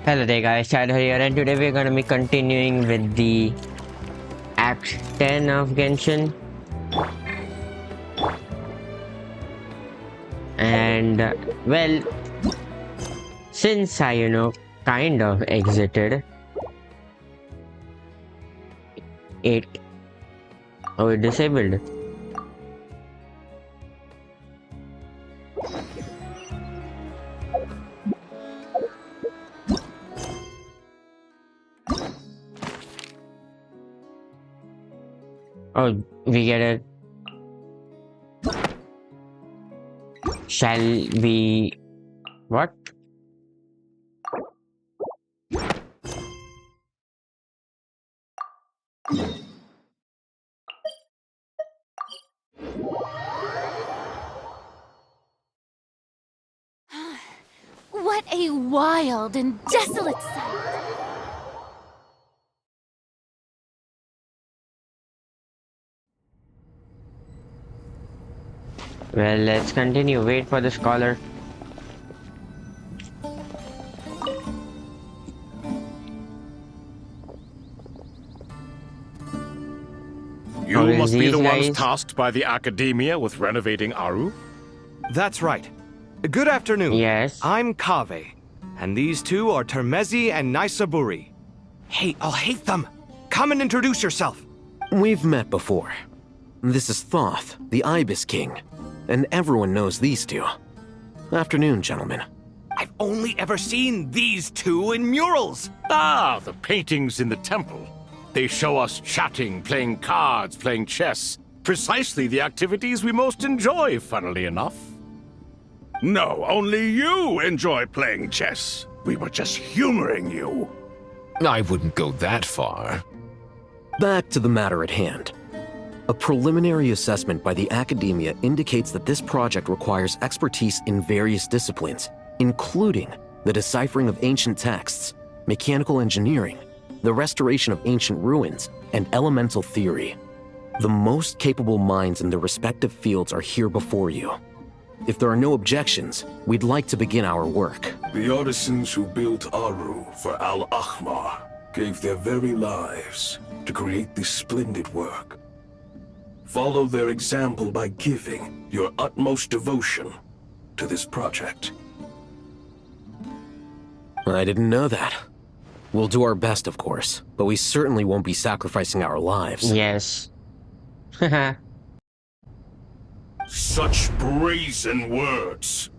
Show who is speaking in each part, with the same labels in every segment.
Speaker 1: Hello there guys, Shadow here, and today we're gonna be continuing with the Act 10 of Genshin. And well, since I kind of exited it, disabled. Oh, we get it. Shall we... What?
Speaker 2: What a wild and desolate sight!
Speaker 1: Well, let's continue. Wait for the scholar.
Speaker 3: You must be the ones
Speaker 1: guys?
Speaker 3: tasked by the Academia with renovating Aru?
Speaker 4: That's right. Good afternoon.
Speaker 1: Yes.
Speaker 4: I'm Kaveh, and these two are Termezi and Naisaburi. Hey, I'll hate them. Come and introduce yourself.
Speaker 5: We've met before. This is Thoth, the Ibis King, and everyone knows these two. Afternoon, gentlemen.
Speaker 4: I've only ever seen these two in murals.
Speaker 3: Ah, the paintings in the temple. They show us chatting, playing cards, playing chess. Precisely the activities we most enjoy, funnily enough.
Speaker 6: No, only you enjoy playing chess. We were just humoring you.
Speaker 7: I wouldn't go that far.
Speaker 5: Back to the matter at hand. A preliminary assessment by the Academia indicates that this project requires expertise in various disciplines, including the deciphering of ancient texts, mechanical engineering, the restoration of ancient ruins, and elemental theory. The most capable minds in their respective fields are here before you. If there are no objections, we'd like to begin our work.
Speaker 8: The artisans who built Aru for Al-Ahmar gave their very lives to create this splendid work. Follow their example by giving your utmost devotion to this project.
Speaker 5: I didn't know that. We'll do our best, of course, but we certainly won't be sacrificing our lives.
Speaker 1: Yes.
Speaker 8: Such brazen words.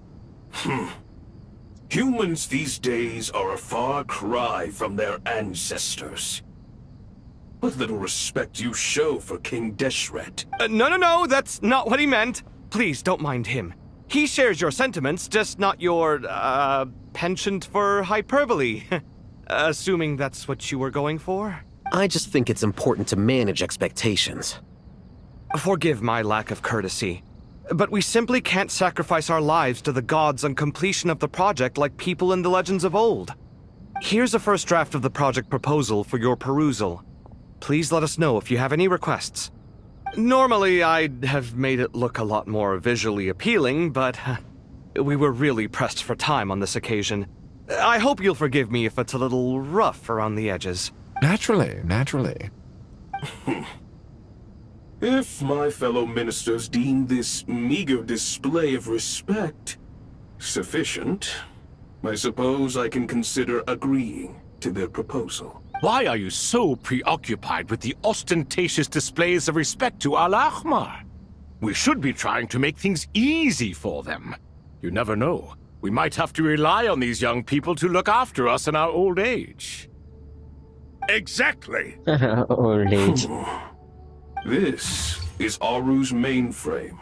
Speaker 8: Humans these days are a far cry from their ancestors. What little respect you show for King Deshret.
Speaker 4: No, that's not what he meant. Please don't mind him. He shares your sentiments, just not your, penchant for hyperbole. Assuming that's what you were going for?
Speaker 5: I just think it's important to manage expectations.
Speaker 4: Forgive my lack of courtesy, but we simply can't sacrifice our lives to the gods on completion of the project like people in the legends of old. Here's a first draft of the project proposal for your perusal. Please let us know if you have any requests. Normally, I'd have made it look a lot more visually appealing, but we were really pressed for time on this occasion. I hope you'll forgive me if it's a little rough around the edges.
Speaker 7: Naturally.
Speaker 8: If my fellow ministers deem this meager display of respect sufficient, I suppose I can consider agreeing to their proposal.
Speaker 3: Why are you so preoccupied with the ostentatious displays of respect to Al-Ahmar? We should be trying to make things easy for them. You never know. We might have to rely on these young people to look after us in our old age.
Speaker 6: Exactly.
Speaker 1: Old age.
Speaker 8: This is Aru's mainframe.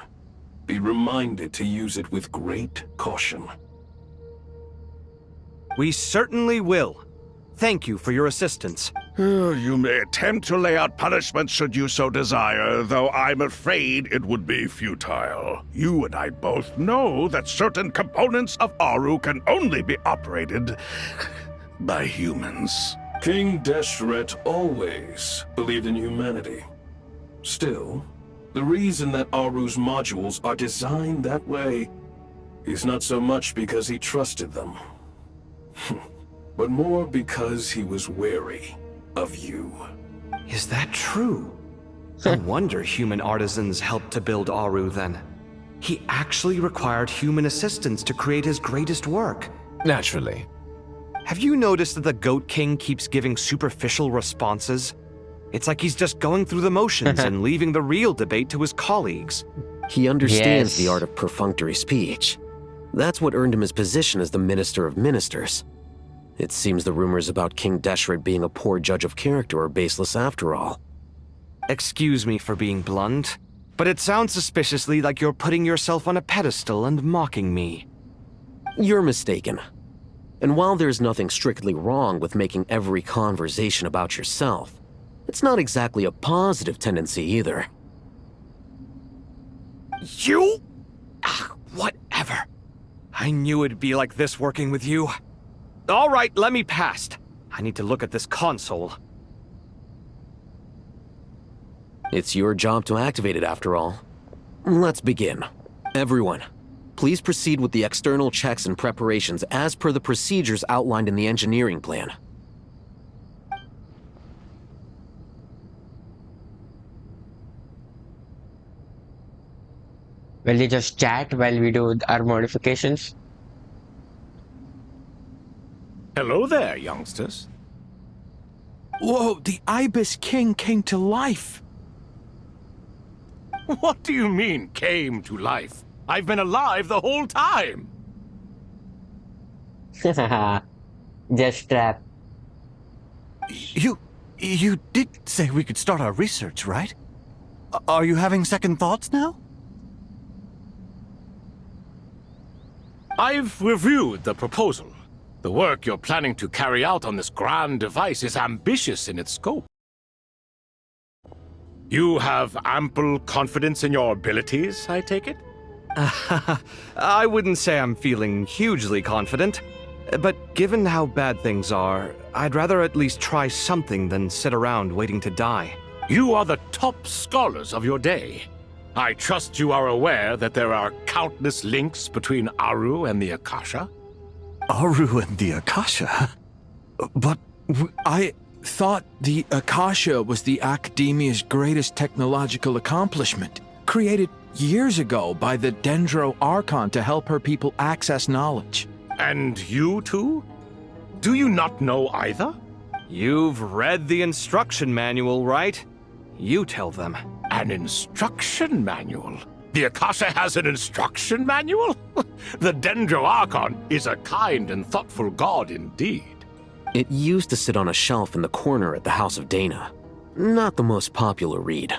Speaker 8: Be reminded to use it with great caution.
Speaker 4: We certainly will. Thank you for your assistance.
Speaker 6: You may attempt to lay out punishments should you so desire, though I'm afraid it would be futile. You and I both know that certain components of Aru can only be operated by humans.
Speaker 8: King Deshret always believed in humanity. Still, the reason that Aru's modules are designed that way is not so much because he trusted them. but more because he was wary of you.
Speaker 4: Is that true? No wonder human artisans helped to build Aru then. He actually required human assistance to create his greatest work.
Speaker 7: Naturally.
Speaker 4: Have you noticed that the Goat King keeps giving superficial responses? It's like he's just going through the motions and leaving the real debate to his colleagues.
Speaker 5: He understands the
Speaker 1: Yes.
Speaker 5: art of perfunctory speech. That's what earned him his position as the Minister of Ministers. It seems the rumors about King Deshret being a poor judge of character are baseless after all.
Speaker 4: Excuse me for being blunt, but it sounds suspiciously like you're putting yourself on a pedestal and mocking me.
Speaker 5: You're mistaken. And while there's nothing strictly wrong with making every conversation about yourself, it's not exactly a positive tendency either.
Speaker 4: You? Whatever. I knew it'd be like this working with you. All right, let me past. I need to look at this console.
Speaker 5: It's your job to activate it after all. Let's begin. Everyone, please proceed with the external checks and preparations as per the procedures outlined in the engineering plan.
Speaker 1: Will you just chat while we do our modifications?
Speaker 3: Hello there, youngsters.
Speaker 9: Whoa, the Ibis King came to life.
Speaker 3: What do you mean, came to life? I've been alive the whole time.
Speaker 1: Just trap.
Speaker 9: You did say we could start our research, right? Are you having second thoughts now?
Speaker 3: I've reviewed the proposal. The work you're planning to carry out on this grand device is ambitious in its scope. You have ample confidence in your abilities, I take it?
Speaker 4: I wouldn't say I'm feeling hugely confident, but given how bad things are, I'd rather at least try something than sit around waiting to die.
Speaker 3: You are the top scholars of your day. I trust you are aware that there are countless links between Aru and the Akasha?
Speaker 9: Aru and the Akasha? But I thought the Akasha was the Academia's greatest technological accomplishment, created years ago by the Dendro Archon to help her people access knowledge.
Speaker 3: And you too? Do you not know either?
Speaker 4: You've read the instruction manual, right? You tell them.
Speaker 3: An instruction manual? The Akasha has an instruction manual? The Dendro Archon is a kind and thoughtful god indeed.
Speaker 5: It used to sit on a shelf in the corner at the House of Dana. Not the most popular read.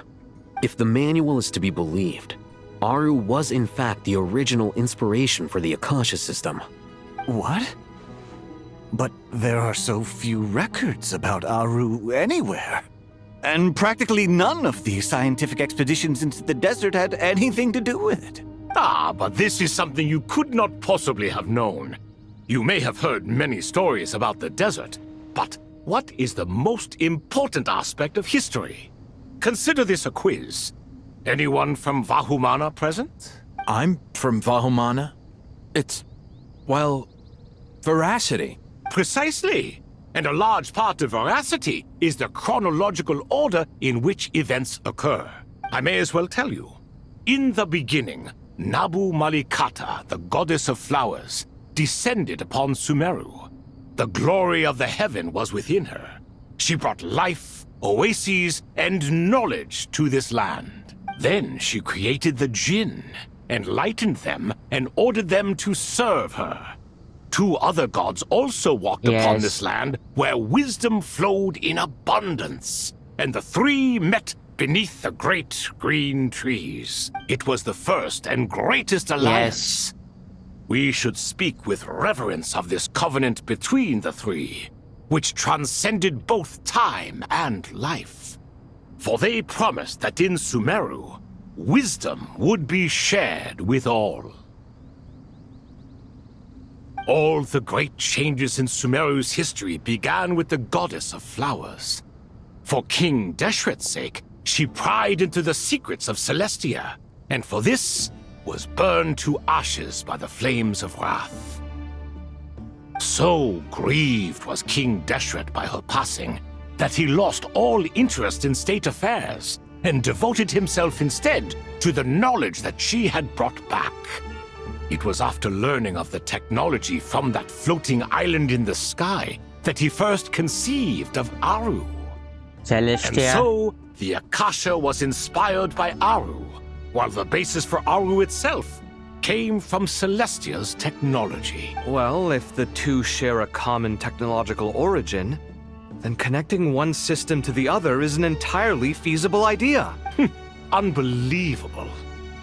Speaker 5: If the manual is to be believed, Aru was in fact the original inspiration for the Akasha system.
Speaker 9: What? But there are so few records about Aru anywhere. And practically none of the scientific expeditions into the desert had anything to do with it.
Speaker 3: Ah, but this is something you could not possibly have known. You may have heard many stories about the desert, but what is the most important aspect of history? Consider this a quiz. Anyone from Vahumana present?
Speaker 9: I'm from Vahumana. It's, well, veracity.
Speaker 3: Precisely. And a large part of veracity is the chronological order in which events occur. I may as well tell you. In the beginning, Nabu Malikata, the goddess of flowers, descended upon Sumeru. The glory of the heaven was within her. She brought life, oases, and knowledge to this land. Then she created the Jinn, enlightened them, and ordered them to serve her. Two other gods also walked upon
Speaker 1: Yes.
Speaker 3: this land where wisdom flowed in abundance, and the three met beneath the great green trees. It was the first and greatest alliance. We should speak with reverence of this covenant between the three, which transcended both time and life. For they promised that in Sumeru, wisdom would be shared with all. All the great changes in Sumeru's history began with the goddess of flowers. For King Deshret's sake, she pried into the secrets of Celestia, and for this was burned to ashes by the flames of wrath. So So grieved was King Deshret by her passing that he lost all interest in state affairs and devoted himself instead to the knowledge that she had brought back. It was after learning of the technology from that floating island in the sky that he first conceived of Aru. And
Speaker 1: Celestia.
Speaker 3: so, the Akasha was inspired by Aru, while the basis for Aru itself came from Celestia's technology.
Speaker 4: Well, if the two share a common technological origin, then connecting one system to the other is an entirely feasible idea.
Speaker 3: Unbelievable.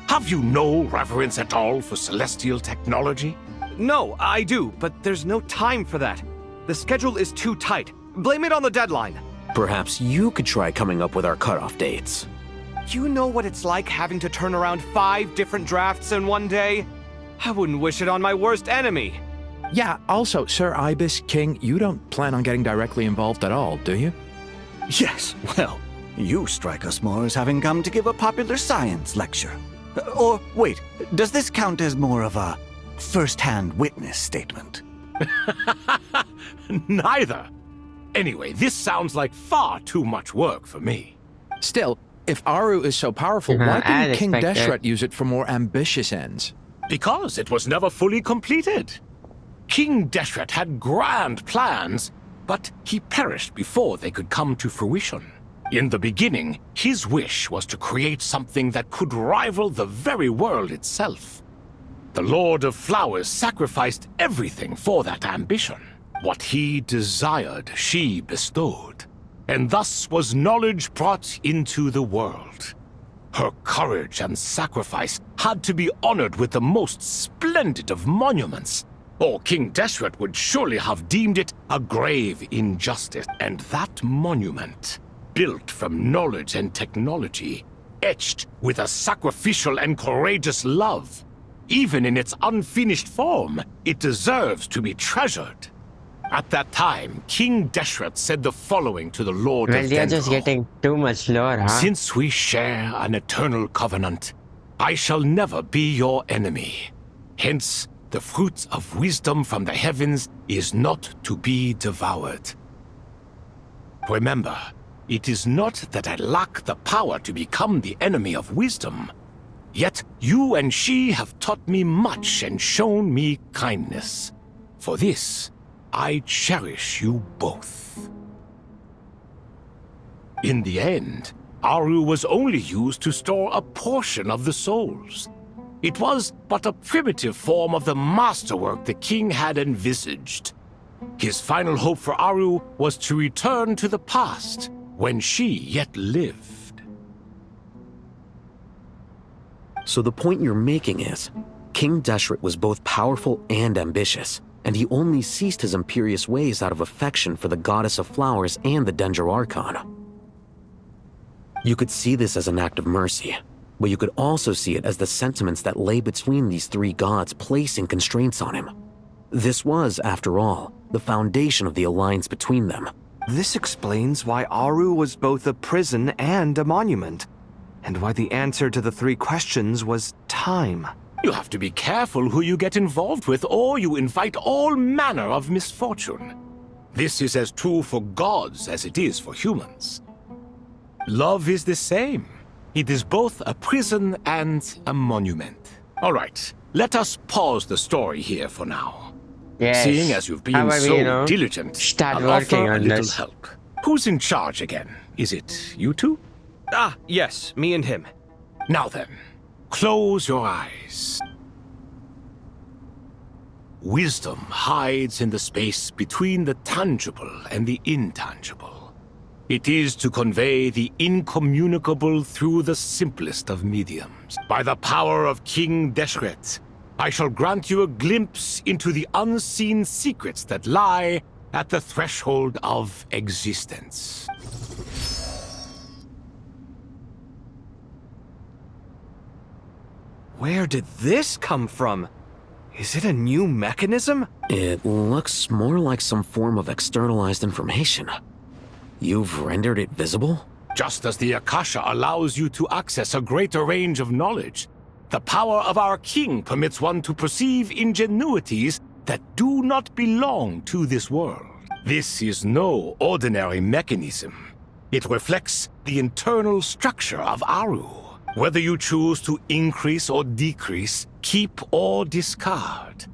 Speaker 3: Have you no reverence at all for celestial technology?
Speaker 4: No, I do, but there's no time for that. The schedule is too tight. Blame it on the deadline.
Speaker 5: Perhaps you could try coming up with our cutoff dates.
Speaker 4: You know what it's like having to turn around 5 different drafts in one day? I wouldn't wish it on my worst enemy.
Speaker 9: Yeah, also, Sir Ibis, King, you don't plan on getting directly involved at all, do you?
Speaker 10: Yes, well, you strike us more as having come to give a popular science lecture. Or, wait, does this count as more of a first-hand witness statement?
Speaker 3: Neither. Anyway, this sounds like far too much work for me.
Speaker 9: Still, if Aru is so powerful, why
Speaker 1: I
Speaker 9: didn't King
Speaker 1: respect
Speaker 9: Deshret
Speaker 1: it.
Speaker 9: use it for more ambitious ends?
Speaker 3: Because it was never fully completed. King Deshret had grand plans, but he perished before they could come to fruition. In the beginning, his wish was to create something that could rival the very world itself. The Lord of Flowers sacrificed everything for that ambition. What he desired, she bestowed. And thus was knowledge brought into the world. Her courage and sacrifice had to be honored with the most splendid of monuments, or King Deshret would surely have deemed it a grave injustice. And that monument, built from knowledge and technology, etched with a sacrificial and courageous love, even in its unfinished form, it deserves to be treasured. At that time, King Deshret said the following to the Lord
Speaker 1: Well,
Speaker 3: of
Speaker 1: they are just
Speaker 3: Dendro.
Speaker 1: getting too much lore, huh?
Speaker 3: Since we share an eternal covenant, I shall never be your enemy. Hence, the fruit of wisdom from the heavens is not to be devoured. Remember, it is not that I lack the power to become the enemy of wisdom. Yet you and she have taught me much and shown me kindness. For this, I cherish you both. In the end, Aru was only used to store a portion of the souls. It was but a primitive form of the masterwork the king had envisaged. His final hope for Aru was to return to the past, when she yet lived.
Speaker 5: So the point you're making is, King Deshret was both powerful and ambitious, and he only ceased his imperious ways out of affection for the Goddess of Flowers and the Dendro Archon. You could see this as an act of mercy, but you could also see it as the sentiments that lay between these three gods placing constraints on him. This was, after all, the foundation of the alliance between them.
Speaker 4: This explains why Aru was both a prison and a monument, and why the answer to the 3 questions was time.
Speaker 3: You have to be careful who you get involved with, or you invite all manner of misfortune. This is as true for gods as it is for humans. Love is the same. It is both a prison and a monument. All right, let us pause the story here for now.
Speaker 1: Yes.
Speaker 3: Seeing as you've
Speaker 1: How
Speaker 3: been
Speaker 1: about we,
Speaker 3: so diligent,
Speaker 1: start
Speaker 3: I'll
Speaker 1: working
Speaker 3: offer a
Speaker 1: on
Speaker 3: little
Speaker 1: this.
Speaker 3: help. Who's in charge again? Is it you two?
Speaker 4: Ah, yes, me and him.
Speaker 3: Now then, close your eyes. Wisdom hides in the space between the tangible and the intangible. It is to convey the incommunicable through the simplest of mediums. By the power of King Deshret, I shall grant you a glimpse into the unseen secrets that lie at the threshold of existence.
Speaker 4: Where did this come from? Is it a new mechanism?
Speaker 5: It looks more like some form of externalized information. You've rendered it visible?
Speaker 3: Just as the Akasha allows you to access a greater range of knowledge, the power of our king permits one to perceive ingenuities that do not belong to this world. This is no ordinary mechanism. It reflects the internal structure of Aru. Whether you choose to increase or decrease, keep or discard.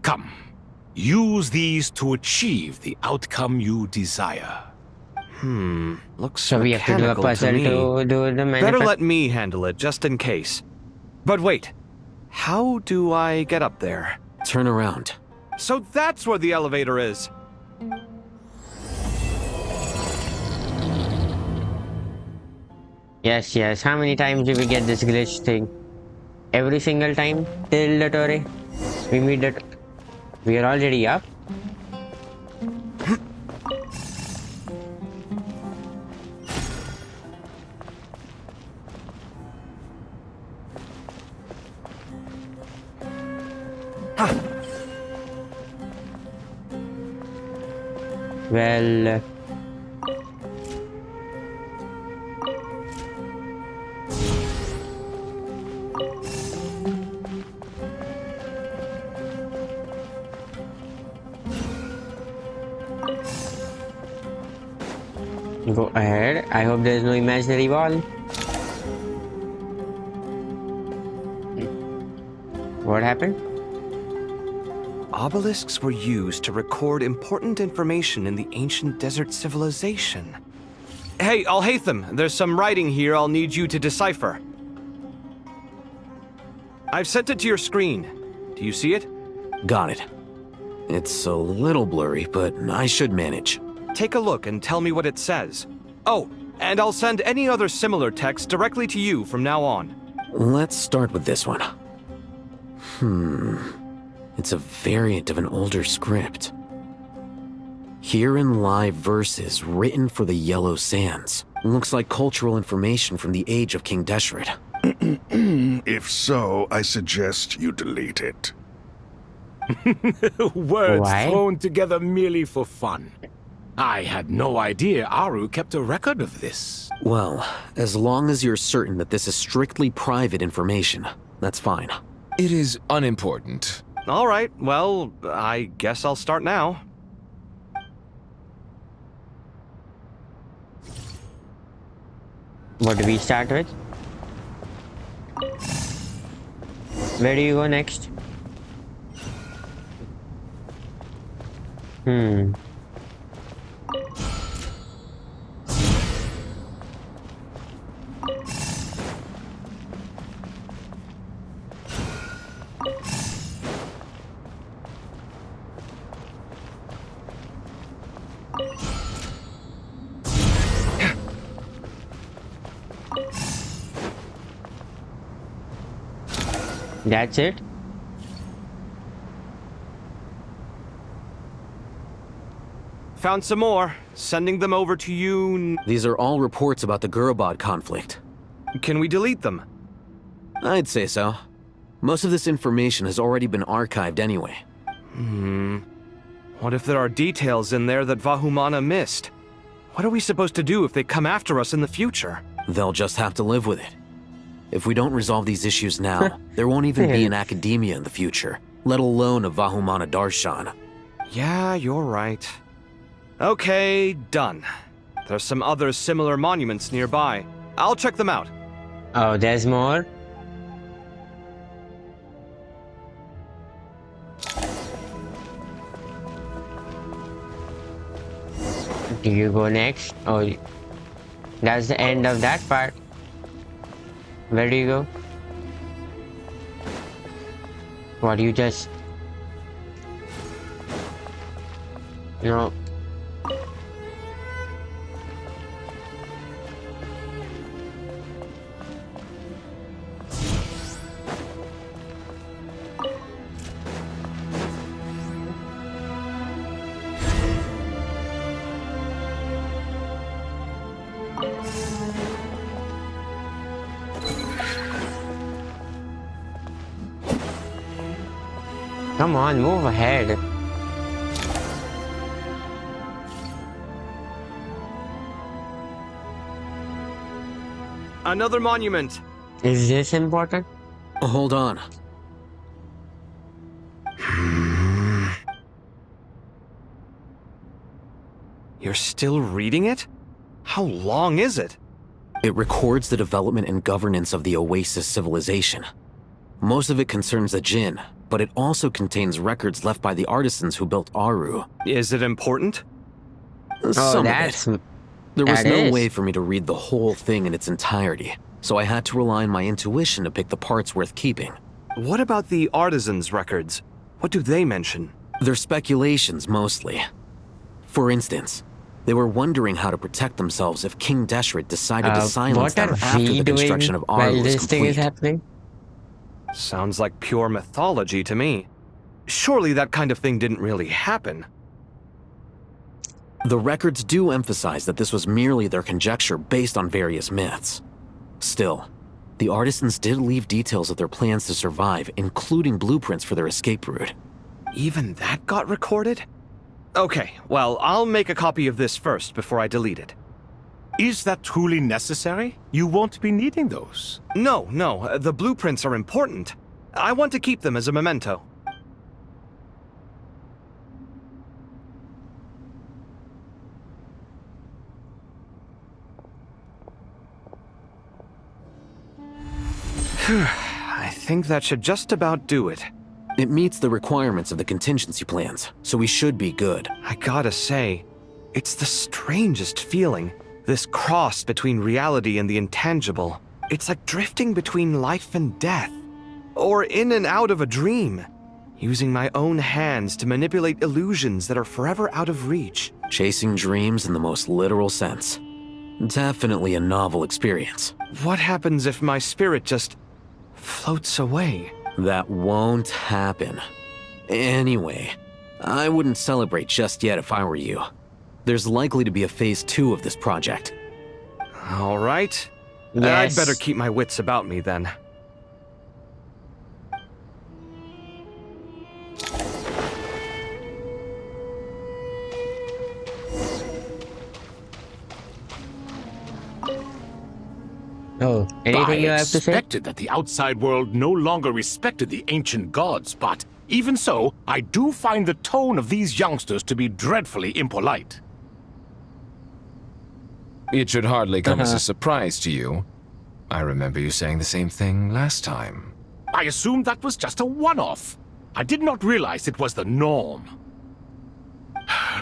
Speaker 3: Come, use these to achieve the outcome you desire.
Speaker 4: Looks
Speaker 1: So we have to do a
Speaker 4: mechanical
Speaker 1: puzzle
Speaker 4: me.
Speaker 1: to do the
Speaker 4: Better
Speaker 1: manifest.
Speaker 4: let me handle it, just in case. But wait, how do I get up there?
Speaker 5: Turn around.
Speaker 4: So that's where the elevator is.
Speaker 1: Yes, yes. How many times do we get this glitch thing? Every single time till Dottore we meet that we are already up. Well, go ahead. I hope there's no imaginary wall. What happened?
Speaker 4: Obelisks were used to record important information in the ancient desert civilization. Hey, Alhaitham, there's some writing here I'll need you to decipher. I've sent it to your screen. Do you see it?
Speaker 5: Got it. It's a little blurry, but I should manage.
Speaker 4: Take a look and tell me what it says. Oh, and I'll send any other similar text directly to you from now on.
Speaker 5: Let's start with this one. It's a variant of an older script. Herein lie verses written for the Yellow Sands. Looks like cultural information from the age of King Deshret.
Speaker 6: If so, I suggest you delete it.
Speaker 3: Words
Speaker 1: Why?
Speaker 3: thrown together merely for fun. I had no idea Aru kept a record of this.
Speaker 5: Well, as long as you're certain that this is strictly private information, that's fine.
Speaker 7: It is unimportant.
Speaker 4: All right, well, I guess I'll start now.
Speaker 1: What do we start with? Where do you go next? That's it?
Speaker 4: Found some more. Sending them over to you.
Speaker 5: These are all reports about the Gurubad conflict.
Speaker 4: Can we delete them?
Speaker 5: I'd say so. Most of this information has already been archived anyway.
Speaker 4: What if there are details in there that Vahumana missed? What are we supposed to do if they come after us in the future?
Speaker 5: They'll just have to live with it. If we don't resolve these issues now, there won't even be an academia in the future, let alone a Vahumana Darshan.
Speaker 4: Yeah, you're right. Okay, done. There's some other similar monuments nearby. I'll check them out.
Speaker 1: Oh, there's more? Do you go next? Oh, that's the end of that part. Where do you go? What do you just... No. Come on, move ahead.
Speaker 4: Another monument.
Speaker 1: Is this important?
Speaker 5: Hold on.
Speaker 4: You're still reading it? How long is it?
Speaker 5: It records the development and governance of the Oasis civilization. Most of it concerns the Jinn, but it also contains records left by the artisans who built Aru.
Speaker 4: Is it important?
Speaker 5: Some
Speaker 1: that's...
Speaker 5: of it. There was
Speaker 1: that
Speaker 5: no
Speaker 1: is.
Speaker 5: way for me to read the whole thing in its entirety, so I had to rely on my intuition to pick the parts worth keeping.
Speaker 4: What about the artisans' records? What do they mention?
Speaker 5: They're speculations, mostly. For instance, they were wondering how to protect themselves if King Deshret decided to silence
Speaker 1: what are
Speaker 5: them after
Speaker 1: we
Speaker 5: the
Speaker 1: doing
Speaker 5: construction of Aru
Speaker 1: while
Speaker 5: was
Speaker 1: this thing is
Speaker 5: complete.
Speaker 1: happening?
Speaker 4: Sounds like pure mythology to me. Surely that kind of thing didn't really happen.
Speaker 5: The records do emphasize that this was merely their conjecture based on various myths. Still, the artisans did leave details of their plans to survive, including blueprints for their escape route.
Speaker 4: Even that got recorded? Okay, well, I'll make a copy of this first before I delete it.
Speaker 3: Is that truly necessary? You won't be needing those.
Speaker 4: No, the blueprints are important. I want to keep them as a memento. I think that should just about do it.
Speaker 5: It meets the requirements of the contingency plans, so we should be good.
Speaker 4: I gotta say, it's the strangest feeling. This cross between reality and the intangible. It's like drifting between life and death. Or in and out of a dream. Using my own hands to manipulate illusions that are forever out of reach.
Speaker 5: Chasing dreams in the most literal sense. Definitely a novel experience.
Speaker 4: What happens if my spirit just floats away?
Speaker 5: That won't happen. Anyway, I wouldn't celebrate just yet if I were you. There's likely to be a phase 2 of this project.
Speaker 4: All right.
Speaker 1: Yes.
Speaker 4: I'd better keep my wits about me then.
Speaker 1: Oh, anything you
Speaker 3: I
Speaker 1: have to say?
Speaker 3: expected that the outside world no longer respected the ancient gods, but even so, I do find the tone of these youngsters to be dreadfully impolite.
Speaker 7: It should hardly come as a surprise to you. I remember you saying the same thing last time.
Speaker 3: I assumed that was just a one-off. I did not realize it was the norm.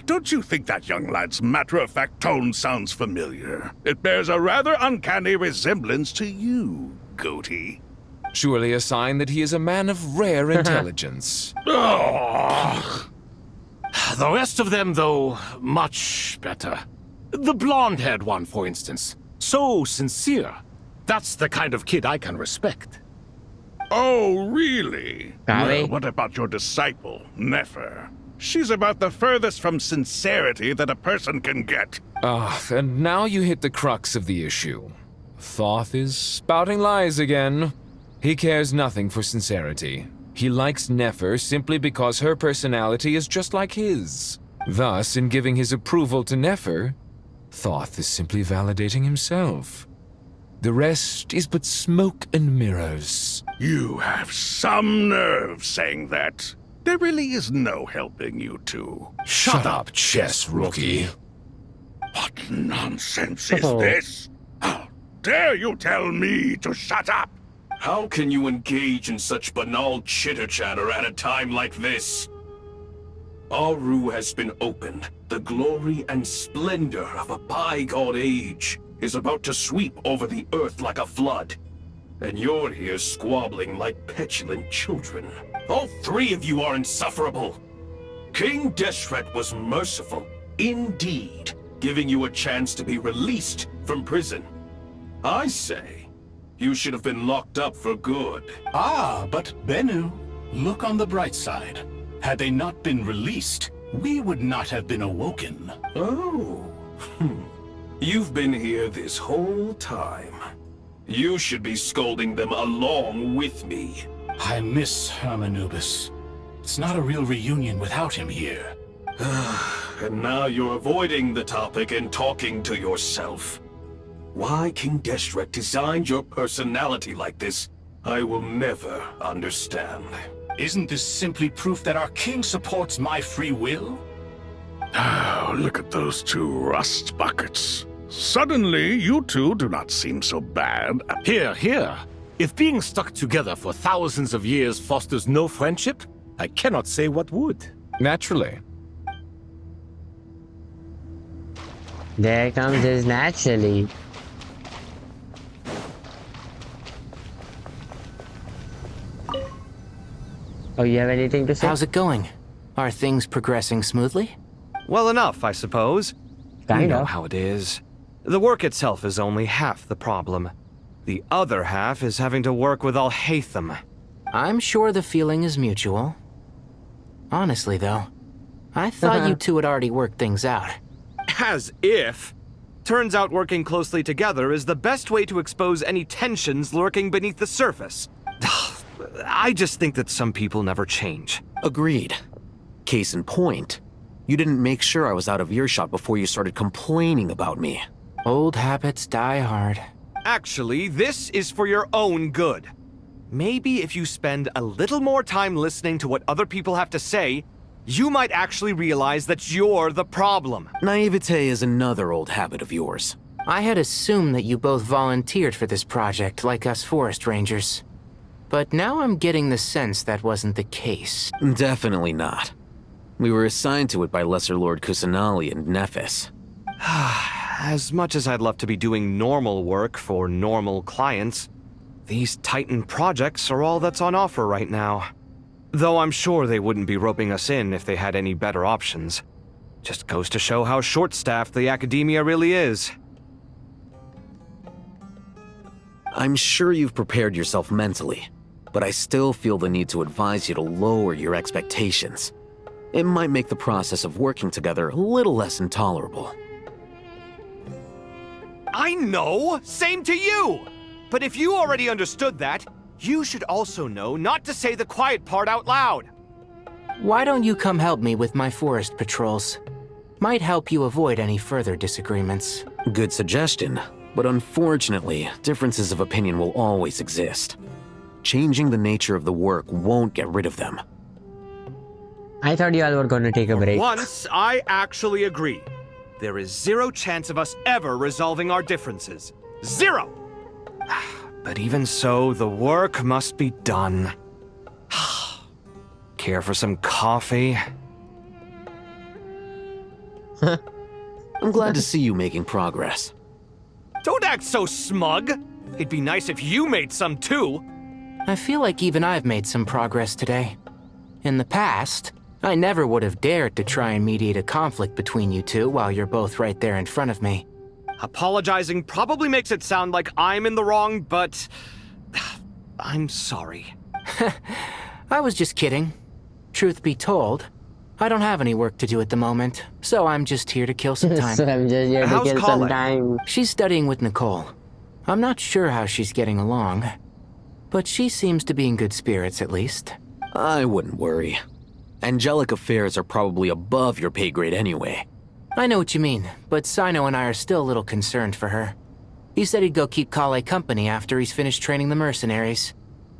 Speaker 6: Don't you think that young lad's matter-of-fact tone sounds familiar? It bears a rather uncanny resemblance to you, Goatee.
Speaker 7: Surely a sign that he is a man of rare intelligence.
Speaker 3: Ugh. The rest of them, though, much better. The blonde-haired one, for instance. So sincere. That's the kind of kid I can respect.
Speaker 6: Oh, really?
Speaker 1: Golly.
Speaker 6: Well, what about your disciple, Nefer? She's about the furthest from sincerity that a person can get.
Speaker 7: And now you hit the crux of the issue. Thoth is spouting lies again. He cares nothing for sincerity. He likes Nefer simply because her personality is just like his. Thus, in giving his approval to Nefer, Thoth is simply validating himself. The rest is but smoke and mirrors.
Speaker 6: You have some nerve saying that. There really is no helping you two.
Speaker 7: Shut up, chess rookie.
Speaker 6: What nonsense is
Speaker 1: Oh.
Speaker 6: this? How dare you tell me to shut up?
Speaker 8: How can you engage in such banal chitter-chatter at a time like this? Aru has been opened. The glory and splendor of a bygone age is about to sweep over the earth like a flood. And you're here squabbling like petulant children. All three of you are insufferable. King Deshret was merciful, indeed, giving you a chance to be released from prison. I say, you should have been locked up for good.
Speaker 11: Ah, but Bennu, look on the bright side. Had they not been released, we would not have been awoken.
Speaker 8: Oh, you've been here this whole time. You should be scolding them along with me.
Speaker 11: I miss Hermanubis. It's not a real reunion without him here.
Speaker 8: And now you're avoiding the topic and talking to yourself. Why King Deshret designed your personality like this, I will never understand.
Speaker 11: Isn't this simply proof that our king supports my free will?
Speaker 6: Oh, look at those two rust buckets. Suddenly, you two do not seem so bad.
Speaker 3: Here, here. If being stuck together for thousands of years fosters no friendship, I cannot say what would.
Speaker 7: Naturally.
Speaker 1: There comes his naturally. Oh, you have anything to say?
Speaker 12: How's it going? Are things progressing smoothly?
Speaker 4: Well enough, I suppose.
Speaker 1: Kind
Speaker 4: You know
Speaker 1: of.
Speaker 4: how it is. The work itself is only half the problem. The other half is having to work with Al-Haytham.
Speaker 12: I'm sure the feeling is mutual. Honestly, though, I thought you two had already worked things out.
Speaker 4: As if! Turns out working closely together is the best way to expose any tensions lurking beneath the surface. I just think that some people never change.
Speaker 5: Agreed. Case in point, you didn't make sure I was out of earshot before you started complaining about me.
Speaker 12: Old habits die hard.
Speaker 4: Actually, this is for your own good. Maybe if you spend a little more time listening to what other people have to say, you might actually realize that you're the problem.
Speaker 5: Naivete is another old habit of yours.
Speaker 12: I had assumed that you both volunteered for this project, like us forest rangers. But now I'm getting the sense that wasn't the case.
Speaker 5: Definitely not. We were assigned to it by Lesser Lord Kusanali and Nephis.
Speaker 4: As much as I'd love to be doing normal work for normal clients, these Titan projects are all that's on offer right now. Though I'm sure they wouldn't be roping us in if they had any better options. Just goes to show how short-staffed the academia really is.
Speaker 5: I'm sure you've prepared yourself mentally, but I still feel the need to advise you to lower your expectations. It might make the process of working together a little less intolerable.
Speaker 4: I know! Same to you! But if you already understood that, you should also know not to say the quiet part out loud.
Speaker 12: Why don't you come help me with my forest patrols? Might help you avoid any further disagreements.
Speaker 5: Good suggestion, but unfortunately, differences of opinion will always exist. Changing the nature of the work won't get rid of them.
Speaker 1: I thought you all were gonna take a break.
Speaker 4: Once, I actually agree. There is zero chance of us ever resolving our differences. Zero! But even so, the work must be done. Care for some coffee?
Speaker 5: I'm glad to see you making progress.
Speaker 4: Don't act so smug! It'd be nice if you made some too!
Speaker 12: I feel like even I've made some progress today. In the past, I never would have dared to try and mediate a conflict between you two while you're both right there in front of me.
Speaker 4: Apologizing probably makes it sound like I'm in the wrong, but... I'm sorry.
Speaker 12: I was just kidding. Truth be told, I don't have any work to do at the moment, so I'm just here to kill some time.
Speaker 1: So I'm just here to
Speaker 4: How's
Speaker 1: kill some
Speaker 4: Colin?
Speaker 1: time.
Speaker 12: She's studying with Nicole. I'm not sure how she's getting along, but she seems to be in good spirits at least.
Speaker 5: I wouldn't worry. Angelic affairs are probably above your pay grade anyway.
Speaker 12: I know what you mean, but Sino and I are still a little concerned for her. He said he'd go keep Kale company after he's finished training the mercenaries.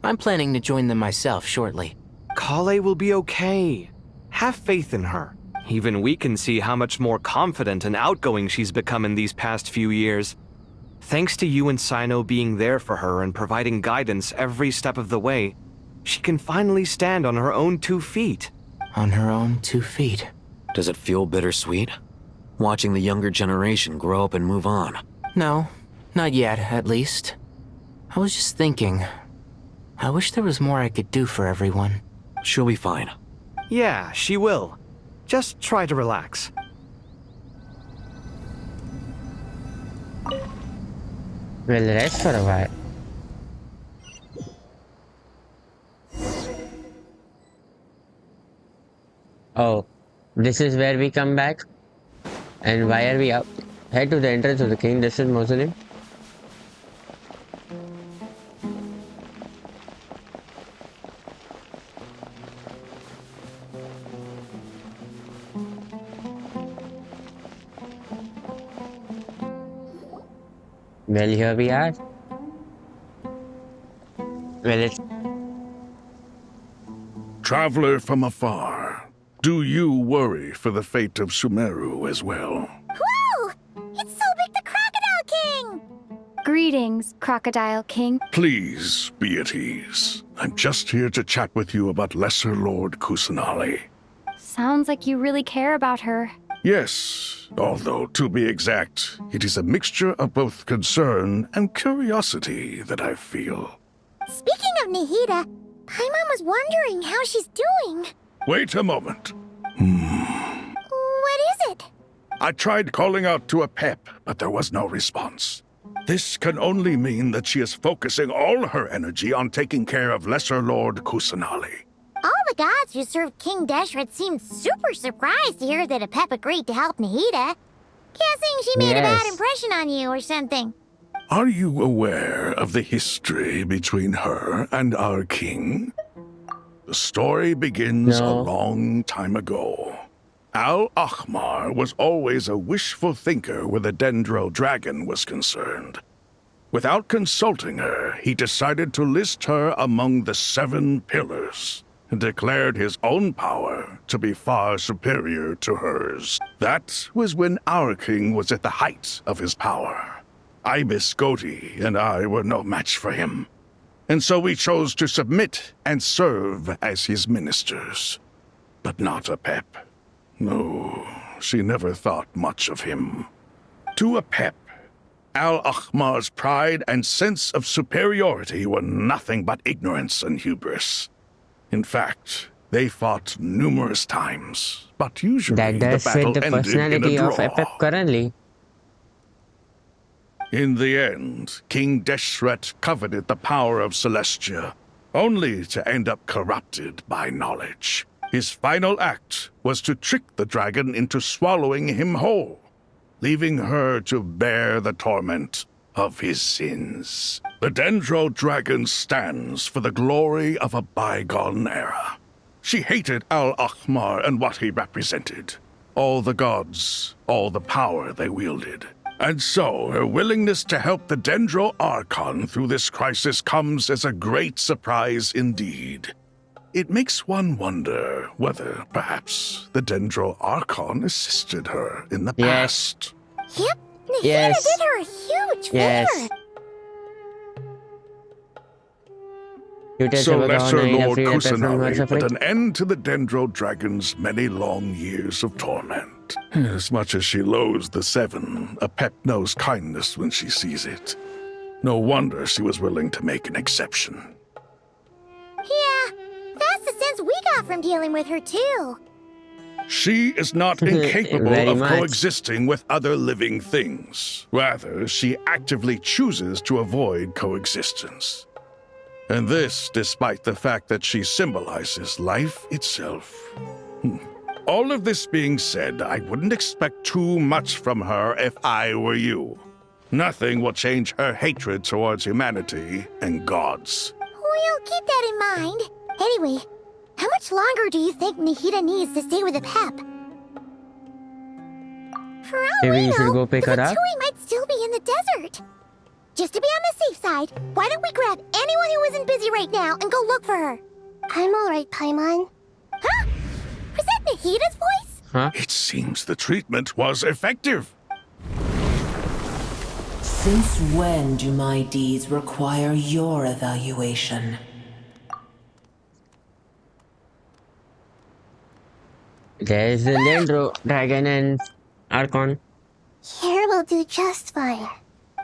Speaker 12: I'm planning to join them myself shortly.
Speaker 4: Kale will be okay. Have faith in her. Even we can see how much more confident and outgoing she's become in these past few years. Thanks to you and Sino being there for her and providing guidance every step of the way, she can finally stand on her own 2 feet.
Speaker 12: On her own 2 feet.
Speaker 5: Does it feel bittersweet? Watching the younger generation grow up and move on.
Speaker 12: No, not yet, at least. I was just thinking, I wish there was more I could do for everyone.
Speaker 5: She'll be fine.
Speaker 4: Yeah, she will. Just try to relax.
Speaker 1: We'll rest for a while. Oh, this is where we come back? And why are we up? Head to the entrance of the King Desert Mausoleum. Well, here we are. Well, it's...
Speaker 6: Traveler from afar, Do you worry for the fate of Sumeru as well?
Speaker 2: Whoa! It's Sobek the Crocodile King! Greetings, Crocodile King.
Speaker 6: Please be at ease. I'm just here to chat with you about Lesser Lord Kusanali.
Speaker 2: Sounds like you really care about her.
Speaker 6: Yes, although to be exact, it is a mixture of both concern and curiosity that I feel.
Speaker 2: Speaking of Nahida, Paimon was wondering how she's doing.
Speaker 6: Wait a moment.
Speaker 2: What is it?
Speaker 6: I tried calling out to a pep, but there was no response. This can only mean that she is focusing all her energy on taking care of Lesser Lord Kusanali.
Speaker 2: All the gods who served King Deshret seemed super surprised to hear that Apep agreed to help Nahida. Guessing she made a bad impression on you or something.
Speaker 6: Are you aware of the history between her and our king? The story begins a long time ago. Al-Ahmar was always a wishful thinker where the Dendro dragon was concerned. Without consulting her, he decided to list her among the 7 pillars and declared his own power to be far superior to hers. That was when our king was at the height of his power. Ibis Goti and I were no match for him, and so we chose to submit and serve as his ministers. But not Apep. No, she never thought much of him. To Apep, Al-Ahmar's pride and sense of superiority were nothing but ignorance and hubris. In fact, they fought numerous times, but usually
Speaker 1: that does
Speaker 6: the
Speaker 1: fit
Speaker 6: battle
Speaker 1: the
Speaker 6: ended in a
Speaker 1: personality of
Speaker 6: draw.
Speaker 1: Apep currently.
Speaker 6: In the end, King Deshret coveted the power of Celestia, only to end up corrupted by knowledge. His final act was to trick the dragon into swallowing him whole, leaving her to bear the torment of his sins. The Dendro dragon stands for the glory of a bygone era. She hated Al-Ahmar and what he represented. All the gods, all the power they wielded. And so, her willingness to help the Dendro Archon through this crisis comes as a great surprise indeed. It makes one wonder whether, perhaps, the Dendro Archon assisted her in the past.
Speaker 2: Yep, Nahida did her a huge favor.
Speaker 6: So Lesser Lord Kusanali put an end to the Dendro Dragon's many long years of torment. As much as she loathes the 7, Apep knows kindness when she sees it. No wonder she was willing to make an exception.
Speaker 2: Yeah, that's the sense we got from dealing with her too.
Speaker 6: She is not incapable
Speaker 1: Very
Speaker 6: of
Speaker 1: much.
Speaker 6: coexisting with other living things. Rather, she actively chooses to avoid coexistence. And this despite the fact that she symbolizes life itself. All of this being said, I wouldn't expect too much from her if I were you. Nothing will change her hatred towards humanity and gods.
Speaker 2: We'll keep that in mind. Anyway, how much longer do you think Nahida needs to stay with Apep? For all
Speaker 1: Maybe
Speaker 2: we
Speaker 1: you should
Speaker 2: know,
Speaker 1: go pick
Speaker 2: the
Speaker 1: her up?
Speaker 2: Fatui might still be in the desert. Just to be on the safe side, why don't we grab anyone who isn't busy right now and go look for her? I'm alright, Paimon. Huh? Was that Nahida's voice?
Speaker 1: Huh?
Speaker 6: It seems the treatment was effective.
Speaker 13: Since when do my deeds require your evaluation?
Speaker 1: There's the Dendro dragon and Archon.
Speaker 2: Here will do just fine.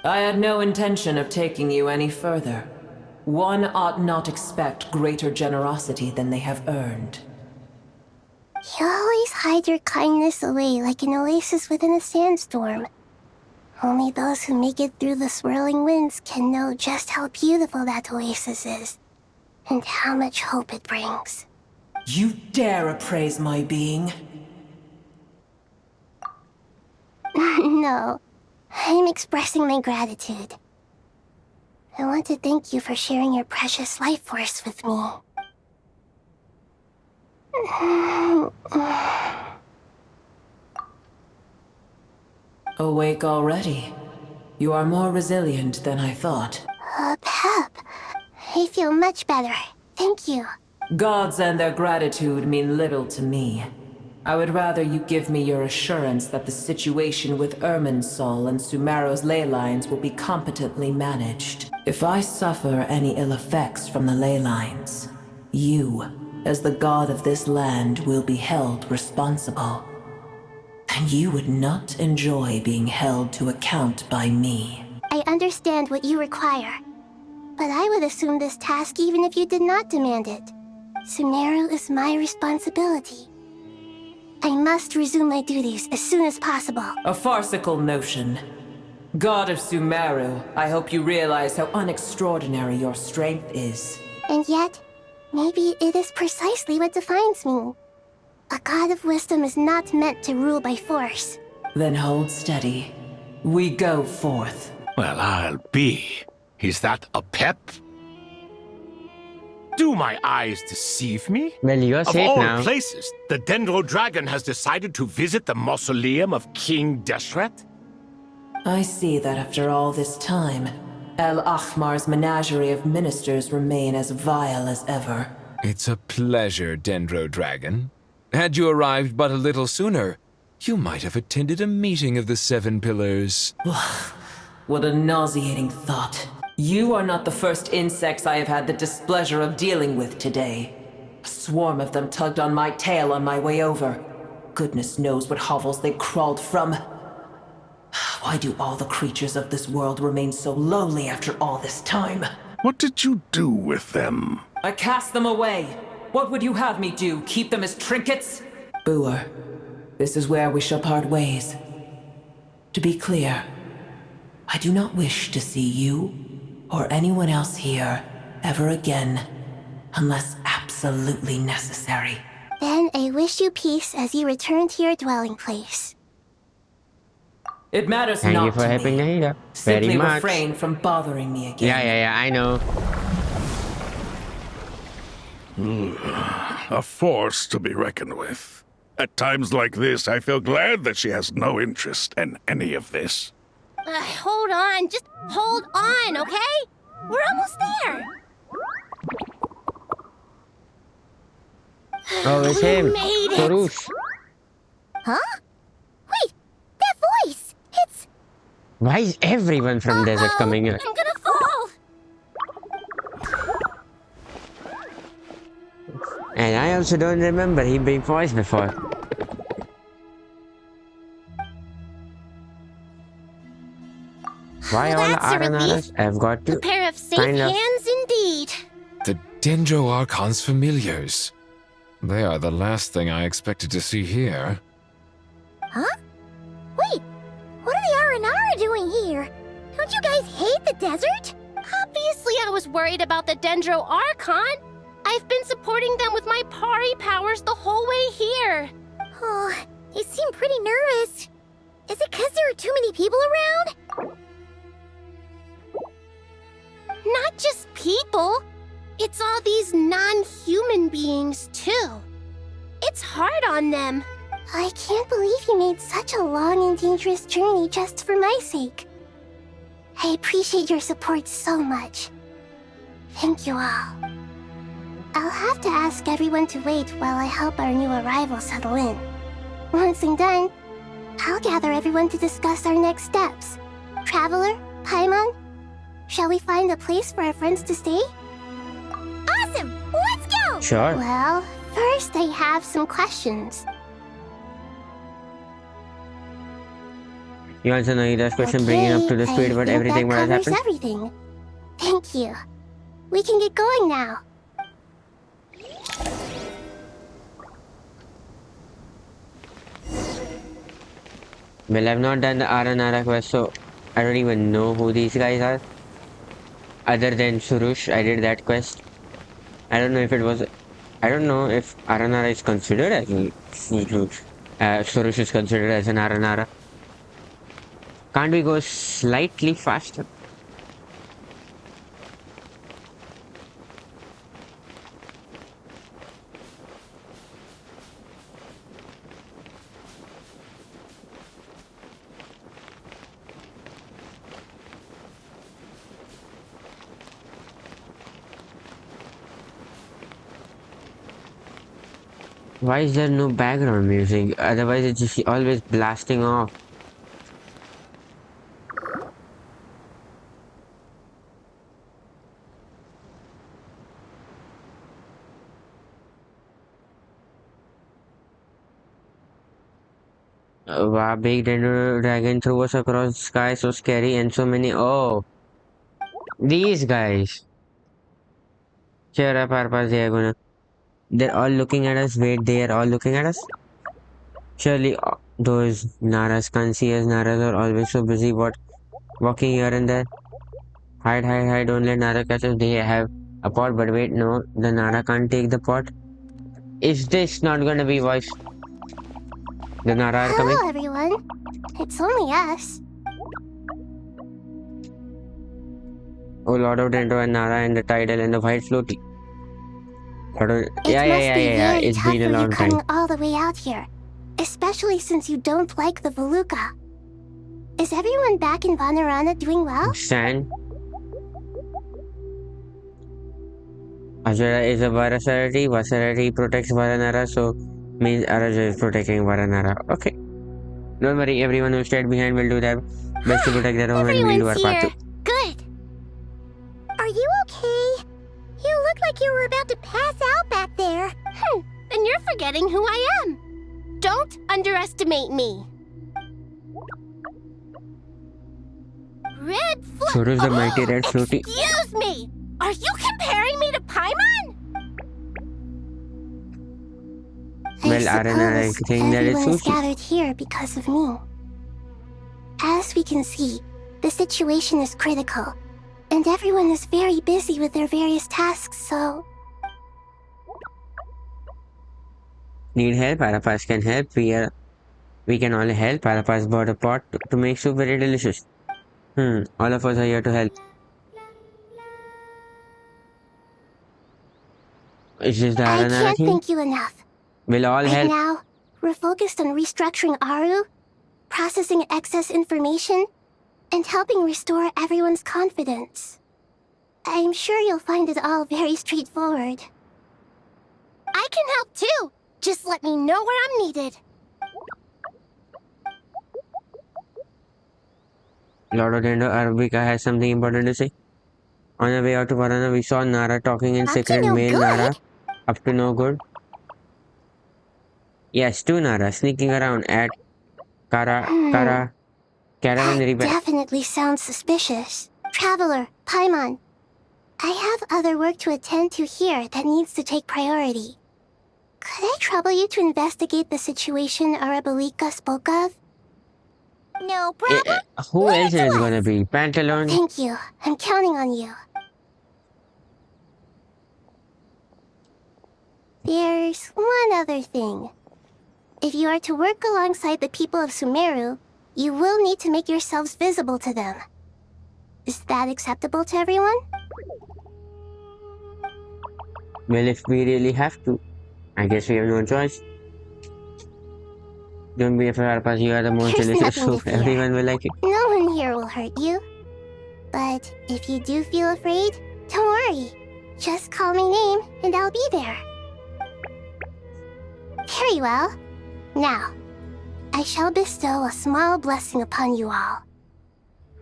Speaker 13: I had no intention of taking you any further. One ought not expect greater generosity than they have earned.
Speaker 2: You always hide your kindness away like an oasis within a sandstorm. Only those who make it through the swirling winds can know just how beautiful that oasis is, and how much hope it brings.
Speaker 13: You dare appraise my being?
Speaker 2: No, I'm expressing my gratitude. I want to thank you for sharing your precious life force with me.
Speaker 13: Awake already? You are more resilient than I thought.
Speaker 2: Pep, I feel much better. Thank you.
Speaker 13: Gods and their gratitude mean little to me. I would rather you give me your assurance that the situation with Irminsul and Sumeru's ley lines will be competently managed. If I suffer any ill effects from the ley lines, you, as the god of this land, will be held responsible. And you would not enjoy being held to account by me.
Speaker 2: I understand what you require, but I would assume this task even if you did not demand it. Sumeru is my responsibility. I must resume my duties as soon as possible.
Speaker 13: A farcical notion. God of Sumeru, I hope you realize how unextraordinary your strength is.
Speaker 2: And yet, maybe it is precisely what defines me. A god of wisdom is not meant to rule by force.
Speaker 13: Then hold steady. We go forth.
Speaker 3: Well, I'll be. Is that a pep? Do my eyes deceive me?
Speaker 1: Well, you're
Speaker 3: Of
Speaker 1: safe
Speaker 3: all
Speaker 1: now.
Speaker 3: places, the Dendro Dragon has decided to visit the mausoleum of King Deshret?
Speaker 13: I see that after all this time, El Ahmar's menagerie of ministers remain as vile as ever.
Speaker 7: It's a pleasure, Dendro Dragon. Had you arrived but a little sooner, you might have attended a meeting of the Seven Pillars.
Speaker 13: What a nauseating thought. You are not the first insects I have had the displeasure of dealing with today. A swarm of them tugged on my tail on my way over. Goodness knows what hovels they crawled from. Why do all the creatures of this world remain so lowly after all this time?
Speaker 6: What did you do with them?
Speaker 13: I cast them away. What would you have me do? Keep them as trinkets? Buer, this is where we shall part ways. To be clear, I do not wish to see you or anyone else here ever again, unless absolutely necessary.
Speaker 2: Then I wish you peace as you return to your dwelling place.
Speaker 13: It matters
Speaker 1: Thank
Speaker 13: not
Speaker 1: you for
Speaker 13: to
Speaker 1: helping
Speaker 13: me.
Speaker 1: Nahida.
Speaker 13: Simply
Speaker 1: Very much.
Speaker 13: refrain from bothering me again.
Speaker 1: Yeah, I know.
Speaker 6: A force to be reckoned with. At times like this, I feel glad that she has no interest in any of this.
Speaker 2: Hold on, just hold on, okay? We're almost there.
Speaker 1: Oh, it's
Speaker 2: We
Speaker 1: him.
Speaker 2: made it.
Speaker 1: Surush.
Speaker 2: Huh? Wait, that voice! It's...
Speaker 1: Why is everyone from desert coming here?
Speaker 2: I'm gonna fall!
Speaker 1: And I also don't remember him being voiced before. Why all the
Speaker 2: That's a relief.
Speaker 1: Aranaras have got to
Speaker 2: A pair of safe
Speaker 1: kind of-
Speaker 2: hands indeed.
Speaker 7: The Dendro Archon's familiars. They are the last thing I expected to see here.
Speaker 2: Huh? Wait, what are the Aranara doing here? Don't you guys hate the desert? Obviously I was worried about the Dendro Archon. I've been supporting them with my Pari powers the whole way here. Oh, they seem pretty nervous. Is it because there are too many people around? Not just people. It's all these non-human beings, too. It's hard on them. I can't believe you made such a long and dangerous journey just for my sake. I appreciate your support so much. Thank you all. I'll have to ask everyone to wait while I help our new arrival settle in. Once I'm done, I'll gather everyone to discuss our next steps. Traveler, Paimon, shall we find a place for our friends to stay? Awesome! Let's go!
Speaker 1: Sure.
Speaker 2: Well, first I have some questions.
Speaker 1: You also know that question bringing up to the speed about
Speaker 2: I think
Speaker 1: everything what has
Speaker 2: that covers
Speaker 1: happened?
Speaker 2: everything. Thank you. We can get going now.
Speaker 1: Well, I've not done the Aranara quest, so I don't even know who these guys are. Other than Surush, I did that quest. I don't know if it was... I don't know if Aranara is considered as Surush. Surush is considered as an Aranara. Can't we go slightly faster? Why is there no background music? Otherwise, it's just always blasting off. Wow, big dragon threw us across the sky, so scary, and so many. Oh, these guys. Cheer up, Harpas, they are gonna. They're all looking at us. Wait, they are all looking at us? Surely those Naras can't see us. Naras are always so busy walking here and there. Hide, hide, hide. Don't let Nara catch us. They have a pot, but wait, no. The Nara can't take the pot. Is this not gonna be voice? The Nara are coming.
Speaker 2: Hello, everyone. It's only us.
Speaker 1: Oh, Lord of Dendro and Nara and the Tidal and the White Floaty.
Speaker 2: It
Speaker 1: Yeah.
Speaker 2: must be very
Speaker 1: It's
Speaker 2: tough
Speaker 1: been a
Speaker 2: for you
Speaker 1: long time.
Speaker 2: coming all the way out here, especially since you don't like the Voluka. Is everyone back in Vanarana doing well?
Speaker 1: Sand. Ajara is a Varasarati. Vasarati protects Varanara, so means Araja is protecting Varanara. Okay. Don't worry, everyone who stayed behind will do their best to protect their home and we'll do our part
Speaker 2: here.
Speaker 1: too.
Speaker 2: Good. Are you okay? You look like you were about to pass out back there. And you're forgetting who I am. Don't underestimate me. Red
Speaker 1: Suru's the mighty red floaty.
Speaker 2: Excuse me! Are you comparing me to Paimon?
Speaker 1: Well, I think that it's
Speaker 2: everyone is
Speaker 1: sushi.
Speaker 2: gathered here because of me. As we can see, the situation is critical, and everyone is very busy with their various tasks, so...
Speaker 1: Need help? Arapas can help. We can all help. Arapas bought a pot to make soup very delicious. All of us are here to help. Is this the
Speaker 2: I
Speaker 1: Aranara
Speaker 2: can't
Speaker 1: team?
Speaker 2: thank you enough.
Speaker 1: We'll all
Speaker 2: Right
Speaker 1: help.
Speaker 2: now, we're focused on restructuring Aru, processing excess information, and helping restore everyone's confidence. I'm sure you'll find it all very straightforward. I can help too! Just let me know where I'm needed.
Speaker 1: Lord of Dendo Arabica has something important to say. On the way out to Varana, we saw Nara talking in
Speaker 2: Up to
Speaker 1: secret.
Speaker 2: no
Speaker 1: Male
Speaker 2: good?
Speaker 1: Nara, up to no good. Yes, two Nara sneaking around at Caravan
Speaker 2: That
Speaker 1: Repair.
Speaker 2: definitely sounds suspicious. Traveler, Paimon, I have other work to attend to here that needs to take priority. Could I trouble you to investigate the situation Arabalika spoke of? No problem.
Speaker 1: Who else is gonna be? Pantalon?
Speaker 2: Thank you. I'm counting on you. There's one other thing. If you are to work alongside the people of Sumeru, you will need to make yourselves visible to them. Is that acceptable to everyone?
Speaker 1: Well, if we really have to, I guess we have no choice. Don't be afraid, Arpas, you are the most
Speaker 2: There's
Speaker 1: delicious
Speaker 2: nothing to
Speaker 1: soup.
Speaker 2: fear.
Speaker 1: Everyone will like it.
Speaker 2: No one here will hurt you. But if you do feel afraid, don't worry. Just call my name and I'll be there. Very well. Now, I shall bestow a small blessing upon you all.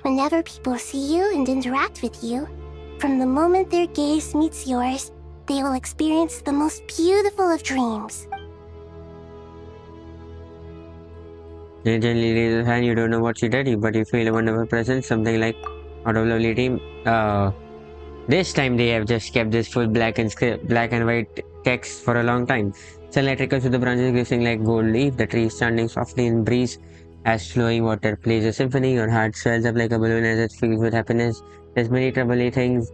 Speaker 2: Whenever people see you and interact with you, from the moment their gaze meets yours, they will experience the most beautiful of dreams.
Speaker 1: They gently raise his hand, you don't know what she did, but you feel a wonderful presence, something like out of lovely team. This time they have just kept this full black and white text for a long time. Sunlight trickles through the branches, glistening like gold leaf. The trees standing softly in breeze as flowing water plays a symphony. Your heart swells up like a balloon as it fills with happiness. There's many troubling things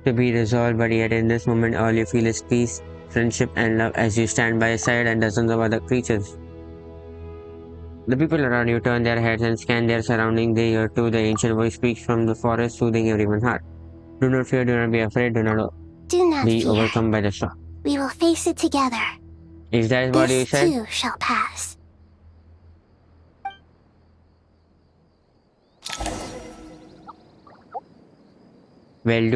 Speaker 1: to be resolved, but yet in this moment all you feel is peace, friendship and love as you stand by his side and dozens of other creatures. The people around you turn their heads and scan their surroundings. They hear too. The ancient voice speaks from the forest, soothing everyone's heart. Do not fear, do not be afraid, do not be
Speaker 2: fear.
Speaker 1: overcome by the storm.
Speaker 2: We will face it together.
Speaker 1: Is that what you
Speaker 2: This
Speaker 1: said?
Speaker 2: too shall pass.
Speaker 1: Well,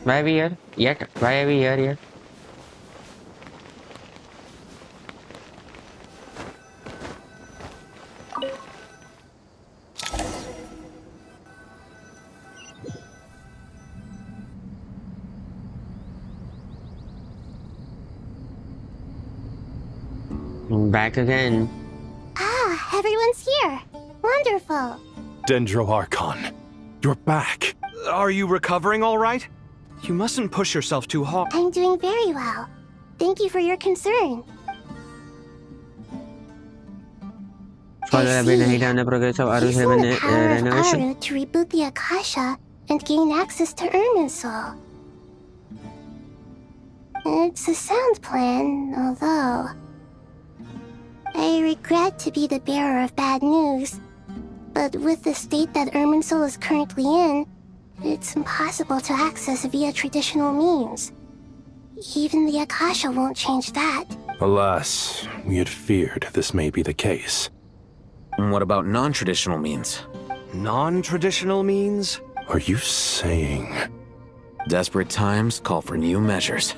Speaker 1: why are we here yet? Why are we here yet? Back again.
Speaker 2: Ah, everyone's here. Wonderful.
Speaker 14: Dendro-Archon, you're back.
Speaker 4: Are you recovering all right? You mustn't push yourself too hard.
Speaker 2: I'm doing very well. Thank you for your concern.
Speaker 1: Follow
Speaker 2: I
Speaker 1: up
Speaker 2: see.
Speaker 1: in the progress of Aru's
Speaker 2: Using the power of
Speaker 1: renovation.
Speaker 2: Aru to reboot the Akasha and gain access to irminsul. It's a sound plan, although I regret to be the bearer of bad news, but with the state that irminsul is currently in, it's impossible to access via traditional means. Even the Akasha won't change that.
Speaker 14: Alas, we had feared this may be the case.
Speaker 5: And what about non-traditional means?
Speaker 4: Non-traditional means?
Speaker 14: Are you saying...
Speaker 5: Desperate times call for new measures.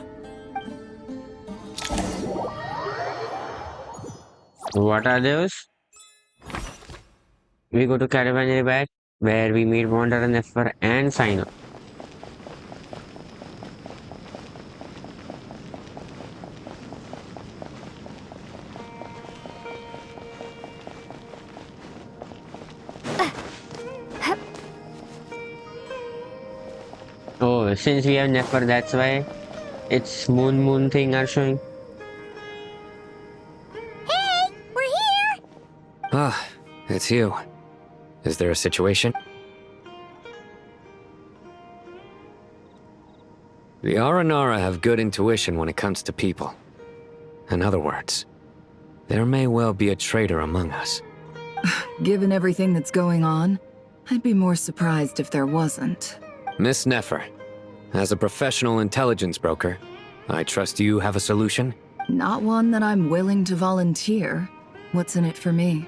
Speaker 1: What are those? We go to Caravan Ribat, where we meet Wanderer, Nefer, and Sino. Oh, since we have Nefer, that's why it's moon thing are showing.
Speaker 2: Hey, we're here!
Speaker 15: Ah, it's you. Is there a situation? The Aranara have good intuition when it comes to people. In other words, there may well be a traitor among us.
Speaker 13: Given everything that's going on, I'd be more surprised if there wasn't.
Speaker 15: Miss Nefer, as a professional intelligence broker, I trust you have a solution?
Speaker 13: Not one that I'm willing to volunteer. What's in it for me?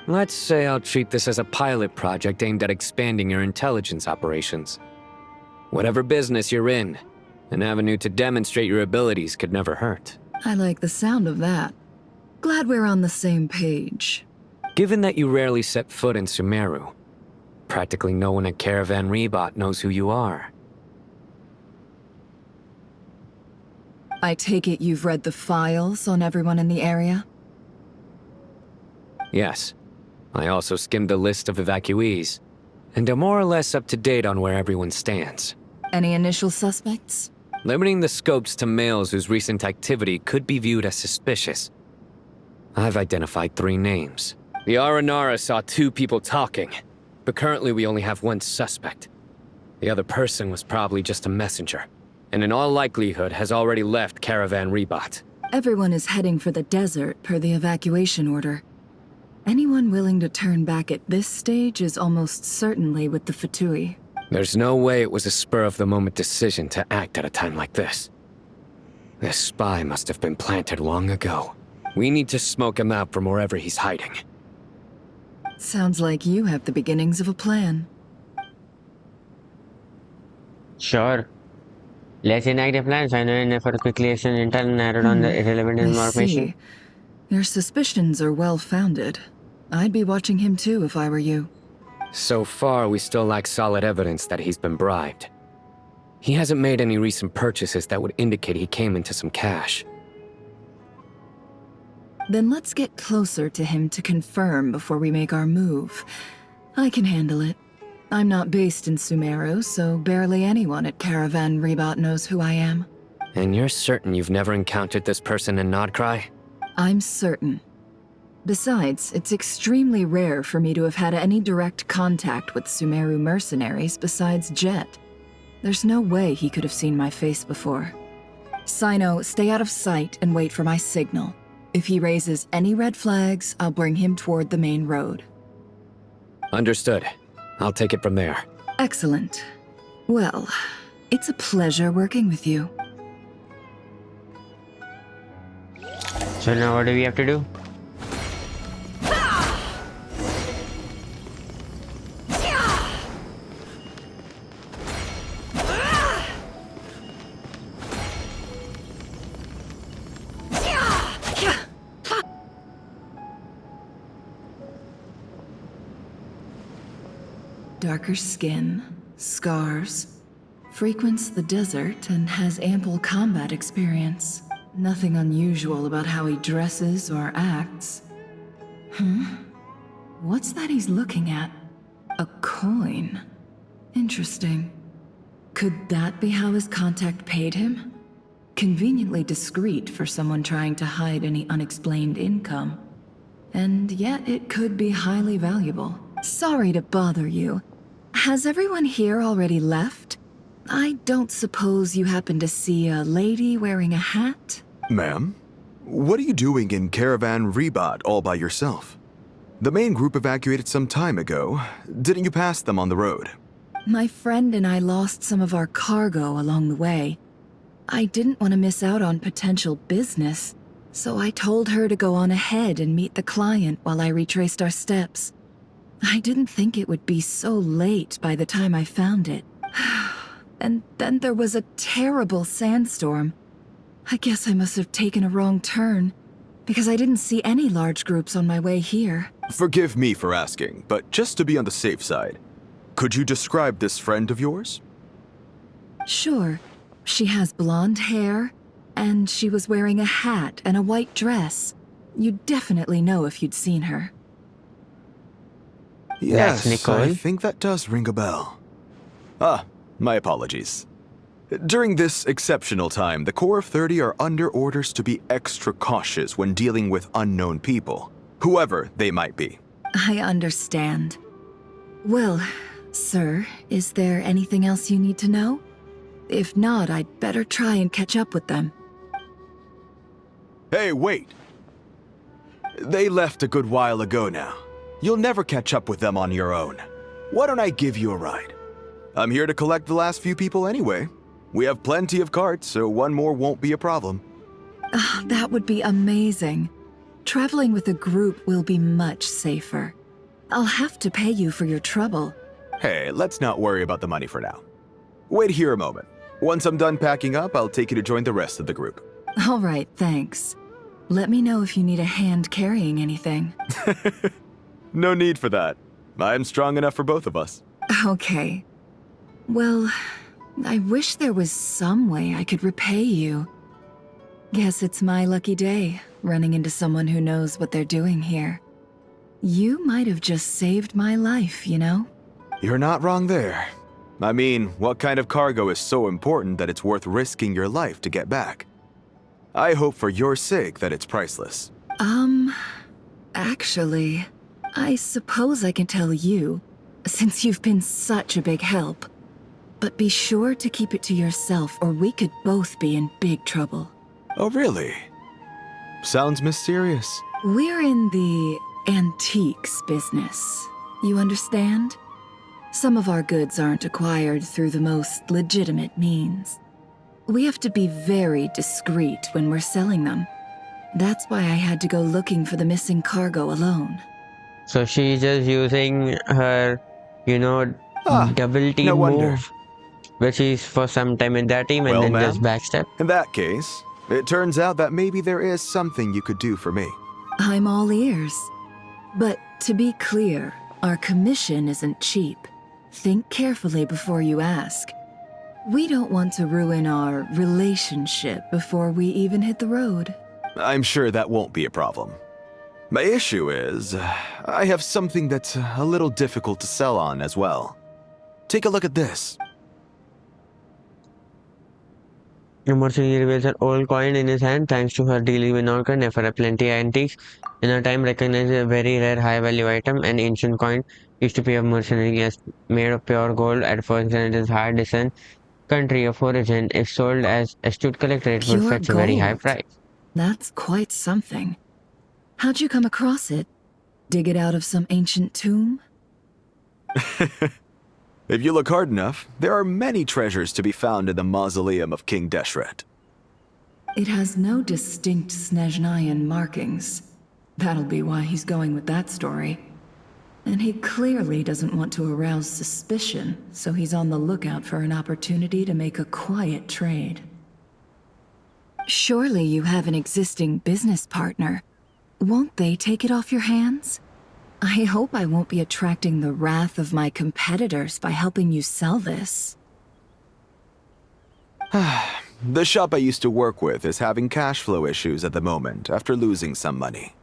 Speaker 15: Let's say I'll treat this as a pilot project aimed at expanding your intelligence operations. Whatever business you're in, an avenue to demonstrate your abilities could never hurt.
Speaker 13: I like the sound of that. Glad we're on the same page.
Speaker 15: Given that you rarely set foot in Sumeru, practically no one at Caravan Rebot knows who you are.
Speaker 13: I take it you've read the files on everyone in the area?
Speaker 15: Yes. I also skimmed the list of evacuees, and am more or less up to date on where everyone stands.
Speaker 13: Any initial suspects?
Speaker 15: Limiting the scopes to males whose recent activity could be viewed as suspicious. I've identified 3 names. The Aranara saw 2 people talking, but currently we only have 1 suspect. The other person was probably just a messenger, and in all likelihood has already left Caravan Rebot.
Speaker 13: Everyone is heading for the desert per the evacuation order. Anyone willing to turn back at this stage is almost certainly with the Fatui.
Speaker 15: There's no way it was a spur-of-the-moment decision to act at a time like this. This spy must have been planted long ago. We need to smoke him out from wherever he's hiding.
Speaker 13: Sounds like you have the beginnings of a plan.
Speaker 1: Sure. Let's enact a plan. Sino and Nefer quickly exchange intel and narrowed on the irrelevant
Speaker 13: I
Speaker 1: information.
Speaker 13: see. Your suspicions are well-founded. I'd be watching him too if I were you.
Speaker 15: So far, we still lack solid evidence that he's been bribed. He hasn't made any recent purchases that would indicate he came into some cash.
Speaker 13: Then let's get closer to him to confirm before we make our move. I can handle it. I'm not based in Sumeru, so barely anyone at Caravan Rebot knows who I am.
Speaker 15: And you're certain you've never encountered this person in Nodcry?
Speaker 13: I'm certain. Besides, it's extremely rare for me to have had any direct contact with Sumeru mercenaries besides Jet. There's no way he could have seen my face before. Sino, stay out of sight and wait for my signal. If he raises any red flags, I'll bring him toward the main road.
Speaker 15: Understood. I'll take it from there.
Speaker 13: Excellent. Well, it's a pleasure working with you.
Speaker 1: So now what do we have to do?
Speaker 13: Darker skin, scars, frequents the desert and has ample combat experience. Nothing unusual about how he dresses or acts. What's that he's looking at? A coin. Interesting. Could that be how his contact paid him? Conveniently discreet for someone trying to hide any unexplained income. And yet it could be highly valuable. Sorry to bother you. Has everyone here already left? I don't suppose you happen to see a lady wearing a hat?
Speaker 16: Ma'am, what are you doing in Caravan Rebat all by yourself? The main group evacuated some time ago. Didn't you pass them on the road?
Speaker 13: My friend and I lost some of our cargo along the way. I didn't want to miss out on potential business, so I told her to go on ahead and meet the client while I retraced our steps. I didn't think it would be so late by the time I found it. And then there was a terrible sandstorm. I guess I must have taken a wrong turn, because I didn't see any large groups on my way here.
Speaker 16: Forgive me for asking, but just to be on the safe side, could you describe this friend of yours?
Speaker 13: Sure. She has blonde hair, and she was wearing a hat and a white dress. You'd definitely know if you'd seen her.
Speaker 16: Yes,
Speaker 1: Nicole.
Speaker 16: I think that does ring a bell. Ah, my apologies. During this exceptional time, the Core of 30 are under orders to be extra cautious when dealing with unknown people, whoever they might be.
Speaker 13: I understand. Well, sir, is there anything else you need to know? If not, I'd better try and catch up with them.
Speaker 16: Hey, wait! They left a good while ago now. You'll never catch up with them on your own. Why don't I give you a ride? I'm here to collect the last few people anyway. We have plenty of carts, so one more won't be a problem.
Speaker 13: That would be amazing. Traveling with a group will be much safer. I'll have to pay you for your trouble.
Speaker 16: Hey, let's not worry about the money for now. Wait here a moment. Once I'm done packing up, I'll take you to join the rest of the group.
Speaker 13: All right, thanks. Let me know if you need a hand carrying anything.
Speaker 16: No need for that. I'm strong enough for both of us.
Speaker 13: Okay. Well, I wish there was some way I could repay you. Guess it's my lucky day, running into someone who knows what they're doing here. You might have just saved my life, you know?
Speaker 16: You're not wrong there. I mean, what kind of cargo is so important that it's worth risking your life to get back? I hope for your sake that it's priceless.
Speaker 13: Actually, I suppose I can tell you, since you've been such a big help. But be sure to keep it to yourself, or we could both be in big trouble.
Speaker 16: Oh, really? Sounds mysterious.
Speaker 13: We're in the antiques business. You understand? Some of our goods aren't acquired through the most legitimate means. We have to be very discreet when we're selling them. That's why I had to go looking for the missing cargo alone.
Speaker 1: So she's just using her, double team
Speaker 16: no wonder.
Speaker 1: move, which is for some time in that team and
Speaker 16: Well,
Speaker 1: then
Speaker 16: ma'am,
Speaker 1: just backstep.
Speaker 16: In that case, it turns out that maybe there is something you could do for me.
Speaker 13: I'm all ears. But to be clear, our commission isn't cheap. Think carefully before you ask. We don't want to ruin our relationship before we even hit the road.
Speaker 16: I'm sure that won't be a problem. My issue is, I have something that's a little difficult to sell on as well. Take a look at this.
Speaker 1: Mercenary reveals an old coin in his hand thanks to her dealing with Norca, Nefer plenty antiques. In her time, recognized a very rare high-value item, an ancient coin used to pay a mercenary as made of pure gold. At first, and it is hard to discern country of origin. If sold as astute collector, it would
Speaker 13: Pure
Speaker 1: fetch a very high
Speaker 13: gold.
Speaker 1: price.
Speaker 13: That's quite something. How'd you come across it? Dig it out of some ancient tomb?
Speaker 16: If you look hard enough, there are many treasures to be found in the mausoleum of King Deshret.
Speaker 13: It has no distinct Snezhnayan markings. That'll be why he's going with that story. And he clearly doesn't want to arouse suspicion, so he's on the lookout for an opportunity to make a quiet trade. Surely you have an existing business partner. Won't they take it off your hands? I hope I won't be attracting the wrath of my competitors by helping you sell this.
Speaker 16: The shop I used to work with is having cash flow issues at the moment after losing some money.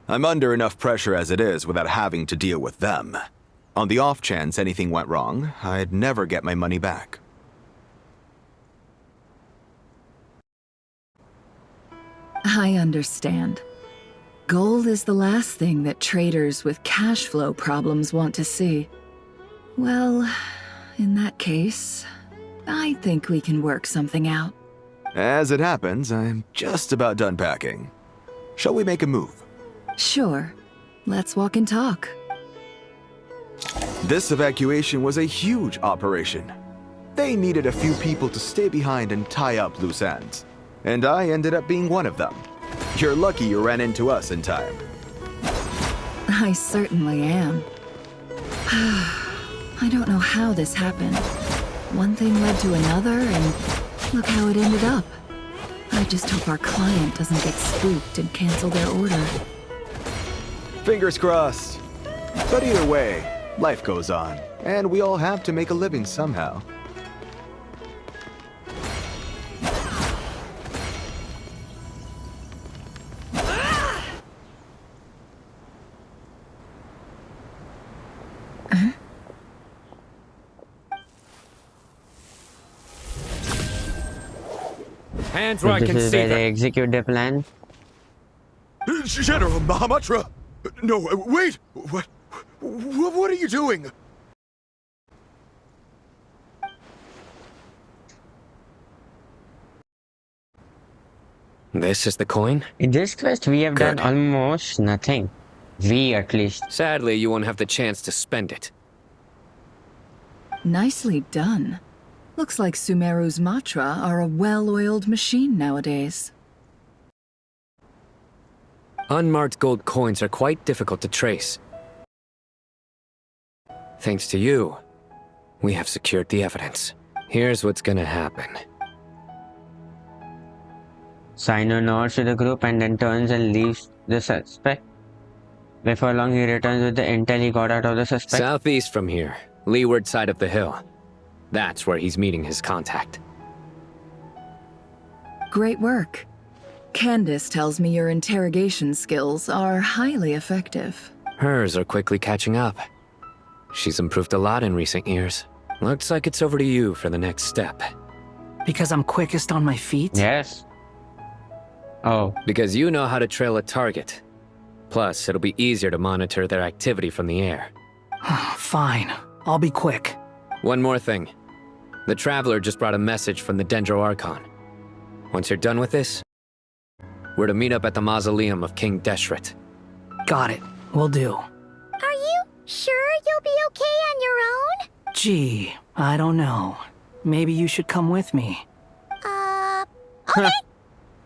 Speaker 16: I'm under enough pressure as it is without having to deal with them. On the off chance anything went wrong, I'd never get my money back.
Speaker 17: I understand. Gold is the last thing that traders with cash flow problems want to see. Well, in that case, I think we can work something out.
Speaker 16: As it happens, I'm just about done packing. Shall we make a move?
Speaker 17: Sure. Let's walk and talk.
Speaker 16: This evacuation was a huge operation. They needed a few people to stay behind and tie up loose ends. And I ended up being one of them. You're lucky you ran into us in time.
Speaker 17: I certainly am. I don't know how this happened. One thing led to another, and look how it ended up. I just hope our client doesn't get spooked and cancel their order.
Speaker 16: Fingers crossed. But either way, life goes on, and we all have to make a living somehow.
Speaker 15: Hands
Speaker 1: So
Speaker 15: where I
Speaker 1: this
Speaker 15: can
Speaker 1: is
Speaker 15: see
Speaker 1: where
Speaker 15: them.
Speaker 1: they execute their plan.
Speaker 16: General Mahamatra! No, wait! What are you doing?
Speaker 15: This is the coin?
Speaker 1: In this quest, we have
Speaker 15: Good.
Speaker 1: done almost nothing. We, at least.
Speaker 15: Sadly, you won't have the chance to spend it.
Speaker 17: Nicely done. Looks like Sumeru's Matra are a well-oiled machine nowadays.
Speaker 15: Unmarked gold coins are quite difficult to trace. Thanks to you, we have secured the evidence. Here's what's gonna happen.
Speaker 1: Sino nods to the group and then turns and leaves the suspect. Before long, he returns with the intel he got out of the suspect.
Speaker 15: Southeast from here, leeward side of the hill. That's where he's meeting his contact.
Speaker 17: Great work. Candace tells me your interrogation skills are highly effective.
Speaker 15: Hers are quickly catching up. She's improved a lot in recent years. Looks like it's over to you for the next step.
Speaker 12: Because I'm quickest on my feet?
Speaker 1: Yes. Oh.
Speaker 15: Because you know how to trail a target. Plus, it'll be easier to monitor their activity from the air.
Speaker 12: Fine. I'll be quick.
Speaker 15: One more thing. The Traveler just brought a message from the Dendro Archon. Once you're done with this, we're to meet up at the mausoleum of King Deshret.
Speaker 12: Got it. Will do.
Speaker 2: Are you sure you'll be okay on your own?
Speaker 12: Gee, I don't know. Maybe you should come with me.
Speaker 2: Okay.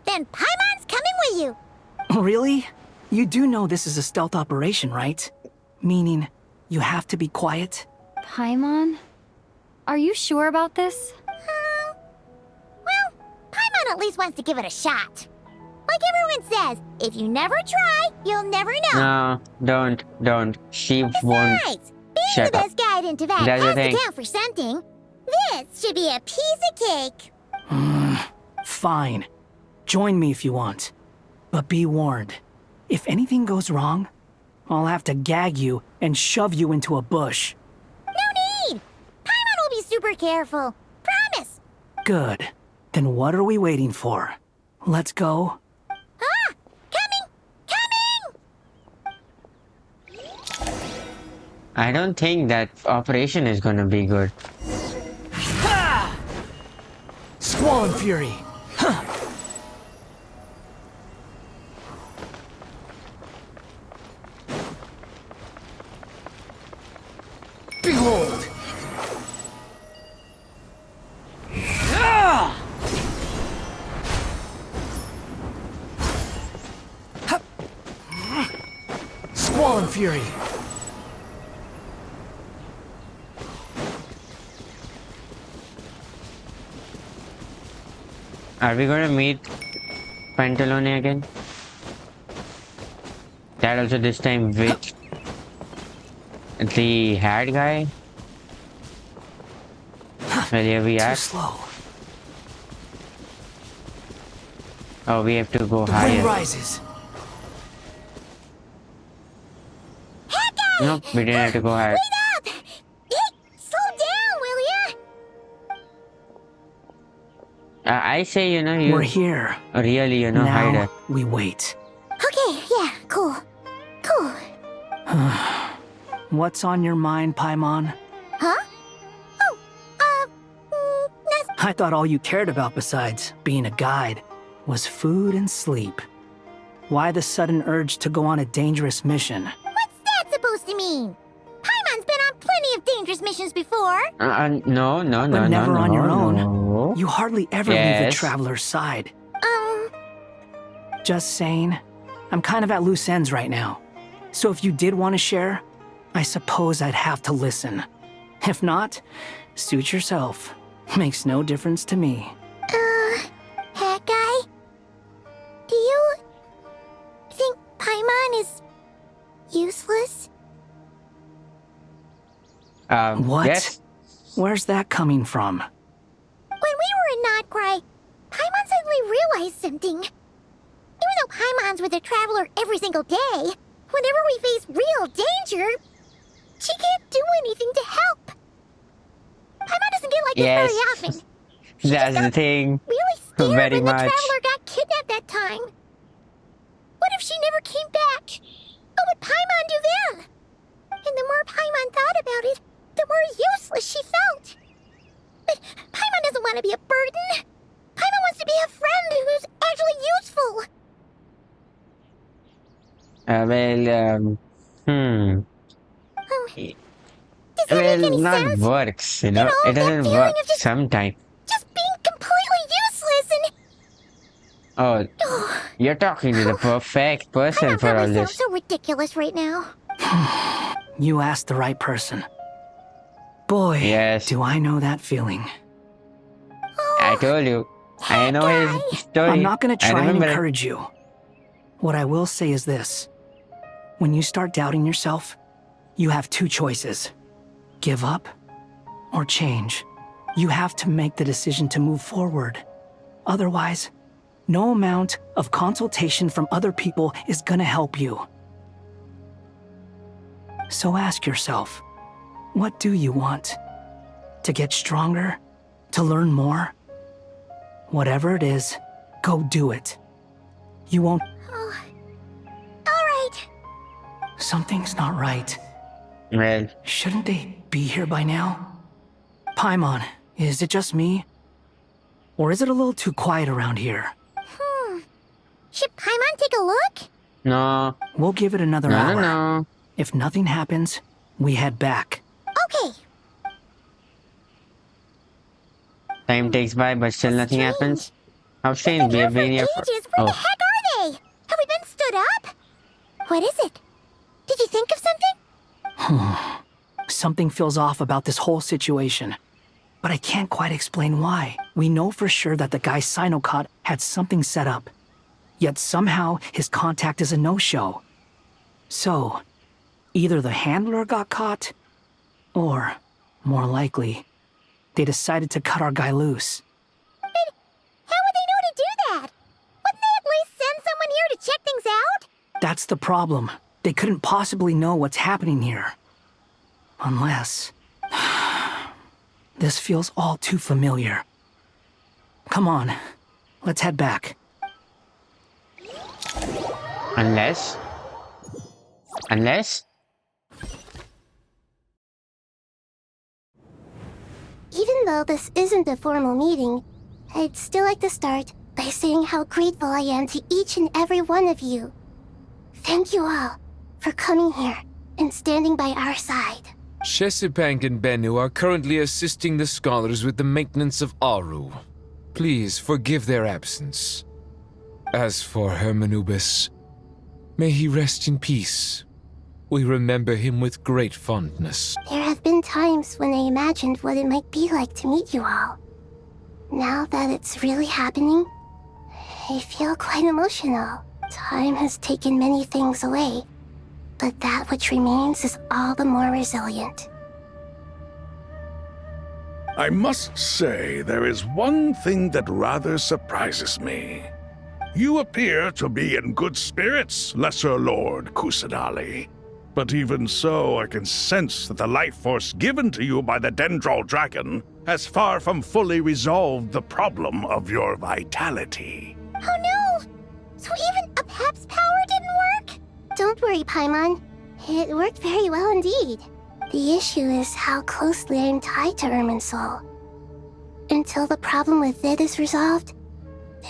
Speaker 2: Then Paimon's coming with you.
Speaker 12: Really? You do know this is a stealth operation, right? Meaning, you have to be quiet?
Speaker 18: Paimon? Are you sure about this?
Speaker 2: Well, Paimon at least wants to give it a shot. Like everyone says, if you never try, you'll never know.
Speaker 1: No, don't. She won't.
Speaker 2: Besides, being the
Speaker 1: Shut up.
Speaker 2: best guide in Tibet
Speaker 1: That's the
Speaker 2: has to
Speaker 1: thing.
Speaker 2: count for something. This should be a piece of cake.
Speaker 12: Fine. Join me if you want. But be warned. If anything goes wrong, I'll have to gag you and shove you into a bush.
Speaker 2: No need. Paimon will be super careful. Promise.
Speaker 12: Good. Then what are we waiting for? Let's go.
Speaker 1: I don't think that operation is gonna be good.
Speaker 12: Squall and Fury. Behold! Squall and Fury.
Speaker 1: Are we gonna meet Pantalone again? That also this time with the hat guy? Well, here we are.
Speaker 12: Too slow.
Speaker 1: Oh, we have to go
Speaker 19: The
Speaker 1: higher.
Speaker 19: wind rises.
Speaker 1: Nope, we didn't have to go higher.
Speaker 2: Wait up! Hey, slow down, will ya?
Speaker 1: I say, you know, you
Speaker 19: We're here.
Speaker 1: really, you know, hide
Speaker 19: Now
Speaker 1: it.
Speaker 19: we wait.
Speaker 2: Okay, yeah, cool. Cool.
Speaker 19: What's on your mind, Paimon?
Speaker 2: Huh? Oh, nothing.
Speaker 19: I thought all you cared about besides being a guide was food and sleep. Why the sudden urge to go on a dangerous mission?
Speaker 2: What's that supposed to mean? Paimon's been on plenty of dangerous missions before.
Speaker 1: No,
Speaker 19: But never on your own.
Speaker 1: no.
Speaker 19: You hardly ever leave a
Speaker 1: Yes.
Speaker 19: traveler's side. Just saying, I'm kind of at loose ends right now. So if you did want to share, I suppose I'd have to listen. If not, suit yourself. Makes no difference to me.
Speaker 2: Hat guy? Do you think Paimon is useless?
Speaker 19: What?
Speaker 1: Yes.
Speaker 19: Where's that coming from?
Speaker 2: When we were in Notcry, Paimon suddenly realized something. Even though Paimon's with a traveler every single day, whenever we face real danger, she can't do anything to help. Paimon doesn't get like this
Speaker 1: Yes.
Speaker 2: very often.
Speaker 1: That's the thing.
Speaker 2: Really scared
Speaker 1: Very
Speaker 2: when the
Speaker 1: much.
Speaker 2: traveler got kidnapped that time. What if she never came back? What would Paimon do then? And the more Paimon thought about it, the more useless she felt. But Paimon doesn't want to be a burden. Paimon wants to be a friend who's actually useful. Does that
Speaker 1: Well,
Speaker 2: make any
Speaker 1: not
Speaker 2: sense?
Speaker 1: works, you know.
Speaker 2: know,
Speaker 1: It
Speaker 2: that
Speaker 1: doesn't
Speaker 2: feeling
Speaker 1: work
Speaker 2: of just-
Speaker 1: sometimes.
Speaker 2: Just being completely useless and...
Speaker 1: Oh, you're talking to the perfect person for all
Speaker 2: Probably sounds
Speaker 1: this.
Speaker 2: so ridiculous right now.
Speaker 19: You asked the right person. Boy,
Speaker 1: Yes.
Speaker 19: do I know that feeling.
Speaker 1: I told you. I know his story.
Speaker 19: I'm not going to
Speaker 1: I
Speaker 19: try and
Speaker 1: remember it.
Speaker 19: encourage you. What I will say is this. When you start doubting yourself, you have two choices. Give up or change. You have to make the decision to move forward. Otherwise, no amount of consultation from other people is going to help you. So ask yourself, what do you want? To get stronger? To learn more? Whatever it is, go do it. You won't...
Speaker 2: Alright.
Speaker 19: Something's not right.
Speaker 1: Well,
Speaker 19: Shouldn't they be here by now? Paimon, is it just me? Or is it a little too quiet around here?
Speaker 2: Should Paimon take a look?
Speaker 1: no.
Speaker 19: We'll give it another
Speaker 1: No,
Speaker 19: hour.
Speaker 1: no.
Speaker 19: If nothing happens, we head back.
Speaker 2: Okay.
Speaker 1: Time takes by, but still nothing happens. How strange. We have been here for...
Speaker 2: Ages, where the
Speaker 1: Oh,
Speaker 2: heck are they? Have we been stood up? What is it? Did you think of something?
Speaker 19: Something feels off about this whole situation. But I can't quite explain why. We know for sure that the guy Sinocot had something set up. Yet somehow his contact is a no-show. So, either the handler got caught, or, more likely, they decided to cut our guy loose.
Speaker 2: How would they know to do that? Wouldn't they at least send someone here to check things out?
Speaker 19: That's the problem. They couldn't possibly know what's happening here. Unless... This feels all too familiar. Come on, let's head back.
Speaker 1: unless... Unless...
Speaker 2: Even though this isn't a formal meeting, I'd still like to start by saying how grateful I am to each and every one of you. Thank you all for coming here and standing by our side.
Speaker 7: Chesapeake and Bennu are currently assisting the scholars with the maintenance of Aru. Please forgive their absence. As for Hermanubis, may he rest in peace. We remember him with great fondness.
Speaker 2: There have been times when I imagined what it might be like to meet you all. Now that it's really happening, I feel quite emotional. Time has taken many things away, but that which remains is all the more resilient.
Speaker 6: I must say, there is one thing that rather surprises me. You appear to be in good spirits, Lesser Lord Kusanali. But even so, I can sense that the life force given to you by the Dendral Dragon has far from fully resolved the problem of your vitality.
Speaker 2: Oh no! So even Apep's power didn't work? Don't worry, Paimon. It worked very well indeed. The issue is how closely I'm tied to Irminsul. Until the problem with it is resolved,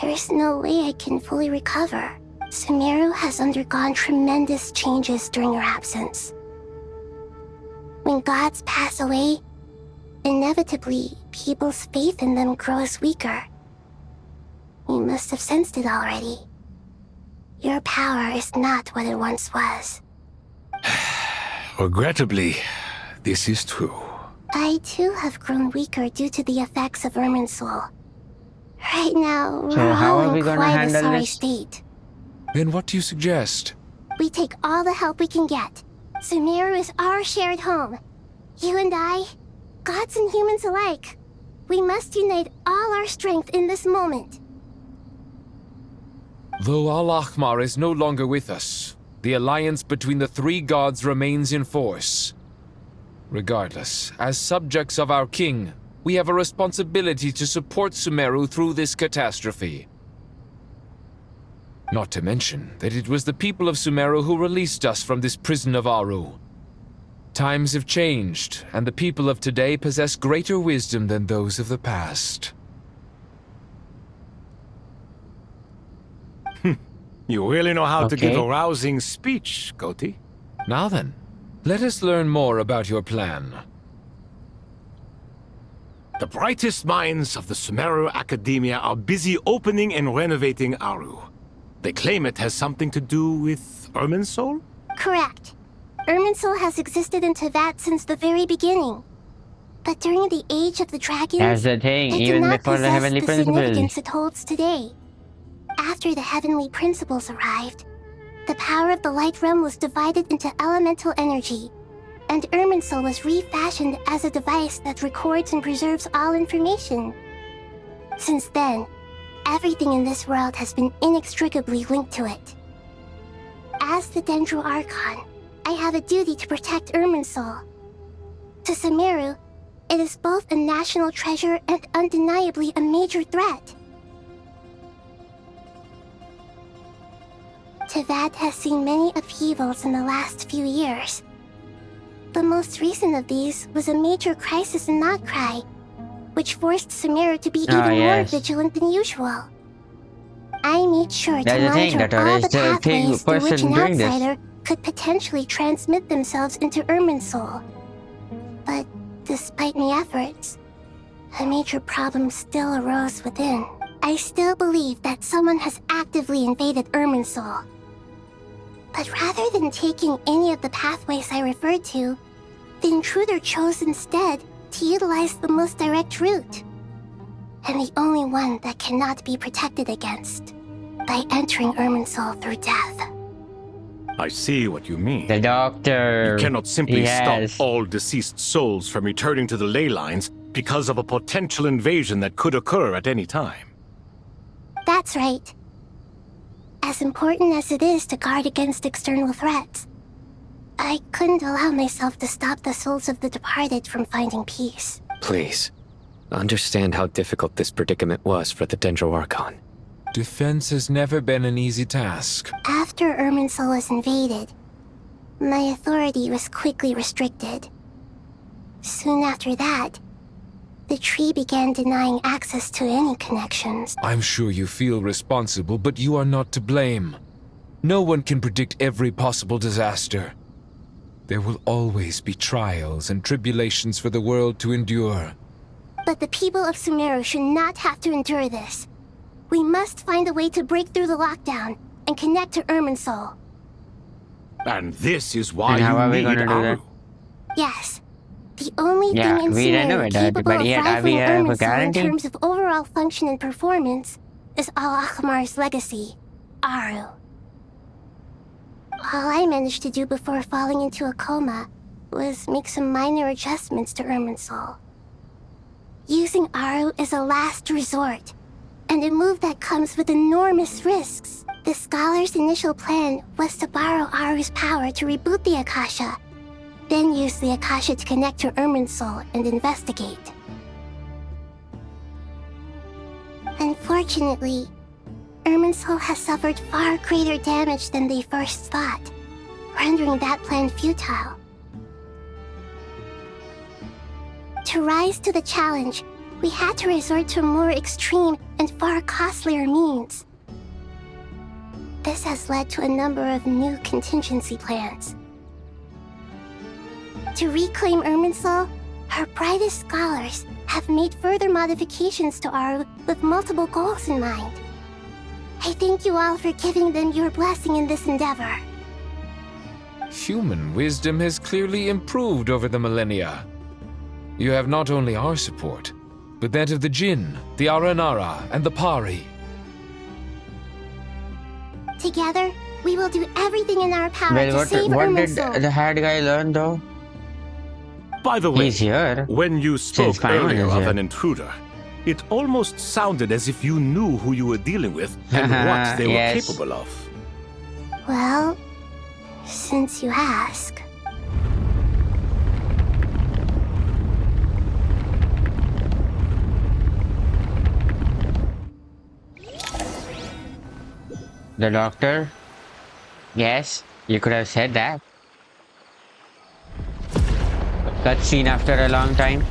Speaker 2: there is no way I can fully recover. Sumeru has undergone tremendous changes during your absence. When gods pass away, inevitably, people's faith in them grows weaker. You must have sensed it already. Your power is not what it once was.
Speaker 3: Regrettably, this is true.
Speaker 2: I too have grown weaker due to the effects of Irminsul. Right now, we're
Speaker 1: how
Speaker 2: all
Speaker 1: are we
Speaker 2: in
Speaker 1: gonna
Speaker 2: quite a
Speaker 1: handle
Speaker 2: sorry
Speaker 1: this?
Speaker 2: state.
Speaker 7: Then what do you suggest?
Speaker 2: We take all the help we can get. Sumeru is our shared home. You and I, gods and humans alike, we must unite all our strength in this moment.
Speaker 7: Though Al-Ahmar is no longer with us, the alliance between the three gods remains in force. Regardless, as subjects of our king, we have a responsibility to support Sumeru through this catastrophe. Not to mention that it was the people of Sumeru who released us from this prison of Aru. Times have changed, and the people of today possess greater wisdom than those of the past.
Speaker 3: You really know how to give
Speaker 1: Okay.
Speaker 3: a rousing speech, Goti.
Speaker 7: Now then, let us learn more about your plan.
Speaker 3: The brightest minds of the Sumeru Academia are busy opening and renovating Aru. They claim it has something to do with Irminsul?
Speaker 2: Correct. Irminsul has existed in Tevat since the very beginning. But during the Age of the Dragons,
Speaker 1: That's the thing,
Speaker 2: it did
Speaker 1: even
Speaker 2: not
Speaker 1: before the
Speaker 2: possess
Speaker 1: Heavenly
Speaker 2: the
Speaker 1: Principles.
Speaker 2: significance it holds today. After the Heavenly Principles arrived, the power of the Light Realm was divided into elemental energy, and Irminsul was refashioned as a device that records and preserves all information. Since then, everything in this world has been inextricably linked to it. As the Dendro Archon, I have a duty to protect Irminsul. To Sumeru, it is both a national treasure and undeniably a major threat. Tevat has seen many upheavals in the last few years. The most recent of these was a major crisis in Nagcry, which forced Sumeru to be even more vigilant than usual. I made sure to
Speaker 1: That's the thing,
Speaker 2: monitor
Speaker 1: Dottore
Speaker 2: all
Speaker 1: is
Speaker 2: the
Speaker 1: the thing
Speaker 2: pathways through which
Speaker 1: person
Speaker 2: an
Speaker 1: doing this.
Speaker 2: outsider could potentially transmit themselves into Irminsul. But despite my efforts, a major problem still arose within. I still believe that someone has actively invaded Irminsul. But rather than taking any of the pathways I referred to, the intruder chose instead to utilize the most direct route, and the only one that cannot be protected against, by entering Irminsul through death.
Speaker 3: I see what you mean.
Speaker 1: The doctor.
Speaker 3: You cannot simply
Speaker 1: Yes.
Speaker 3: stop all deceased souls from returning to the ley lines because of a potential invasion that could occur at any time.
Speaker 2: That's right. As important as it is to guard against external threats, I couldn't allow myself to stop the souls of the departed from finding peace.
Speaker 15: Please, understand how difficult this predicament was for the Dendro Archon.
Speaker 7: Defense has never been an easy task.
Speaker 2: After Irminsul was invaded, my authority was quickly restricted. Soon after that, the tree began denying access to any connections.
Speaker 7: I'm sure you feel responsible, but you are not to blame. No one can predict every possible disaster. There will always be trials and tribulations for the world to endure.
Speaker 2: But the people of Sumeru should not have to endure this. We must find a way to break through the lockdown and connect to Irminsul.
Speaker 3: And this is why
Speaker 1: And how are we
Speaker 3: you need
Speaker 1: gonna do
Speaker 3: Aru.
Speaker 1: that?
Speaker 2: Yes. The only
Speaker 1: Yeah,
Speaker 2: thing in
Speaker 1: we
Speaker 2: Sumeru
Speaker 1: renovate that,
Speaker 2: capable
Speaker 1: but
Speaker 2: of
Speaker 1: yet, are we
Speaker 2: rivaling
Speaker 1: have a
Speaker 2: Irminsul in
Speaker 1: guarantee?
Speaker 2: terms of overall function and performance is Al-Ahmar's legacy, Aru. All I managed to do before falling into a coma was make some minor adjustments to Irminsul. Using Aru is a last resort, and a move that comes with enormous risks. The scholar's initial plan was to borrow Aru's power to reboot the Akasha, then use the Akasha to connect to Irminsul and investigate. Unfortunately, Irminsul has suffered far greater damage than they first thought, rendering that plan futile. To rise to the challenge, we had to resort to more extreme and far costlier means. This has led to a number of new contingency plans. To reclaim Irminsul, our brightest scholars have made further modifications to Aru with multiple goals in mind. I thank you all for giving them your blessing in this endeavor.
Speaker 7: Human wisdom has clearly improved over the millennia. You have not only our support, but that of the Jinn, the Aranara, and the Pari.
Speaker 2: Together, we will do everything in our power
Speaker 1: Well,
Speaker 2: to save
Speaker 1: what did
Speaker 2: Irminsul.
Speaker 1: the head guy learn though?
Speaker 3: By the way,
Speaker 1: He's here.
Speaker 3: when you
Speaker 1: Since
Speaker 3: spoke
Speaker 1: Paimon
Speaker 3: earlier
Speaker 1: is
Speaker 3: of
Speaker 1: here.
Speaker 3: an intruder, it almost sounded as if you knew who you were dealing with and what they were
Speaker 1: Yes.
Speaker 3: capable of.
Speaker 2: Well, since you ask.
Speaker 1: The doctor? Yes, you could have said that. Cutscene after a long time.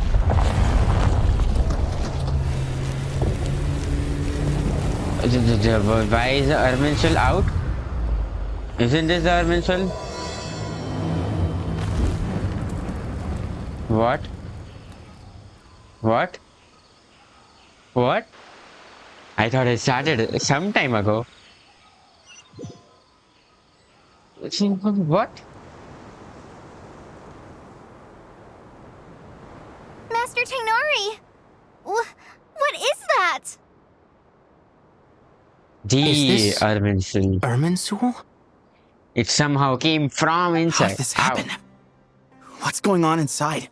Speaker 1: Why is the Irminsul out? Isn't this the Irminsul? What? What? What? I thought it started some time ago. What?
Speaker 18: Master Tainari! What is that?
Speaker 1: The
Speaker 12: this
Speaker 1: Irminsul.
Speaker 12: Irminsul?
Speaker 1: It somehow came from inside.
Speaker 12: How did this happen? What's going on inside?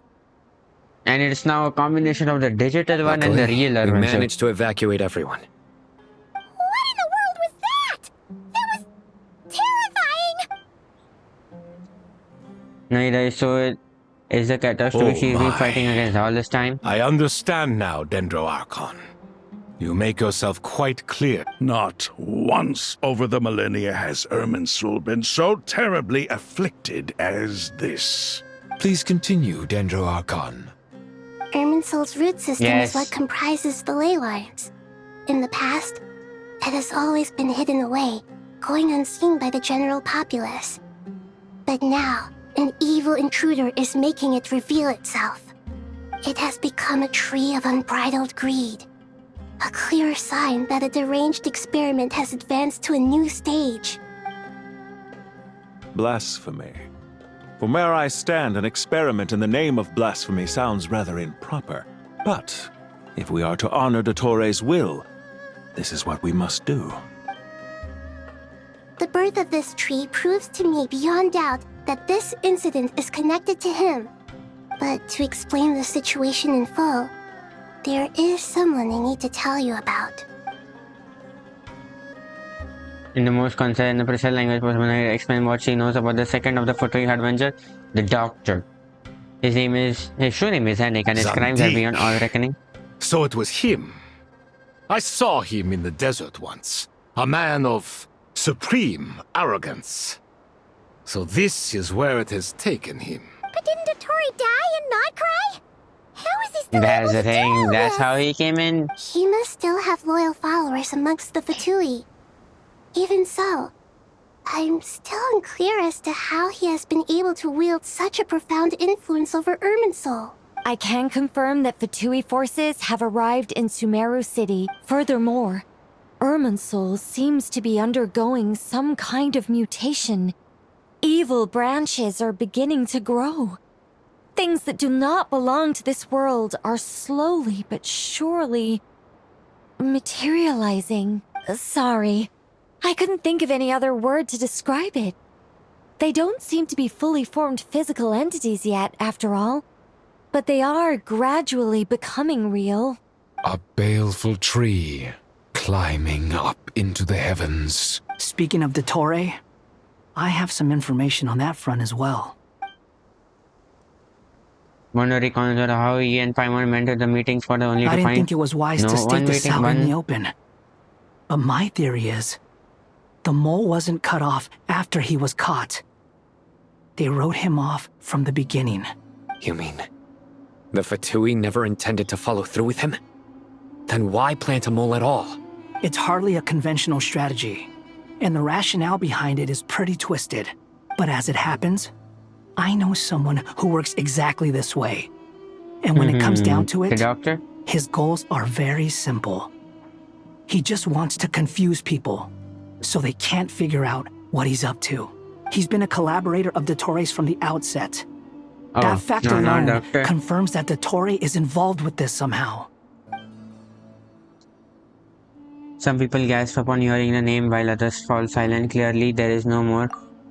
Speaker 1: And it's now a combination of the digital one and the real
Speaker 15: we
Speaker 1: Irminsul.
Speaker 15: managed to evacuate everyone.
Speaker 18: What in the world was that? That was terrifying!
Speaker 1: Neither so it is the catastrophe she's been
Speaker 3: my.
Speaker 1: fighting against all this time.
Speaker 3: I understand now, Dendro Archon. You make yourself quite clear.
Speaker 6: Not once over the millennia has Irminsul been so terribly afflicted as this.
Speaker 7: Please continue, Dendro Archon.
Speaker 2: Irminsul's root system
Speaker 1: Yes.
Speaker 2: is what comprises the ley lines. In the past, it has always been hidden away, going unseen by the general populace. But now, an evil intruder is making it reveal itself. It has become a tree of unbridled greed. A clear sign that a deranged experiment has advanced to a new stage.
Speaker 20: Blasphemy. From where I stand, an experiment in the name of blasphemy sounds rather improper. But if we are to honor Dottore's will, this is what we must do.
Speaker 2: The birth of this tree proves to me beyond doubt that this incident is connected to him. But to explain the situation in full, there is someone I need to tell you about.
Speaker 1: In the most concise and precise language possible, I explain what she knows about the second of the Futuri adventure, the Doctor. His true name is Henrik, and his crimes are beyond all reckoning.
Speaker 3: So it was him. I saw him in the desert once. A man of supreme arrogance. So this is where it has taken him.
Speaker 18: But didn't Dottore die and not cry? How is he still
Speaker 1: That's
Speaker 18: able
Speaker 1: the
Speaker 18: to
Speaker 1: thing,
Speaker 18: do
Speaker 1: that's
Speaker 18: this?
Speaker 1: how he came in.
Speaker 2: He must still have loyal followers amongst the Fatui. Even so, I'm still unclear as to how he has been able to wield such a profound influence over Irminsul.
Speaker 21: I can confirm that Fatui forces have arrived in Sumeru City. Furthermore, Irminsul seems to be undergoing some kind of mutation. Evil branches are beginning to grow. Things that do not belong to this world are slowly but surely materializing. Sorry, I couldn't think of any other word to describe it. They don't seem to be fully formed physical entities yet, after all, but they are gradually becoming real.
Speaker 7: A baleful tree. climbing up into the heavens.
Speaker 19: Speaking of Dottore, I have some information on that front as well.
Speaker 1: Want to reconsider how he and Paimon went to the meetings for the only
Speaker 19: I
Speaker 1: to
Speaker 19: didn't
Speaker 1: find
Speaker 19: think it was wise
Speaker 1: no
Speaker 19: to state
Speaker 1: one
Speaker 19: this
Speaker 1: meeting,
Speaker 19: out in the
Speaker 1: one
Speaker 19: open. But my theory is, the mole wasn't cut off after he was caught. They wrote him off from the beginning.
Speaker 15: You mean the Fatui never intended to follow through with him? Then why plant a mole at all?
Speaker 19: It's hardly a conventional strategy, and the rationale behind it is pretty twisted. But as it happens, I know someone who works exactly this way. And when it comes down to
Speaker 1: the
Speaker 19: it,
Speaker 1: doctor?
Speaker 19: his goals are very simple. He just wants to confuse people, so they can't figure out what he's up to. He's been a collaborator of Dottore's from the outset.
Speaker 1: Oh,
Speaker 19: That fact
Speaker 1: no,
Speaker 19: alone
Speaker 1: doctor.
Speaker 19: confirms that Dottore is involved with this somehow.
Speaker 1: Some people gasp upon hearing the name while others fall silent. Clearly, there is no more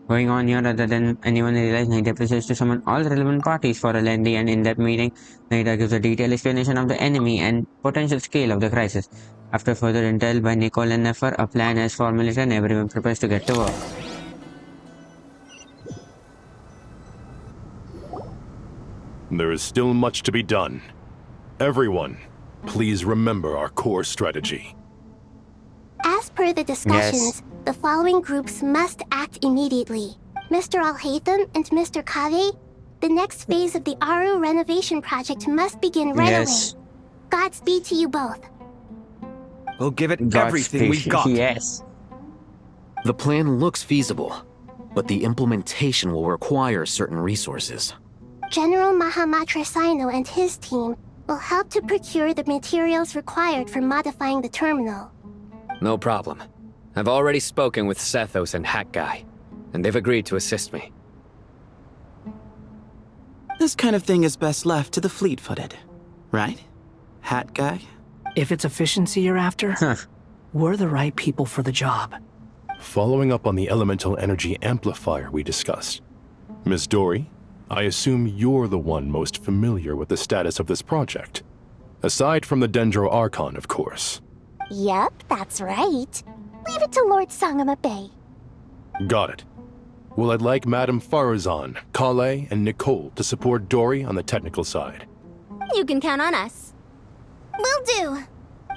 Speaker 1: going on here other than anyone realize Naida presents to summon all relevant parties for a lengthy and in-depth meeting. Naida gives a detailed explanation of the enemy and potential scale of the crisis. After further intel by Nicole and Nefer, a plan is formulated and everyone prepares to get to work.
Speaker 14: There is still much to be done. Everyone, please remember our core strategy.
Speaker 2: As per the discussions, the following groups must act immediately. Mr. Al-Haytham and Mr. Kave, the next phase of the Aru renovation project must begin right away. Godspeed to you both.
Speaker 16: We'll give it everything we've got.
Speaker 1: Yes.
Speaker 5: The plan looks feasible, but the implementation will require certain resources.
Speaker 2: General Mahamatra Sino and his team will help to procure the materials required for modifying the terminal.
Speaker 15: No problem. I've already spoken with Sethos and Hat Guy, and they've agreed to assist me.
Speaker 10: This kind of thing is best left to the fleet-footed, right? Hat Guy?
Speaker 19: If it's efficiency you're after, we're the right people for the job.
Speaker 14: Following up on the elemental energy amplifier we discussed, Ms. Dory, I assume you're the one most familiar with the status of this project. Aside from the Dendro Archon, of course.
Speaker 18: Yep, that's right. Leave it to Lord Sangamabe.
Speaker 14: Got it. Well, I'd like Madame Farazan, Kale, and Nicole to support Dory on the technical side.
Speaker 18: You can count on us. Will do.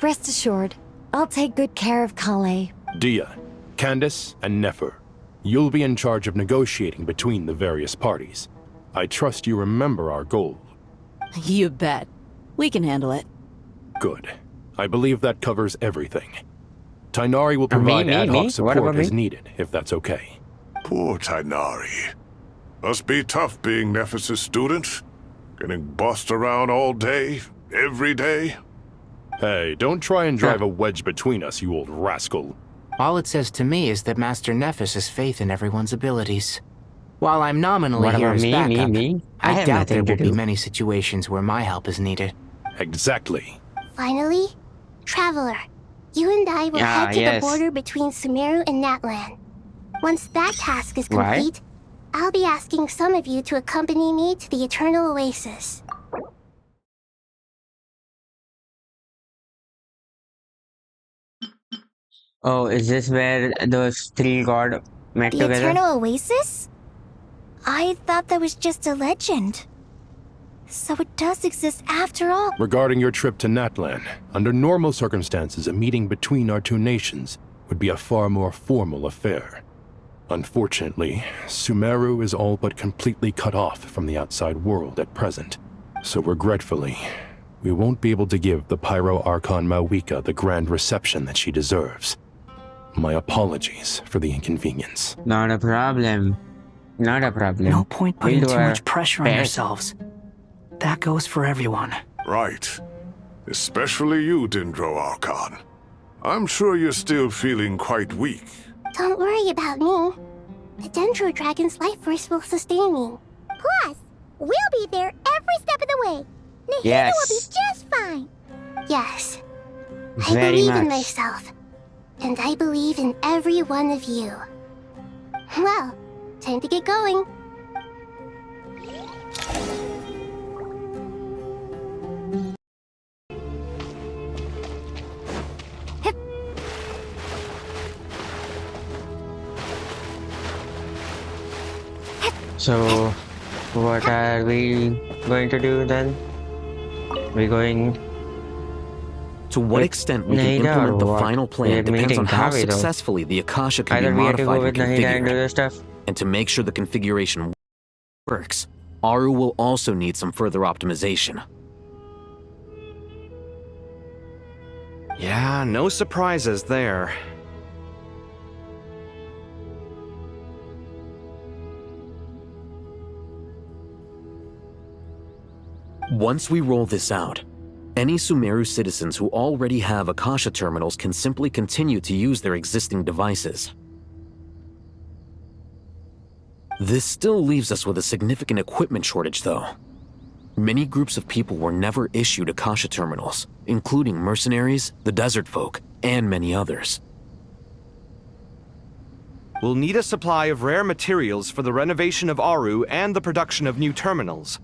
Speaker 21: Rest assured, I'll take good care of Kale.
Speaker 14: Dia, Candace, and Nefer, you'll be in charge of negotiating between the various parties. I trust you remember our goal.
Speaker 22: You bet. We can handle it.
Speaker 14: Good. I believe that covers everything. Tainari will provide ad hoc support as needed, if that's okay.
Speaker 6: Poor Tainari. Must be tough being Nephis' student. Getting bossed around all day, every day.
Speaker 14: Hey, don't try and drive a wedge between us, you old rascal.
Speaker 12: All it says to me is that Master Nephis has faith in everyone's abilities. While I'm nominally here as backup, I doubt there will be many situations where my help is needed.
Speaker 14: Exactly.
Speaker 2: Finally, Traveler, you and I will head to the border between Sumeru and Natlan. Once that task is complete, I'll be asking some of you to accompany me to the Eternal Oasis.
Speaker 1: Oh, is this where those three gods met
Speaker 18: The
Speaker 1: together?
Speaker 18: Eternal Oasis? I thought that was just a legend. So it does exist after all.
Speaker 14: Regarding your trip to Natlan, under normal circumstances, a meeting between our two nations would be a far more formal affair. Unfortunately, Sumeru is all but completely cut off from the outside world at present. So regretfully, we won't be able to give the Pyro Archon Mawika the grand reception that she deserves. My apologies for the inconvenience.
Speaker 1: Not a problem. Not a problem.
Speaker 19: No point putting
Speaker 1: We'll do
Speaker 19: too
Speaker 1: our
Speaker 19: much pressure on
Speaker 1: best.
Speaker 19: yourselves. That goes for everyone.
Speaker 6: Right. Especially you, Dendro Archon. I'm sure you're still feeling quite weak.
Speaker 2: Don't worry about me. The Dendro Dragon's life force will sustain me.
Speaker 18: Plus, we'll be there every step of the way. Nahida
Speaker 1: Yes.
Speaker 18: will be just fine.
Speaker 2: Yes. I
Speaker 1: Very
Speaker 2: believe in
Speaker 1: much.
Speaker 2: myself. And I believe in every one of you. Well, time to get going.
Speaker 1: So, what are we going to do then? We're going.
Speaker 5: To what
Speaker 1: with
Speaker 5: extent we can
Speaker 1: Nahida
Speaker 5: implement
Speaker 1: or
Speaker 5: the
Speaker 1: what?
Speaker 5: final
Speaker 1: We're
Speaker 5: plan depends
Speaker 1: meeting
Speaker 5: on how
Speaker 1: Kavi though.
Speaker 5: successfully the Akasha can
Speaker 1: Either
Speaker 5: be
Speaker 1: we have to go
Speaker 5: modified
Speaker 1: with
Speaker 5: and
Speaker 1: Nahida and do
Speaker 5: configured.
Speaker 1: this stuff.
Speaker 5: And to make sure the configuration works, Aru will also need some further optimization.
Speaker 4: Yeah, no surprises there.
Speaker 5: Once we roll this out, any Sumeru citizens who already have Akasha terminals can simply continue to use their existing devices. This still leaves us with a significant equipment shortage, though. Many groups of people were never issued Akasha terminals, including mercenaries, the desert folk, and many others.
Speaker 4: We'll need a supply of rare materials for the renovation of Aru and the production of new terminals.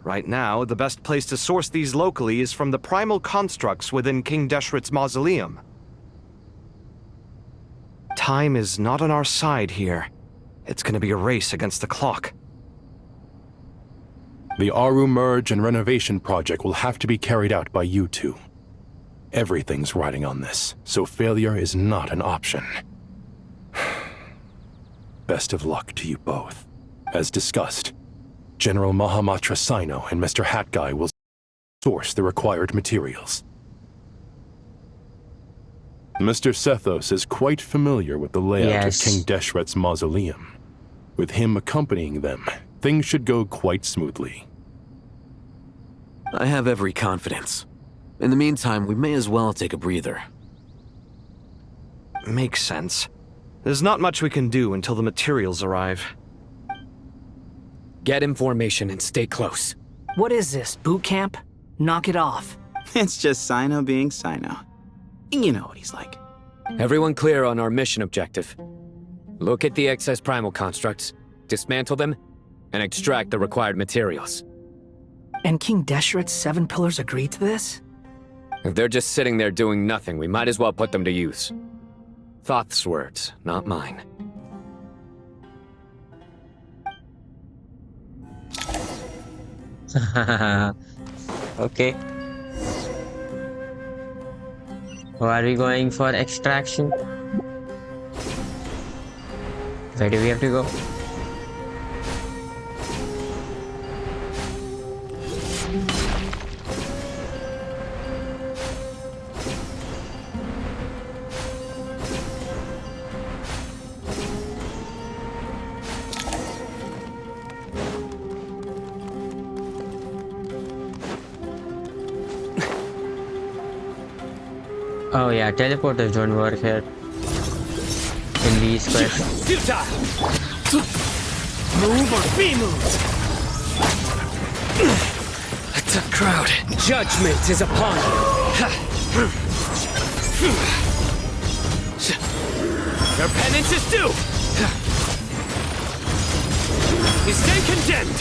Speaker 4: Right now, the best place to source these locally is from the primal constructs within King Deshret's mausoleum. Time is not on our side here. It's gonna be a race against the clock.
Speaker 14: The Aru merge and renovation project will have to be carried out by you two. Everything's riding on this, so failure is not an option. Best of luck to you both. As discussed, General Mahamatra Sino and Mr. Hat Guy will source the required materials. Mr. Sethos is quite familiar with the layout of King Deshret's mausoleum. With him accompanying them, things should go quite smoothly.
Speaker 5: I have every confidence. In the meantime, we may as well take a breather.
Speaker 4: Makes sense. There's not much we can do until the materials arrive.
Speaker 15: Get information and stay close.
Speaker 19: What is this, boot camp? Knock it off.
Speaker 10: It's just Sino being Sino. You know what he's like.
Speaker 15: Everyone clear on our mission objective. Look at the excess primal constructs, dismantle them, and extract the required materials.
Speaker 19: And King Deshret's 7 pillars agreed to this?
Speaker 15: If they're just sitting there doing nothing, we might as well put them to use. Thoth's words, not mine.
Speaker 1: Okay. Are we going for extraction? Where do we have to go? Oh yeah, teleporters don't work here in these quests.
Speaker 15: Futile!
Speaker 19: Move or be moved!
Speaker 15: It's a crowd. Judgment is upon you. Your penance is due! You stay condemned!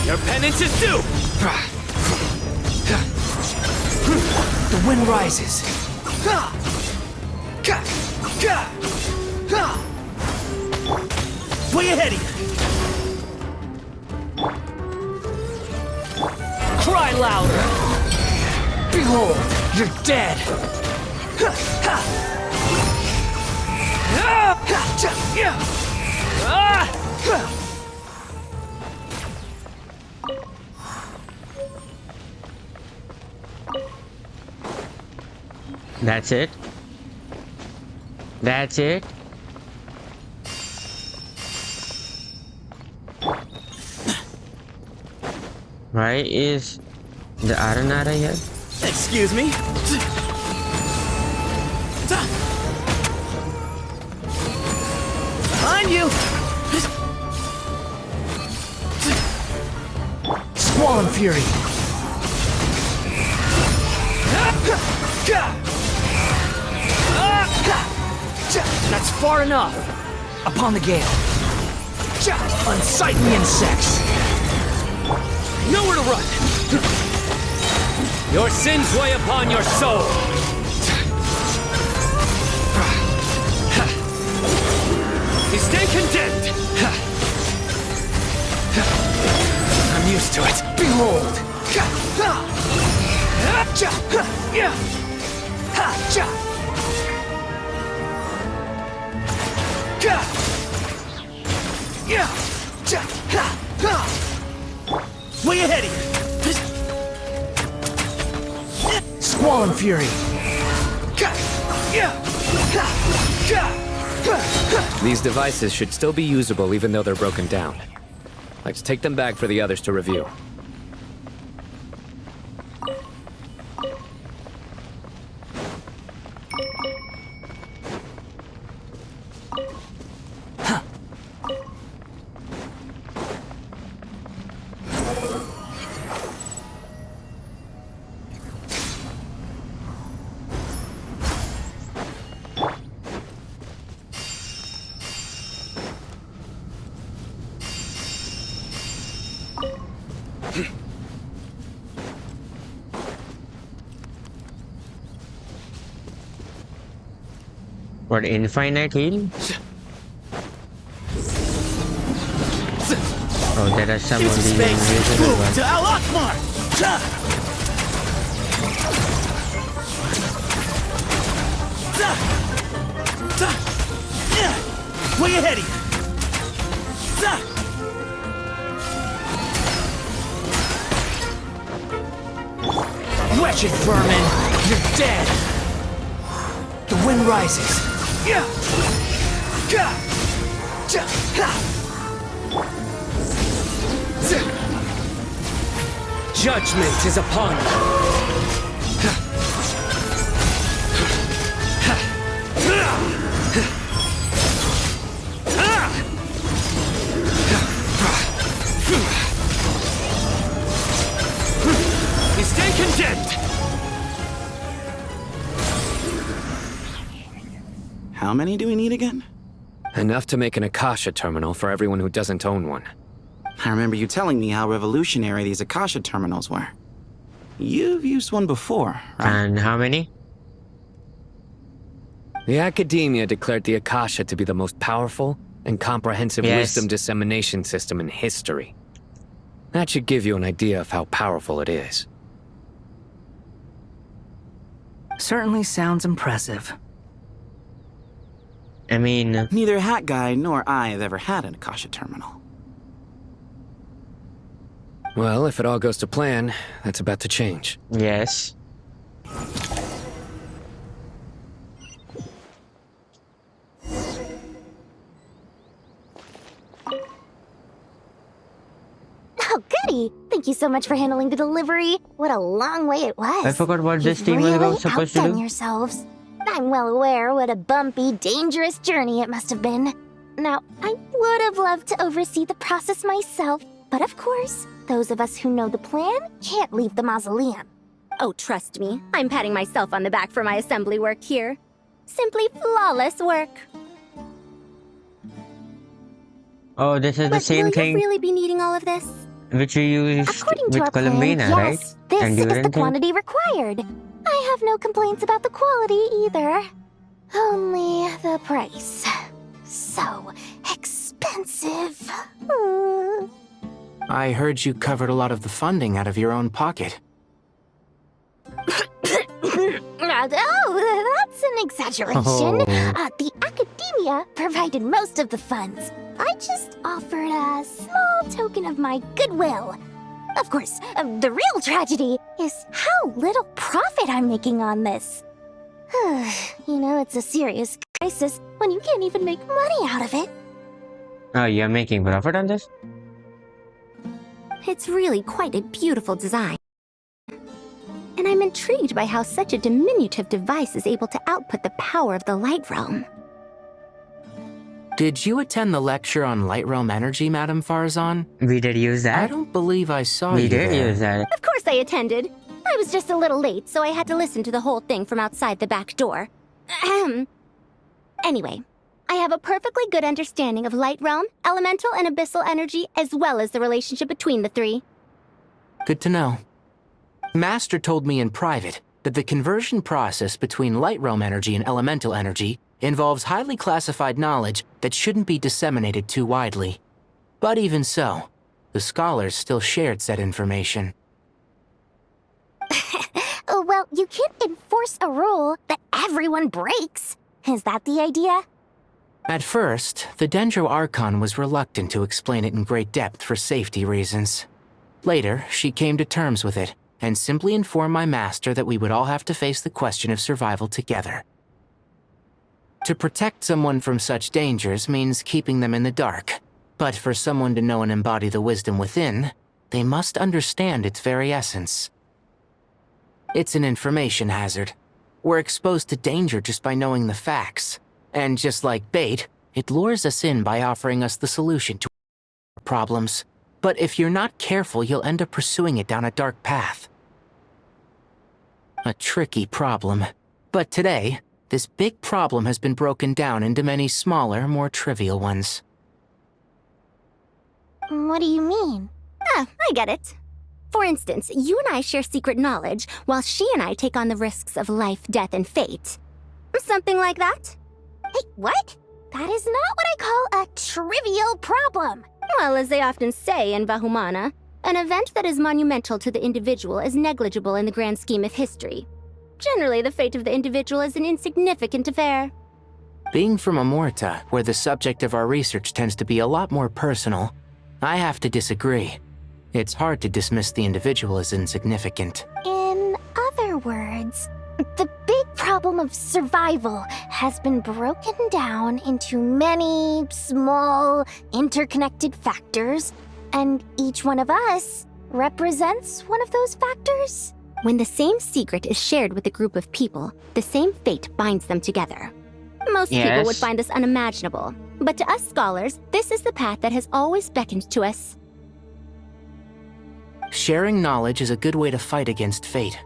Speaker 15: Your penance is due!
Speaker 19: The wind rises. Way ahead of you. Cry louder. Behold, you're dead.
Speaker 1: That's it? That's it? Why is the Aranara here?
Speaker 10: Excuse me?
Speaker 19: Behind you! Squall and Fury! That's far enough! Upon the gale. Unsightly insects!
Speaker 15: Nowhere to run! Your sins weigh upon your soul!
Speaker 4: Stay condemned! I'm used to it. Behold! Way ahead of you! Squall Fury!
Speaker 15: These devices should still be usable even though they're broken down. Let's take them back for the others to review.
Speaker 1: What, infinite heal? Oh, there are some of these invisible ones.
Speaker 4: To Al-Akmar! Way ahead of you! Wretched vermin! You're dead! The wind rises. Judgment is upon you. Stay condemned!
Speaker 10: How many do we need again?
Speaker 15: Enough to make an Akasha terminal for everyone who doesn't own one.
Speaker 10: I remember you telling me how revolutionary these Akasha terminals were. You've used one before, right?
Speaker 1: And how many?
Speaker 15: The Academia declared the Akasha to be the most powerful and comprehensive wisdom dissemination system in history. That should give you an idea of how powerful it is.
Speaker 19: Certainly sounds impressive.
Speaker 1: I mean...
Speaker 10: Neither Hat Guy nor I have ever had an Akasha terminal.
Speaker 15: Well, if it all goes to plan, that's about to change.
Speaker 1: Yes.
Speaker 18: Oh, goody! Thank you so much for handling the delivery. What a long way it was.
Speaker 1: I forgot what this team
Speaker 18: You've
Speaker 1: was
Speaker 18: really
Speaker 1: supposed to
Speaker 18: outdone
Speaker 1: do.
Speaker 18: yourselves. I'm well aware what a bumpy, dangerous journey it must have been. Now, I would have loved to oversee the process myself, but of course, those of us who know the plan can't leave the mausoleum.
Speaker 8: Oh, trust me, I'm patting myself on the back for my assembly work here. Simply flawless work.
Speaker 1: Oh, this is the same
Speaker 8: will
Speaker 1: thing
Speaker 8: you really be needing all of this?
Speaker 1: which we used
Speaker 18: According to
Speaker 1: with
Speaker 18: our plan,
Speaker 1: Columbina,
Speaker 18: yes,
Speaker 1: right?
Speaker 18: this
Speaker 1: And
Speaker 18: is the
Speaker 1: Duran thing?
Speaker 18: quantity required. I have no complaints about the quality either. Only the price. So expensive.
Speaker 12: I heard you covered a lot of the funding out of your own pocket.
Speaker 18: Oh, that's an exaggeration.
Speaker 12: Oh.
Speaker 18: The Academia provided most of the funds. I just offered a small token of my goodwill. Of course, the real tragedy is how little profit I'm making on this. You know, it's a serious crisis when you can't even make money out of it.
Speaker 1: Oh, you're making profit on this?
Speaker 8: It's really quite a beautiful design. And I'm intrigued by how such a diminutive device is able to output the power of the Light Realm.
Speaker 12: Did you attend the lecture on Light Realm energy, Madame Farzan?
Speaker 1: We did use that.
Speaker 12: I don't believe I saw
Speaker 1: We
Speaker 12: you
Speaker 1: did
Speaker 12: there.
Speaker 1: use that.
Speaker 8: Of course I attended. I was just a little late, so I had to listen to the whole thing from outside the back door. Ahem. Anyway, I have a perfectly good understanding of Light Realm, elemental and abyssal energy, as well as the relationship between the three.
Speaker 12: Good to know. Master told me in private that the conversion process between Light Realm energy and elemental energy involves highly classified knowledge that shouldn't be disseminated too widely. But even so, the scholars still shared said information.
Speaker 18: Well, you can't enforce a rule that everyone breaks. Is that the idea?
Speaker 12: At first, the Dendro Archon was reluctant to explain it in great depth for safety reasons. Later, she came to terms with it, and simply informed my master that we would all have to face the question of survival together. To protect someone from such dangers means keeping them in the dark, but for someone to know and embody the wisdom within, they must understand its very essence. It's an information hazard. We're exposed to danger just by knowing the facts. And just like bait, it lures us in by offering us the solution to our problems. But if you're not careful, you'll end up pursuing it down a dark path. A tricky problem. But today, this big problem has been broken down into many smaller, more trivial ones.
Speaker 18: What do you mean?
Speaker 8: I get it. For instance, you and I share secret knowledge, while she and I take on the risks of life, death, and fate. Something like that?
Speaker 18: Hey, what? That is not what I call a trivial problem.
Speaker 8: Well, as they often say in Vahumana, an event that is monumental to the individual is negligible in the grand scheme of history. Generally, the fate of the individual is an insignificant affair.
Speaker 12: Being from Amorta, where the subject of our research tends to be a lot more personal, I have to disagree. It's hard to dismiss the individual as insignificant.
Speaker 18: In other words, the big problem of survival has been broken down into many small, interconnected factors, and each one of us represents one of those factors.
Speaker 8: When the same secret is shared with a group of people, the same fate binds them together. Most people would find this unimaginable, but to us scholars, this is the path that has always beckoned to us.
Speaker 12: Sharing knowledge is a good way to fight against fate.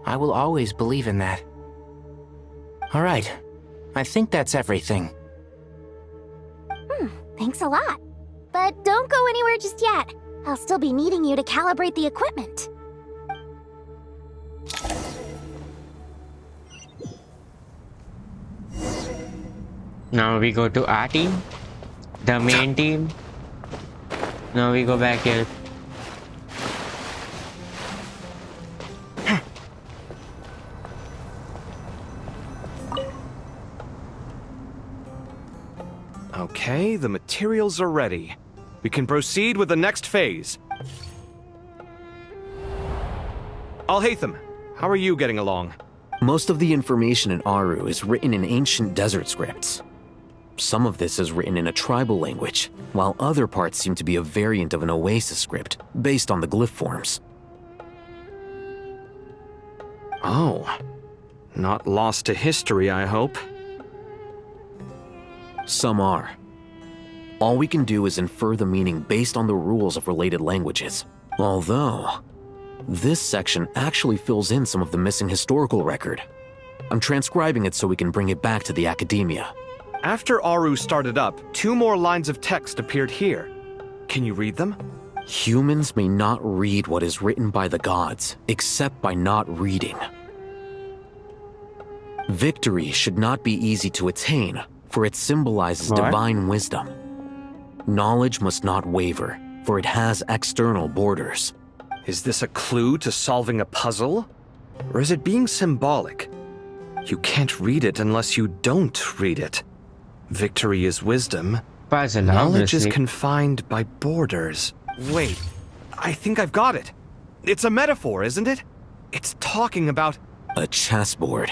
Speaker 12: I will always believe in that. All right, I think that's everything.
Speaker 18: Thanks a lot. But don't go anywhere just yet. I'll still be needing you to calibrate the equipment.
Speaker 1: Now we go to our team, the main team. Now we go back here.
Speaker 4: Okay, the materials are ready. We can proceed with the next phase. Alhaitham, how are you getting along?
Speaker 5: Most of the information in Aru is written in ancient desert scripts. Some of this is written in a tribal language, while other parts seem to be a variant of an oasis script, based on the glyph forms.
Speaker 4: Oh. Not lost to history, I hope.
Speaker 5: Some are. All we can do is infer the meaning based on the rules of related languages. Although, this section actually fills in some of the missing historical record. I'm transcribing it so we can bring it back to the academia.
Speaker 4: After Aru started up, 2 more lines of text appeared here. Can you read them?
Speaker 5: Humans may not read what is written by the gods, except by not reading. Victory should not be easy to attain, for it symbolizes divine wisdom. Knowledge must not waver, for it has external borders.
Speaker 4: Is this a clue to solving a puzzle? Or is it being symbolic? You can't read it unless you don't read it. Victory is wisdom.
Speaker 1: Puzzle,
Speaker 4: Knowledge is
Speaker 1: obviously.
Speaker 4: confined by borders. Wait, I think I've got it. It's a metaphor, isn't it? It's talking about
Speaker 5: a chessboard.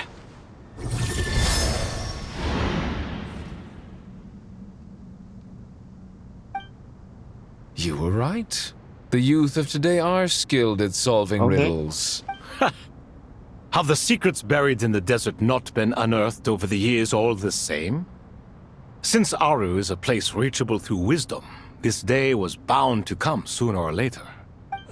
Speaker 7: You were right. The youth of today are skilled at solving riddles.
Speaker 3: Have the secrets buried in the desert not been unearthed over the years all the same? Since Aru is a place reachable through wisdom, this day was bound to come sooner or later.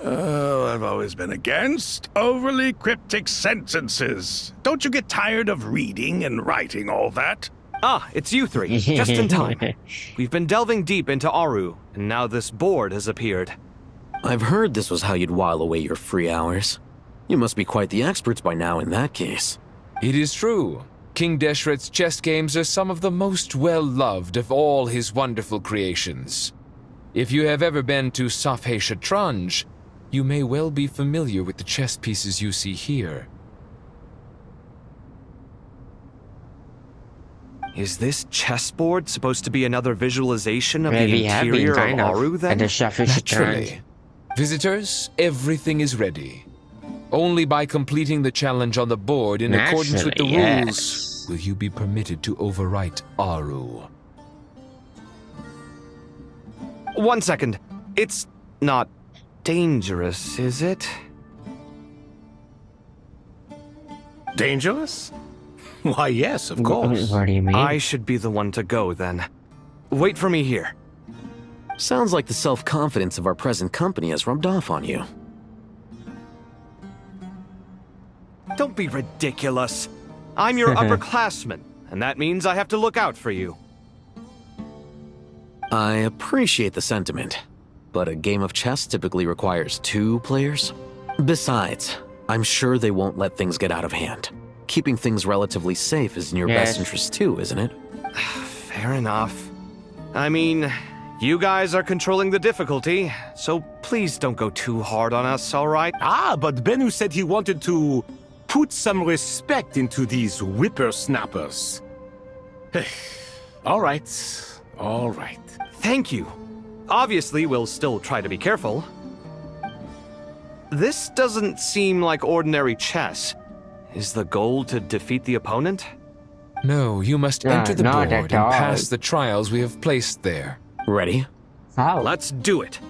Speaker 6: Oh, I've always been against overly cryptic sentences. Don't you get tired of reading and writing all that?
Speaker 4: Ah, it's you three, just in time. We've been delving deep into Aru, and now this board has appeared.
Speaker 5: I've heard this was how you'd while away your free hours. You must be quite the experts by now in that case.
Speaker 7: It is true. King Deshret's chess games are some of the most well-loved of all his wonderful creations. If you have ever been to Safhe Shatranj, you may well be familiar with the chess pieces you see here.
Speaker 4: Is this chessboard supposed to be another visualization of
Speaker 1: Well,
Speaker 4: the
Speaker 1: we have been,
Speaker 4: interior of
Speaker 1: kind of,
Speaker 4: Aru, then?
Speaker 1: at the Safhe
Speaker 7: Naturally.
Speaker 1: Shatranj.
Speaker 7: Visitors, everything is ready. Only by completing the challenge on the board in accordance with the
Speaker 1: Naturally,
Speaker 7: rules will you be permitted to overwrite Aru.
Speaker 4: 1 second. It's not dangerous, is it?
Speaker 3: Dangerous? Why, yes, of course.
Speaker 1: What do you mean?
Speaker 4: I should be the one to go, then. Wait for me here.
Speaker 5: Sounds like the self-confidence of our present company has rubbed off on you.
Speaker 4: Don't be ridiculous. I'm your upperclassman, and that means I have to look out for you.
Speaker 5: I appreciate the sentiment, but a game of chess typically requires 2 players. Besides, I'm sure they won't let things get out of hand. Keeping things relatively safe is in your best interest too, isn't it?
Speaker 4: Fair enough. I mean, you guys are controlling the difficulty, so please don't go too hard on us, all right?
Speaker 3: Ah, but Bennu said he wanted to put some respect into these whippersnappers. All right, all right.
Speaker 4: Thank you. Obviously, we'll still try to be careful. This doesn't seem like ordinary chess. Is the goal to defeat the opponent?
Speaker 7: No, you must enter the
Speaker 1: not
Speaker 7: board
Speaker 1: at all.
Speaker 7: and pass the trials we have placed there.
Speaker 5: Ready?
Speaker 1: How?
Speaker 4: Let's do it.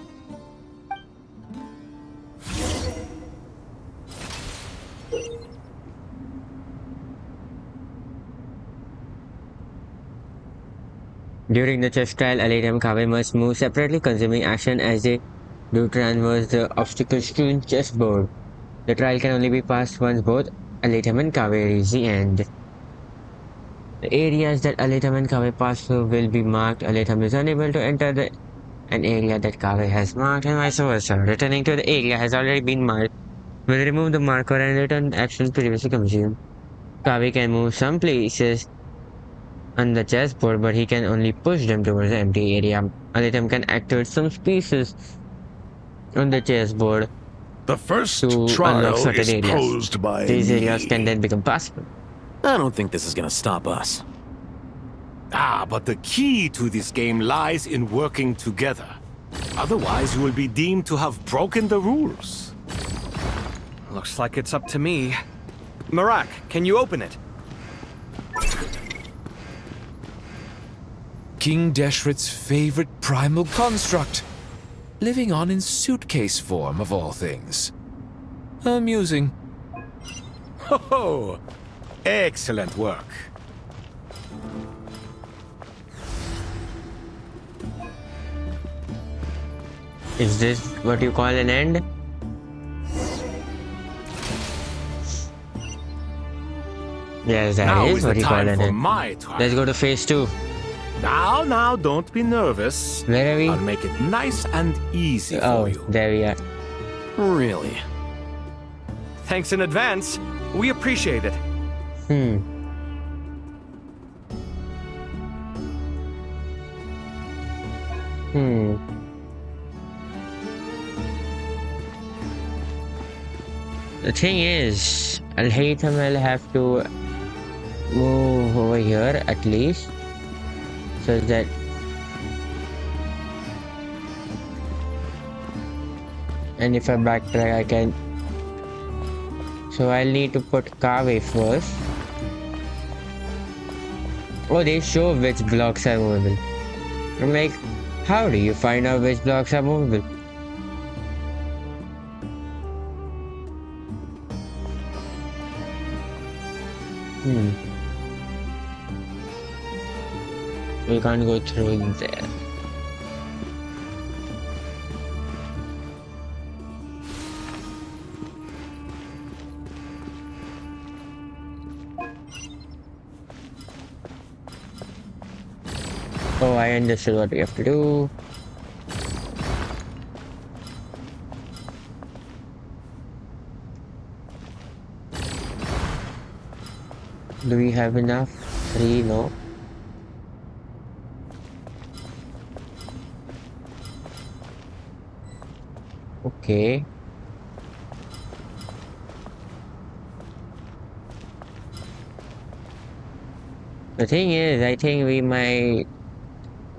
Speaker 1: During the chess trial, Alita and Kaveh must move separately, consuming action as they do traverse the obstacle-strewn chessboard. The trial can only be passed once both Alita and Kaveh reach the end. The areas that Alita and Kaveh pass through will be marked. Alita is unable to enter an area that Kaveh has marked, and vice versa. Returning to the area has already been marked will remove the marker and return actions previously consumed. Kaveh can move some places on the chessboard, but he can only push them towards the empty area. Alita can activate some pieces on the chessboard
Speaker 6: The first
Speaker 1: to
Speaker 6: trial
Speaker 1: unlock certain
Speaker 6: is
Speaker 1: areas.
Speaker 6: posed by
Speaker 1: These
Speaker 6: me.
Speaker 1: areas can then become passable.
Speaker 5: I don't think this is gonna stop us.
Speaker 3: Ah, but the key to this game lies in working together. Otherwise, you will be deemed to have broken the rules.
Speaker 4: Looks like it's up to me. Marak, can you open it?
Speaker 7: King Deshret's favorite primal construct. Living on in suitcase form, of all things. Amusing.
Speaker 3: Ho ho! Excellent work.
Speaker 1: Is this what you call an end? Yes, that
Speaker 3: Now
Speaker 1: is
Speaker 3: is
Speaker 1: what
Speaker 3: the
Speaker 1: you call
Speaker 3: time
Speaker 1: an
Speaker 3: for
Speaker 1: end.
Speaker 3: my trial.
Speaker 1: Let's go to phase 2.
Speaker 3: Now, don't be nervous.
Speaker 1: Where are we?
Speaker 3: I'll make it nice and easy
Speaker 1: Oh,
Speaker 3: for you.
Speaker 1: there we are.
Speaker 5: Really?
Speaker 4: Thanks in advance. We appreciate it.
Speaker 1: The thing is, Al-Haytham will have to move over here at least, so that and if I backtrack I can. So I'll need to put Kaveh first. Oh, they show which blocks are movable. I'm like, how do you find out which blocks are movable? We can't go through there. Oh, I understood what we have to do. Do we have enough? 3, no. Okay. The thing is, I think we might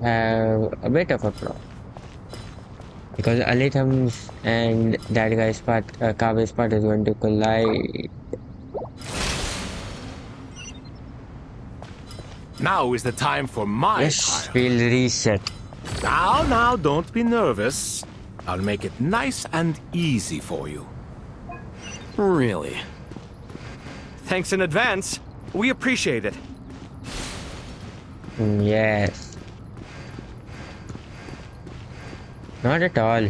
Speaker 1: have a bit of a problem. Because Alithams and that guy's part, Kabe's part is going to collide.
Speaker 3: Now is the time for my
Speaker 1: Yes,
Speaker 3: trial.
Speaker 1: we'll reset.
Speaker 3: Now, don't be nervous. I'll make it nice and easy for you.
Speaker 5: Really?
Speaker 4: Thanks in advance. We appreciate it.
Speaker 1: Yes. Not at all.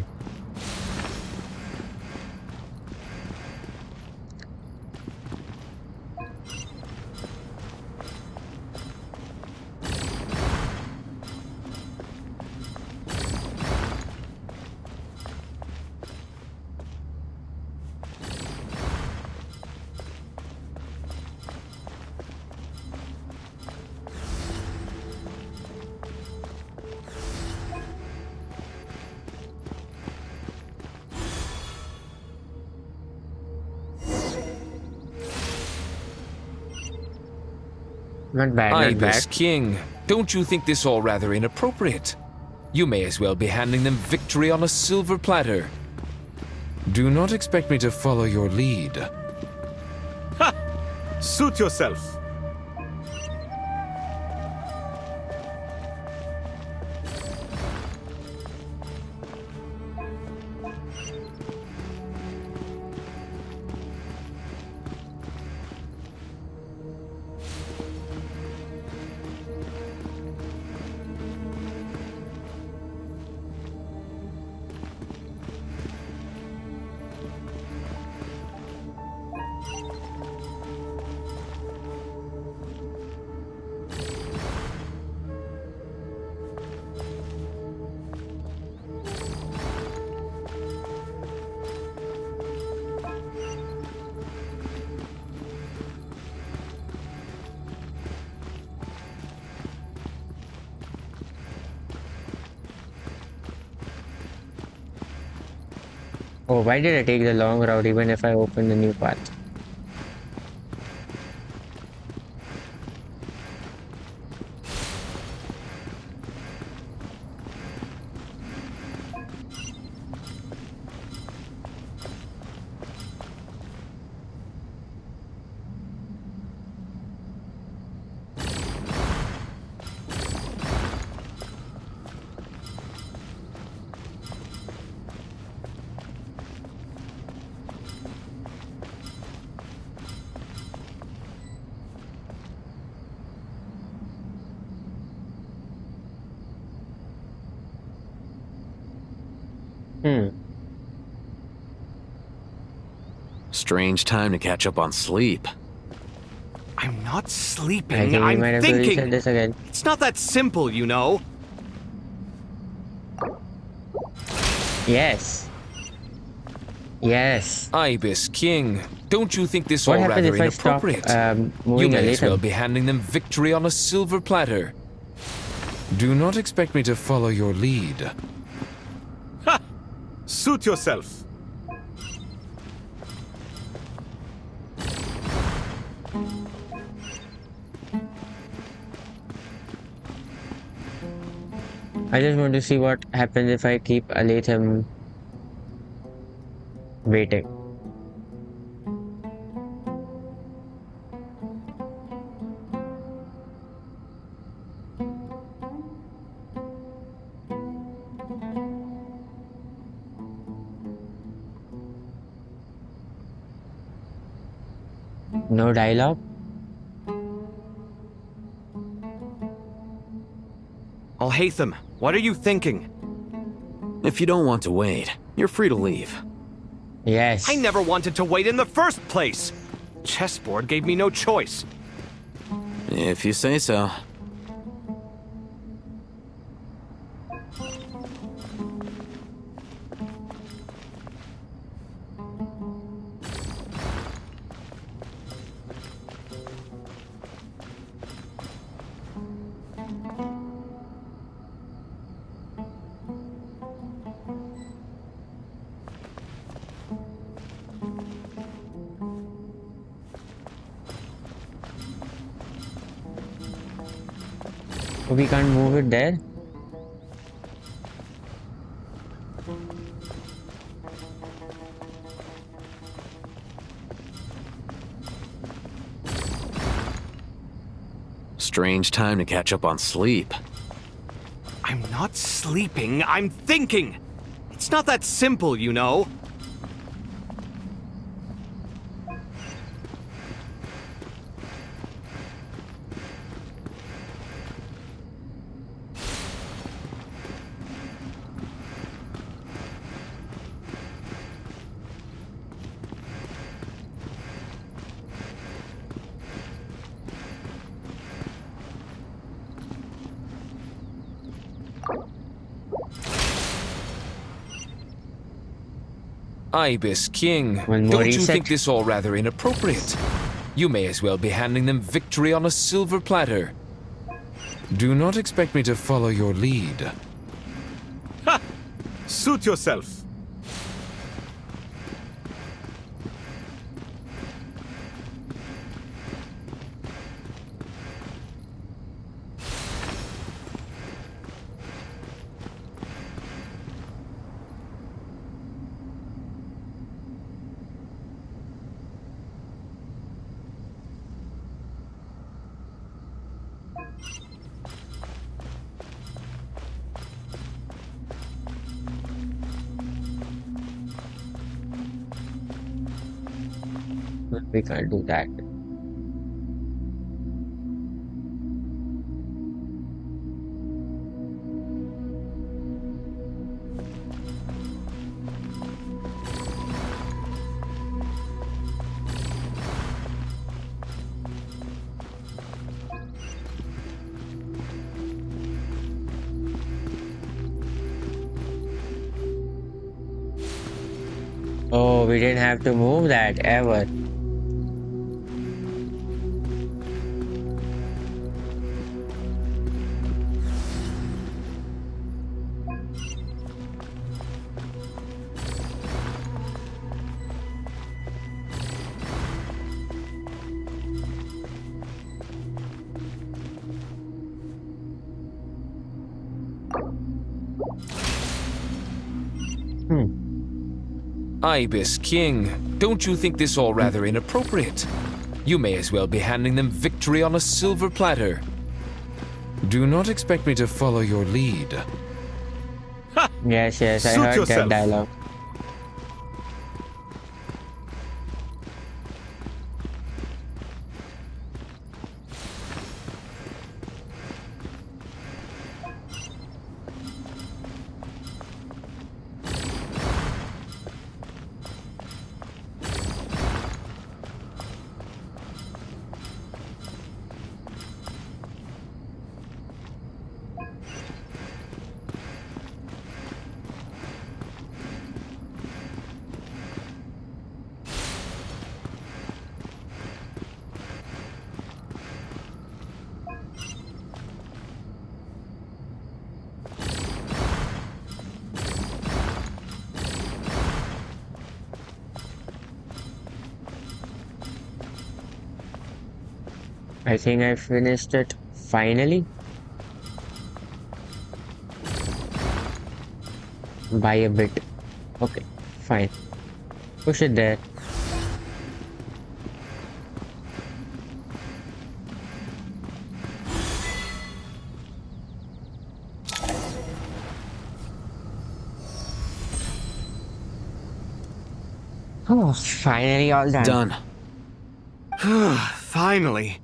Speaker 1: Not bad, not
Speaker 7: Ibis
Speaker 1: bad.
Speaker 7: King, don't you think this all rather inappropriate? You may as well be handing them victory on a silver platter. Do not expect me to follow your lead.
Speaker 20: Ha! Suit yourself.
Speaker 1: Oh, why did I take the long route even if I opened the new path?
Speaker 5: Strange time to catch up on sleep.
Speaker 4: I'm not
Speaker 1: I
Speaker 4: sleeping,
Speaker 1: think we
Speaker 4: I'm
Speaker 1: might have to reset
Speaker 4: thinking.
Speaker 1: this again.
Speaker 4: It's not that simple, you know.
Speaker 1: Yes. Yes.
Speaker 7: Ibis King, don't you think this
Speaker 1: What
Speaker 7: all
Speaker 1: happens
Speaker 7: rather
Speaker 1: if I stop
Speaker 7: inappropriate? You
Speaker 1: moving
Speaker 7: may
Speaker 1: a
Speaker 7: as well
Speaker 1: little?
Speaker 7: be handing them victory on a silver platter. Do not expect me to follow your lead.
Speaker 20: Ha! Suit yourself.
Speaker 1: I just want to see what happens if I keep Aletham waiting. No dialogue?
Speaker 4: Alhaitham, what are you thinking?
Speaker 5: If you don't want to wait, you're free to leave.
Speaker 1: Yes.
Speaker 4: I never wanted to wait in the first place. Chessboard gave me no choice.
Speaker 5: If you say so.
Speaker 1: We can't move it there.
Speaker 5: Strange time to catch up on sleep.
Speaker 4: I'm not sleeping, I'm thinking! It's not that simple, you know.
Speaker 7: Ibis King,
Speaker 1: One more
Speaker 7: don't you
Speaker 1: reset.
Speaker 7: think this all rather inappropriate? You may as well be handing them victory on a silver platter. Do not expect me to follow your lead.
Speaker 3: Ha! Suit yourself.
Speaker 1: We can't do that. Oh, we didn't have to move that ever.
Speaker 7: Ibis King, don't you think this all rather inappropriate? You may as well be handing them victory on a silver platter. Do not expect me to follow your lead.
Speaker 1: Yes, I
Speaker 3: Suit
Speaker 1: heard
Speaker 3: yourself.
Speaker 1: that dialogue. I think I finished it finally. By a bit. Okay, fine. Push it there. Oh, finally all done.
Speaker 4: Finally.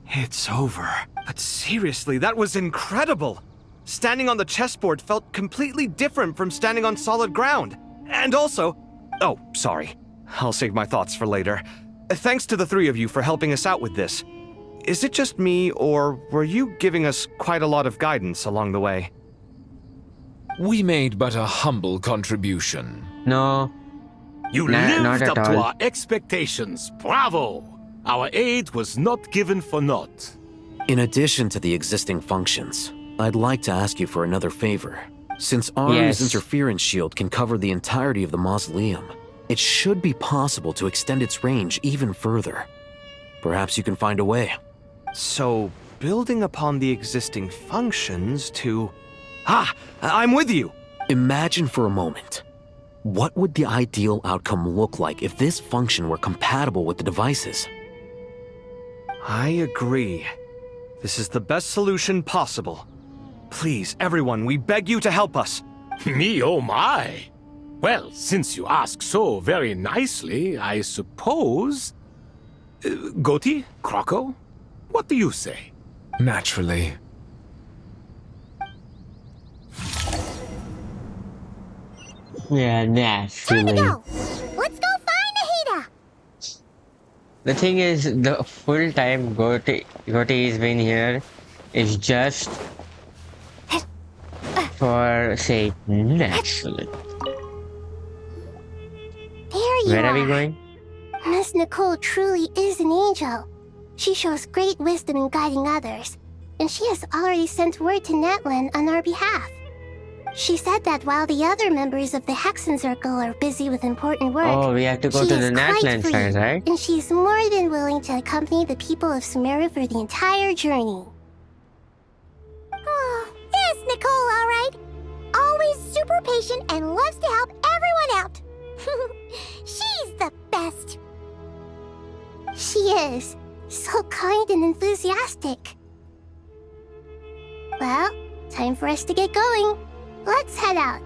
Speaker 4: It's over. But seriously, that was incredible. Standing on the chessboard felt completely different from standing on solid ground. And also... Oh, sorry. I'll save my thoughts for later. Thanks to the three of you for helping us out with this. Is it just me, or were you giving us quite a lot of guidance along the way?
Speaker 7: We made but a humble contribution.
Speaker 1: No.
Speaker 3: You
Speaker 1: Not
Speaker 3: lived
Speaker 1: at
Speaker 3: up to
Speaker 1: all.
Speaker 3: our expectations. Bravo! Our aid was not given for naught.
Speaker 5: In addition to the existing functions, I'd like to ask you for another favor. Since Aru's
Speaker 1: Yes.
Speaker 5: interference shield can cover the entirety of the mausoleum, it should be possible to extend its range even further. Perhaps you can find a way.
Speaker 4: So, building upon the existing functions to... Ah! I'm with you!
Speaker 5: Imagine for a moment. What would the ideal outcome look like if this function were compatible with the devices?
Speaker 4: I agree. This is the best solution possible. Please, everyone, we beg you to help us.
Speaker 3: Me, oh my! Well, since you ask so very nicely, I suppose... Goti? Croco? What do you say?
Speaker 7: Naturally.
Speaker 1: Yeah, naturally.
Speaker 18: Let's go find Nahida!
Speaker 1: The thing is, the full time Goti's been here is just for say naturally.
Speaker 2: There you
Speaker 1: Where
Speaker 2: are.
Speaker 1: are we going?
Speaker 2: Miss Nicole truly is an angel. She shows great wisdom in guiding others, and she has already sent word to Natlan on our behalf. She said that while the other members of the Hexen Circle are busy with important work,
Speaker 1: Oh, we have to go
Speaker 2: she
Speaker 1: to
Speaker 2: is
Speaker 1: the
Speaker 2: quite
Speaker 1: Natlan
Speaker 2: free,
Speaker 1: side, right?
Speaker 2: and she's more than willing to accompany the people of Sumeru for the entire journey.
Speaker 18: Oh, yes, Nicole, all right. Always super patient and loves to help everyone out. She's the best.
Speaker 2: She is. So kind and enthusiastic. Well, time for us to get going. Let's head out.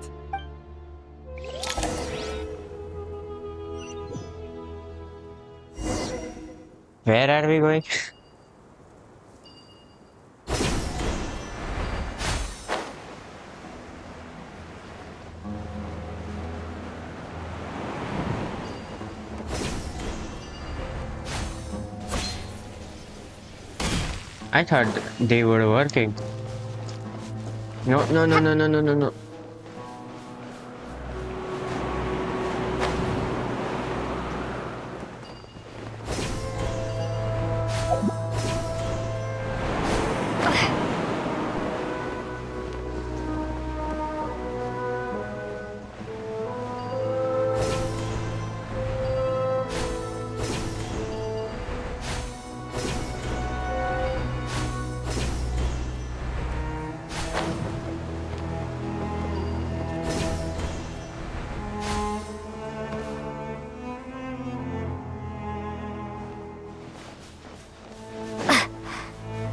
Speaker 1: Where are we going? I thought they were working. No, no, no, no, no, no, no, no.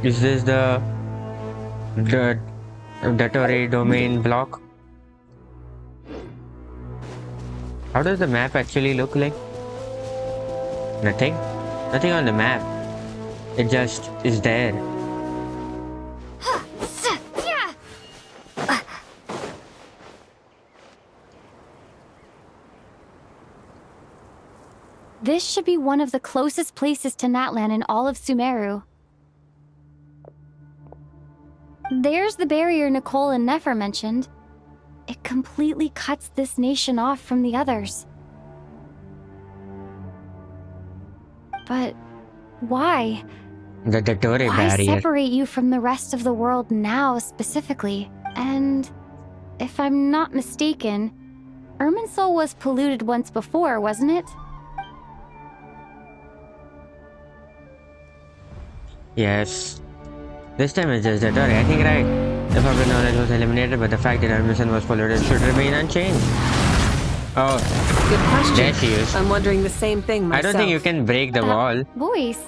Speaker 1: Is this the Dottore domain block? How does the map actually look like? Nothing? Nothing on the map. It just is there.
Speaker 21: This should be one of the closest places to Natlan in all of Sumeru. There's the barrier Nicole and Nefer mentioned. It completely cuts this nation off from the others. But why?
Speaker 1: The Dottore
Speaker 21: Why
Speaker 1: barrier.
Speaker 21: separate you from the rest of the world now specifically? And if I'm not mistaken, Irminsul was polluted once before, wasn't it?
Speaker 1: Yes. This time it's just Dottore, I think, right? The public knowledge was eliminated, but the fact that Irminsul was polluted should remain unchanged. Oh,
Speaker 9: Good question.
Speaker 1: there she is.
Speaker 9: I'm wondering the same thing myself.
Speaker 1: I don't think you can break the wall.
Speaker 21: Voice.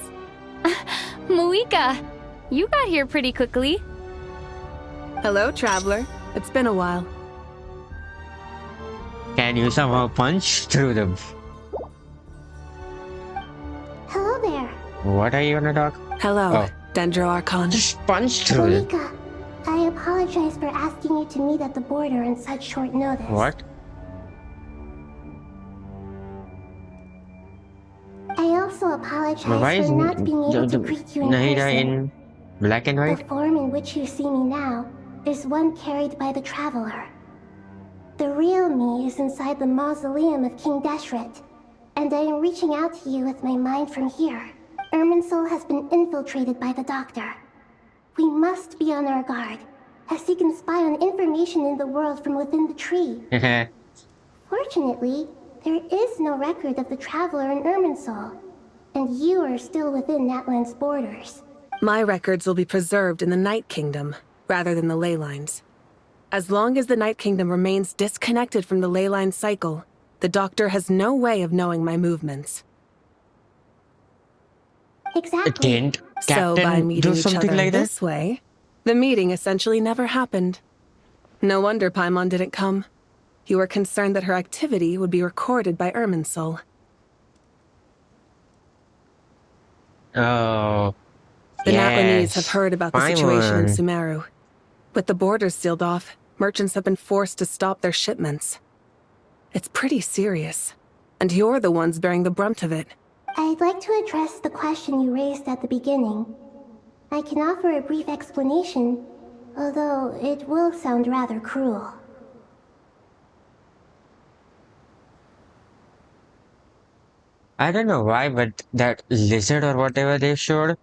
Speaker 21: Muika, you got here pretty quickly.
Speaker 9: Hello, traveler. It's been a while.
Speaker 1: Can you somehow punch through the...
Speaker 2: Hello there.
Speaker 1: What are you gonna talk?
Speaker 9: Hello,
Speaker 1: Oh.
Speaker 9: Dendro Archon.
Speaker 1: Just punch through it.
Speaker 2: Monika, I apologize for asking you to meet at the border on such short notice.
Speaker 1: What?
Speaker 2: I also apologize
Speaker 1: But why is
Speaker 2: for not being able to greet you in
Speaker 1: Nahida
Speaker 2: person.
Speaker 1: in black and
Speaker 2: The
Speaker 1: white?
Speaker 2: form in which you see me now is one carried by the Traveler. The real me is inside the mausoleum of King Deshret, and I am reaching out to you with my mind from here. Irminsul has been infiltrated by the Doctor. We must be on our guard, as he can spy on information in the world from within the tree. Fortunately, there is no record of the Traveler in Irminsul, and you are still within Natlan's borders.
Speaker 9: My records will be preserved in the Night Kingdom, rather than the ley lines. As long as the Night Kingdom remains disconnected from the ley line cycle, the Doctor has no way of knowing my movements.
Speaker 2: Exactly.
Speaker 1: Didn't
Speaker 9: So by
Speaker 1: Captain
Speaker 9: meeting
Speaker 1: do
Speaker 9: each
Speaker 1: something
Speaker 9: other
Speaker 1: like that?
Speaker 9: this way, the meeting essentially never happened. No wonder Paimon didn't come. You were concerned that her activity would be recorded by Irminsul.
Speaker 1: Oh,
Speaker 9: The Natlanese
Speaker 1: yes.
Speaker 9: have heard about the situation in
Speaker 1: Paimon.
Speaker 9: Sumeru. With the borders sealed off, merchants have been forced to stop their shipments. It's pretty serious, and you're the ones bearing the brunt of it.
Speaker 2: I'd like to address the question you raised at the beginning. I can offer a brief explanation, although it will sound rather cruel.
Speaker 1: I don't know why, but that lizard or whatever they showed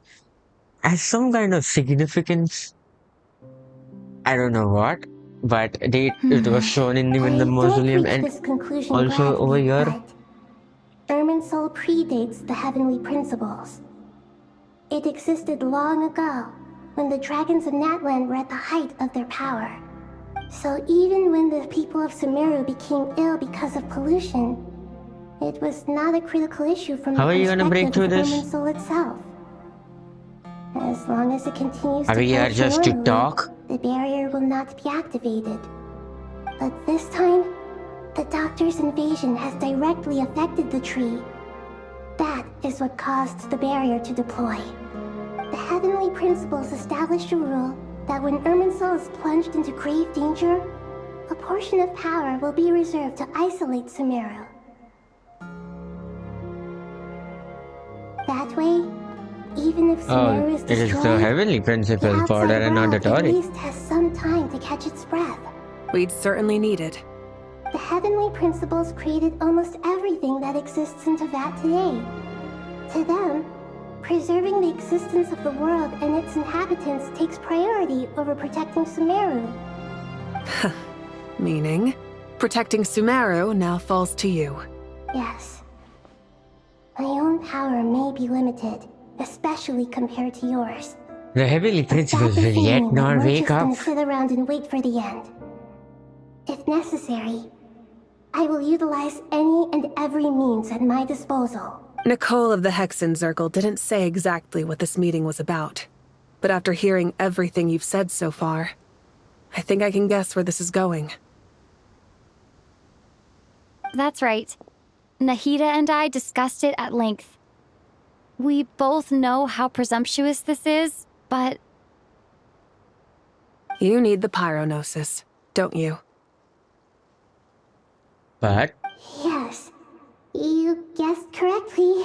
Speaker 1: has some kind of significance. I don't know what, but it was shown in even the
Speaker 2: I don't
Speaker 1: mausoleum
Speaker 2: reach
Speaker 1: and
Speaker 2: this conclusion
Speaker 1: also over
Speaker 2: gladly,
Speaker 1: here.
Speaker 2: but Irminsul predates the heavenly principles. It existed long ago, when the dragons of Natland were at the height of their power. So even when the people of Sumeru became ill because of pollution, it was not a critical issue from
Speaker 1: How
Speaker 2: the
Speaker 1: are you gonna break
Speaker 2: perspective
Speaker 1: through
Speaker 2: of
Speaker 1: this?
Speaker 2: Irminsul itself. As long as it continues
Speaker 1: Are
Speaker 2: to
Speaker 1: we here
Speaker 2: function
Speaker 1: just to
Speaker 2: normally,
Speaker 1: talk?
Speaker 2: the barrier will not be activated. But this time, the Doctor's invasion has directly affected the tree. That is what caused the barrier to deploy. The heavenly principles established a rule that when Irminsul is plunged into grave danger, a portion of power will be reserved to isolate Sumeru. That way, even if Sumeru is
Speaker 1: It is
Speaker 2: destroyed,
Speaker 1: the heavenly
Speaker 2: the
Speaker 1: principle for
Speaker 2: outside
Speaker 1: that and not
Speaker 2: world
Speaker 1: the
Speaker 2: at
Speaker 1: Dottore.
Speaker 2: least has some time to catch its breath.
Speaker 9: We'd certainly need it.
Speaker 2: The heavenly principles created almost everything that exists in Teyvat today. To them, preserving the existence of the world and its inhabitants takes priority over protecting Sumeru.
Speaker 9: Meaning, protecting Sumeru now falls to you.
Speaker 2: Yes. My own power may be limited, especially compared to yours.
Speaker 1: The heavenly principles
Speaker 2: That
Speaker 1: will
Speaker 2: doesn't
Speaker 1: yet
Speaker 2: mean that
Speaker 1: not
Speaker 2: we're
Speaker 1: wake
Speaker 2: just
Speaker 1: up.
Speaker 2: gonna sit around and wait for the end. If necessary, I will utilize any and every means at my disposal.
Speaker 9: Nicole of the Hexen Circle didn't say exactly what this meeting was about. But after hearing everything you've said so far, I think I can guess where this is going.
Speaker 8: That's right. Nahida and I discussed it at length. We both know how presumptuous this is, but...
Speaker 9: You need the pyronosis, don't you?
Speaker 1: But
Speaker 2: Yes, you guessed correctly.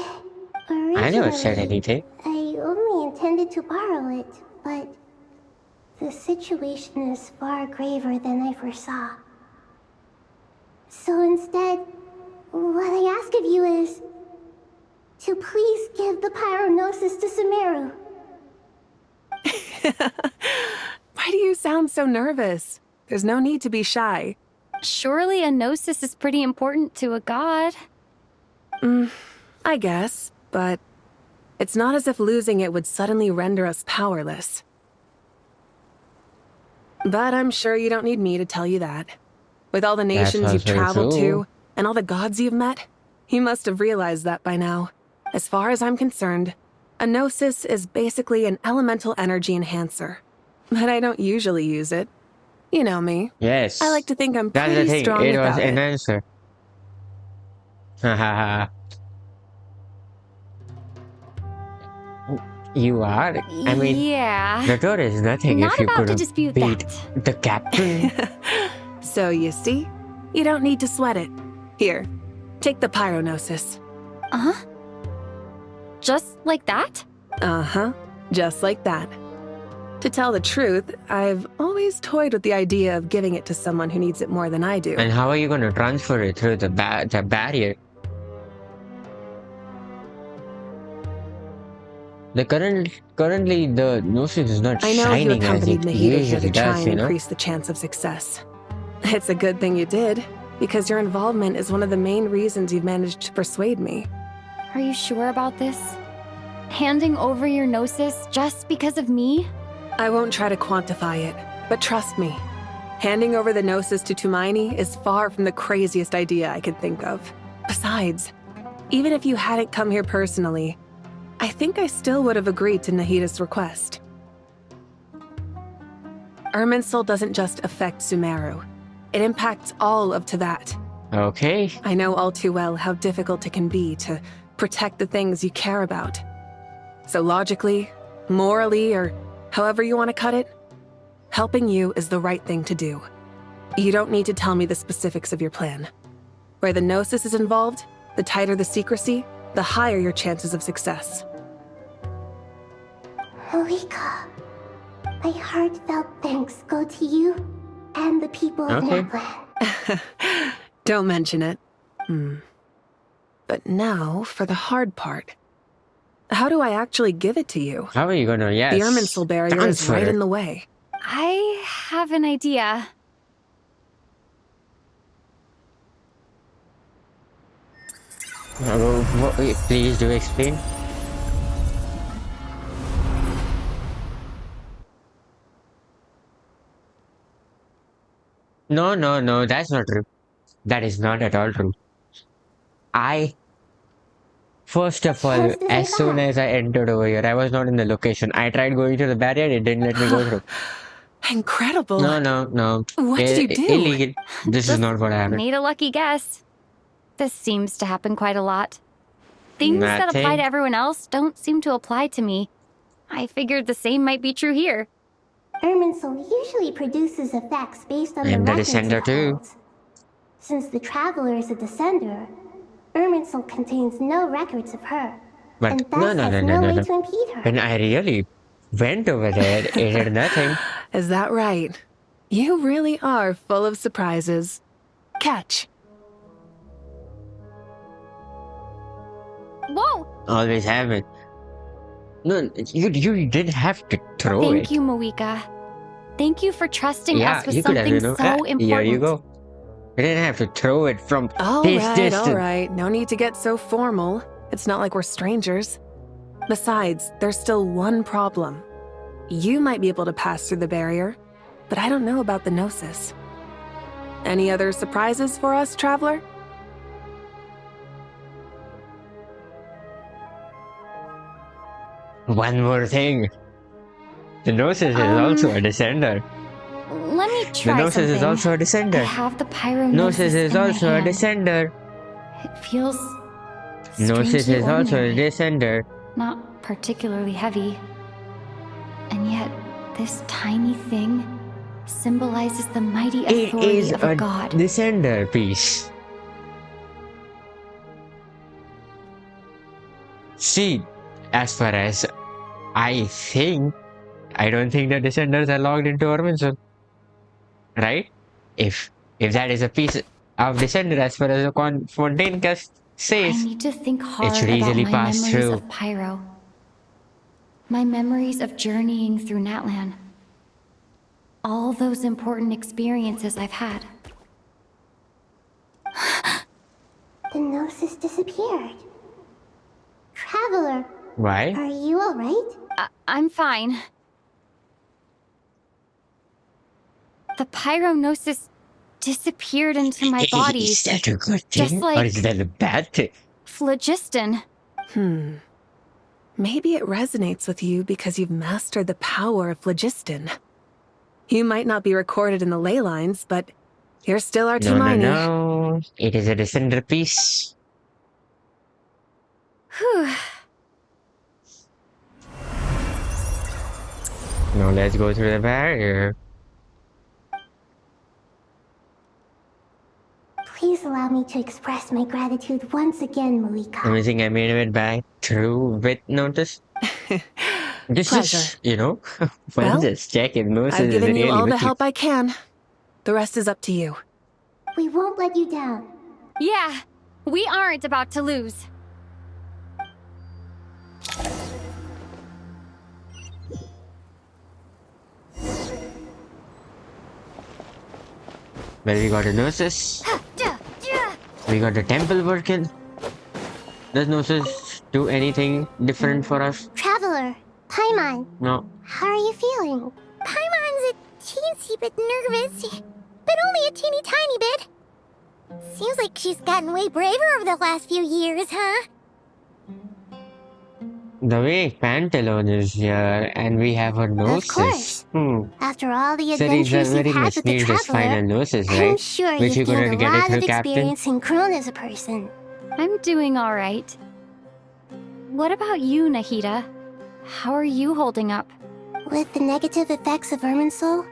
Speaker 1: I never said
Speaker 2: Originally,
Speaker 1: anything.
Speaker 2: I only intended to borrow it, but the situation is far graver than I foresaw. So instead, what I ask of you is to please give the pyronosis to Sumeru.
Speaker 9: Why do you sound so nervous? There's no need to be shy.
Speaker 8: Surely a gnosis is pretty important to a god.
Speaker 9: I guess, but it's not as if losing it would suddenly render us powerless. But I'm sure you don't need me to tell you that. With all the nations you've
Speaker 1: also
Speaker 9: traveled
Speaker 1: true.
Speaker 9: to, and all the gods you've met, you must have realized that by now. As far as I'm concerned, a gnosis is basically an elemental energy enhancer. But I don't usually use it. You know me.
Speaker 1: Yes.
Speaker 9: I like to think I'm
Speaker 1: That's the
Speaker 9: pretty
Speaker 1: thing.
Speaker 9: strong
Speaker 1: It was
Speaker 9: without
Speaker 1: an
Speaker 9: it.
Speaker 1: answer. Hahaha. You are? I mean,
Speaker 8: yeah.
Speaker 1: Dottore is nothing
Speaker 8: Not
Speaker 1: if you
Speaker 8: about to
Speaker 1: could
Speaker 8: dispute
Speaker 1: beat
Speaker 8: that.
Speaker 1: the captain.
Speaker 9: So you see, you don't need to sweat it. Here, take the pyronosis.
Speaker 8: Uh-huh. Just like that?
Speaker 9: Uh-huh, just like that. To tell the truth, I've always toyed with the idea of giving it to someone who needs it more than I do.
Speaker 1: And how are you going to transfer it through the barrier? Currently the gnosis is not
Speaker 9: I know you
Speaker 1: shining as
Speaker 9: accompanied
Speaker 1: it
Speaker 9: Nahida here
Speaker 1: usually
Speaker 9: to try
Speaker 1: does,
Speaker 9: and
Speaker 1: you know?
Speaker 9: increase the chance of success. It's a good thing you did, because your involvement is one of the main reasons you've managed to persuade me.
Speaker 8: Are you sure about this?
Speaker 21: Handing over your Gnosis just because of me?
Speaker 9: I won't try to quantify it, but trust me, handing over the Gnosis to Tumaini is far from the craziest idea I could think of. Besides, even if you hadn't come here personally, I think I still would have agreed to Nahida's request. Irminsul doesn't just affect Sumeru. It impacts all of Teyvat.
Speaker 1: Okay.
Speaker 9: I know all too well how difficult it can be to protect the things you care about. So logically, morally, or however you want to cut it, helping you is the right thing to do. You don't need to tell me the specifics of your plan. Where the Gnosis is involved, the tighter the secrecy, the higher your chances of success.
Speaker 2: Malika, my heartfelt thanks go to you and the people of Naplan.
Speaker 9: Don't mention it. But now, for the hard part. How do I actually give it to you?
Speaker 1: How are you gonna, yes.
Speaker 9: The Irminsul barrier is right in the way.
Speaker 21: I have an idea.
Speaker 1: Please do explain. No, that's not true. That is not at all true. First of all, as soon as I entered over here, I was not in the location. I tried going to the barrier, it didn't let me go through.
Speaker 9: Incredible.
Speaker 1: No.
Speaker 9: What did you do?
Speaker 1: Illegal. This is not what happened.
Speaker 21: Made a lucky guess. This seems to happen quite a lot. Things that apply
Speaker 1: Nothing.
Speaker 21: to everyone else don't seem to apply to me. I figured the same might be true here.
Speaker 2: Irminsul usually produces effects based on
Speaker 1: And
Speaker 2: the
Speaker 1: the
Speaker 2: records
Speaker 1: Descender
Speaker 2: it
Speaker 1: too.
Speaker 2: holds. Since the Traveler is a Descender, Irminsul contains no records of her.
Speaker 1: But
Speaker 2: and thus
Speaker 1: no.
Speaker 2: has no way to impede her.
Speaker 1: When I really went over there, it did nothing.
Speaker 9: Is that right? You really are full of surprises. Catch.
Speaker 21: Whoa!
Speaker 1: Always have it. No, you didn't have to throw it.
Speaker 21: Thank you, Moika. Thank you for trusting us with
Speaker 1: you could have,
Speaker 21: something so important.
Speaker 1: Here you go. You didn't have to throw it from
Speaker 9: All
Speaker 1: this
Speaker 9: right,
Speaker 1: distance.
Speaker 9: all right. No need to get so formal. It's not like we're strangers. Besides, there's still one problem. You might be able to pass through the barrier, but I don't know about the Gnosis. Any other surprises for us, Traveler?
Speaker 1: One more thing. The Gnosis is also a Descender.
Speaker 21: Let me
Speaker 1: The
Speaker 21: try
Speaker 1: Gnosis
Speaker 21: something.
Speaker 1: is also a
Speaker 21: I
Speaker 1: Descender.
Speaker 21: have the Pyro
Speaker 1: Gnosis is
Speaker 21: in my
Speaker 1: also a
Speaker 21: hand.
Speaker 1: Descender.
Speaker 21: It feels
Speaker 1: Gnosis
Speaker 21: strangely
Speaker 1: is also a
Speaker 21: ordinary,
Speaker 1: Descender.
Speaker 21: not particularly heavy. And yet, this tiny thing symbolizes the mighty
Speaker 1: It
Speaker 21: authority
Speaker 1: is
Speaker 21: of a
Speaker 1: a
Speaker 21: god.
Speaker 1: Descender piece. See, as far as I think, I don't think the Descenders are logged into Irminsul. Right? If that is a piece of Descender as far as the Fontaine cast
Speaker 21: I
Speaker 1: says,
Speaker 21: need to think hard
Speaker 1: should
Speaker 21: about
Speaker 1: easily
Speaker 21: my
Speaker 1: pass
Speaker 21: memories
Speaker 1: through.
Speaker 21: of Pyro. My memories of journeying through Natlan. All those important experiences I've had.
Speaker 2: The Gnosis disappeared. Traveler,
Speaker 1: Why?
Speaker 2: are you alright?
Speaker 21: I'm fine. The Pyronosis disappeared into my body.
Speaker 1: Is that a good
Speaker 21: Just
Speaker 1: thing?
Speaker 21: like
Speaker 1: Or is that a bad thing?
Speaker 21: phlogiston.
Speaker 9: Maybe it resonates with you because you've mastered the power of phlogiston. You might not be recorded in the ley lines, but you're still our Tumaini.
Speaker 1: No. It is a Descender piece.
Speaker 21: Whew.
Speaker 1: Now let's go through the barrier.
Speaker 2: Please allow me to express my gratitude once again, Malika.
Speaker 1: Amazing, I made it back through with notice.
Speaker 9: Pleasure.
Speaker 1: You know,
Speaker 9: Well,
Speaker 1: just check if Gnosis
Speaker 9: I've
Speaker 1: is
Speaker 9: given you
Speaker 1: really
Speaker 9: all the
Speaker 1: with you.
Speaker 9: help I can. The rest is up to you.
Speaker 2: We won't let you down.
Speaker 21: Yeah, we aren't about to lose.
Speaker 1: Well, we got a Gnosis. We got the temple working. The Gnosis do anything different for us?
Speaker 2: Traveler, Paimon,
Speaker 1: No.
Speaker 2: how are you feeling?
Speaker 18: Paimon's a teensy bit nervous, but only a teeny tiny bit. Seems like she's gotten way braver over the last few years, huh?
Speaker 1: The way Pantalone is here and we have her
Speaker 2: Of course.
Speaker 1: gnosis.
Speaker 2: After all the
Speaker 1: Ceres
Speaker 2: adventures
Speaker 1: very
Speaker 2: you've had
Speaker 1: much
Speaker 2: with the
Speaker 1: needs his final
Speaker 2: Traveler,
Speaker 1: gnosis,
Speaker 2: I'm
Speaker 1: right?
Speaker 2: sure
Speaker 1: Which you
Speaker 2: you've
Speaker 1: couldn't
Speaker 2: gained a
Speaker 1: get it
Speaker 2: lot
Speaker 1: through
Speaker 2: of
Speaker 1: Captain.
Speaker 2: experience in grown as a person.
Speaker 11: I'm doing all right. What about you, Nahida? How are you holding up?
Speaker 2: With the negative effects of irminsul,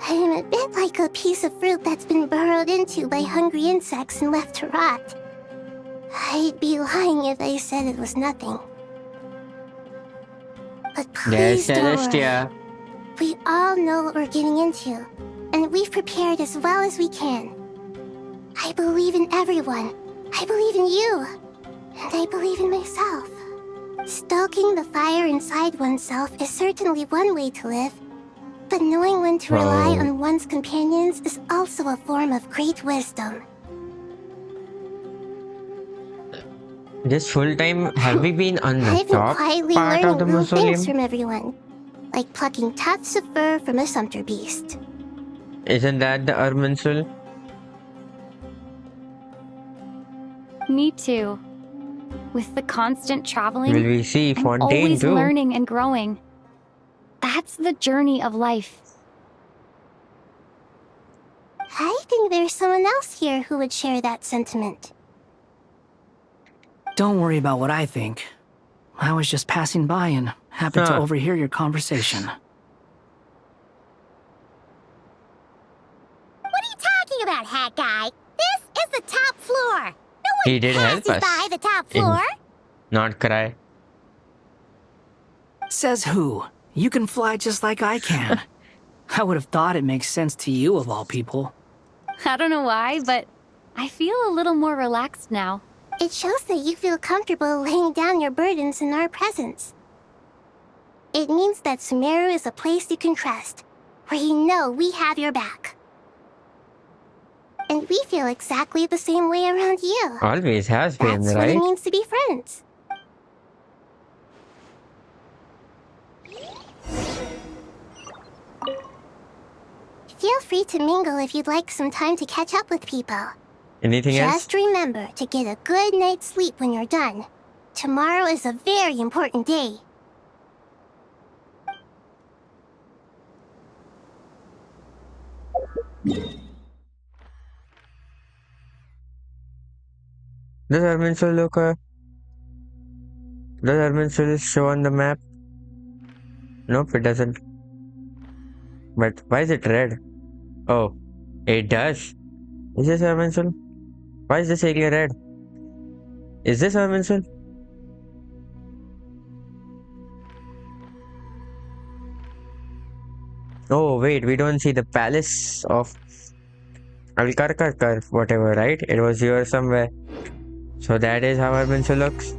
Speaker 2: I am a bit like a piece of fruit that's been burrowed into by hungry insects and left to rot. I'd be lying if I said it was nothing. But
Speaker 1: There's
Speaker 2: please don't worry.
Speaker 1: Celestia.
Speaker 2: We all know what we're getting into, and we've prepared as well as we can. I believe in everyone. I believe in you. And I believe in myself. Stoking the fire inside oneself is certainly one way to live, but knowing when to rely
Speaker 1: Wow.
Speaker 2: on one's companions is also a form of great wisdom.
Speaker 1: This full time, have we been on the
Speaker 2: I've been
Speaker 1: top
Speaker 2: quietly
Speaker 1: part of the
Speaker 2: learning little things
Speaker 1: mausoleum?
Speaker 2: from everyone, like plucking tufts of fur from a sumpter beast.
Speaker 1: Isn't that the irminsul?
Speaker 11: Me too. With the constant traveling,
Speaker 1: Will we see
Speaker 11: I'm
Speaker 1: Fontaine
Speaker 11: always
Speaker 1: too?
Speaker 11: learning and growing. That's the journey of life.
Speaker 2: I think there's someone else here who would share that sentiment.
Speaker 19: Don't worry about what I think. I was just passing by and happened to
Speaker 1: Huh.
Speaker 19: overhear your conversation.
Speaker 18: What are you talking about, Hat Guy? This is the top floor. No one
Speaker 1: He did help
Speaker 18: passes
Speaker 1: us
Speaker 18: by the top
Speaker 1: in-
Speaker 18: floor.
Speaker 1: Not cry.
Speaker 19: Says who? You can fly just like I can. I would have thought it makes sense to you of all people.
Speaker 11: I don't know why, but I feel a little more relaxed now.
Speaker 2: It shows that you feel comfortable laying down your burdens in our presence. It means that Sumeru is a place you can trust, where you know we have your back. And we feel exactly the same way around you.
Speaker 1: Always has been,
Speaker 2: That's what
Speaker 1: right?
Speaker 2: it means to be friends. Feel free to mingle if you'd like some time to catch up with people.
Speaker 1: Anything else?
Speaker 2: Just remember to get a good night's sleep when you're done. Tomorrow is a very important day.
Speaker 1: Does irminsul look Does irminsul show on the map? Nope, it doesn't. But why is it red? Oh, it does. Is this irminsul? Why is this area red? Is this irminsul? Oh wait, we don't see the palace of Alkarkarkar, whatever, right? It was here somewhere. So that is how irminsul looks.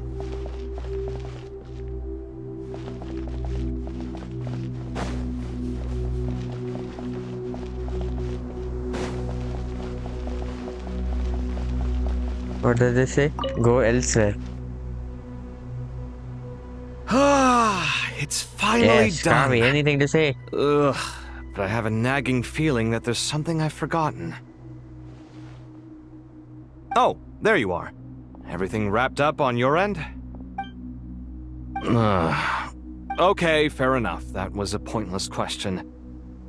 Speaker 1: What does this say? Go elsewhere.
Speaker 4: Ah, it's finally
Speaker 1: Yes,
Speaker 4: done.
Speaker 1: Kami, anything to say?
Speaker 4: Ugh, but I have a nagging feeling that there's something I've forgotten. Oh, there you are. Everything wrapped up on your end? Okay, fair enough. That was a pointless question.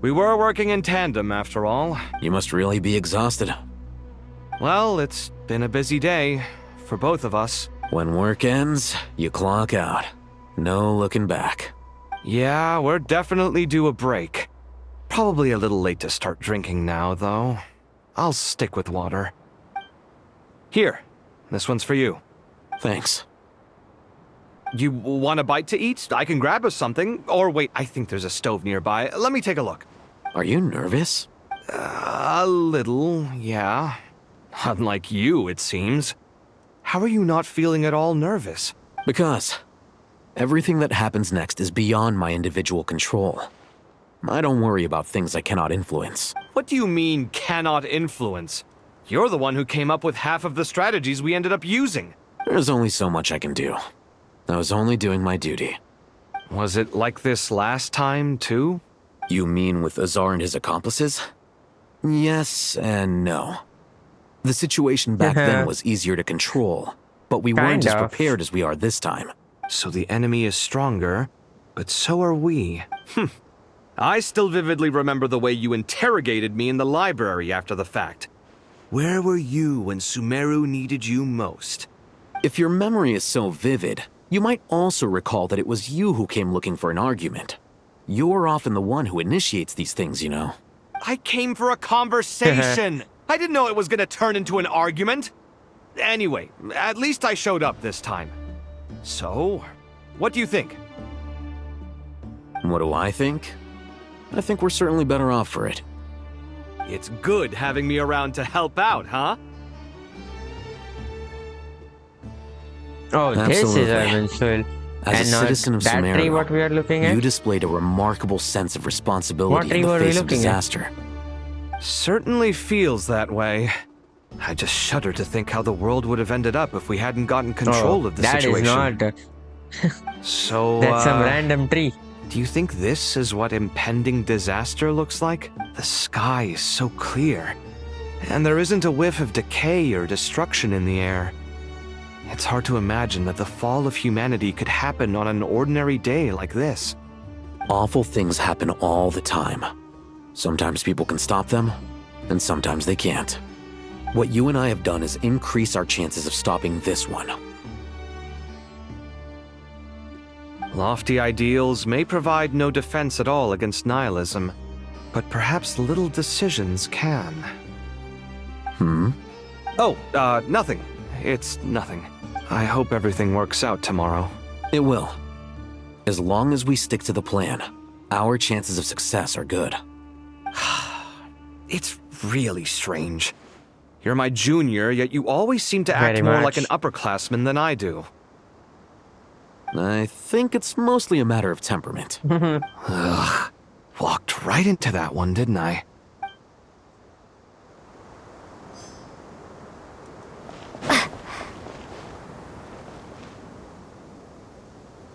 Speaker 4: We were working in tandem, after all.
Speaker 5: You must really be exhausted.
Speaker 4: Well, it's been a busy day for both of us.
Speaker 5: When work ends, you clock out. No looking back.
Speaker 4: Yeah, we're definitely due a break. Probably a little late to start drinking now, though. I'll stick with water. Here, this one's for you.
Speaker 5: Thanks.
Speaker 4: You want a bite to eat? I can grab us something. Or wait, I think there's a stove nearby. Let me take a look.
Speaker 5: Are you nervous?
Speaker 4: A little, yeah. Unlike you, it seems. How are you not feeling at all nervous?
Speaker 5: Because everything that happens next is beyond my individual control. I don't worry about things I cannot influence.
Speaker 4: What do you mean, cannot influence? You're the one who came up with half of the strategies we ended up using.
Speaker 5: There's only so much I can do. I was only doing my duty.
Speaker 4: Was it like this last time, too?
Speaker 5: You mean with Azar and his accomplices? Yes and no. The situation back then was easier to control, but we weren't as prepared as we are this time.
Speaker 4: So the enemy is stronger, but so are we. I still vividly remember the way you interrogated me in the library after the fact. Where were you when Sumeru needed you most?
Speaker 5: If your memory is so vivid, you might also recall that it was you who came looking for an argument. You're often the one who initiates these things, you know.
Speaker 4: I came for a conversation! I didn't know it was gonna turn into an argument! Anyway, at least I showed up this time. So, what do you think?
Speaker 5: What do I think? I think we're certainly better off for it.
Speaker 4: It's good having me around to help out, huh?
Speaker 1: Oh,
Speaker 5: Absolutely.
Speaker 1: this is irminsul.
Speaker 5: As a citizen of
Speaker 1: that tree
Speaker 5: Sumeru,
Speaker 1: what we are looking at?
Speaker 5: you displayed a remarkable sense of responsibility
Speaker 1: What
Speaker 5: in
Speaker 1: tree
Speaker 5: the
Speaker 1: were we
Speaker 5: face of
Speaker 1: looking at?
Speaker 5: disaster.
Speaker 4: Certainly feels that way. I just shudder to think how the world would have ended up if we hadn't gotten control of the situation.
Speaker 1: That is not...
Speaker 4: So,
Speaker 1: That's some random tree.
Speaker 4: Do you think this is what impending disaster looks like? The sky is so clear, and there isn't a whiff of decay or destruction in the air. It's hard to imagine that the fall of humanity could happen on an ordinary day like this.
Speaker 5: Awful things happen all the time. Sometimes people can stop them, and sometimes they can't. What you and I have done is increase our chances of stopping this one.
Speaker 4: Lofty ideals may provide no defense at all against nihilism, but perhaps little decisions can. Oh, nothing. It's nothing. I hope everything works out tomorrow.
Speaker 5: It will. As long as we stick to the plan, our chances of success are good.
Speaker 4: It's really strange. You're my junior, yet you always seem to act
Speaker 1: Very
Speaker 4: more
Speaker 1: much.
Speaker 4: like an upperclassman than I do.
Speaker 5: I think it's mostly a matter of temperament.
Speaker 4: Ugh. Walked right into that one, didn't I?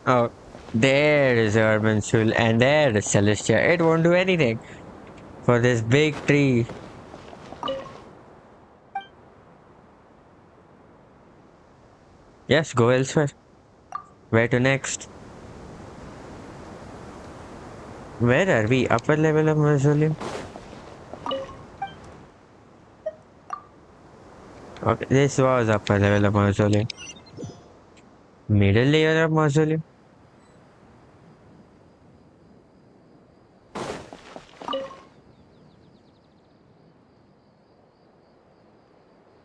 Speaker 1: Oh, there is irminsul and there is Celestia. It won't do anything for this big tree. Yes, go elsewhere. Where to next? Where are we? Upper level of mausoleum? Okay, this was upper level of mausoleum. Middle layer of mausoleum?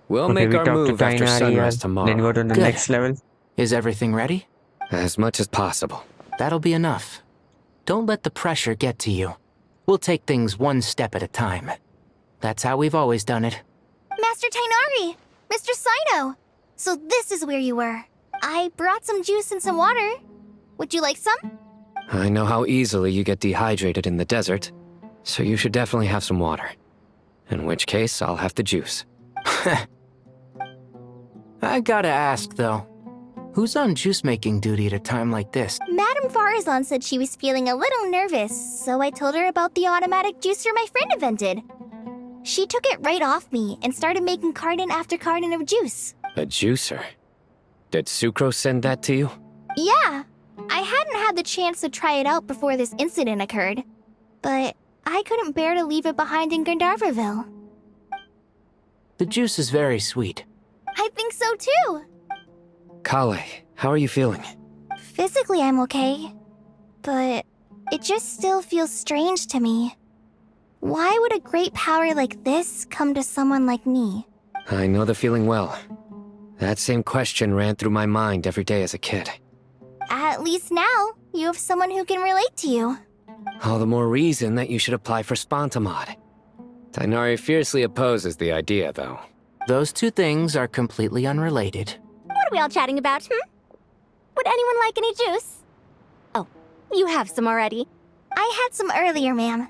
Speaker 15: We'll
Speaker 1: Okay,
Speaker 15: make
Speaker 1: we
Speaker 15: our
Speaker 1: talk to
Speaker 15: move after
Speaker 1: Tainari,
Speaker 15: sunrise tomorrow.
Speaker 1: then go to the
Speaker 12: Good.
Speaker 1: next level.
Speaker 12: Is everything ready?
Speaker 15: As much as possible.
Speaker 12: That'll be enough. Don't let the pressure get to you. We'll take things one step at a time. That's how we've always done it.
Speaker 18: Master Tainari! Mr. Sino! So this is where you were. I brought some juice and some water. Would you like some?
Speaker 15: I know how easily you get dehydrated in the desert, so you should definitely have some water. In which case, I'll have the juice.
Speaker 12: I gotta ask, though. Who's on juice-making duty at a time like this?
Speaker 18: Madame Farazan said she was feeling a little nervous, so I told her about the automatic juicer my friend invented. She took it right off me and started making carton after carton of juice.
Speaker 15: A juicer? Did Sucrose send that to you?
Speaker 18: Yeah, I hadn't had the chance to try it out before this incident occurred, but I couldn't bear to leave it behind in Gandharvaville.
Speaker 12: The juice is very sweet.
Speaker 18: I think so too.
Speaker 15: Kale, how are you feeling?
Speaker 18: Physically, I'm okay, but it just still feels strange to me. Why would a great power like this come to someone like me?
Speaker 15: I know the feeling well. That same question ran through my mind every day as a kid.
Speaker 18: At least now, you have someone who can relate to you.
Speaker 15: All the more reason that you should apply for Spontamod. Tainari fiercely opposes the idea, though.
Speaker 12: Those two things are completely unrelated.
Speaker 18: What are we all chatting about, Would anyone like any juice? Oh, you have some already. I had some earlier, ma'am.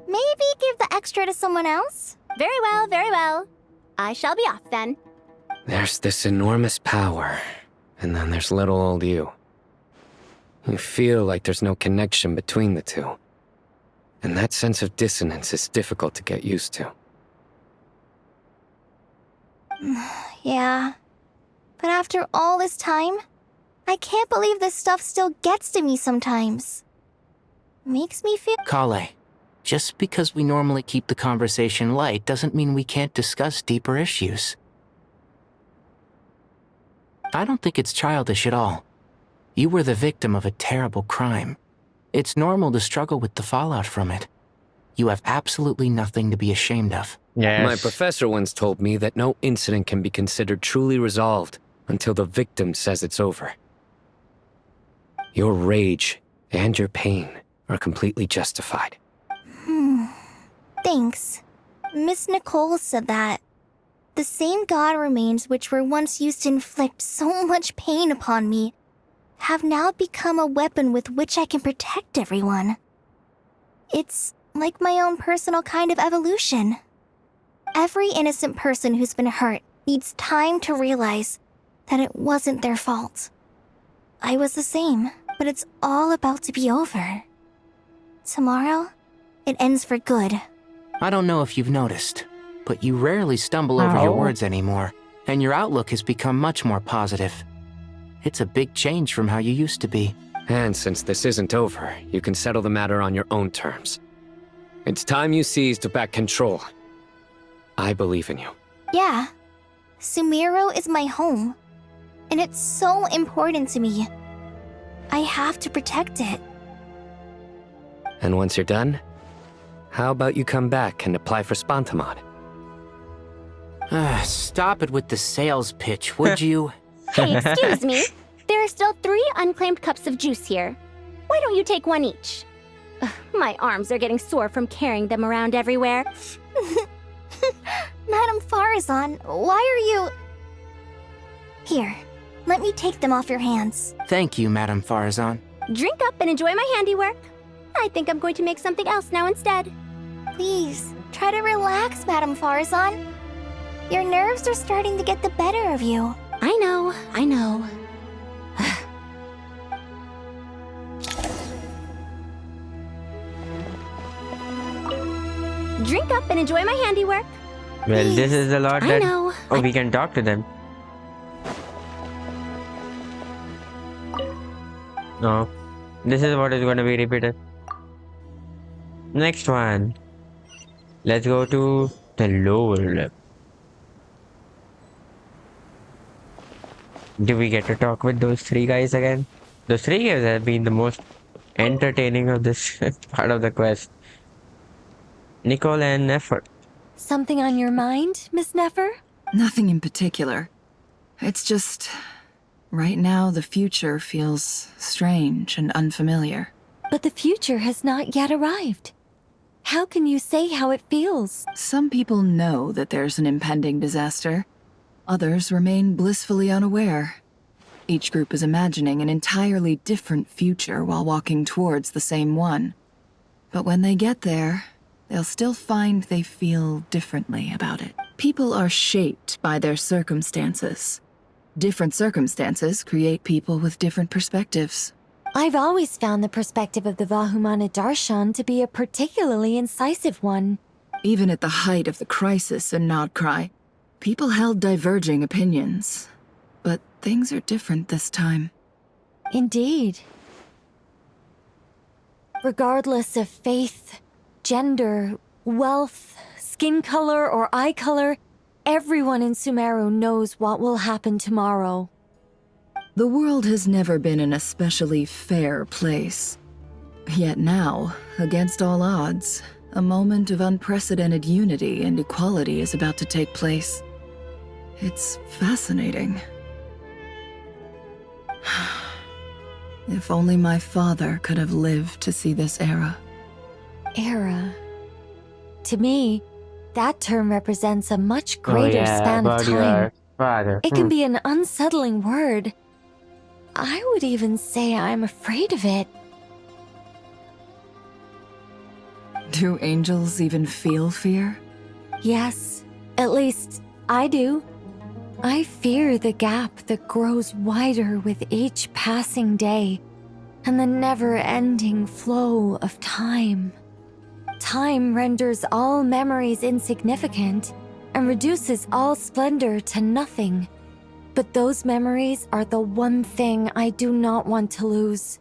Speaker 18: Maybe give the extra to someone else? Very well, very well. I shall be off then.
Speaker 15: There's this enormous power, and then there's little old you. You feel like there's no connection between the two. And that sense of dissonance is difficult to get used to.
Speaker 18: Yeah. But after all this time, I can't believe this stuff still gets to me sometimes. Makes me feel—
Speaker 12: Kale, just because we normally keep the conversation light doesn't mean we can't discuss deeper issues. I don't think it's childish at all. You were the victim of a terrible crime. It's normal to struggle with the fallout from it. You have absolutely nothing to be ashamed of.
Speaker 1: Yes.
Speaker 15: My professor once told me that no incident can be considered truly resolved until the victim says it's over. Your rage and your pain are completely justified.
Speaker 18: Thanks. Miss Nicole said that. The same god remains which were once used to inflict so much pain upon me have now become a weapon with which I can protect everyone. It's like my own personal kind of evolution. Every innocent person who's been hurt needs time to realize that it wasn't their fault. I was the same, but it's all about to be over. Tomorrow, it ends for good.
Speaker 12: I don't know if you've noticed, but you rarely stumble over your words anymore, and your outlook has become much more positive. It's a big change from how you used to be.
Speaker 15: And since this isn't over, you can settle the matter on your own terms. It's time you seized back control. I believe in you.
Speaker 18: Yeah. Sumeru is my home. And it's so important to me. I have to protect it.
Speaker 15: And once you're done, how about you come back and apply for Spantamod?
Speaker 12: Stop it with the sales pitch, would you?
Speaker 8: Hey, excuse me. There are still 3 unclaimed cups of juice here. Why don't you take one each? Ugh, my arms are getting sore from carrying them around everywhere.
Speaker 18: Madame Farazan, why are you... Here, let me take them off your hands.
Speaker 12: Thank you, Madame Farazan.
Speaker 8: Drink up and enjoy my handiwork. I think I'm going to make something else now instead.
Speaker 18: Please, try to relax, Madame Farazan. Your nerves are starting to get the better of you.
Speaker 8: I know, I know. Drink up and enjoy my handiwork.
Speaker 1: Well, this is a lot
Speaker 8: I
Speaker 1: that...
Speaker 8: know.
Speaker 1: Oh, we can talk to them. No. This is what is going to be repeated. Next one. Let's go to the lower level. Do we get to talk with those 3 guys again? Those 3 guys have been the most entertaining of this part of the quest. Nicole and Nefer.
Speaker 21: Something on your mind, Miss Nefer?
Speaker 13: Nothing in particular. It's just... right now, the future feels strange and unfamiliar.
Speaker 21: But the future has not yet arrived. How can you say how it feels?
Speaker 13: Some people know that there's an impending disaster. Others remain blissfully unaware. Each group is imagining an entirely different future while walking towards the same one. But when they get there, they'll still find they feel differently about it. People are shaped by their circumstances. Different circumstances create people with different perspectives.
Speaker 21: I've always found the perspective of the Vahumana Darshan to be a particularly incisive one.
Speaker 13: Even at the height of the crisis in Nodcry, people held diverging opinions. But things are different this time.
Speaker 21: Indeed. Regardless of faith, gender, wealth, skin color, or eye color, everyone in Sumeru knows what will happen tomorrow.
Speaker 13: The world has never been an especially fair place. Yet now, against all odds, a moment of unprecedented unity and equality is about to take place. It's fascinating. If only my father could have lived to see this era.
Speaker 21: Era. To me, that term represents a much greater span of time.
Speaker 1: Your father.
Speaker 21: It can be an unsettling word. I would even say I'm afraid of it.
Speaker 13: Do angels even feel fear?
Speaker 21: Yes, at least I do. I fear the gap that grows wider with each passing day. and the never-ending flow of time. Time renders all memories insignificant and reduces all splendor to nothing. But those memories are the one thing I do not want to lose.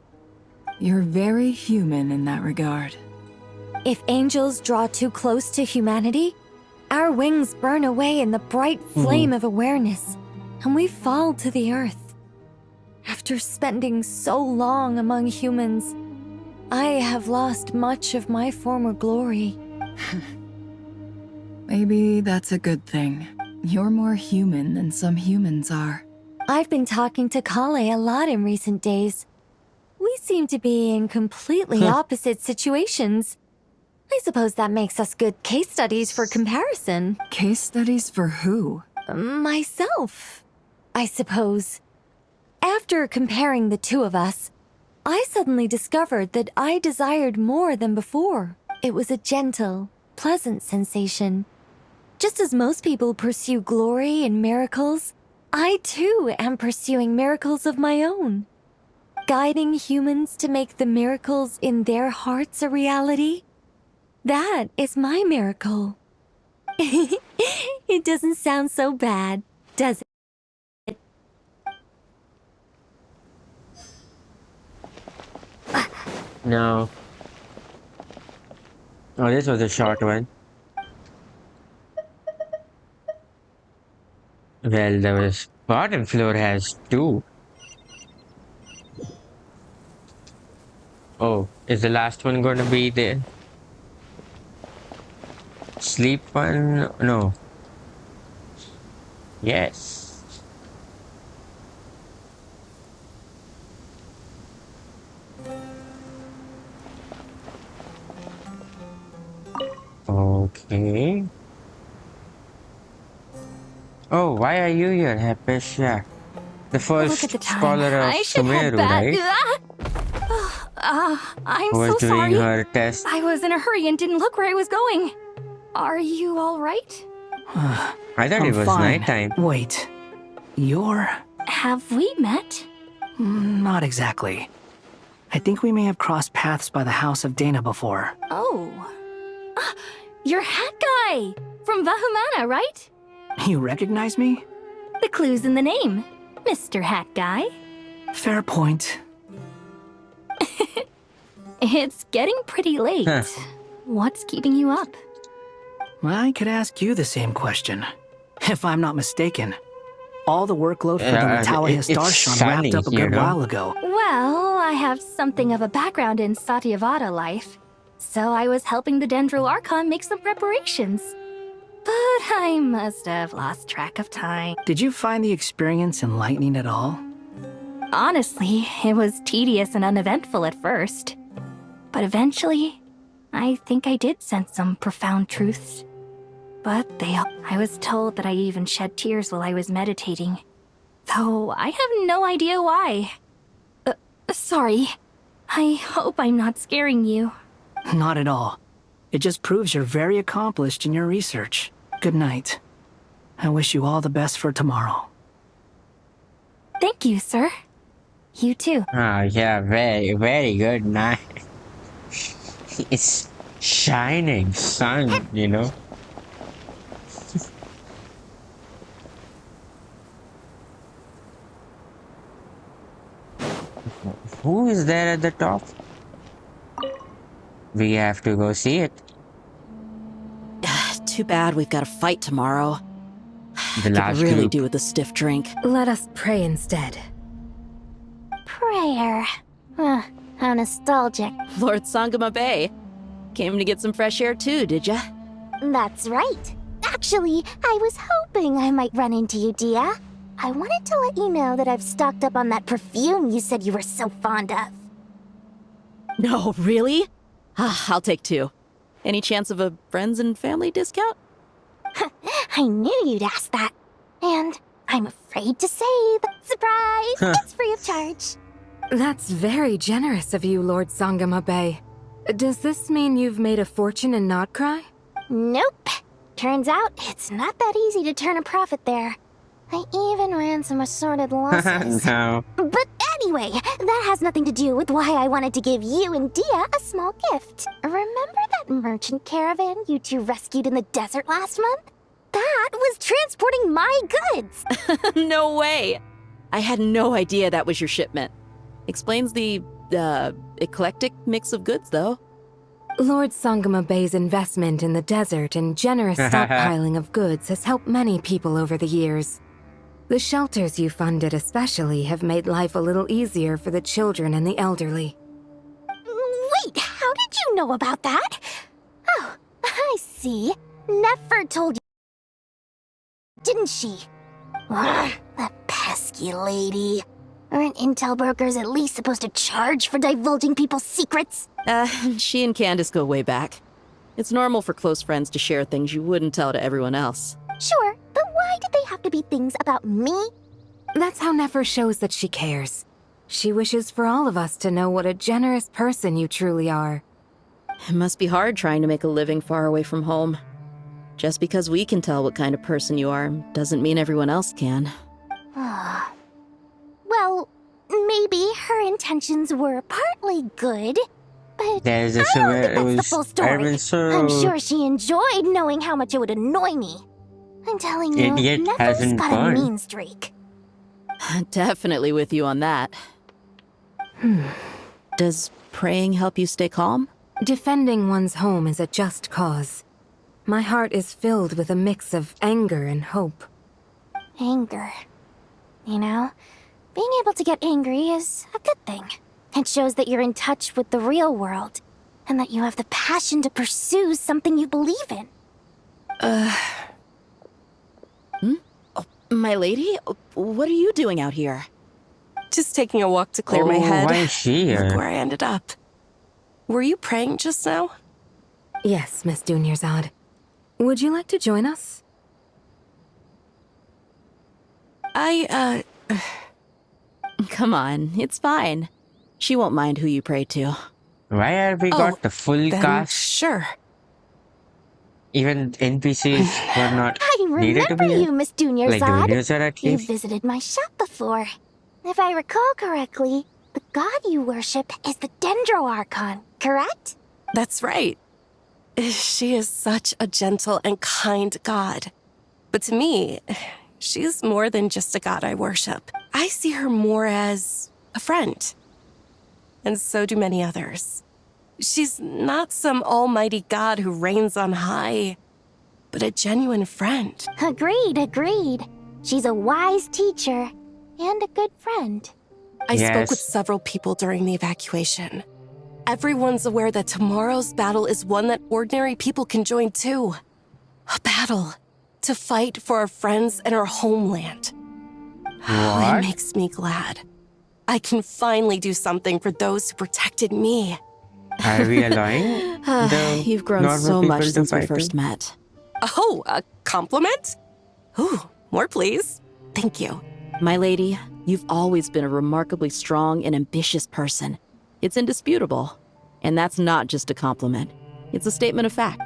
Speaker 13: You're very human in that regard.
Speaker 21: If angels draw too close to humanity, our wings burn away in the bright flame of awareness, and we fall to the earth. After spending so long among humans, I have lost much of my former glory.
Speaker 13: Maybe that's a good thing. You're more human than some humans are.
Speaker 21: I've been talking to Kale a lot in recent days. We seem to be in completely opposite situations. I suppose that makes us good case studies for comparison.
Speaker 13: Case studies for who?
Speaker 21: Myself, I suppose. After comparing the two of us, I suddenly discovered that I desired more than before. It was a gentle, pleasant sensation. Just as most people pursue glory and miracles, I too am pursuing miracles of my own. Guiding humans to make the miracles in their hearts a reality. That is my miracle. It doesn't sound so bad, does it?
Speaker 1: No. Oh, this was a short one. Well, the bottom floor has two. Oh, is the last one gonna be the sleep one? No. Yes. Okay. Oh, why are you here, Hypatia? The first scholar of Sumeru, right?
Speaker 11: I'm
Speaker 1: Who was
Speaker 11: so
Speaker 1: doing
Speaker 11: sorry.
Speaker 1: her test.
Speaker 11: I was in a hurry and didn't look where I was going. Are you all right?
Speaker 1: I thought it was
Speaker 19: fine.
Speaker 1: nighttime.
Speaker 19: Wait. You're...
Speaker 11: Have we met?
Speaker 19: Not exactly. I think we may have crossed paths by the house of Dana before.
Speaker 11: Oh. Ah, you're Hat Guy! From Vahumana, right?
Speaker 19: You recognize me?
Speaker 11: The clue's in the name. Mr. Hat Guy.
Speaker 19: Fair point.
Speaker 11: It's getting pretty late.
Speaker 1: Huh.
Speaker 11: What's keeping you up?
Speaker 19: I could ask you the same question. If I'm not mistaken, all the workload for the Matawa
Speaker 1: it's
Speaker 19: Histarshan
Speaker 1: sunny,
Speaker 19: wrapped up a
Speaker 1: you
Speaker 19: good
Speaker 1: know?
Speaker 19: while ago.
Speaker 11: Well, I have something of a background in Satyavada life, so I was helping the Dendro Archon make some preparations. But I must have lost track of time.
Speaker 19: Did you find the experience enlightening at all?
Speaker 11: Honestly, it was tedious and uneventful at first. But eventually, I think I did sense some profound truths. But I was told that I even shed tears while I was meditating. Though I have no idea why. Sorry. I hope I'm not scaring you.
Speaker 19: Not at all. It just proves you're very accomplished in your research. Good night. I wish you all the best for tomorrow.
Speaker 11: Thank you, sir. You too.
Speaker 1: Oh, yeah, very, very good night. It's shining sun, you know? Who is there at the top? We have to go see it.
Speaker 22: Too bad we've got to fight tomorrow.
Speaker 1: The last
Speaker 22: Could really
Speaker 1: group.
Speaker 22: do with a stiff drink.
Speaker 21: Let us pray instead.
Speaker 18: Prayer. How nostalgic.
Speaker 22: Lord Sangama Bay. Came to get some fresh air too, did ya?
Speaker 18: That's right. Actually, I was hoping I might run into you, Dia. I wanted to let you know that I've stocked up on that perfume you said you were so fond of.
Speaker 22: No, really? I'll take two. Any chance of a friends and family discount?
Speaker 18: I knew you'd ask that. And I'm afraid to say, but surprise, it's free of charge.
Speaker 21: That's very generous of you, Lord Sangama Bay. Does this mean you've made a fortune in Not Cry?
Speaker 18: Nope. Turns out it's not that easy to turn a profit there. I even ran some assorted losses.
Speaker 1: No.
Speaker 18: But Anyway, that has nothing to do with why I wanted to give you and Dia a small gift. Remember that merchant caravan you two rescued in the desert last month? That was transporting my goods!
Speaker 22: No way! I had no idea that was your shipment. Explains the, eclectic mix of goods, though.
Speaker 21: Lord Sangama Bay's investment in the desert and generous stockpiling of goods has helped many people over the years. The shelters you funded especially have made life a little easier for the children and the elderly.
Speaker 18: Wait, how did you know about that? Oh, I see. Nefer told you, didn't she? Ugh, that pesky lady. Aren't intel brokers at least supposed to charge for divulging people's secrets?
Speaker 22: She and Candace go way back. It's normal for close friends to share things you wouldn't tell to everyone else.
Speaker 18: Sure, but why did they have to be things about me?
Speaker 21: That's how Nefer shows that she cares. She wishes for all of us to know what a generous person you truly are.
Speaker 22: It must be hard trying to make a living far away from home. Just because we can tell what kind of person you are doesn't mean everyone else can.
Speaker 18: Well, maybe her intentions were partly good, but
Speaker 1: There's a
Speaker 18: I don't think that's the full story.
Speaker 1: irminsul.
Speaker 18: I'm sure she enjoyed knowing how much it would annoy me. I'm telling you,
Speaker 1: Idiot
Speaker 18: Nefer's
Speaker 1: hasn't
Speaker 18: got
Speaker 1: gone.
Speaker 18: a mean streak.
Speaker 22: Definitely with you on that. Does praying help you stay calm?
Speaker 21: Defending one's home is a just cause. My heart is filled with a mix of anger and hope.
Speaker 18: Anger. You know, being able to get angry is a good thing. It shows that you're in touch with the real world, and that you have the passion to pursue something you believe in.
Speaker 22: Oh, my lady? What are you doing out here?
Speaker 16: Just taking a walk to clear my head.
Speaker 1: Why is she here?
Speaker 16: Look where I ended up. Were you praying just now?
Speaker 21: Yes, Miss Dunyarzad. Would you like to join us?
Speaker 22: Come on, it's fine. She won't mind who you pray to.
Speaker 1: Why have we got the full
Speaker 16: then
Speaker 1: cast?
Speaker 16: Sure.
Speaker 1: Even NPCs were not
Speaker 18: I
Speaker 1: needed to
Speaker 18: remember
Speaker 1: be
Speaker 18: you, Miss Dunyarzad.
Speaker 1: like Dunyarzad at
Speaker 18: You
Speaker 1: least.
Speaker 18: visited my shop before. If I recall correctly, the god you worship is the Dendro Archon, correct?
Speaker 16: That's right. She is such a gentle and kind god. But to me, she's more than just a god I worship. I see her more as a friend. And so do many others. She's not some almighty god who reigns on high, but a genuine friend.
Speaker 18: Agreed. She's a wise teacher and a good friend.
Speaker 16: I spoke with several people during the evacuation. Everyone's aware that tomorrow's battle is one that ordinary people can join too. A battle to fight for our friends and our homeland.
Speaker 1: What?
Speaker 16: It makes me glad. I can finally do something for those who protected me.
Speaker 1: Are we allowing the
Speaker 22: You've grown
Speaker 1: normal
Speaker 22: so much
Speaker 1: people to
Speaker 22: since we
Speaker 1: fight
Speaker 22: first
Speaker 1: too?
Speaker 22: met.
Speaker 16: Oh, a compliment? Ooh, more please. Thank you.
Speaker 22: My lady, you've always been a remarkably strong and ambitious person. It's indisputable. And that's not just a compliment. It's a statement of fact.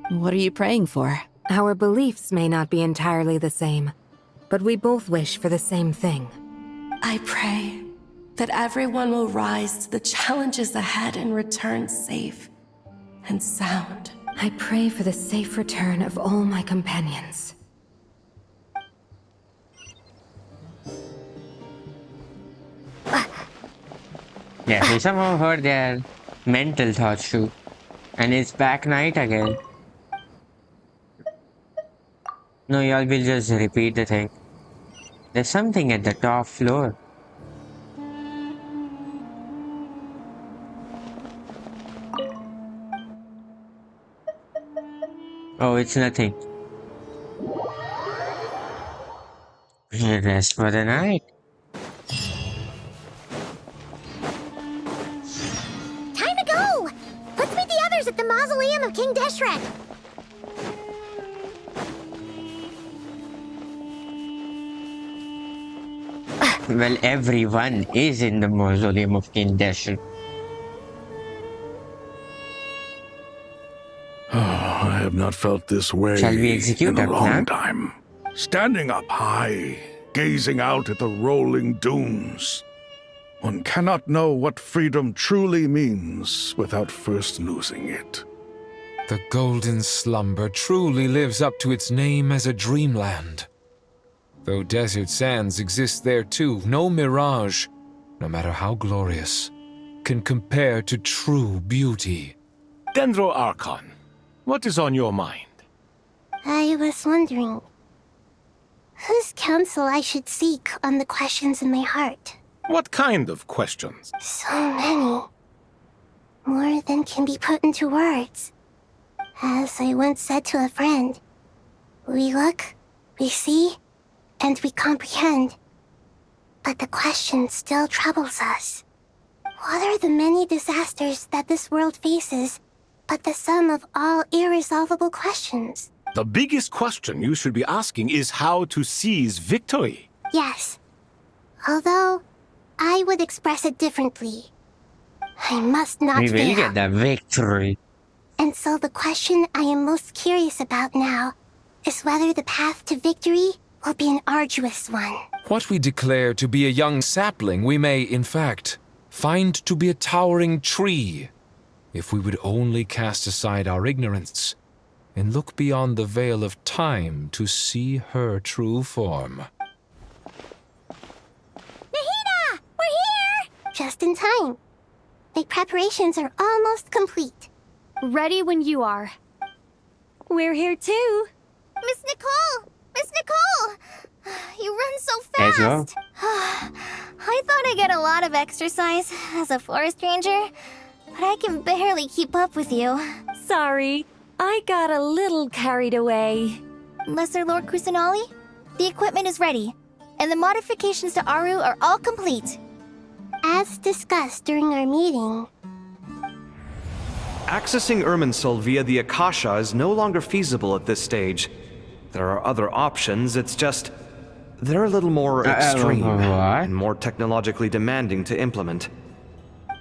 Speaker 22: What are you praying for?
Speaker 21: Our beliefs may not be entirely the same, but we both wish for the same thing.
Speaker 16: I pray that everyone will rise to the challenges ahead and return safe and sound.
Speaker 21: I pray for the safe return of all my companions.
Speaker 1: Yeah, we somehow heard their mental thoughts too. And it's back night again. No, y'all will just repeat the thing. There's something at the top floor. Oh, it's nothing. Rest for the night.
Speaker 18: Time to go! Let's meet the others at the mausoleum of King Deshret.
Speaker 1: Well, everyone is in the mausoleum of King Deshret.
Speaker 6: I have not felt this way
Speaker 1: Shall we execute
Speaker 6: in a
Speaker 1: our
Speaker 6: long
Speaker 1: plan?
Speaker 6: time. Standing up high, gazing out at the rolling dunes. One cannot know what freedom truly means without first losing it.
Speaker 7: The golden slumber truly lives up to its name as a dreamland. Though desert sands exist there too, no mirage, no matter how glorious, can compare to true beauty.
Speaker 3: Dendro Archon, what is on your mind?
Speaker 2: I was wondering whose counsel I should seek on the questions in my heart.
Speaker 3: What kind of questions?
Speaker 2: So many. More than can be put into words. As I once said to a friend, we look, we see, and we comprehend. But the question still troubles us. What are the many disasters that this world faces, but the sum of all irresolvable questions?
Speaker 3: The biggest question you should be asking is how to seize victory.
Speaker 2: Yes. Although, I would express it differently. I must not
Speaker 1: We will
Speaker 2: fail.
Speaker 1: get that victory.
Speaker 2: And so the question I am most curious about now is whether the path to victory will be an arduous one.
Speaker 7: What we declare to be a young sapling, we may, in fact, find to be a towering tree, if we would only cast aside our ignorance and look beyond the veil of time to see her true form.
Speaker 2: Nahida! We're here! Just in time. My preparations are almost complete.
Speaker 21: Ready when you are. We're here too.
Speaker 18: Miss Nicole! Miss Nicole! You run so
Speaker 1: Let's
Speaker 18: fast!
Speaker 1: go.
Speaker 18: I thought I'd get a lot of exercise as a forest ranger, but I can barely keep up with you.
Speaker 21: Sorry, I got a little carried away.
Speaker 18: Lesser Lord Kusanali, the equipment is ready, and the modifications to Aru are all complete.
Speaker 2: As discussed during our meeting,
Speaker 4: Accessing Irminsul via the Akasha is no longer feasible at this stage. There are other options, it's just... they're a little more extreme and more technologically demanding to implement.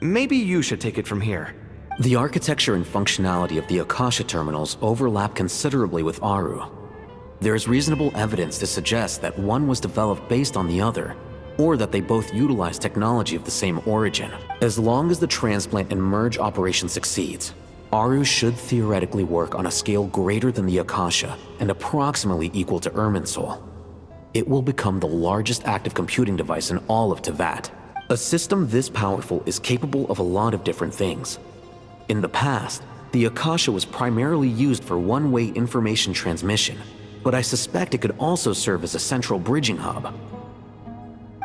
Speaker 4: Maybe you should take it from here.
Speaker 5: The architecture and functionality of the Akasha terminals overlap considerably with Aru. There is reasonable evidence to suggest that one was developed based on the other, or that they both utilize technology of the same origin. As long as the transplant and merge operation succeeds, Aru should theoretically work on a scale greater than the Akasha and approximately equal to Irminsul. It will become the largest active computing device in all of Teyvat. A system this powerful is capable of a lot of different things. In the past, the Akasha was primarily used for one-way information transmission, but I suspect it could also serve as a central bridging hub.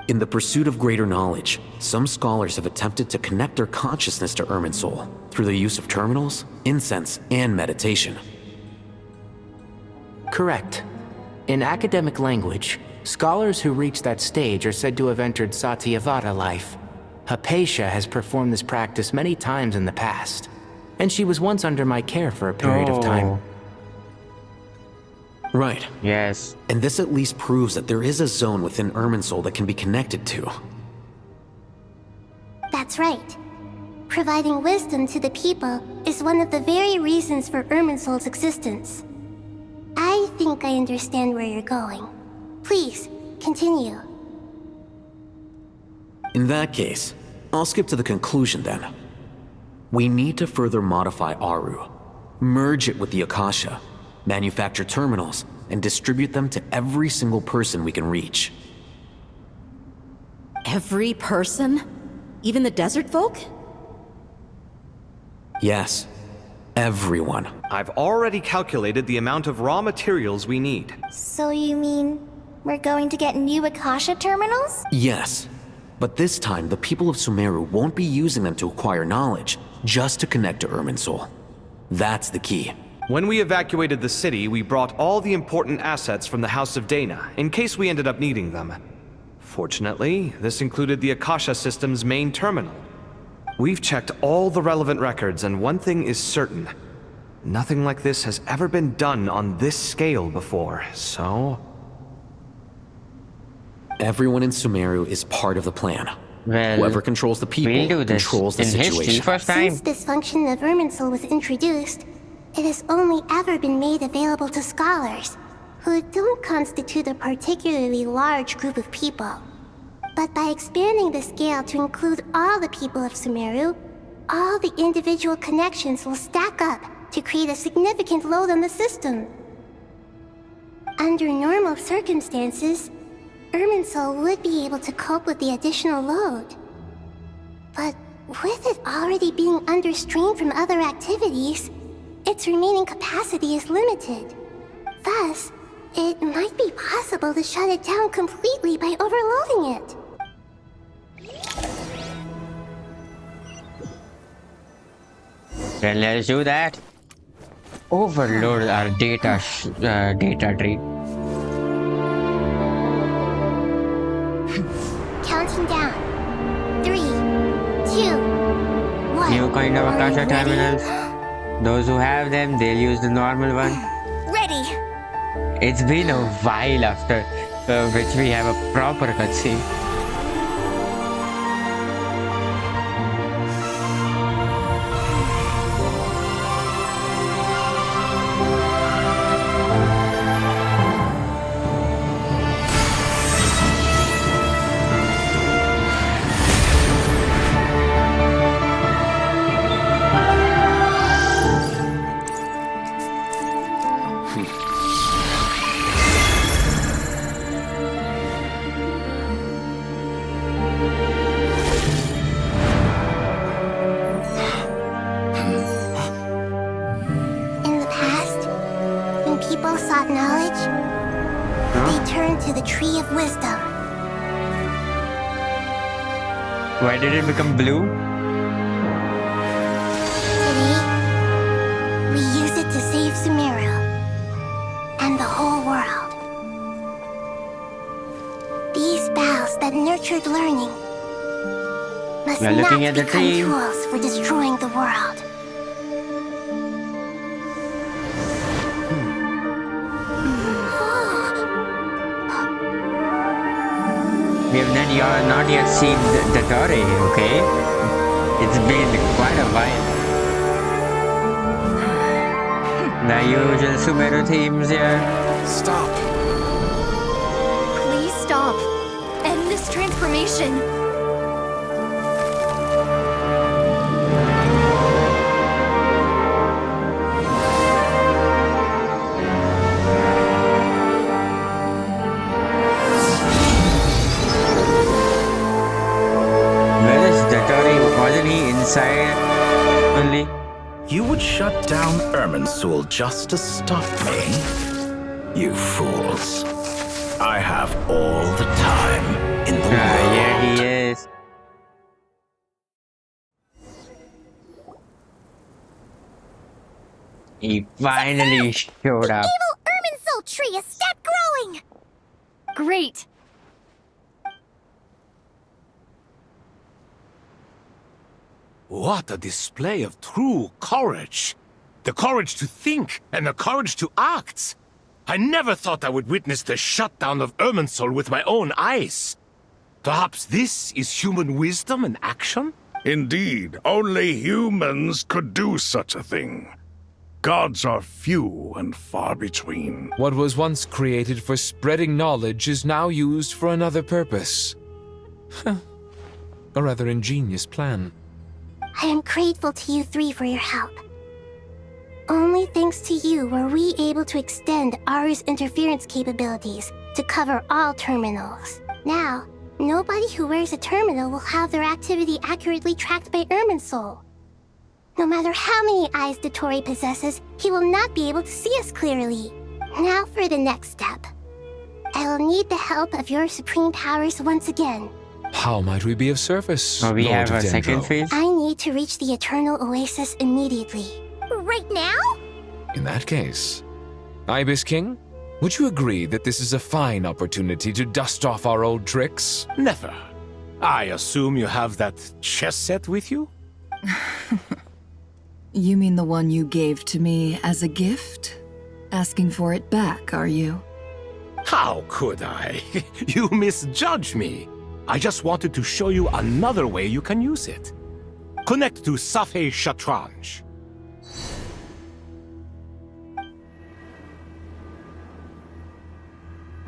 Speaker 5: In the pursuit of greater knowledge, some scholars have attempted to connect their consciousness to Irminsul through the use of terminals, incense, and meditation.
Speaker 12: Correct. In academic language, scholars who reach that stage are said to have entered Satyavada life. Hypatia has performed this practice many times in the past, and she was once under my care for a period of time.
Speaker 5: Right.
Speaker 1: Yes.
Speaker 5: And this at least proves that there is a zone within Irminsul that can be connected to.
Speaker 2: that's right. Providing wisdom to the people is one of the very reasons for Irminsul's existence. I think I understand where you're going. Please, continue.
Speaker 5: In that case, I'll skip to the conclusion then. We need to further modify Aru, merge it with the Akasha, manufacture terminals, and distribute them to every single person we can reach.
Speaker 22: Every person? Even the desert folk?
Speaker 5: Yes, everyone.
Speaker 4: I've already calculated the amount of raw materials we need.
Speaker 18: So you mean we're going to get new Akasha terminals?
Speaker 5: Yes, but this time the people of Sumeru won't be using them to acquire knowledge, just to connect to Irminsul. That's the key.
Speaker 4: When we evacuated the city, we brought all the important assets from the House of Dana, in case we ended up needing them. Fortunately, this included the Akasha system's main terminal. We've checked all the relevant records, and one thing is certain. Nothing like this has ever been done on this scale before, so...
Speaker 5: Everyone in Sumeru is part of the plan.
Speaker 1: Well,
Speaker 5: whoever controls the people controls the situation.
Speaker 2: Since this function of Irminsul was introduced, it has only ever been made available to scholars, who don't constitute a particularly large group of people. But by expanding the scale to include all the people of Sumeru, all the individual connections will stack up to create a significant load on the system. Under normal circumstances, Irminsul would be able to cope with the additional load. But with it already being under strain from other activities, its remaining capacity is limited. Thus, it might be possible to shut it down completely by overloading it.
Speaker 1: Then let's do that. Overload our data tree.
Speaker 2: Counting down. 3, 2, 1.
Speaker 1: New kind of Akasha terminals. Those who have them, they'll use the normal one.
Speaker 18: Ready.
Speaker 1: It's been a while after which we have a proper cutscene.
Speaker 2: In the past, when people sought knowledge, they turned to the Tree of Wisdom.
Speaker 1: Why did it become blue?
Speaker 2: Today, we use it to save Sumeru and the whole world. These boughs that nurtured learning must
Speaker 1: We're
Speaker 2: not
Speaker 1: looking at the
Speaker 2: become
Speaker 1: tree.
Speaker 2: tools for destroying the world.
Speaker 1: We have not yet seen the Dottore, okay? It's been quite a while. The usual Sumeru themes here.
Speaker 12: Stop.
Speaker 21: Please stop. End this transformation.
Speaker 1: Where is Dottore? Wasn't he inside only?
Speaker 14: You would shut down Irminsul just to stop me? You fools. I have all the time in the world.
Speaker 1: Yeah, he is. He finally showed up.
Speaker 18: Evil Irminsul tree has stopped growing!
Speaker 21: Great.
Speaker 3: What a display of true courage! The courage to think and the courage to act! I never thought I would witness the shutdown of Irminsul with my own eyes. Perhaps this is human wisdom in action?
Speaker 6: Indeed, only humans could do such a thing. Gods are few and far between.
Speaker 7: What was once created for spreading knowledge is now used for another purpose. A rather ingenious plan.
Speaker 2: I am grateful to you three for your help. Only thanks to you were we able to extend Aru's interference capabilities to cover all terminals. Now, nobody who wears a terminal will have their activity accurately tracked by Irminsul. No matter how many eyes Dottore possesses, he will not be able to see us clearly. Now for the next step. I will need the help of your supreme powers once again.
Speaker 7: How might we be of service?
Speaker 1: Oh, we
Speaker 7: Lord
Speaker 1: have
Speaker 7: of
Speaker 1: a second
Speaker 7: Dendro?
Speaker 1: phase?
Speaker 2: I need to reach the Eternal Oasis immediately.
Speaker 18: Right now?
Speaker 7: In that case, Ibis King, would you agree that this is a fine opportunity to dust off our old tricks?
Speaker 3: Never. I assume you have that chess set with you?
Speaker 13: You mean the one you gave to me as a gift? Asking for it back, are you?
Speaker 3: How could I? You misjudge me. I just wanted to show you another way you can use it. Connect to Safei Shatranj.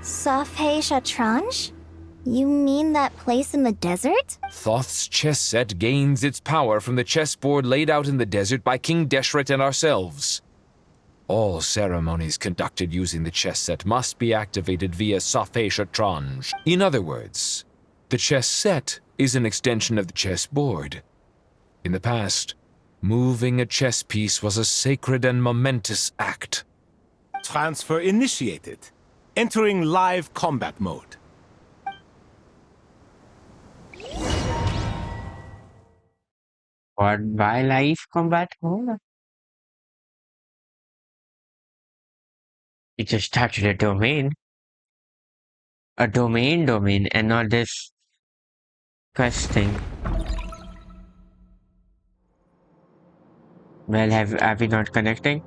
Speaker 18: Safei Shatranj? You mean that place in the desert?
Speaker 7: Thoth's chess set gains its power from the chessboard laid out in the desert by King Deshret and ourselves. All ceremonies conducted using the chess set must be activated via Safé Shatranj. In other words, the chess set is an extension of the chessboard. In the past, moving a chess piece was a sacred and momentous act.
Speaker 10: Transfer initiated. Entering live combat mode.
Speaker 1: What? Why live combat mode? It just started a domain. A domain, and not this quest thing. Well, are we not connecting?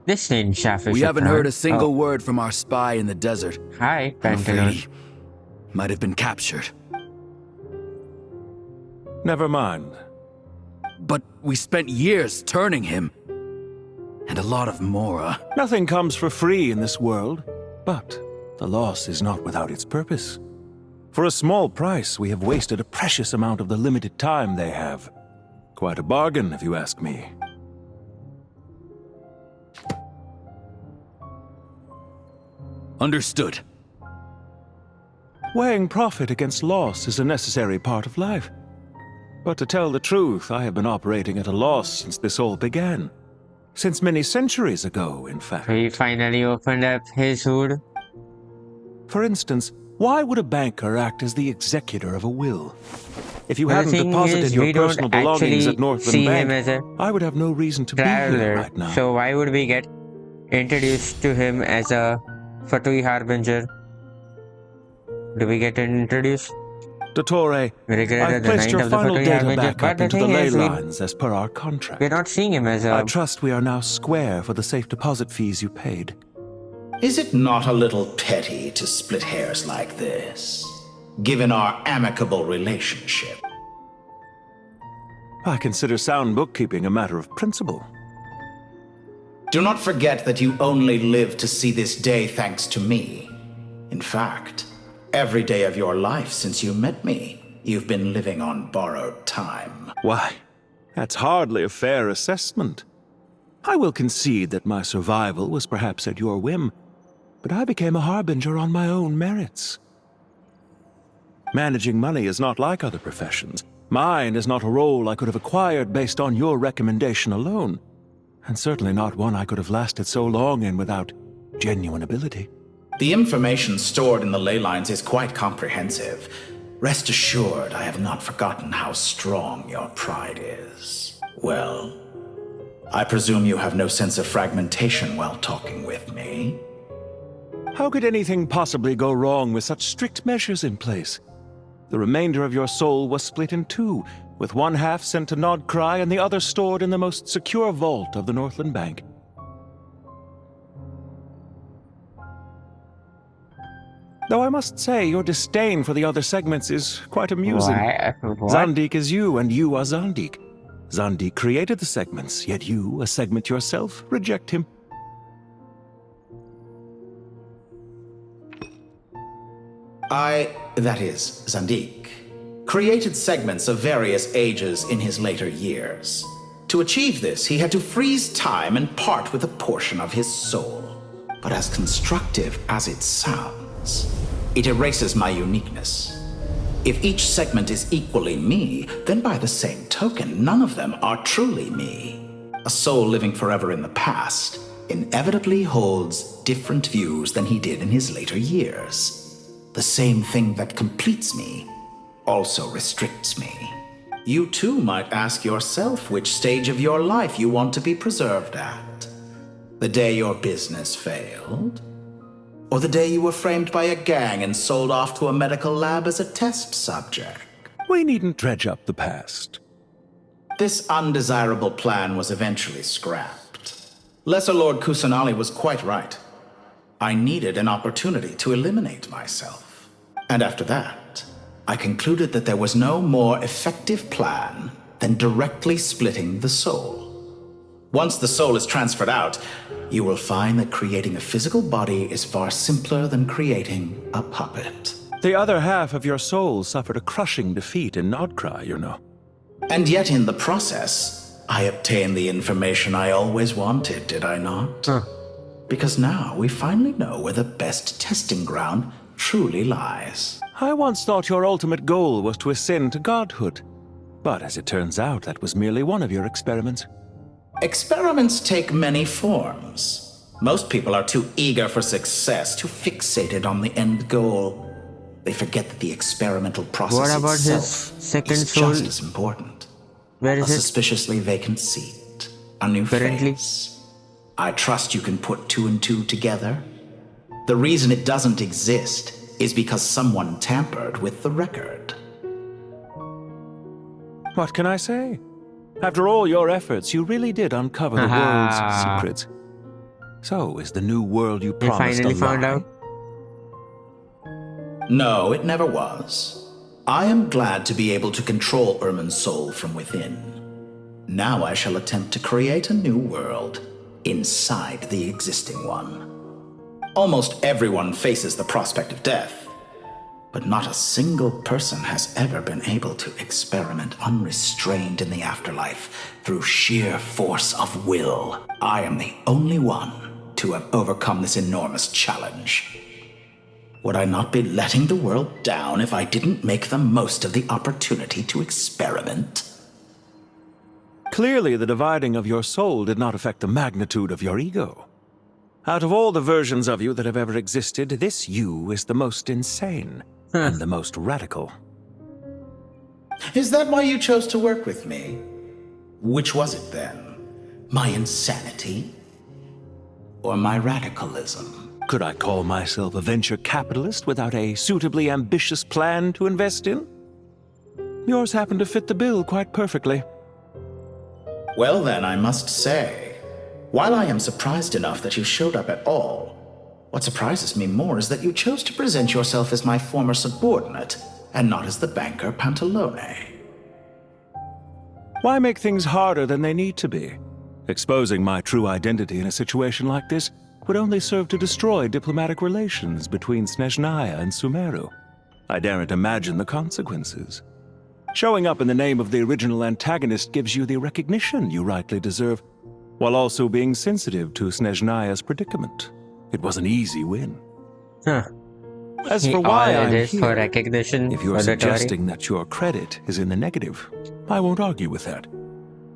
Speaker 1: This ninja.
Speaker 17: We haven't heard a single word from our spy in the desert.
Speaker 1: Hi,
Speaker 17: I'm afraid he might have been captured.
Speaker 20: Never mind.
Speaker 17: But we spent years turning him. And a lot of Mora.
Speaker 20: Nothing comes for free in this world, but the loss is not without its purpose. For a small price, we have wasted a precious amount of the limited time they have. Quite a bargain, if you ask me.
Speaker 17: Understood.
Speaker 20: Weighing profit against loss is a necessary part of life. But to tell the truth, I have been operating at a loss since this all began. Since many centuries ago, in fact.
Speaker 1: He finally opened up his hood.
Speaker 20: For instance, why would a banker act as the executor of a will? If you
Speaker 1: Well,
Speaker 20: hadn't
Speaker 1: the thing
Speaker 20: deposited
Speaker 1: is,
Speaker 20: your
Speaker 1: we don't
Speaker 20: personal belongings
Speaker 1: actually
Speaker 20: at Northland
Speaker 1: see him
Speaker 20: Bank,
Speaker 1: as a
Speaker 20: I would have no reason to be here
Speaker 1: traveler.
Speaker 20: right now.
Speaker 1: So why would we get introduced to him as a Fatui Harbinger? Do we get introduced?
Speaker 20: Dottore, I've placed your final data backup into the ley lines as per our contract.
Speaker 1: We're not seeing him as a...
Speaker 20: I trust we are now square for the safe deposit fees you paid.
Speaker 14: Is it not a little petty to split hairs like this, given our amicable relationship?
Speaker 20: I consider sound bookkeeping a matter of principle.
Speaker 14: Do not forget that you only live to see this day thanks to me. In fact, every day of your life since you met me, you've been living on borrowed time.
Speaker 20: Why, that's hardly a fair assessment. I will concede that my survival was perhaps at your whim, but I became a harbinger on my own merits. Managing money is not like other professions. Mine is not a role I could have acquired based on your recommendation alone, and certainly not one I could have lasted so long in without genuine ability.
Speaker 14: The information stored in the ley lines is quite comprehensive. Rest assured, I have not forgotten how strong your pride is. Well, I presume you have no sense of fragmentation while talking with me?
Speaker 20: How could anything possibly go wrong with such strict measures in place? The remainder of your soul was split in two, with one half sent to Nodcry and the other stored in the most secure vault of the Northland Bank. Though I must say, your disdain for the other segments is quite amusing.
Speaker 1: What?
Speaker 20: Zandik is you, and you are Zandik. Zandik created the segments, yet you, a segment yourself, reject him.
Speaker 14: That is, Zandik, created segments of various ages in his later years. To achieve this, he had to freeze time and part with a portion of his soul. But as constructive as it sounds, it erases my uniqueness. If each segment is equally me, then by the same token, none of them are truly me. A soul living forever in the past inevitably holds different views than he did in his later years. The same thing that completes me also restricts me. You too might ask yourself which stage of your life you want to be preserved at. The day your business failed? Or the day you were framed by a gang and sold off to a medical lab as a test subject?
Speaker 20: We needn't dredge up the past.
Speaker 14: This undesirable plan was eventually scrapped. Lesser Lord Kusanali was quite right. I needed an opportunity to eliminate myself. And after that, I concluded that there was no more effective plan than directly splitting the soul. Once the soul is transferred out, you will find that creating a physical body is far simpler than creating a puppet.
Speaker 20: The other half of your soul suffered a crushing defeat in Nodcry, you know.
Speaker 14: And yet in the process, I obtained the information I always wanted, did I not? Because now we finally know where the best testing ground truly lies.
Speaker 20: I once thought your ultimate goal was to ascend to godhood. But as it turns out, that was merely one of your experiments.
Speaker 14: Experiments take many forms. Most people are too eager for success, too fixated on the end goal. They forget that the experimental process
Speaker 1: What about his
Speaker 14: itself
Speaker 1: second
Speaker 14: is
Speaker 1: soul?
Speaker 14: just as important.
Speaker 1: Where is
Speaker 14: a
Speaker 1: it?
Speaker 14: suspiciously vacant seat, a new face. I trust you can put two and two together. The reason it doesn't exist is because someone tampered with the record.
Speaker 20: What can I say? After all your efforts, you really did uncover the world's secrets. So, is the new world you promised
Speaker 1: finally
Speaker 20: a
Speaker 1: found
Speaker 20: lie?
Speaker 1: out?
Speaker 14: No, it never was. I am glad to be able to control Irmin's soul from within. Now I shall attempt to create a new world inside the existing one. Almost everyone faces the prospect of death, but not a single person has ever been able to experiment unrestrained in the afterlife through sheer force of will. I am the only one to have overcome this enormous challenge. Would I not be letting the world down if I didn't make the most of the opportunity to experiment?
Speaker 20: Clearly, the dividing of your soul did not affect the magnitude of your ego. Out of all the versions of you that have ever existed, this you is the most insane and the most radical.
Speaker 14: Is that why you chose to work with me? Which was it then? My insanity? Or my radicalism?
Speaker 20: Could I call myself a venture capitalist without a suitably ambitious plan to invest in? Yours happened to fit the bill quite perfectly.
Speaker 14: Well then, I must say, while I am surprised enough that you showed up at all, what surprises me more is that you chose to present yourself as my former subordinate, and not as the banker Pantalone.
Speaker 20: Why make things harder than they need to be? Exposing my true identity in a situation like this would only serve to destroy diplomatic relations between Snezhnaya and Sumeru. I daren't imagine the consequences. Showing up in the name of the original antagonist gives you the recognition you rightly deserve, while also being sensitive to Snezhnaya's predicament. It was an easy win. As for why I'm here,
Speaker 1: for recognition,
Speaker 20: if you're suggesting that your credit is in the negative, I won't argue with that.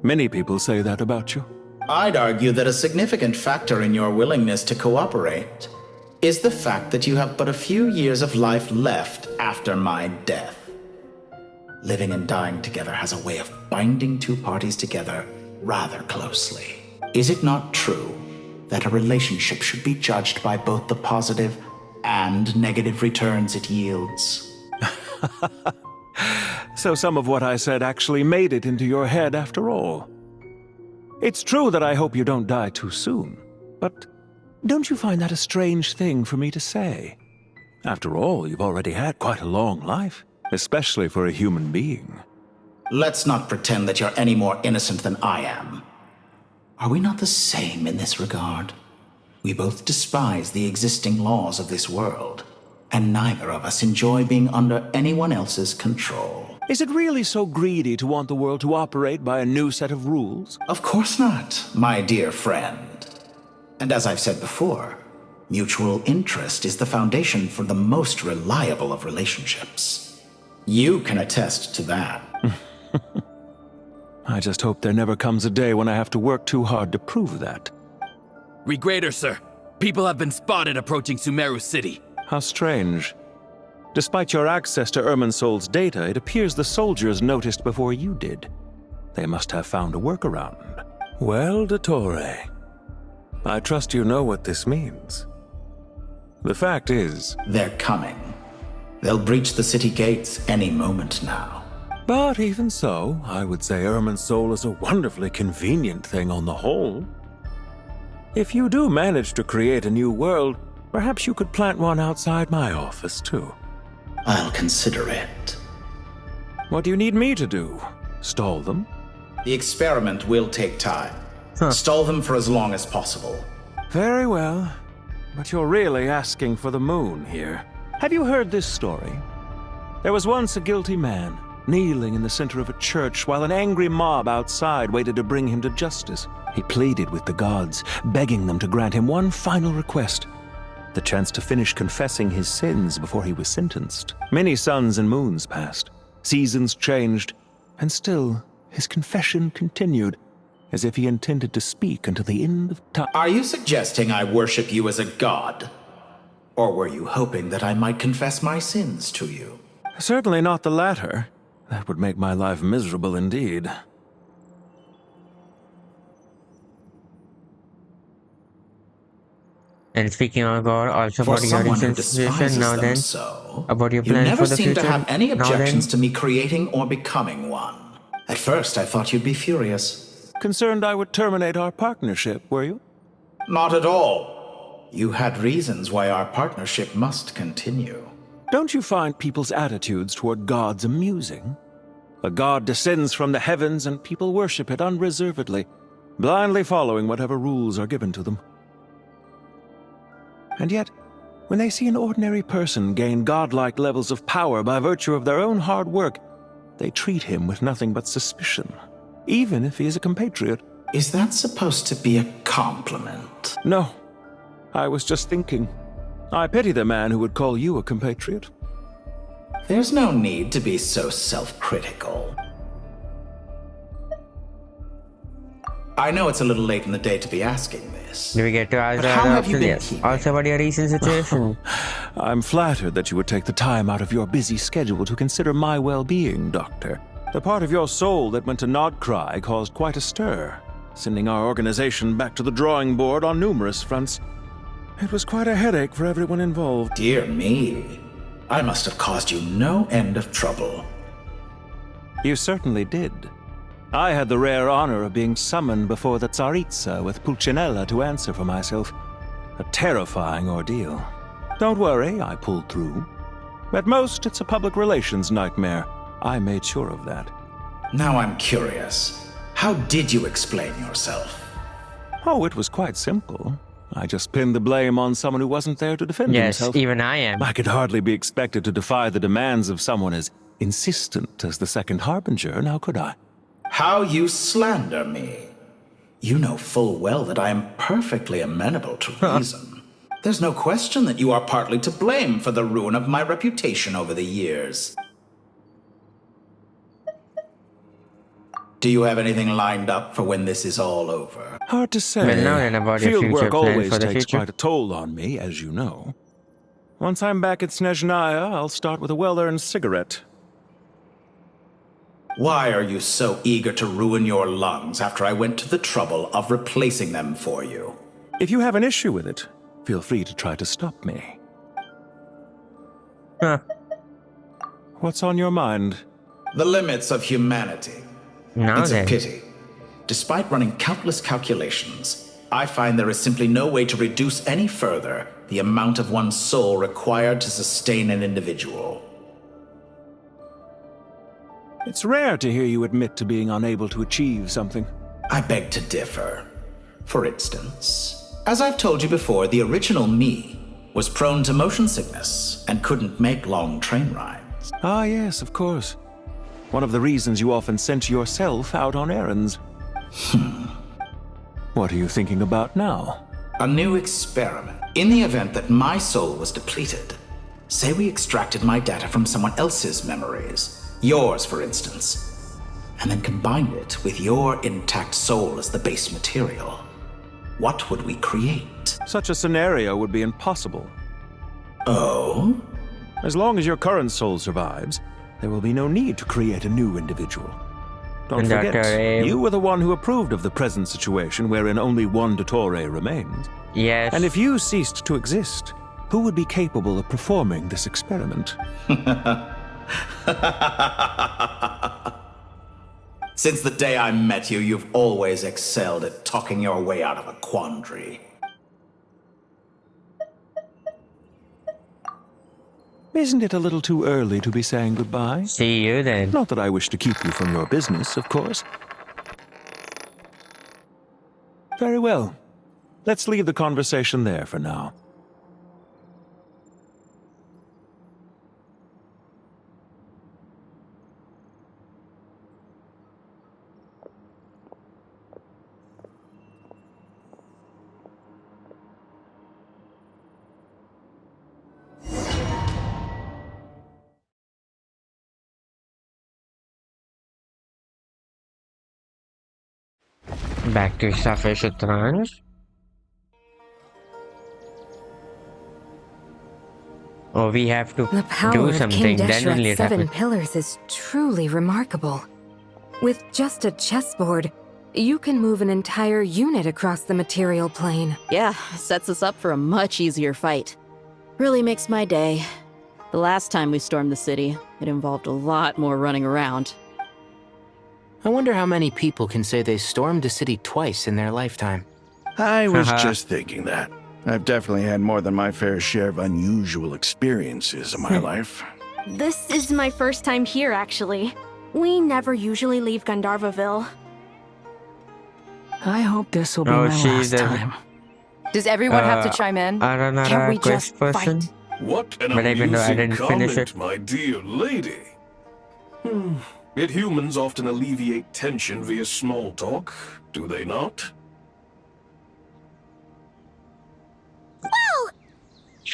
Speaker 20: Many people say that about you.
Speaker 14: I'd argue that a significant factor in your willingness to cooperate is the fact that you have but a few years of life left after my death. Living and dying together has a way of binding two parties together rather closely. Is it not true that a relationship should be judged by both the positive and negative returns it yields?
Speaker 20: So some of what I said actually made it into your head after all. It's true that I hope you don't die too soon, but don't you find that a strange thing for me to say? After all, you've already had quite a long life, especially for a human being.
Speaker 14: Let's not pretend that you're any more innocent than I am. Are we not the same in this regard? We both despise the existing laws of this world, and neither of us enjoy being under anyone else's control.
Speaker 20: Is it really so greedy to want the world to operate by a new set of rules?
Speaker 14: Of course not, my dear friend. And as I've said before, mutual interest is the foundation for the most reliable of relationships. You can attest to that.
Speaker 20: I just hope there never comes a day when I have to work too hard to prove that.
Speaker 17: Regrader, sir. People have been spotted approaching Sumeru City.
Speaker 20: How strange. Despite your access to Irminsul's data, it appears the soldiers noticed before you did. They must have found a workaround. Well, Dottore, I trust you know what this means. The fact is...
Speaker 14: They're coming. They'll breach the city gates any moment now.
Speaker 20: But even so, I would say Irminsul is a wonderfully convenient thing on the whole. If you do manage to create a new world, perhaps you could plant one outside my office, too.
Speaker 14: I'll consider it.
Speaker 20: What do you need me to do? Stall them?
Speaker 14: The experiment will take time. Stall them for as long as possible.
Speaker 20: Very well. But you're really asking for the moon here. Have you heard this story? There was once a guilty man, kneeling in the center of a church while an angry mob outside waited to bring him to justice. He pleaded with the gods, begging them to grant him one final request: the chance to finish confessing his sins before he was sentenced. Many suns and moons passed, seasons changed, and still his confession continued, as if he intended to speak until the end of time.
Speaker 14: Are you suggesting I worship you as a god? Or were you hoping that I might confess my sins to you?
Speaker 20: Certainly not the latter. That would make my life miserable indeed.
Speaker 1: And speaking of God, also
Speaker 14: For
Speaker 1: about your
Speaker 14: someone who
Speaker 1: recent
Speaker 14: despises
Speaker 1: situation now
Speaker 14: them
Speaker 1: then,
Speaker 14: so,
Speaker 1: about your
Speaker 14: you
Speaker 1: plans
Speaker 14: never
Speaker 1: for the
Speaker 14: seem
Speaker 1: future
Speaker 14: to have any
Speaker 1: now then.
Speaker 14: objections to me creating or becoming one. At first, I thought you'd be furious.
Speaker 20: Concerned I would terminate our partnership, were you?
Speaker 14: Not at all. You had reasons why our partnership must continue.
Speaker 20: Don't you find people's attitudes toward gods amusing? A god descends from the heavens and people worship it unreservedly, blindly following whatever rules are given to them. And yet, when they see an ordinary person gain godlike levels of power by virtue of their own hard work, they treat him with nothing but suspicion, even if he is a compatriot.
Speaker 14: Is that supposed to be a compliment?
Speaker 20: No. I was just thinking. I pity the man who would call you a compatriot.
Speaker 14: There's no need to be so self-critical. I know it's a little late in the day to be asking this.
Speaker 1: Do we get to ask
Speaker 14: But how
Speaker 1: that
Speaker 14: have you
Speaker 1: after
Speaker 14: been
Speaker 1: this?
Speaker 14: keeping?
Speaker 1: Also about your recent situation?
Speaker 20: I'm flattered that you would take the time out of your busy schedule to consider my well-being, Doctor. The part of your soul that went to Nodcry caused quite a stir, sending our organization back to the drawing board on numerous fronts. It was quite a headache for everyone involved.
Speaker 14: Dear me. I must have caused you no end of trouble.
Speaker 20: You certainly did. I had the rare honor of being summoned before the Tsaritsa with Pulcinella to answer for myself. A terrifying ordeal. Don't worry, I pulled through. At most, it's a public relations nightmare. I made sure of that.
Speaker 14: Now I'm curious. How did you explain yourself?
Speaker 20: Oh, it was quite simple. I just pinned the blame on someone who wasn't there to defend himself.
Speaker 1: Yes, even I am.
Speaker 20: I could hardly be expected to defy the demands of someone as insistent as the Second Harbinger, now could I?
Speaker 14: How you slander me. You know full well that I am perfectly amenable to reason. There's no question that you are partly to blame for the ruin of my reputation over the years. Do you have anything lined up for when this is all over?
Speaker 20: Hard to say.
Speaker 1: Well, now then about your
Speaker 20: Field
Speaker 1: future
Speaker 20: work
Speaker 1: plans
Speaker 20: always
Speaker 1: for the
Speaker 20: takes
Speaker 1: future.
Speaker 20: quite a toll on me, as you know. Once I'm back at Snezhnaya, I'll start with a well-earned cigarette.
Speaker 14: Why are you so eager to ruin your lungs after I went to the trouble of replacing them for you?
Speaker 20: If you have an issue with it, feel free to try to stop me. What's on your mind?
Speaker 14: The limits of humanity.
Speaker 1: Now
Speaker 14: It's
Speaker 1: then.
Speaker 14: a pity. Despite running countless calculations, I find there is simply no way to reduce any further the amount of one's soul required to sustain an individual.
Speaker 20: It's rare to hear you admit to being unable to achieve something.
Speaker 14: I beg to differ. For instance, as I've told you before, the original me was prone to motion sickness and couldn't make long train rides.
Speaker 20: Ah, yes, of course. One of the reasons you often sent yourself out on errands. What are you thinking about now?
Speaker 14: A new experiment. In the event that my soul was depleted, say we extracted my data from someone else's memories, yours for instance, and then combined it with your intact soul as the base material, what would we create?
Speaker 20: Such a scenario would be impossible.
Speaker 14: Oh?
Speaker 20: As long as your current soul survives, there will be no need to create a new individual. Don't forget,
Speaker 1: Dottore.
Speaker 20: you were the one who approved of the present situation wherein only one Dottore remains.
Speaker 1: Yes.
Speaker 20: And if you ceased to exist, who would be capable of performing this experiment?
Speaker 14: Since the day I met you, you've always excelled at talking your way out of a quandary.
Speaker 20: Isn't it a little too early to be saying goodbye?
Speaker 1: See you then.
Speaker 20: Not that I wish to keep you from your business, of course. Very well. Let's leave the conversation there for now.
Speaker 1: Back to Safeshatranj. Oh, we have to
Speaker 21: The power
Speaker 1: do
Speaker 21: of
Speaker 1: something,
Speaker 21: King
Speaker 1: then only
Speaker 21: Deshret's
Speaker 1: it
Speaker 21: 7
Speaker 1: happens.
Speaker 21: pillars is truly remarkable. With just a chessboard, you can move an entire unit across the material plane.
Speaker 22: Yeah, sets us up for a much easier fight. Really makes my day. The last time we stormed the city, it involved a lot more running around.
Speaker 12: I wonder how many people can say they stormed a city twice in their lifetime.
Speaker 6: I was just thinking that. I've definitely had more than my fair share of unusual experiences in my life.
Speaker 9: This is my first time here, actually. We never usually leave Gandharvaville.
Speaker 19: I hope this will be
Speaker 1: Oh,
Speaker 19: my
Speaker 1: she's
Speaker 19: last
Speaker 1: a-
Speaker 19: time.
Speaker 15: Does everyone have to chime in?
Speaker 1: Aranara
Speaker 15: Can't we
Speaker 1: quest
Speaker 15: just
Speaker 1: person?
Speaker 15: fight?
Speaker 6: What an
Speaker 1: But even though I
Speaker 6: amusing
Speaker 1: didn't finish
Speaker 6: comment,
Speaker 1: it.
Speaker 6: my dear lady. Yet humans often alleviate tension via small talk, do they not?
Speaker 18: Whoa!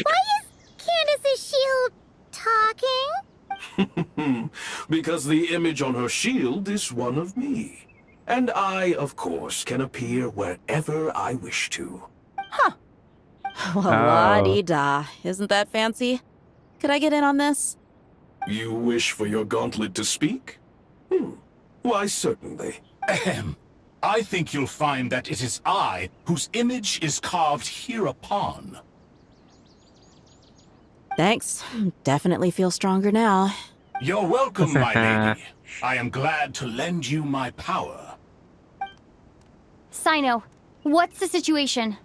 Speaker 18: Why is Candace's shield talking?
Speaker 6: Because the image on her shield is one of me. And I, of course, can appear wherever I wish to.
Speaker 22: Well, la-di-da. Isn't that fancy? Could I get in on this?
Speaker 6: You wish for your gauntlet to speak? Why, certainly.
Speaker 23: Ahem. I think you'll find that it is I whose image is carved hereupon.
Speaker 22: Thanks. Definitely feel stronger now.
Speaker 23: You're welcome, my lady. I am glad to lend you my power.
Speaker 9: Sino, what's the situation?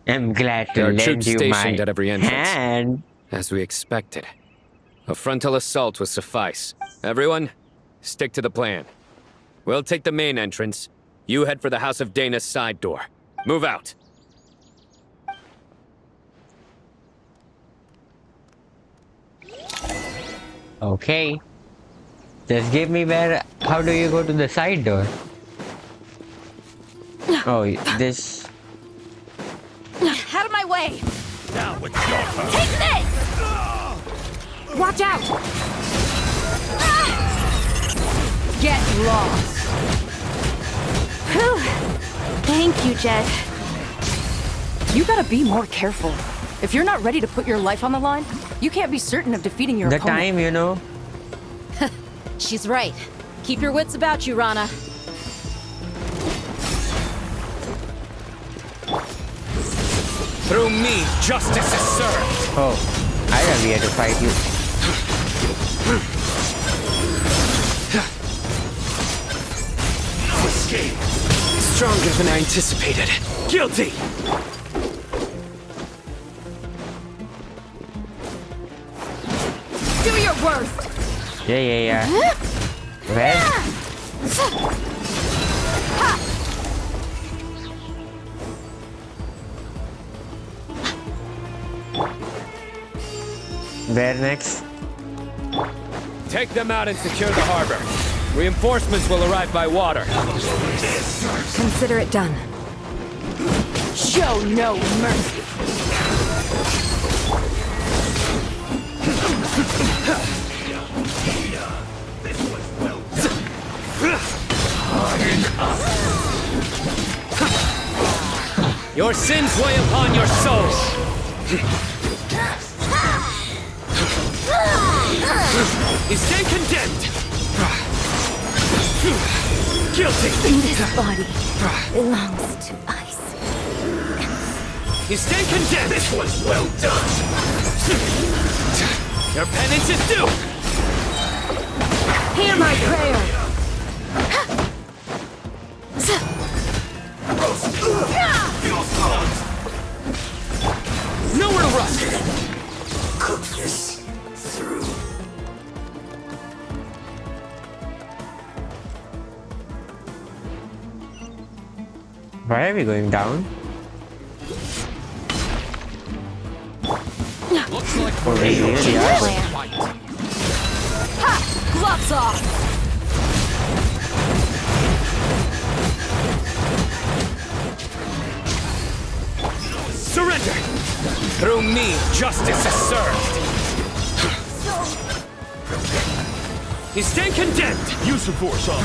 Speaker 1: I'm glad to
Speaker 24: There are
Speaker 1: lend
Speaker 24: troops
Speaker 1: you my
Speaker 24: stationed at every entrance.
Speaker 1: hand.
Speaker 24: As we expected. A frontal assault will suffice. Everyone, stick to the plan. We'll take the main entrance. You head for the House of Dana's side door. Move out.
Speaker 1: Okay. Just give me where... How do you go to the side door? Oh, this...
Speaker 9: Out of my way!
Speaker 23: Now with your
Speaker 9: Take this! Watch out! Get lost! Whew. Thank you, Jed.
Speaker 15: You gotta be more careful. If you're not ready to put your life on the line, you can't be certain of defeating your
Speaker 1: The
Speaker 15: opponent.
Speaker 1: time, you know.
Speaker 22: She's right. Keep your wits about you, Rana.
Speaker 7: Through me, justice is served.
Speaker 1: Oh, I thought we had to fight you.
Speaker 7: No escape. Stronger than I anticipated. Guilty.
Speaker 9: Do your worst!
Speaker 1: Yeah. Where? Where next?
Speaker 24: Take them out and secure the harbor. Reinforcements will arrive by water.
Speaker 21: Consider it done.
Speaker 9: Show no mercy!
Speaker 24: Your sins weigh upon your soul.
Speaker 7: You stand condemned. Guilty.
Speaker 21: This body belongs to us.
Speaker 7: You stand condemned. This was well done. Your penance is due.
Speaker 9: Hear my prayer!
Speaker 7: Nowhere to run.
Speaker 23: Cook this through.
Speaker 1: Why are we going down?
Speaker 24: Looks like
Speaker 1: Oh, we really are.
Speaker 15: Ha! Gloves off!
Speaker 24: Surrender! Through me, justice is served! You stand condemned!
Speaker 6: Use the force on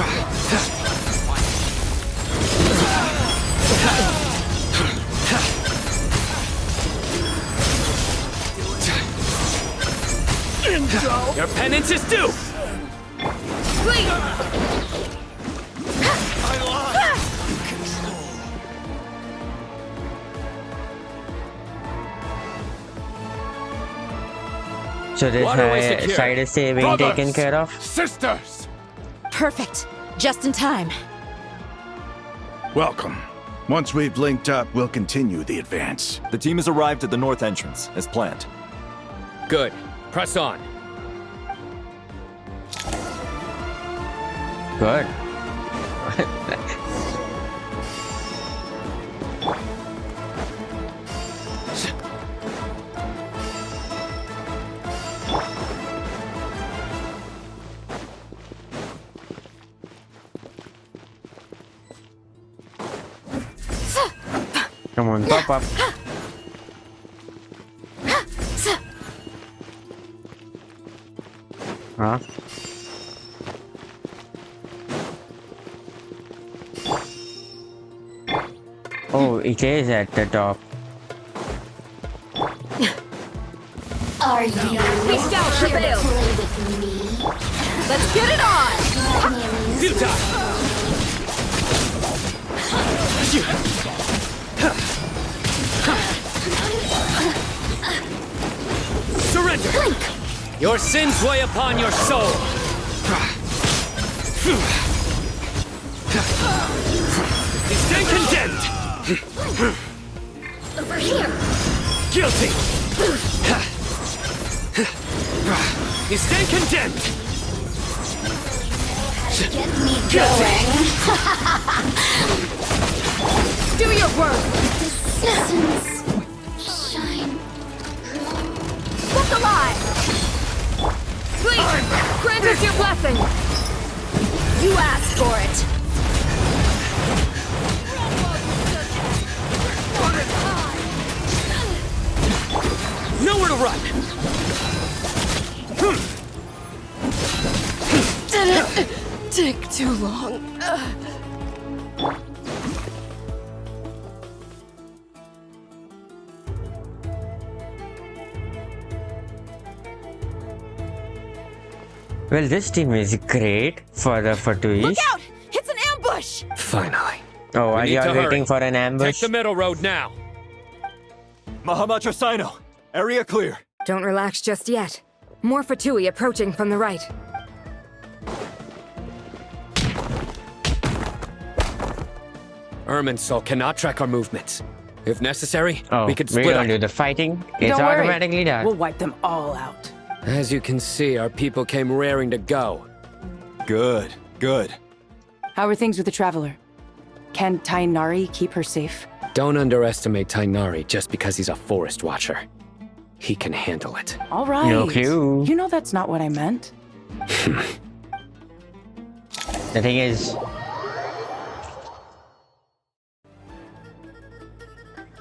Speaker 24: Your penance is due!
Speaker 1: So this
Speaker 24: Waterway secure.
Speaker 1: side is being
Speaker 3: Brothers,
Speaker 1: taken care of?
Speaker 3: Sisters!
Speaker 22: Perfect. Just in time.
Speaker 6: Welcome. Once we've linked up, we'll continue the advance.
Speaker 4: The team has arrived at the north entrance, as planned.
Speaker 24: Good. Press on.
Speaker 1: Good. Come on, pop up. Huh? Oh, it is at the top.
Speaker 18: Are you
Speaker 15: Beast out prevailed. Let's get it on!
Speaker 24: Surrender! Your sins weigh upon your soul! You stand condemned!
Speaker 18: over here?
Speaker 24: Guilty! You stand condemned!
Speaker 18: Get me going.
Speaker 15: Do your work!
Speaker 18: Citizens shine.
Speaker 15: Look alive! Please, grant us your blessing! You asked for it!
Speaker 24: Nowhere to run!
Speaker 15: Did it take too long?
Speaker 1: Well, this team is great for the Fatuis.
Speaker 15: Look out! It's an ambush!
Speaker 24: Finally.
Speaker 1: Oh,
Speaker 24: We
Speaker 1: are
Speaker 24: need
Speaker 1: you
Speaker 24: to
Speaker 1: all
Speaker 24: hurry.
Speaker 1: waiting for an
Speaker 24: Take
Speaker 1: ambush?
Speaker 24: the middle road now!
Speaker 4: Mahamacho Sino, area clear.
Speaker 8: Don't relax just yet. More Fatui approaching from the right.
Speaker 24: Irminsul cannot track our movements. If necessary,
Speaker 1: Oh,
Speaker 24: we could
Speaker 1: we
Speaker 24: split
Speaker 1: don't
Speaker 24: up.
Speaker 1: do the fighting. It's
Speaker 15: Don't worry.
Speaker 1: automatically done.
Speaker 15: We'll wipe them all out.
Speaker 24: As you can see, our people came raring to go.
Speaker 4: Good, good.
Speaker 15: How are things with the Traveler? Can Tainari keep her safe?
Speaker 24: Don't underestimate Tainari just because he's a forest watcher. He can handle it.
Speaker 15: All right.
Speaker 1: No clue.
Speaker 15: You know that's not what I meant.
Speaker 1: The thing is,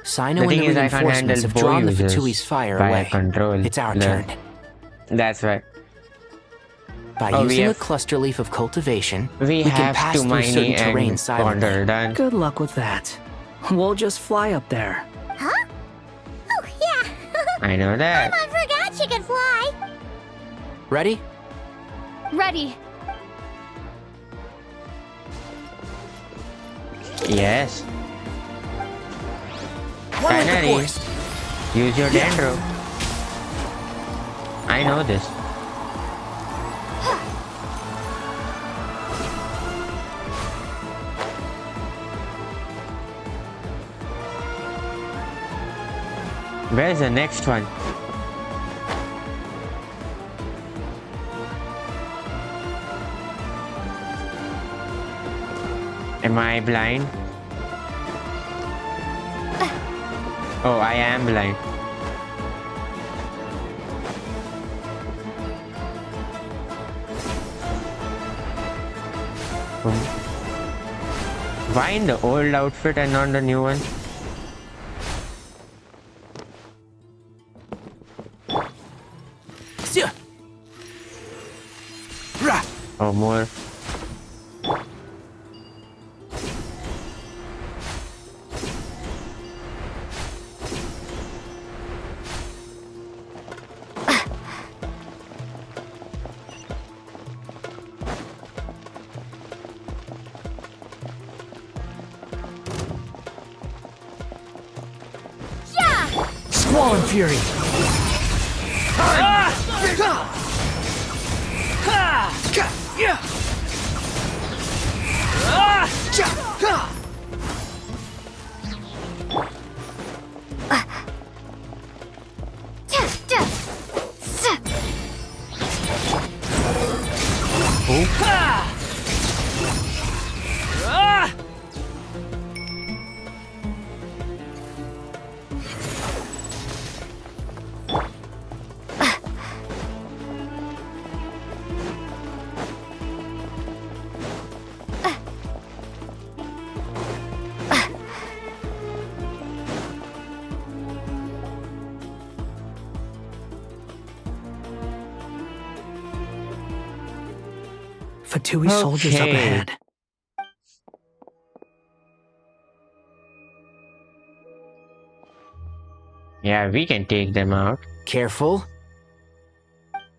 Speaker 12: Sino
Speaker 1: the
Speaker 12: and
Speaker 1: thing
Speaker 12: the
Speaker 1: is, I can't handle
Speaker 12: reinforcements have
Speaker 1: bow
Speaker 12: drawn the
Speaker 1: users
Speaker 12: Fatui's fire
Speaker 1: by
Speaker 12: away.
Speaker 1: control.
Speaker 12: It's our
Speaker 1: No.
Speaker 12: turn.
Speaker 1: That's right.
Speaker 12: By
Speaker 1: Oh, we
Speaker 12: using
Speaker 1: have-
Speaker 12: a cluster leaf of cultivation,
Speaker 1: We
Speaker 12: can
Speaker 1: have
Speaker 12: pass
Speaker 1: to
Speaker 12: through
Speaker 1: mine
Speaker 12: certain terrain
Speaker 1: and
Speaker 12: silently.
Speaker 1: wander done.
Speaker 19: Good luck with that. We'll just fly up there.
Speaker 18: Huh? Oh, yeah.
Speaker 1: I know that.
Speaker 18: I forgot you could fly.
Speaker 12: Ready?
Speaker 9: Ready.
Speaker 1: Yes.
Speaker 12: One with the
Speaker 1: Canary,
Speaker 12: force.
Speaker 1: use your dendro. I know this. Where's the next one? Am I blind? Oh, I am blind. Why in the old outfit and not the new one? Oh, more.
Speaker 19: Squall and Fury! Fatui soldiers up ahead.
Speaker 1: Yeah, we can take them out.
Speaker 19: Careful.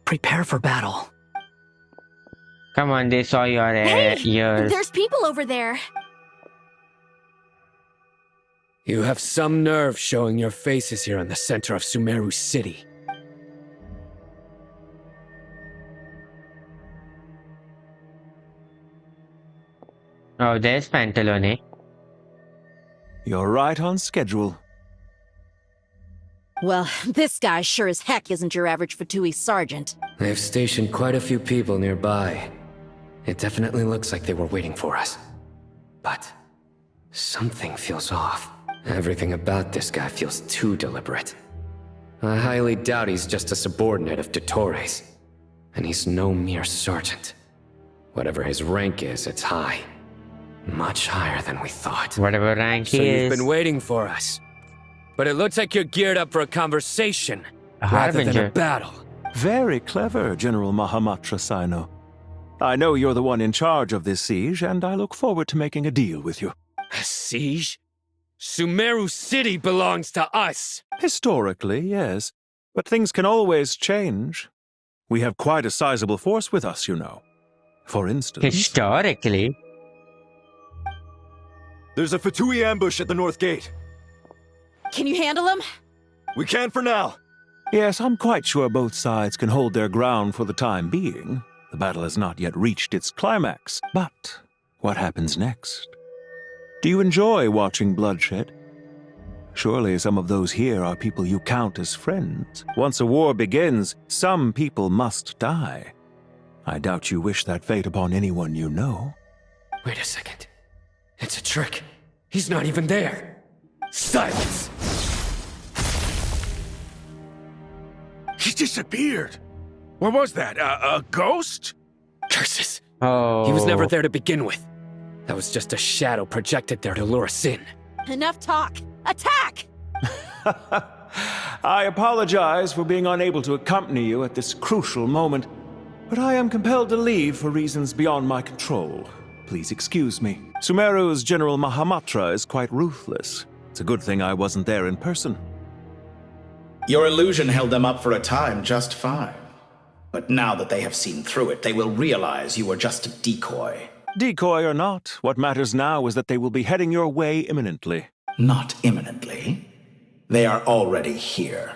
Speaker 19: Prepare for battle.
Speaker 1: Come on, they saw your ears.
Speaker 9: There's people over there.
Speaker 24: You have some nerve showing your faces here in the center of Sumeru City.
Speaker 1: Oh, there's Pantalone.
Speaker 20: You're right on schedule.
Speaker 22: Well, this guy sure as heck isn't your average Fatui sergeant.
Speaker 24: They've stationed quite a few people nearby. It definitely looks like they were waiting for us. But something feels off. Everything about this guy feels too deliberate. I highly doubt he's just a subordinate of Dottore's. And he's no mere sergeant. Whatever his rank is, it's high. Much higher than we thought.
Speaker 1: Whatever rank he
Speaker 24: is. So
Speaker 1: is.
Speaker 24: You've been waiting for us. But it looks like you're geared up for a conversation rather than a battle.
Speaker 20: Very clever, General Mahamatra Sino. I know you're the one in charge of this siege, and I look forward to making a deal with you.
Speaker 24: A siege? Sumeru City belongs to us!
Speaker 20: Historically, yes. But things can always change. We have quite a sizable force with us, you know. For instance...
Speaker 1: Historically?
Speaker 4: There's a Fatui ambush at the north gate.
Speaker 22: Can you handle him?
Speaker 4: We can for now.
Speaker 20: Yes, I'm quite sure both sides can hold their ground for the time being. The battle has not yet reached its climax. But what happens next? Do you enjoy watching bloodshed? Surely some of those here are people you count as friends. Once a war begins, some people must die. I doubt you wish that fate upon anyone you know.
Speaker 24: Wait a second. It's a trick. He's not even there. Silence!
Speaker 6: He disappeared. What was that? A ghost?
Speaker 24: Curses.
Speaker 1: Oh.
Speaker 24: He was never there to begin with. That was just a shadow projected there to lure us in.
Speaker 22: Enough talk. Attack!
Speaker 20: I apologize for being unable to accompany you at this crucial moment, but I am compelled to leave for reasons beyond my control. Please excuse me. Sumeru's General Mahamatra is quite ruthless. It's a good thing I wasn't there in person.
Speaker 14: Your illusion held them up for a time just fine. But now that they have seen through it, they will realize you were just a decoy.
Speaker 20: Decoy or not, what matters now is that they will be heading your way imminently.
Speaker 14: Not imminently. They are already here.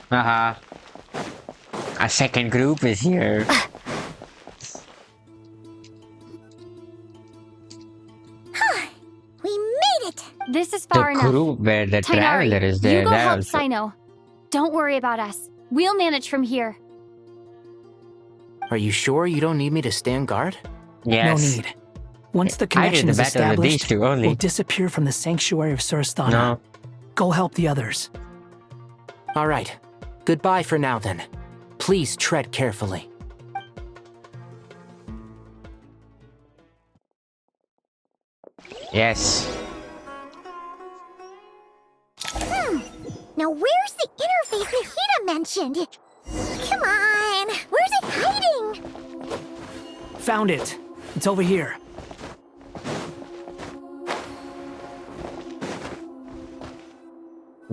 Speaker 1: Haha. A second group is here.
Speaker 18: We made it!
Speaker 9: This is far
Speaker 1: The
Speaker 9: enough.
Speaker 1: group where the
Speaker 9: Tainari,
Speaker 1: traveler is there.
Speaker 9: you go
Speaker 1: that
Speaker 9: help
Speaker 1: also.
Speaker 9: Sino. Don't worry about us. We'll manage from here.
Speaker 12: Are you sure you don't need me to stand guard?
Speaker 1: Yes.
Speaker 19: No need. Once the
Speaker 1: I did
Speaker 19: connection
Speaker 1: the
Speaker 19: is
Speaker 1: battle with these
Speaker 19: established,
Speaker 1: two only.
Speaker 19: we'll disappear from the sanctuary of Surasthana.
Speaker 1: No.
Speaker 19: Go help the others.
Speaker 12: All right. Goodbye for now, then. Please tread carefully.
Speaker 1: Yes.
Speaker 18: Now where's the interface Nahida mentioned? Come on, where's it hiding?
Speaker 19: Found it. It's over here.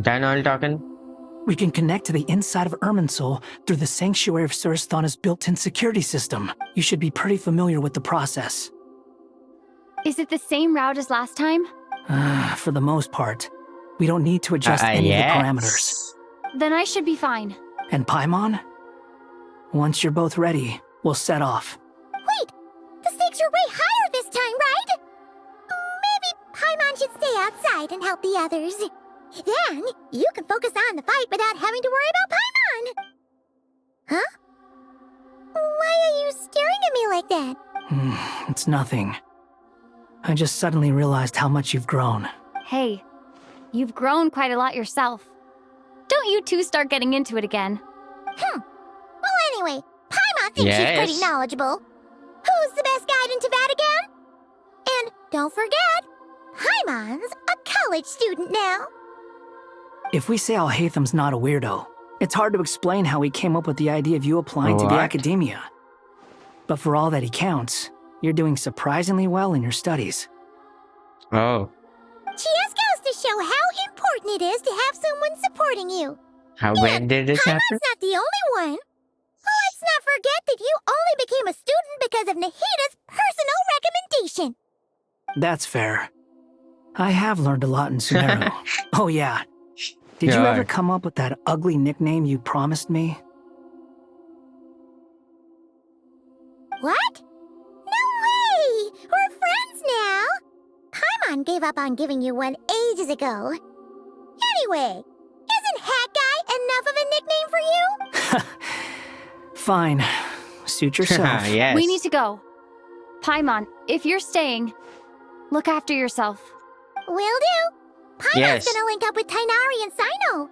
Speaker 1: Done all talking?
Speaker 19: We can connect to the inside of Irminsul through the Sanctuary of Surasthana's built-in security system. You should be pretty familiar with the process.
Speaker 9: Is it the same route as last time?
Speaker 19: For the most part. We don't need to adjust any of the parameters.
Speaker 9: Then I should be fine.
Speaker 19: And Paimon? Once you're both ready, we'll set off.
Speaker 18: Wait, the stakes are way higher this time, right? Maybe Paimon should stay outside and help the others. Then, you can focus on the fight without having to worry about Paimon. Huh? Why are you staring at me like that?
Speaker 19: It's nothing. I just suddenly realized how much you've grown.
Speaker 9: Hey, you've grown quite a lot yourself. Don't you two start getting into it again.
Speaker 18: Well, anyway, Paimon thinks she's pretty knowledgeable. Who's the best guide in Teyvat again? And don't forget, Paimon's a college student now.
Speaker 19: If we say Alhatham's not a weirdo, it's hard to explain how he came up with the idea of you applying to the academia. But for all that he counts, you're doing surprisingly well in your studies.
Speaker 1: Oh.
Speaker 18: Just goes to show how important it is to have someone supporting you.
Speaker 1: When did this happen?
Speaker 18: Paimon's not the only one. Let's not forget that you only became a student because of Nahida's personal recommendation.
Speaker 19: That's fair. I have learned a lot in Sumeru. Oh yeah. Did you ever come up with that ugly nickname you promised me?
Speaker 18: What? No way! We're friends now! Paimon gave up on giving you one ages ago. Anyway, isn't Hat Guy enough of a nickname for you?
Speaker 19: Fine. Suit yourself.
Speaker 1: Yes.
Speaker 9: We need to go. Paimon, if you're staying, look after yourself.
Speaker 18: Will do. Paimon's
Speaker 1: Yes.
Speaker 18: gonna link up with Tainari and Sino.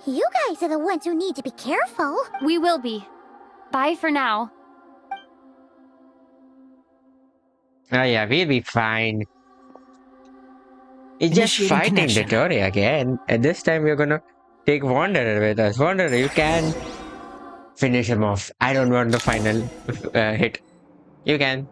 Speaker 18: You guys are the ones who need to be careful.
Speaker 9: We will be. Bye for now.
Speaker 1: Oh yeah, we'll be fine. It's just
Speaker 19: Initiating
Speaker 1: fighting
Speaker 19: connection.
Speaker 1: Dottore again. And this time we're gonna take Wanderer with us. Wanderer, you can finish him off. I don't want the final hit. You can.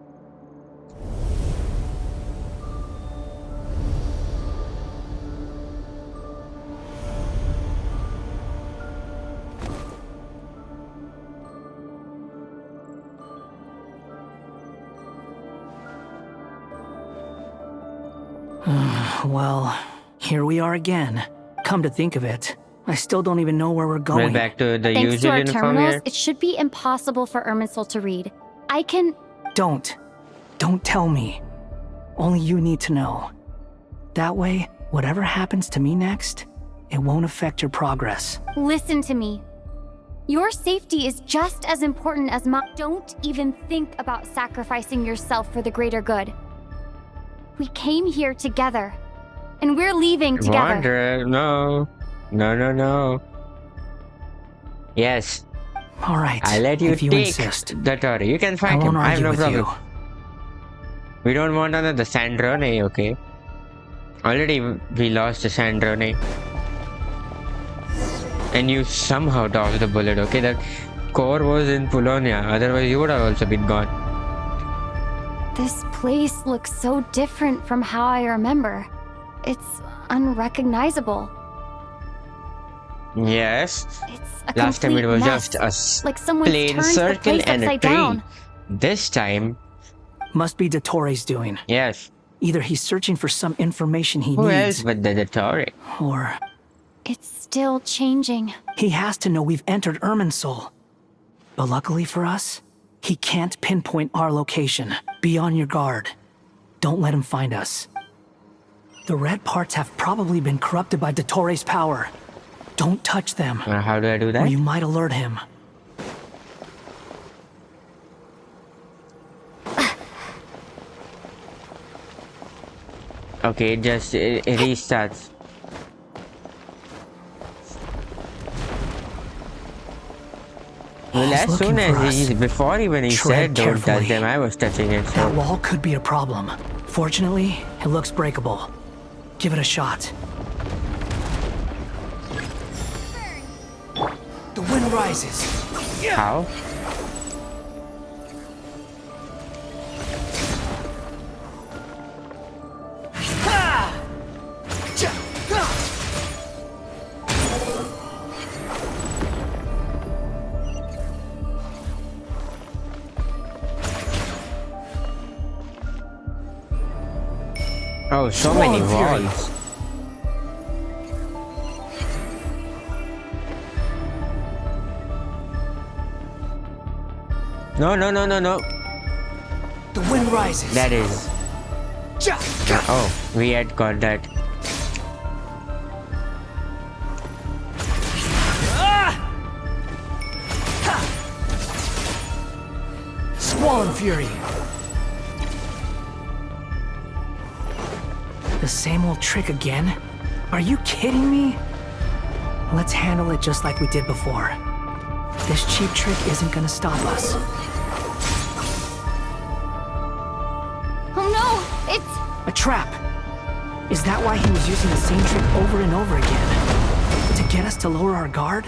Speaker 19: Well, here we are again. Come to think of it, I still don't even know where we're
Speaker 1: Well,
Speaker 19: going.
Speaker 1: back to the
Speaker 9: Thanks to
Speaker 1: usual
Speaker 9: our
Speaker 1: uniform
Speaker 9: terminals,
Speaker 1: here.
Speaker 9: it should be impossible for Irminsul to read. I can...
Speaker 19: Don't tell me. Only you need to know. That way, whatever happens to me next, it won't affect your progress.
Speaker 9: Listen to me. Your safety is just as important as mine. Don't even think about sacrificing yourself for the greater good. We came here together, and we're leaving together.
Speaker 1: Wanderer, no. No. Yes.
Speaker 19: All right.
Speaker 1: I let you
Speaker 19: if you
Speaker 1: take
Speaker 19: insist.
Speaker 1: Dottore. You can
Speaker 19: I
Speaker 1: fight
Speaker 19: won't
Speaker 1: him. I have
Speaker 19: argue
Speaker 1: no
Speaker 19: with
Speaker 1: problem.
Speaker 19: you.
Speaker 1: We don't want another Sandrone, okay? Already we lost the Sandrone. And you somehow dodged the bullet, okay? That core was in Polonia. Otherwise you would have also been gone.
Speaker 9: This place looks so different from how I remember. It's unrecognizable.
Speaker 1: Yes.
Speaker 9: It's a
Speaker 1: Last time it
Speaker 9: complete
Speaker 1: was
Speaker 9: mess.
Speaker 1: just a
Speaker 9: Like someone's
Speaker 1: plain
Speaker 9: turned the
Speaker 1: circle
Speaker 9: place
Speaker 1: and a
Speaker 9: upside
Speaker 1: tree.
Speaker 9: down.
Speaker 1: This time,
Speaker 19: Must be Dottore's doing.
Speaker 1: yes.
Speaker 19: Either he's searching for some information he
Speaker 1: Who
Speaker 19: needs,
Speaker 1: else but the Dottore?
Speaker 19: or
Speaker 9: It's still changing.
Speaker 19: he has to know we've entered Irminsul. But luckily for us, he can't pinpoint our location. Be on your guard. Don't let him find us. The red parts have probably been corrupted by Dottore's power. Don't touch them,
Speaker 1: How do I do
Speaker 19: or
Speaker 1: that?
Speaker 19: you might alert him.
Speaker 1: Okay, it restarts. Well, as soon as before even he said don't touch them, I was touching it. So.
Speaker 19: That wall could be a problem. Fortunately, it looks breakable. Give it a shot. The wind rises.
Speaker 1: How? Oh, so many walls. No.
Speaker 19: The wind rises.
Speaker 1: That is. Oh, we had got that.
Speaker 19: Squall and Fury. The same old trick again? Are you kidding me? Let's handle it just like we did before. This cheap trick isn't gonna stop us.
Speaker 9: Oh no! It's...
Speaker 19: a trap! Is that why he was using the same trick over and over again? To get us to lower our guard?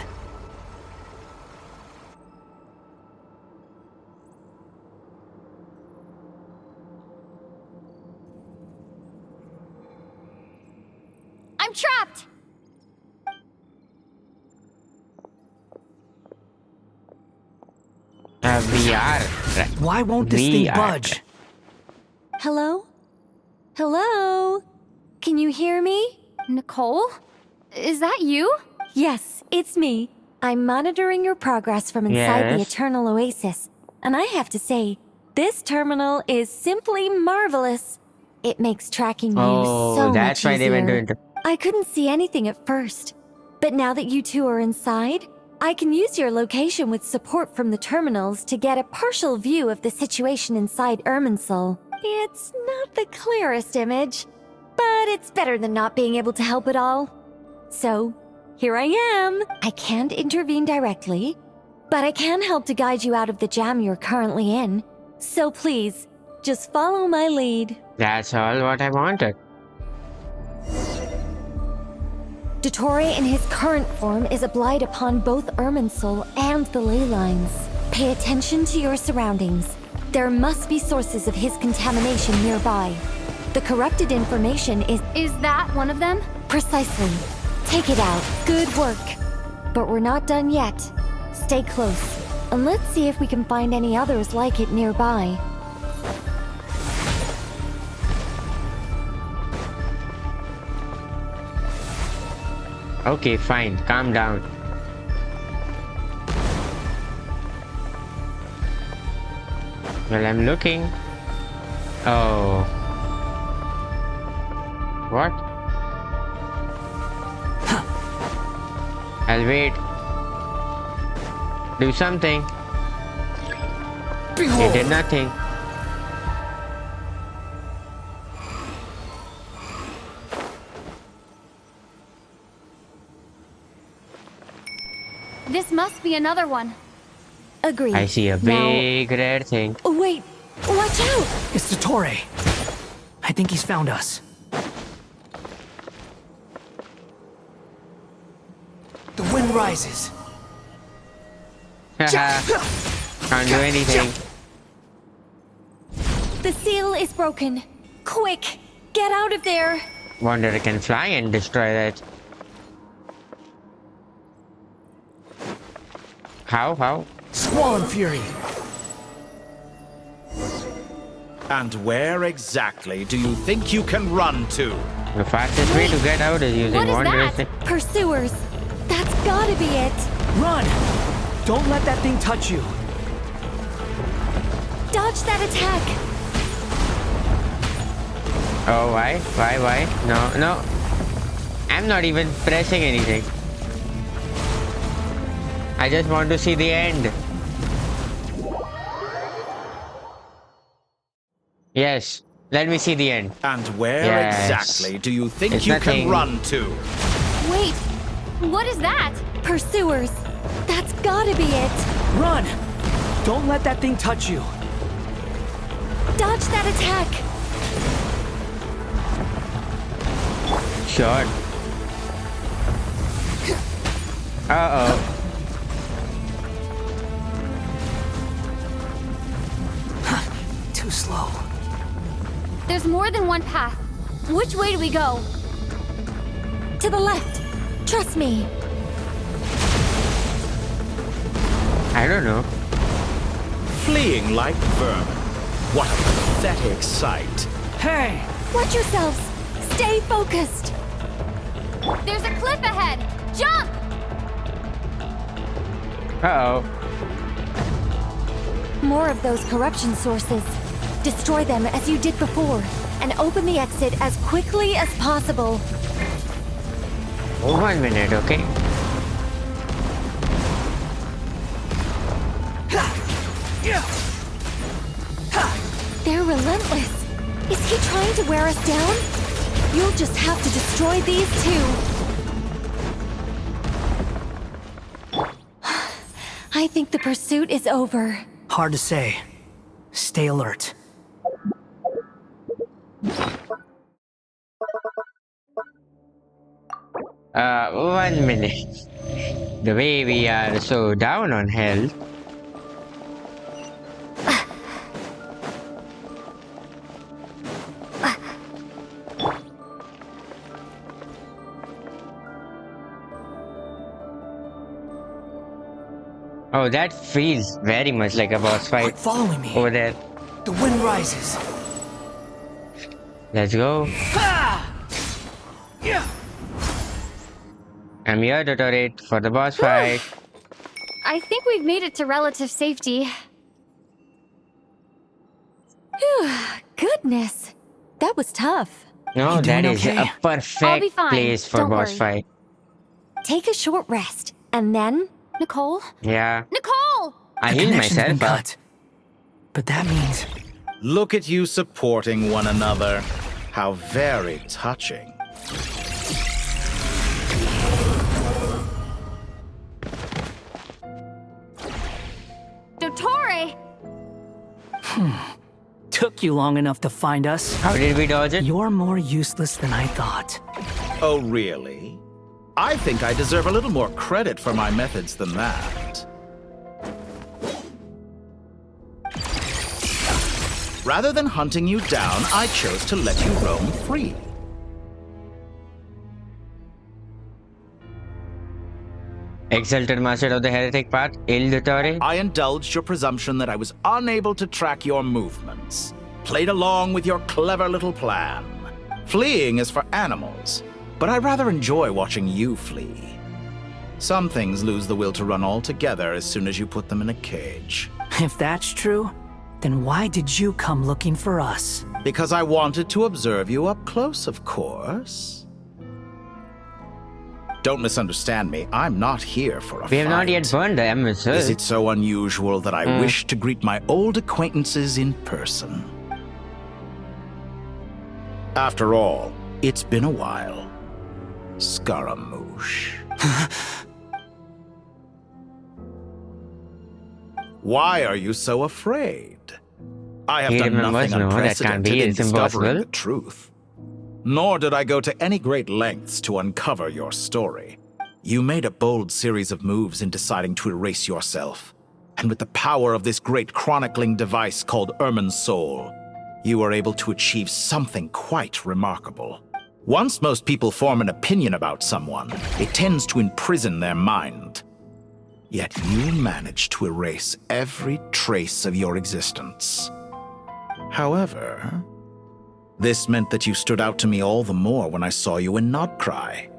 Speaker 9: I'm trapped!
Speaker 1: We are.
Speaker 19: Why won't this thing budge?
Speaker 21: Hello? Hello? Can you hear me?
Speaker 9: Nicole? Is that you?
Speaker 21: Yes, it's me. I'm monitoring your progress from inside the
Speaker 1: Yes.
Speaker 21: Eternal Oasis. And I have to say, this terminal is simply marvelous. It makes tracking you so
Speaker 1: that's
Speaker 21: much
Speaker 1: why they went to
Speaker 21: easier. I couldn't see anything at first. But now that you two are inside, I can use your location with support from the terminals to get a partial view of the situation inside irminsul. It's not the clearest image, but it's better than not being able to help at all. So, here I am. I can't intervene directly, but I can help to guide you out of the jam you're currently in. So please, just follow my lead.
Speaker 1: That's all what I wanted.
Speaker 21: Dottore in his current form is a blight upon both Irminsul and the ley lines. Pay attention to your surroundings. There must be sources of his contamination nearby. The corrupted information is...
Speaker 9: Is that one of them?
Speaker 21: Precisely. Take it out. Good work. But we're not done yet. Stay close. And let's see if we can find any others like it nearby.
Speaker 1: Okay, fine. Calm down. Well, I'm looking. Oh. What? I'll wait. Do something. It did nothing.
Speaker 9: This must be another one.
Speaker 21: Agreed.
Speaker 1: I see a big red thing.
Speaker 21: Wait! Watch out!
Speaker 19: It's Dottore. I think he's found us. The wind rises.
Speaker 1: Haha. Can't do anything.
Speaker 21: The seal is broken. Quick! Get out of there!
Speaker 1: Wonder I can fly and destroy that. How?
Speaker 19: Squall and Fury.
Speaker 14: And where exactly do you think you can run to?
Speaker 1: The fastest way to get out is using
Speaker 21: What is
Speaker 1: wondrous
Speaker 21: that? Pursuers! That's gotta be it!
Speaker 19: Run! Don't let that thing touch you.
Speaker 21: Dodge that attack!
Speaker 1: Oh, why? No. I'm not even pressing anything. I just want to see the end. Yes, Let me see the end.
Speaker 14: And where
Speaker 1: Yes.
Speaker 14: exactly do you think
Speaker 1: It's
Speaker 14: you
Speaker 1: nothing.
Speaker 14: can run to?
Speaker 9: Wait, what is that?
Speaker 21: Pursuers. That's gotta be it.
Speaker 19: Run! Don't let that thing touch you.
Speaker 21: Dodge that attack.
Speaker 1: Sure. Uh-oh.
Speaker 19: Too slow.
Speaker 9: There's more than one path. Which way do we go?
Speaker 21: To the left. Trust me.
Speaker 1: I don't know.
Speaker 14: Fleeing like vermin. What a pathetic sight.
Speaker 19: Hey!
Speaker 21: Watch yourselves. Stay focused.
Speaker 9: There's a cliff ahead. Jump!
Speaker 1: Uh-oh.
Speaker 21: More of those corruption sources. Destroy them as you did before, and open the exit as quickly as possible.
Speaker 1: 1 minute, okay?
Speaker 21: They're relentless. Is he trying to wear us down? You'll just have to destroy these too. I think the pursuit is over.
Speaker 19: Hard to say. Stay alert.
Speaker 1: One minute. The way we are so down on health. Oh, that feels very much like a boss fight.
Speaker 19: Quit following me.
Speaker 1: Over there.
Speaker 19: The wind rises.
Speaker 1: Let's go. I'm here, Dottore, for the boss fight.
Speaker 9: I think we've made it to relative safety.
Speaker 21: Phew, goodness. That was tough.
Speaker 1: No,
Speaker 19: You
Speaker 1: that
Speaker 19: doing
Speaker 1: is
Speaker 19: okay?
Speaker 1: a
Speaker 9: I'll be
Speaker 1: perfect
Speaker 9: fine.
Speaker 1: place for
Speaker 9: Don't
Speaker 1: boss
Speaker 9: worry.
Speaker 1: fight.
Speaker 21: Take a short rest, and then...
Speaker 9: Nicole?
Speaker 1: Yeah.
Speaker 9: Nicole!
Speaker 1: I
Speaker 19: The
Speaker 1: healed
Speaker 19: connection's been
Speaker 1: myself up.
Speaker 19: cut. But that means
Speaker 14: Look at you supporting one another. How very touching.
Speaker 9: Dottore!
Speaker 19: took you long enough to find us.
Speaker 1: How did we dodge it?
Speaker 19: You're more useless than I thought.
Speaker 14: Oh, really? I think I deserve a little more credit for my methods than that. Rather than hunting you down, I chose to let you roam free.
Speaker 1: Exalted Master of the Heretic Path, Il Dottore.
Speaker 14: I indulged your presumption that I was unable to track your movements. Played along with your clever little plan. Fleeing is for animals, but I rather enjoy watching you flee. Some things lose the will to run altogether as soon as you put them in a cage.
Speaker 19: If that's true, then why did you come looking for us?
Speaker 14: Because I wanted to observe you up close, of course. Don't misunderstand me. I'm not here for a
Speaker 1: We have not
Speaker 14: fight.
Speaker 1: yet burned the irminsul.
Speaker 14: Is it so unusual that I wish to greet my old acquaintances in person? After all, it's been a while. Scaramouche. Why are you so afraid? I have
Speaker 1: He
Speaker 14: done
Speaker 1: remembers,
Speaker 14: nothing
Speaker 1: no, that can't
Speaker 14: unprecedented
Speaker 1: be.
Speaker 14: in
Speaker 1: It's
Speaker 14: discovering
Speaker 1: impossible.
Speaker 14: the truth. Nor did I go to any great lengths to uncover your story. You made a bold series of moves in deciding to erase yourself. And with the power of this great chronicling device called irminsul, you were able to achieve something quite remarkable. Once most people form an opinion about someone, it tends to imprison their mind. Yet you managed to erase every trace of your existence. However, this meant that you stood out to me all the more when I saw you in Nodcry.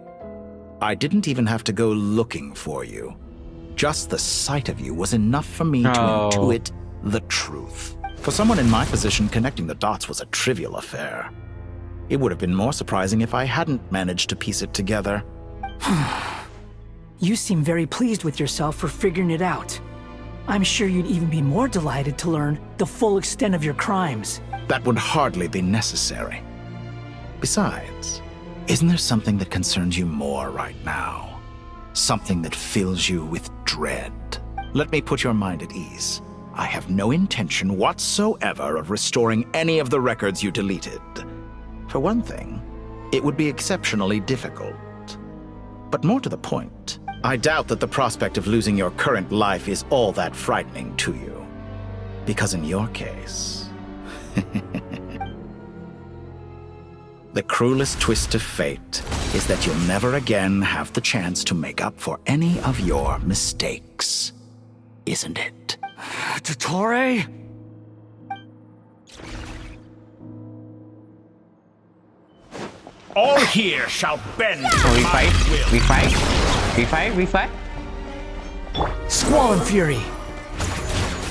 Speaker 14: I didn't even have to go looking for you. Just the sight of you was enough for me to
Speaker 1: Oh.
Speaker 14: intuit the truth. For someone in my position, connecting the dots was a trivial affair. It would have been more surprising if I hadn't managed to piece it together.
Speaker 19: You seem very pleased with yourself for figuring it out. I'm sure you'd even be more delighted to learn the full extent of your crimes.
Speaker 14: That would hardly be necessary. Besides, isn't there something that concerns you more right now? Something that fills you with dread? Let me put your mind at ease. I have no intention whatsoever of restoring any of the records you deleted. For one thing, it would be exceptionally difficult. But more to the point, I doubt that the prospect of losing your current life is all that frightening to you. Because in your case... the cruelest twist of fate is that you'll never again have the chance to make up for any of your mistakes. Isn't it?
Speaker 17: Dottore?
Speaker 14: All here shall bend to
Speaker 1: we
Speaker 14: my
Speaker 1: fight?
Speaker 14: will.
Speaker 1: We fight? We fight? We fight?
Speaker 19: Squall and Fury.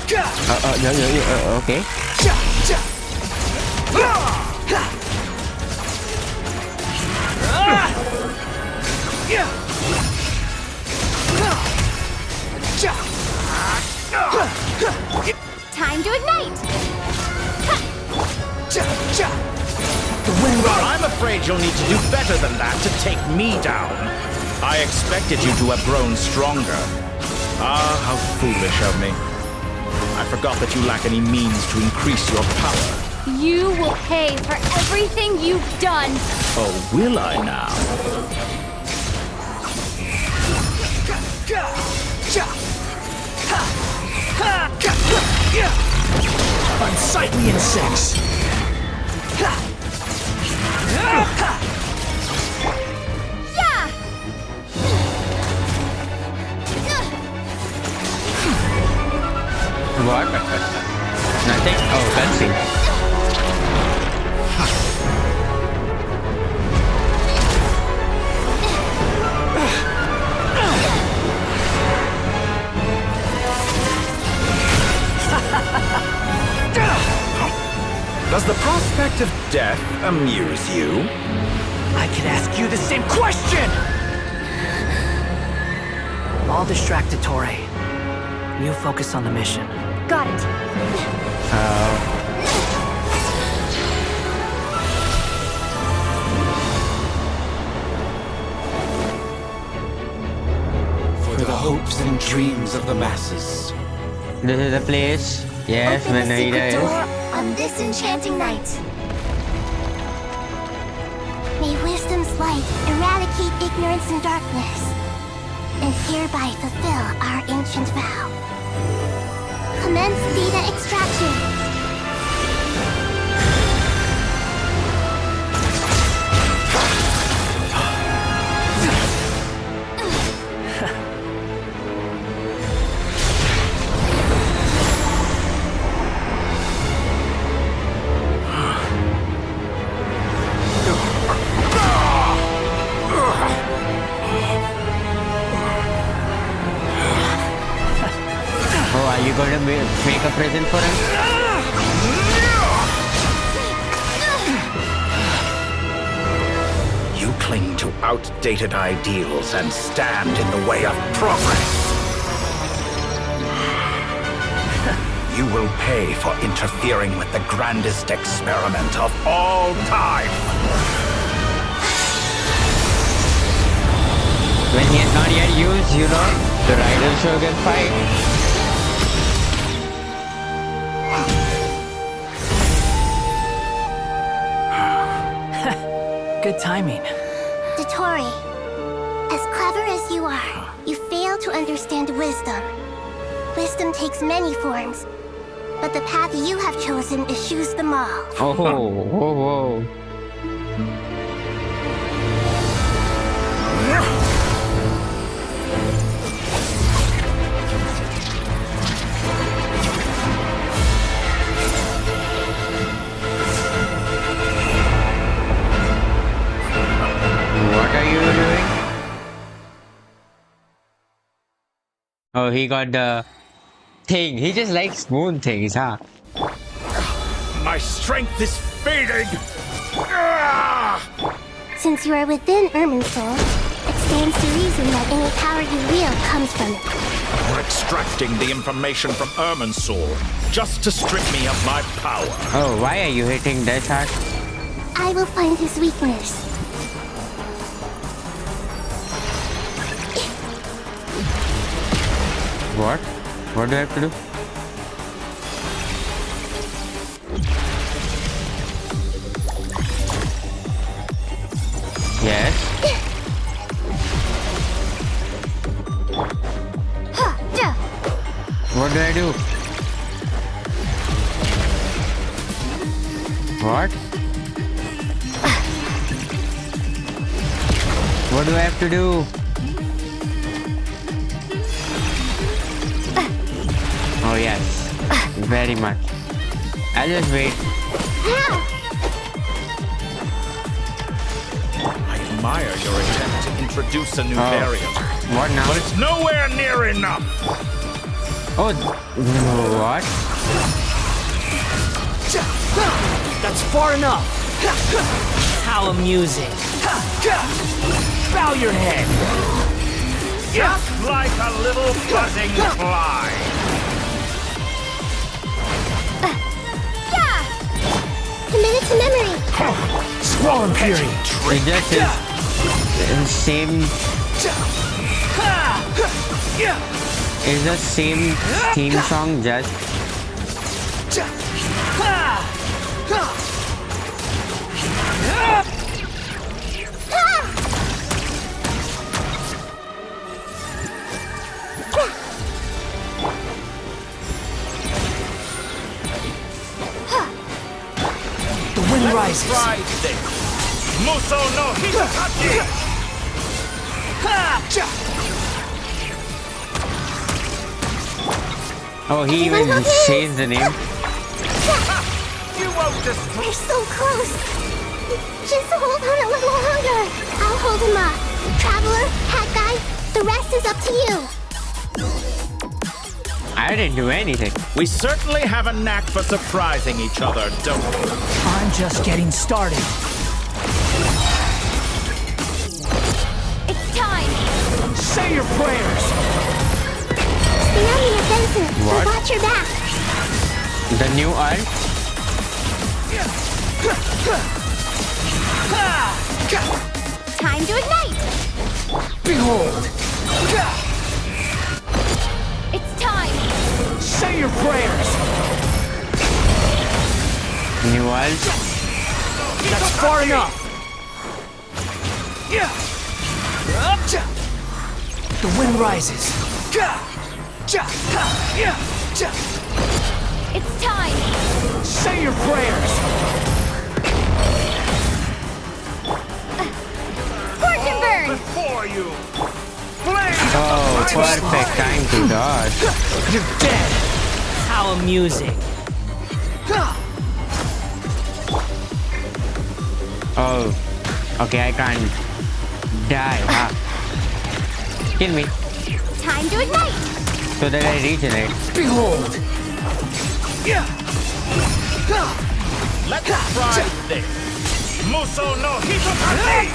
Speaker 1: Okay.
Speaker 9: Time to ignite!
Speaker 14: I'm afraid you'll need to do better than that to take me down. I expected you to have grown stronger. Ah, how foolish of me. I forgot that you lack any means to increase your power.
Speaker 9: You will pay for everything you've done!
Speaker 14: Oh, will I now?
Speaker 19: Unsightly insects.
Speaker 9: Yeah!
Speaker 1: What? Nothing? Oh, fancy.
Speaker 14: Does the prospect of death amuse you?
Speaker 19: I could ask you the same question! I'll distract Dottore. You focus on the mission.
Speaker 9: Got it.
Speaker 14: For the hopes and dreams of the masses.
Speaker 1: This is the place. Yes,
Speaker 18: Open the secret
Speaker 1: Venera
Speaker 18: door
Speaker 1: is.
Speaker 18: on this enchanting night. May wisdom's light eradicate ignorance and darkness, and hereby fulfill our ancient vow. Commence data extraction.
Speaker 1: Are you going to make a present for him?
Speaker 14: You cling to outdated ideals and stand in the way of progress. You will pay for interfering with the grandest experiment of all time.
Speaker 1: When he is not yet used, you know, the riders show can fight.
Speaker 19: Good timing.
Speaker 18: Dottore, as clever as you are, you fail to understand wisdom. Wisdom takes many forms, but the path you have chosen eschews them all.
Speaker 1: Oh, whoa, whoa. What are you doing? Oh, he got the thing. He just likes moon things, huh?
Speaker 6: My strength is fading!
Speaker 18: Since you are within Irminsul, it stands to reason that any power you wield comes from it.
Speaker 14: or extracting the information from Irminsul just to strip me of my power.
Speaker 1: Oh, why are you hitting this hard?
Speaker 18: I will find his weakness.
Speaker 1: What? What do I have to do? Yes. What do I do? What? What do I have to do? Oh yes, very much. I'll just wait.
Speaker 14: I admire your attempt to introduce a new variant.
Speaker 1: What now?
Speaker 14: But it's nowhere near enough.
Speaker 1: Oh, what?
Speaker 2: That's far enough. How amusing. Bow your head.
Speaker 14: Just like a little buzzing fly.
Speaker 18: Committed to memory.
Speaker 2: Swallow Fury.
Speaker 1: It just is the same. Is the same theme song just?
Speaker 2: The wind rises.
Speaker 14: Muso no Hitakachi!
Speaker 1: Oh, he even says the name.
Speaker 14: You won't destroy.
Speaker 18: We're so close. Just hold on a little longer. I'll hold him up. Traveler, Hat Guy, the rest is up to you.
Speaker 1: I didn't do anything.
Speaker 14: We certainly have a knack for surprising each other, don't we?
Speaker 2: I'm just getting started.
Speaker 9: It's time.
Speaker 2: Say your prayers.
Speaker 18: Stay on the offensive.
Speaker 1: What?
Speaker 18: I got your back.
Speaker 1: The new art?
Speaker 9: Time to ignite.
Speaker 2: Behold.
Speaker 9: It's time.
Speaker 2: Say your prayers.
Speaker 1: New art?
Speaker 2: That's far enough. The wind rises.
Speaker 9: It's time.
Speaker 2: Say your prayers.
Speaker 9: Scorch and burn.
Speaker 14: Before you.
Speaker 1: Oh, perfect time to dodge.
Speaker 2: You're dead. How amusing.
Speaker 1: Oh, okay, I can't die. Huh? Kill me
Speaker 9: Time to ignite.
Speaker 1: so that I regenerate.
Speaker 2: Behold.
Speaker 14: Let's try this. Muso no Hitakachi!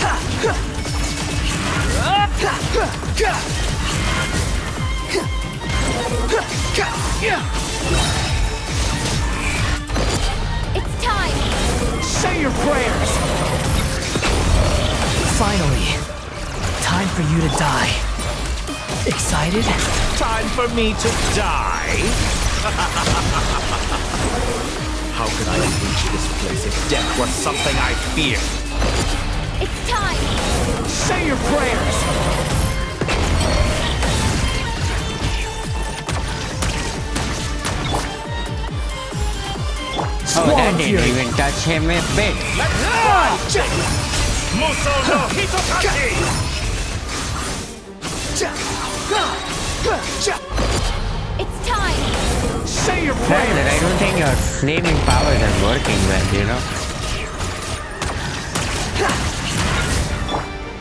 Speaker 9: It's time.
Speaker 2: Say your prayers. Finally, time for you to die. Excited?
Speaker 14: Time for me to die? How could I reach this place if death was something I feared?
Speaker 9: It's time.
Speaker 2: Say your prayers.
Speaker 1: Oh, that didn't even touch him a bit.
Speaker 14: Muso no Hitakachi!
Speaker 9: It's time.
Speaker 2: Say your
Speaker 1: Rather,
Speaker 2: prayers.
Speaker 1: I don't think your flaming powers are working well, you know?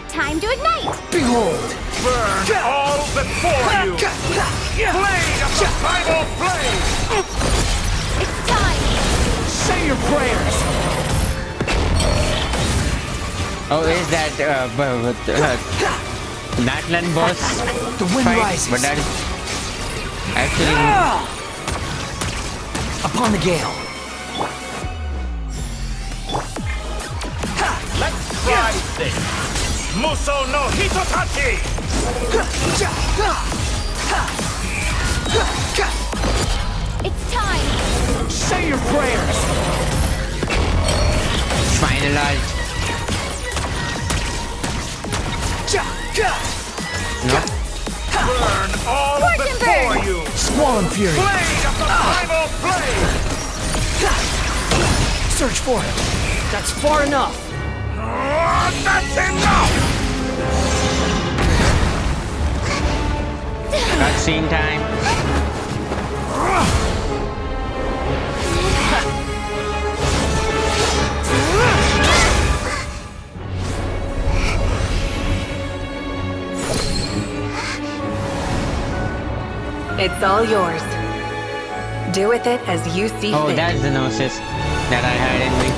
Speaker 9: Time to ignite.
Speaker 2: Behold.
Speaker 14: Burn all before you! Blade of the primal flame!
Speaker 9: It's time.
Speaker 2: Say your prayers.
Speaker 1: Oh, is that Natlan boss
Speaker 2: The wind
Speaker 1: fight?
Speaker 2: rises.
Speaker 1: But that is Actually,
Speaker 2: upon the gale.
Speaker 23: Let's try this. Muso no Hitotachi!
Speaker 9: It's time!
Speaker 2: Say your prayers!
Speaker 1: finalized. No.
Speaker 23: Burn all before you!
Speaker 2: Squall and Fury!
Speaker 23: Blade of the primal blade!
Speaker 2: Search for it! That's far enough!
Speaker 23: That's enough!
Speaker 1: Cutscene time.
Speaker 8: It's all yours. Do with it as you see
Speaker 1: Oh,
Speaker 8: fit.
Speaker 1: that's the gnosis that I had in me.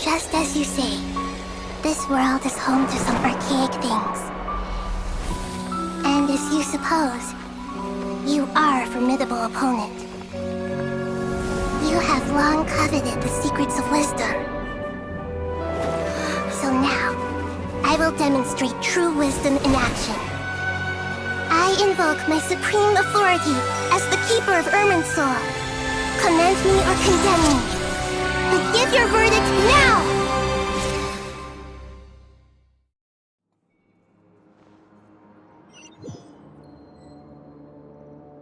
Speaker 18: Just as you say, this world is home to some archaic things. And as you suppose, you are a formidable opponent. You have long coveted the secrets of wisdom. So now, I will demonstrate true wisdom in action. I invoke my supreme authority as the keeper of Irminsul. Command me or condemn me. But give your verdict now!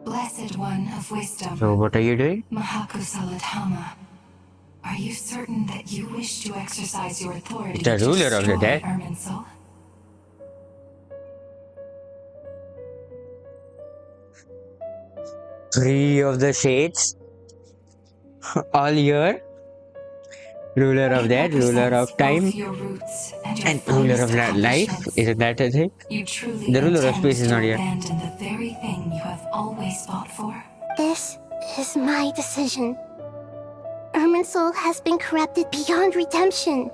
Speaker 5: Blessed One of Wisdom.
Speaker 1: So what are you doing?
Speaker 5: Mahakusaladhama. Are you certain that you wish to exercise your authority
Speaker 1: The
Speaker 5: to
Speaker 1: ruler of the
Speaker 5: destroy
Speaker 1: dead.
Speaker 5: Irminsul?
Speaker 1: Three of the shades. All here. Ruler of death, ruler of time,
Speaker 5: Both your roots and your
Speaker 1: and ruler
Speaker 5: finest
Speaker 1: of life.
Speaker 5: accomplishments.
Speaker 1: Isn't that a thing?
Speaker 5: You truly
Speaker 1: The ruler of
Speaker 5: intend
Speaker 1: space is
Speaker 5: to
Speaker 1: not here.
Speaker 5: abandon the very thing you have always fought for?
Speaker 18: This is my decision. Irminsul has been corrupted beyond redemption.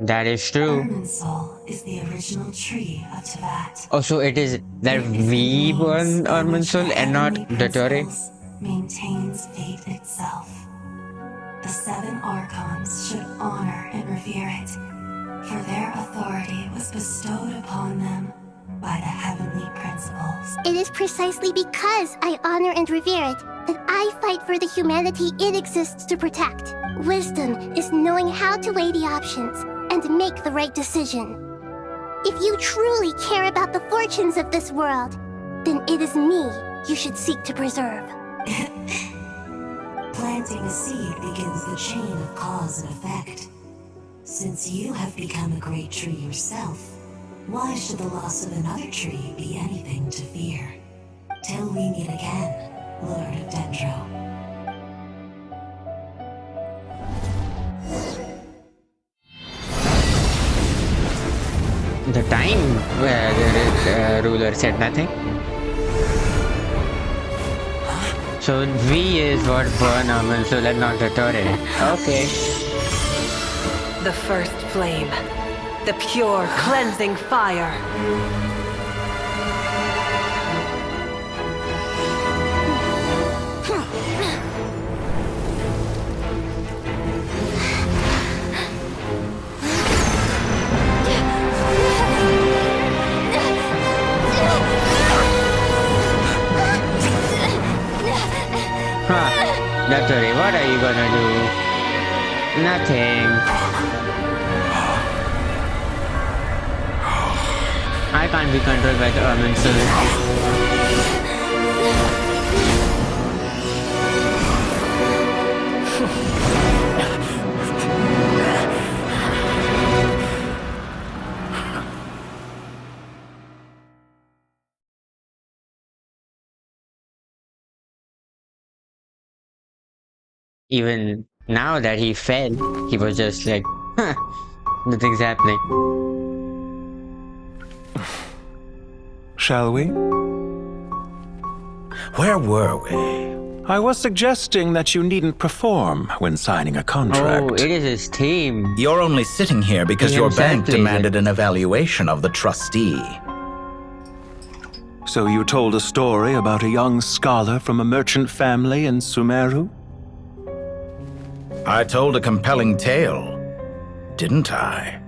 Speaker 1: That is true.
Speaker 5: Irminsul is the original tree of Teyvat.
Speaker 1: Also, it is that we won Irminsul and not Dottore.
Speaker 5: Maintains fate itself. The seven Archons should honor and revere it, for their authority was bestowed upon them by the heavenly principles.
Speaker 18: It is precisely because I honor and revere it that I fight for the humanity it exists to protect. Wisdom is knowing how to weigh the options and make the right decision. If you truly care about the fortunes of this world, then it is me you should seek to preserve.
Speaker 5: Planting a seed begins the chain of cause and effect. Since you have become a great tree yourself, why should the loss of another tree be anything to fear? Till we meet again, Lord of Dendro.
Speaker 1: The time where the ruler said nothing. So V is what burn Irminsul and not Dottore. Okay.
Speaker 8: The first flame. The pure, cleansing fire.
Speaker 1: Dottore, what are you gonna do? Nothing. I can't be controlled by the Irminsul. Even now that he fell, he was just like, huh, nothing's happening.
Speaker 20: Shall we?
Speaker 11: Where were we?
Speaker 20: I was suggesting that you needn't perform when signing a contract.
Speaker 1: Oh, it is his team.
Speaker 14: You're only sitting here because
Speaker 1: He
Speaker 14: your
Speaker 1: himself
Speaker 14: bank
Speaker 1: plays
Speaker 14: demanded
Speaker 1: it.
Speaker 14: an evaluation of the trustee.
Speaker 20: So you told a story about a young scholar from a merchant family in Sumeru?
Speaker 14: I told a compelling tale, didn't I?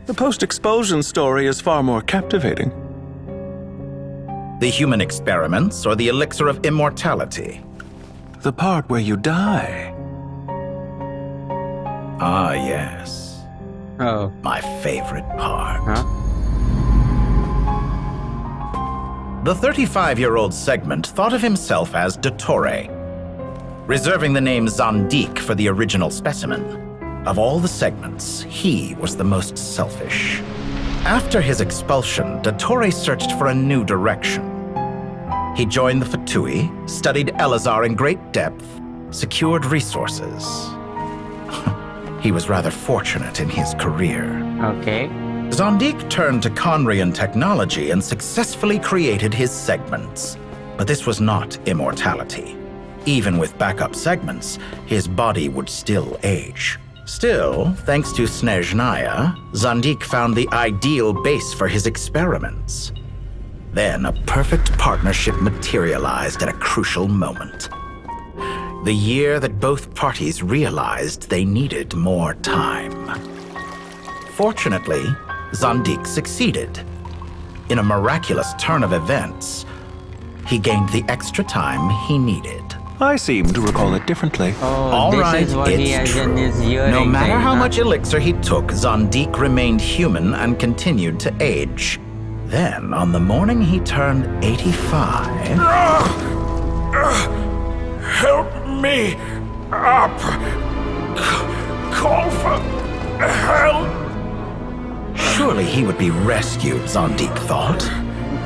Speaker 20: The post-expulsion story is far more captivating.
Speaker 14: The human experiments or the elixir of immortality?
Speaker 20: The part where you die.
Speaker 14: Ah, yes.
Speaker 1: Oh.
Speaker 14: My favorite part.
Speaker 1: Huh?
Speaker 14: The 35-year-old Segment thought of himself as Dottore, reserving the name Zandik for the original specimen. Of all the Segments, he was the most selfish. After his expulsion, Dottore searched for a new direction. He joined the Fatui, studied Elazar in great depth, secured resources. He was rather fortunate in his career.
Speaker 1: Okay.
Speaker 14: Zandik turned to Conrian technology and successfully created his segments. But this was not immortality. Even with backup segments, his body would still age. Still, thanks to Snezhnaya, Zandik found the ideal base for his experiments. Then a perfect partnership materialized at a crucial moment. The year that both parties realized they needed more time. Fortunately, Zandik succeeded. In a miraculous turn of events, he gained the extra time he needed.
Speaker 20: I seem to recall it differently.
Speaker 1: Oh,
Speaker 14: All
Speaker 1: this
Speaker 14: right,
Speaker 1: is what he
Speaker 14: it's
Speaker 1: has in
Speaker 14: true.
Speaker 1: his earring
Speaker 14: No matter
Speaker 1: thing,
Speaker 14: how
Speaker 1: huh?
Speaker 14: much elixir he took, Zandik remained human and continued to age. Then, on the morning he turned 85...
Speaker 6: Help me up. Call for help.
Speaker 14: Surely he would be rescued, Zandik thought.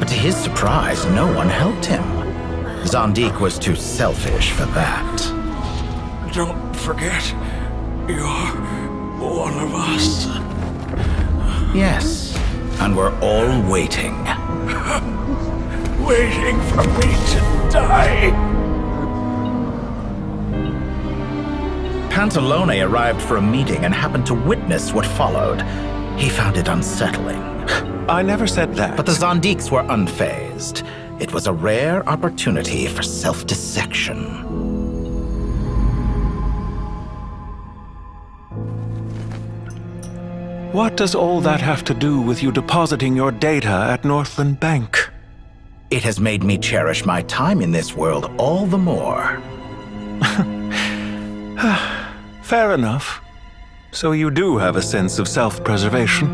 Speaker 14: But to his surprise, no one helped him. Zandik was too selfish for that.
Speaker 6: Don't forget, you're one of us.
Speaker 14: Yes, and we're all waiting.
Speaker 6: Waiting for me to die.
Speaker 14: Pantalone arrived for a meeting and happened to witness what followed. He found it unsettling.
Speaker 20: I never said that.
Speaker 14: But the Zandiks were unfazed. It was a rare opportunity for self-dissection.
Speaker 20: What does all that have to do with you depositing your data at Northland Bank?
Speaker 14: It has made me cherish my time in this world all the more.
Speaker 20: Fair enough. So you do have a sense of self-preservation.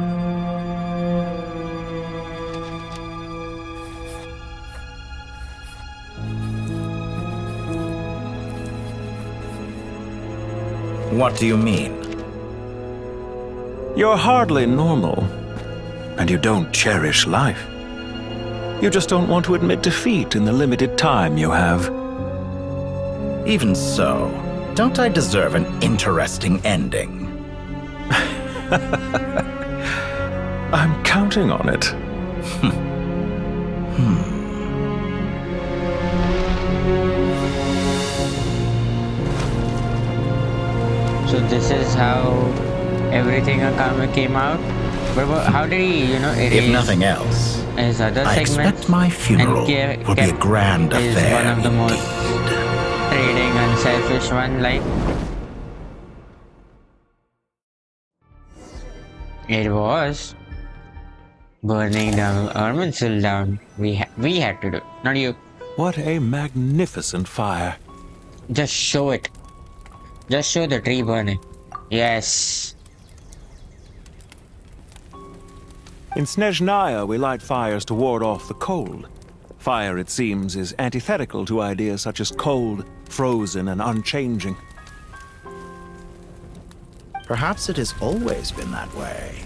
Speaker 14: What do you mean?
Speaker 20: You're hardly normal, and you don't cherish life. You just don't want to admit defeat in the limited time you have.
Speaker 14: Even so, don't I deserve an interesting ending?
Speaker 20: I'm counting on it.
Speaker 1: So this is how everything came out? But how did he, erase
Speaker 14: If nothing else,
Speaker 1: his other
Speaker 14: I
Speaker 1: segments?
Speaker 14: expect my funeral will be a grand
Speaker 1: is
Speaker 14: affair.
Speaker 1: one of the most trading and selfish one, like. It was burning the irminsul down. We had to do, not you.
Speaker 20: What a magnificent fire.
Speaker 1: Just show it. Just show the tree burning. Yes.
Speaker 20: In Snezhnaya, we light fires to ward off the cold. Fire, it seems, is antithetical to ideas such as cold, frozen, and unchanging.
Speaker 14: Perhaps it has always been that way.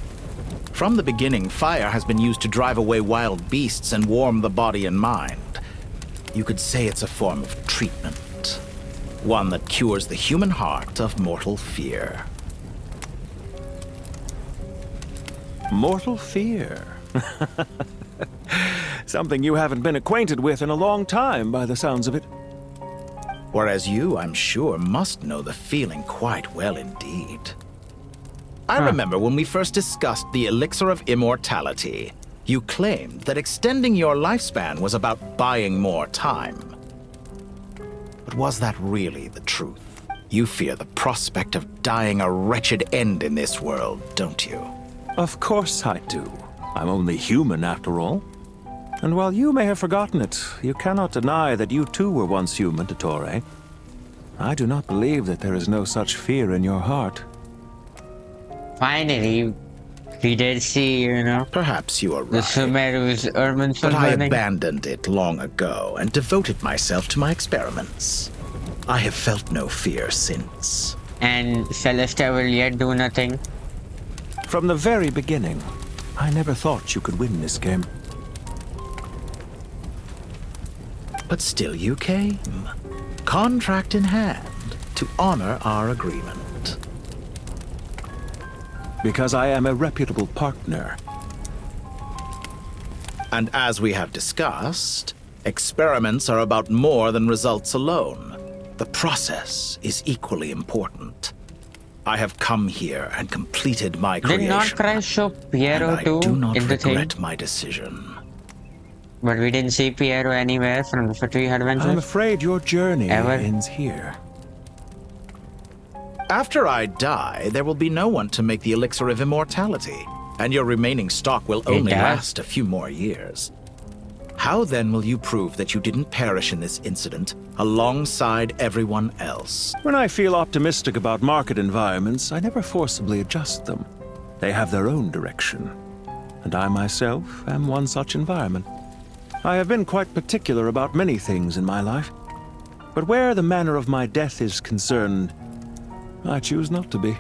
Speaker 14: From the beginning, fire has been used to drive away wild beasts and warm the body and mind. You could say it's a form of treatment. One that cures the human heart of mortal fear.
Speaker 20: Mortal fear. Something you haven't been acquainted with in a long time, by the sounds of it.
Speaker 14: Whereas you, I'm sure, must know the feeling quite well indeed. I remember when we first discussed the elixir of immortality, you claimed that extending your lifespan was about buying more time. But was that really the truth? You fear the prospect of dying a wretched end in this world, don't you?
Speaker 20: Of course I do. I'm only human after all. And while you may have forgotten it, you cannot deny that you too were once human, Dottore. I do not believe that there is no such fear in your heart.
Speaker 1: Finally, we did see, you know.
Speaker 14: Perhaps you are right.
Speaker 1: The Sumeru's irminsul
Speaker 14: But I
Speaker 1: burning.
Speaker 14: abandoned it long ago and devoted myself to my experiments. I have felt no fear since.
Speaker 1: And Celestia will yet do nothing.
Speaker 20: From the very beginning, I never thought you could win this game.
Speaker 14: But still you came, contract in hand, to honor our agreement.
Speaker 20: Because I am a reputable partner.
Speaker 14: And as we have discussed, experiments are about more than results alone. The process is equally important. I have come here and completed my creation.
Speaker 1: Did not Christ show Piero
Speaker 14: and
Speaker 1: too
Speaker 14: I do not
Speaker 1: in the thing?
Speaker 14: regret my decision.
Speaker 1: But we didn't see Piero anywhere from the Fatui adventures.
Speaker 20: I'm afraid your journey
Speaker 1: Ever?
Speaker 20: ends here.
Speaker 14: After I die, there will be no one to make the elixir of immortality, and your remaining stock will only last a few more years. How then will you prove that you didn't perish in this incident alongside everyone else?
Speaker 20: When I feel optimistic about market environments, I never forcibly adjust them. They have their own direction. And I myself am one such environment. I have been quite particular about many things in my life. But where the manner of my death is concerned, I choose not to be.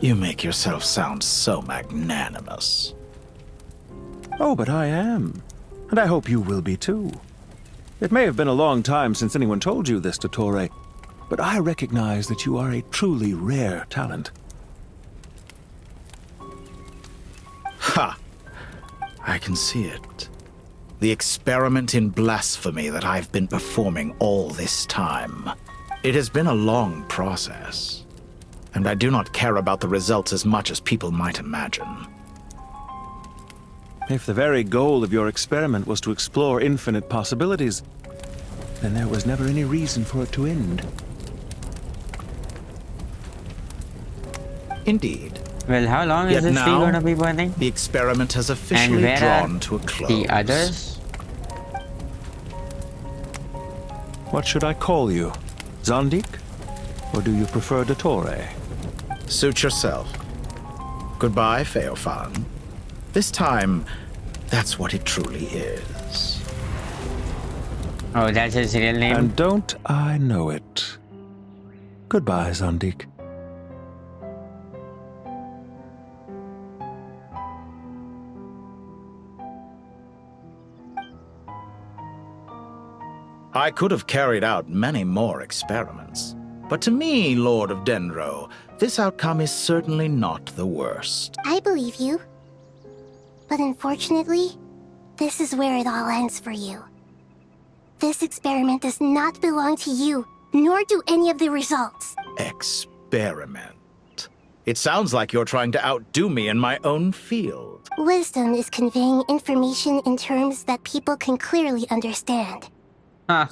Speaker 14: You make yourself sound so magnanimous.
Speaker 20: Oh, but I am. And I hope you will be too. It may have been a long time since anyone told you this, Dottore, but I recognize that you are a truly rare talent.
Speaker 14: Ha! I can see it. The experiment in blasphemy that I've been performing all this time. It has been a long process, and I do not care about the results as much as people might imagine.
Speaker 20: If the very goal of your experiment was to explore infinite possibilities, then there was never any reason for it to end.
Speaker 14: Indeed.
Speaker 1: Well, how long is this tree gonna be burning?
Speaker 14: The experiment has
Speaker 1: And
Speaker 14: officially
Speaker 1: where
Speaker 14: drawn
Speaker 1: are
Speaker 14: to a close.
Speaker 1: the others?
Speaker 20: What should I call you? Zondik? Or do you prefer Dottore?
Speaker 14: Suit yourself. Goodbye, Feofan. This time, that's what it truly is.
Speaker 1: Oh, that's his real name?
Speaker 20: And don't I know it. Goodbye, Zondik.
Speaker 14: I could have carried out many more experiments. But to me, Lord of Dendro, this outcome is certainly not the worst.
Speaker 18: I believe you. But unfortunately, this is where it all ends for you. This experiment does not belong to you, nor do any of the results.
Speaker 14: Experiment. It sounds like you're trying to outdo me in my own field.
Speaker 18: Wisdom is conveying information in terms that people can clearly understand.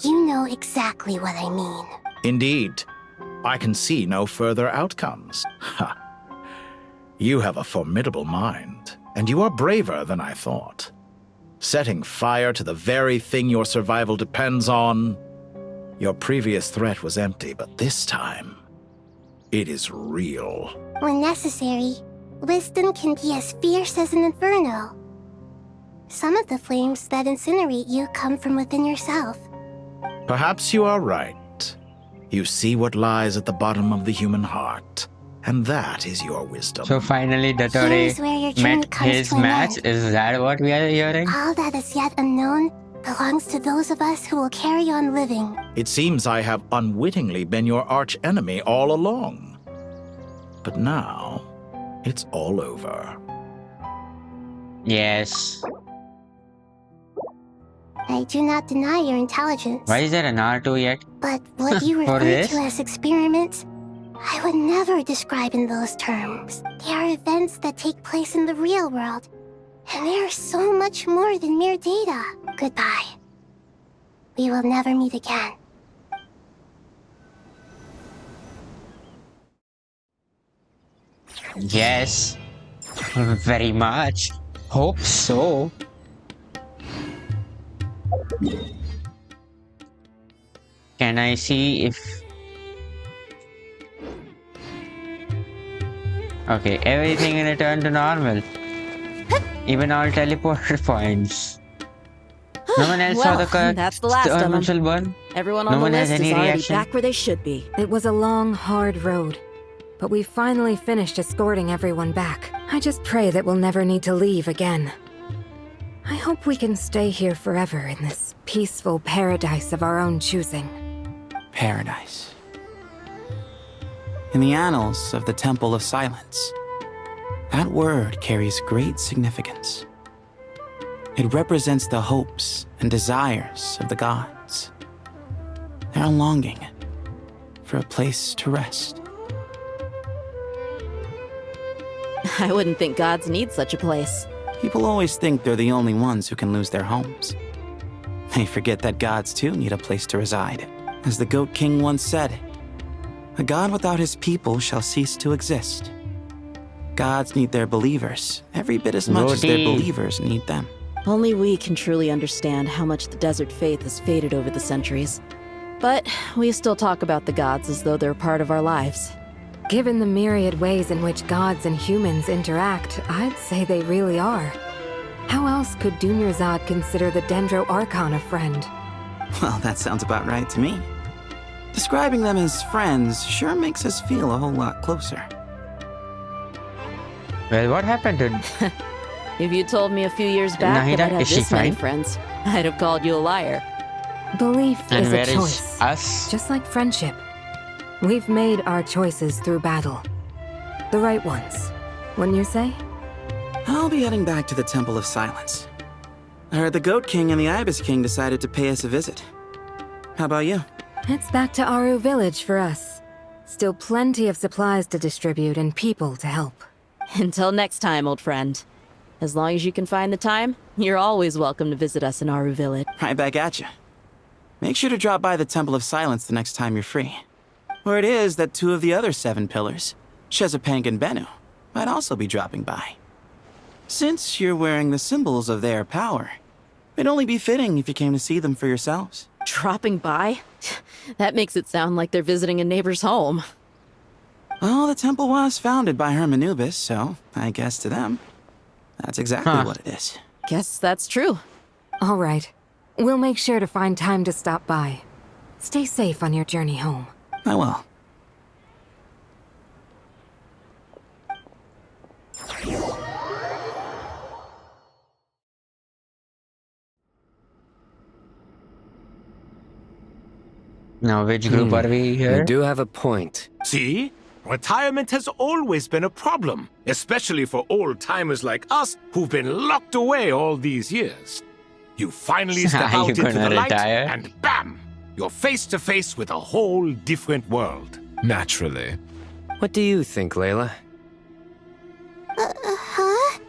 Speaker 18: You know exactly what I mean.
Speaker 14: Indeed. I can see no further outcomes. Ha. You have a formidable mind, and you are braver than I thought. Setting fire to the very thing your survival depends on. Your previous threat was empty, but this time, it is real.
Speaker 18: When necessary, wisdom can be as fierce as an inferno. Some of the flames that incinerate you come from within yourself.
Speaker 14: Perhaps you are right. You see what lies at the bottom of the human heart, and that is your wisdom.
Speaker 1: So finally, Dottore
Speaker 18: Here's where your journey
Speaker 1: met
Speaker 18: comes
Speaker 1: his
Speaker 18: to an
Speaker 1: match?
Speaker 18: end.
Speaker 1: Is that what we are hearing?
Speaker 18: All that is yet unknown belongs to those of us who will carry on living.
Speaker 14: It seems I have unwittingly been your arch-enemy all along. But now, it's all over.
Speaker 1: Yes.
Speaker 18: I do not deny your intelligence.
Speaker 1: Why is there an R2 yet?
Speaker 18: But what you
Speaker 1: For
Speaker 18: refer
Speaker 1: this?
Speaker 18: to as experiments, I would never describe in those terms. They are events that take place in the real world, and they are so much more than mere data. Goodbye. We will never meet again.
Speaker 1: Yes. Very much. Hope so. Can I see if... Okay, everything returned to normal. Even all teleporter points. No one else saw the
Speaker 22: that's the last of them.
Speaker 1: irminsul burn?
Speaker 22: Everyone
Speaker 1: No
Speaker 22: on the
Speaker 1: one has
Speaker 22: list is
Speaker 1: any
Speaker 22: already
Speaker 1: reaction?
Speaker 22: back where they should be.
Speaker 21: It was a long, hard road, but we finally finished escorting everyone back. I just pray that we'll never need to leave again. I hope we can stay here forever in this peaceful paradise of our own choosing.
Speaker 12: Paradise. In the annals of the Temple of Silence, that word carries great significance. It represents the hopes and desires of the gods. Their longing for a place to rest.
Speaker 22: I wouldn't think gods need such a place.
Speaker 12: People always think they're the only ones who can lose their homes. They forget that gods too need a place to reside. As the Goat King once said, "A god without his people shall cease to exist." Gods need their believers every bit as much as their believers need them.
Speaker 22: Only we can truly understand how much the desert faith has faded over the centuries. But we still talk about the gods as though they're part of our lives.
Speaker 21: Given the myriad ways in which gods and humans interact, I'd say they really are. How else could Dunyarzad consider the Dendro Archon a friend?
Speaker 12: Well, that sounds about right to me. Describing them as friends sure makes us feel a whole lot closer.
Speaker 1: Well, what happened to...
Speaker 22: If you told me a few years back
Speaker 1: Nahida,
Speaker 22: that I'd have
Speaker 1: is she
Speaker 22: this many
Speaker 1: fine?
Speaker 22: friends, I'd have called you a liar.
Speaker 21: Belief
Speaker 1: And
Speaker 21: is
Speaker 1: where
Speaker 21: a
Speaker 1: is
Speaker 21: choice.
Speaker 1: us?
Speaker 21: Just like friendship. We've made our choices through battle. The right ones. Wouldn't you say?
Speaker 12: I'll be heading back to the Temple of Silence. I heard the Goat King and the Ibis King decided to pay us a visit. How about you?
Speaker 21: It's back to Aru Village for us. Still plenty of supplies to distribute and people to help.
Speaker 22: Until next time, old friend. As long as you can find the time, you're always welcome to visit us in Aru Village.
Speaker 12: Right back at you. Make sure to drop by the Temple of Silence the next time you're free. Where it is that two of the other 7 pillars, Chesapeake and Bennu, might also be dropping by. Since you're wearing the symbols of their power, it'd only be fitting if you came to see them for yourselves.
Speaker 22: Dropping by? That makes it sound like they're visiting a neighbor's home.
Speaker 12: Well, the temple was founded by Hermanubis, so I guess to them, that's exactly what it is.
Speaker 22: Guess that's true.
Speaker 21: All right. We'll make sure to find time to stop by. Stay safe on your journey home.
Speaker 12: I will.
Speaker 1: Now, which group are we here?
Speaker 24: You do have a point.
Speaker 3: See? Retirement has always been a problem, especially for old-timers like us who've been locked away all these years. You finally step
Speaker 1: Are
Speaker 3: out
Speaker 1: you
Speaker 3: into the
Speaker 1: gonna
Speaker 3: light,
Speaker 1: retire?
Speaker 3: and bam! You're face to face with a whole different world.
Speaker 7: Naturally.
Speaker 24: What do you think, Layla?
Speaker 18: Huh?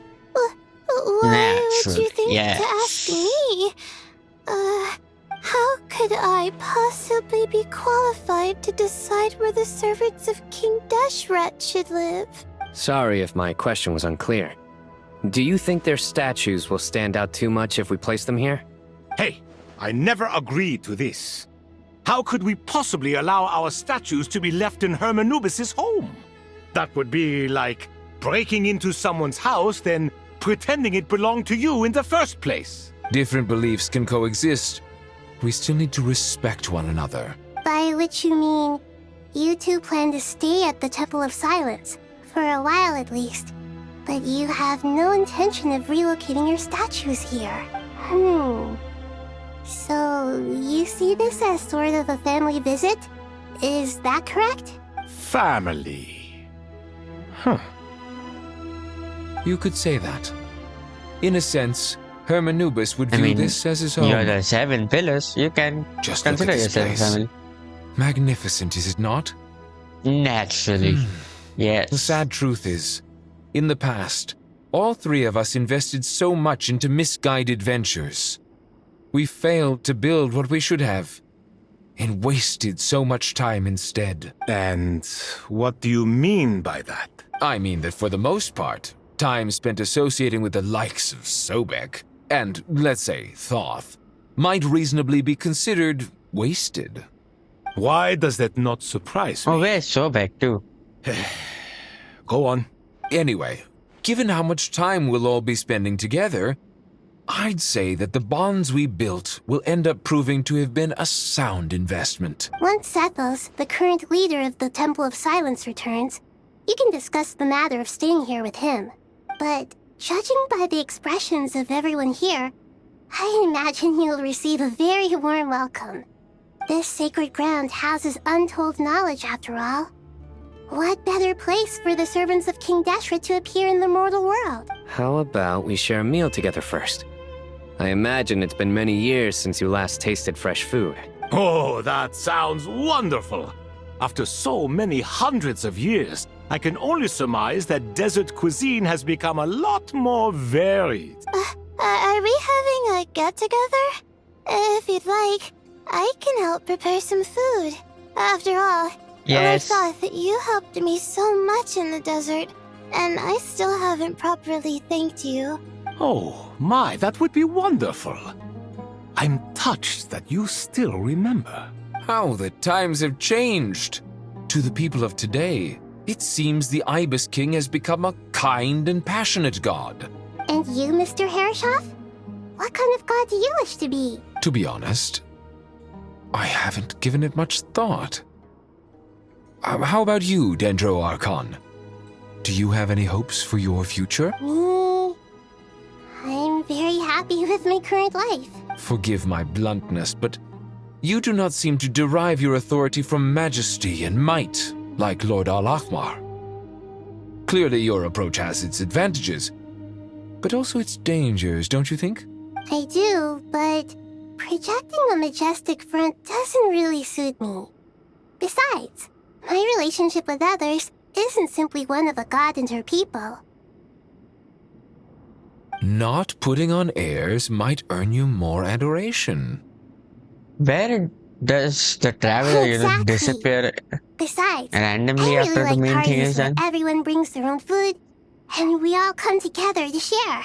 Speaker 18: Why would you think to ask me? How could I possibly be qualified to decide where the servants of King Deshret should live?
Speaker 24: Sorry if my question was unclear. Do you think their statues will stand out too much if we place them here?
Speaker 3: Hey, I never agreed to this. How could we possibly allow our statues to be left in Hermanubis' home? That would be like breaking into someone's house, then pretending it belonged to you in the first place.
Speaker 7: Different beliefs can coexist. We still need to respect one another.
Speaker 18: By which you mean, you two plan to stay at the Temple of Silence, for a while at least. But you have no intention of relocating your statues here. So, you see this as sort of a family visit? Is that correct?
Speaker 3: Family. Huh.
Speaker 7: You could say that. In a sense, Hermanubis would view this as his home.
Speaker 1: You're the 7 pillars. You can
Speaker 7: Just
Speaker 1: consider
Speaker 7: look at this
Speaker 1: yourself a
Speaker 7: place.
Speaker 1: family.
Speaker 7: Magnificent, is it not?
Speaker 1: Naturally. Yes.
Speaker 7: The sad truth is, in the past, all 3 of us invested so much into misguided ventures. We failed to build what we should have, and wasted so much time instead.
Speaker 10: And what do you mean by that?
Speaker 7: I mean that for the most part, time spent associating with the likes of Sobek, and, let's say, Thoth, might reasonably be considered wasted.
Speaker 10: Why does that not surprise me?
Speaker 1: Oh, where's Sobek too?
Speaker 10: Go on.
Speaker 7: Anyway, given how much time we'll all be spending together, I'd say that the bonds we built will end up proving to have been a sound investment.
Speaker 18: Once Sethos, the current leader of the Temple of Silence, returns, you can discuss the matter of staying here with him. But judging by the expressions of everyone here, I imagine you'll receive a very warm welcome. This sacred ground houses untold knowledge, after all. What better place for the servants of King Deshret to appear in the mortal world?
Speaker 24: How about we share a meal together first? I imagine it's been many years since you last tasted fresh food.
Speaker 3: Oh, that sounds wonderful! After so many hundreds of years, I can only surmise that desert cuisine has become a lot more varied.
Speaker 18: Are we having a get-together? If you'd like, I can help prepare some food. After all,
Speaker 1: Yes.
Speaker 18: I thought that you helped me so much in the desert, and I still haven't properly thanked you.
Speaker 3: Oh, my, that would be wonderful. I'm touched that you still remember.
Speaker 7: How the times have changed! To the people of today, it seems the Ibis King has become a kind and passionate god.
Speaker 18: And you, Mr. Herreshoff? What kind of god do you wish to be?
Speaker 7: To be honest, I haven't given it much thought. How about you, Dendro Archon? Do you have any hopes for your future?
Speaker 18: Me? I'm very happy with my current life.
Speaker 7: Forgive my bluntness, but you do not seem to derive your authority from majesty and might, like Lord Al-Ahmar. Clearly your approach has its advantages, but also its dangers, don't you think?
Speaker 18: I do, but projecting a majestic front doesn't really suit me. Besides, my relationship with others isn't simply one of a god and her people.
Speaker 7: Not putting on airs might earn you more adoration.
Speaker 1: Where does the traveler, disappear
Speaker 18: Besides,
Speaker 1: randomly
Speaker 18: I
Speaker 1: after
Speaker 18: really
Speaker 1: the
Speaker 18: like
Speaker 1: main thing
Speaker 18: parties
Speaker 1: is
Speaker 18: where
Speaker 1: done?
Speaker 18: everyone brings their own food, and we all come together to share.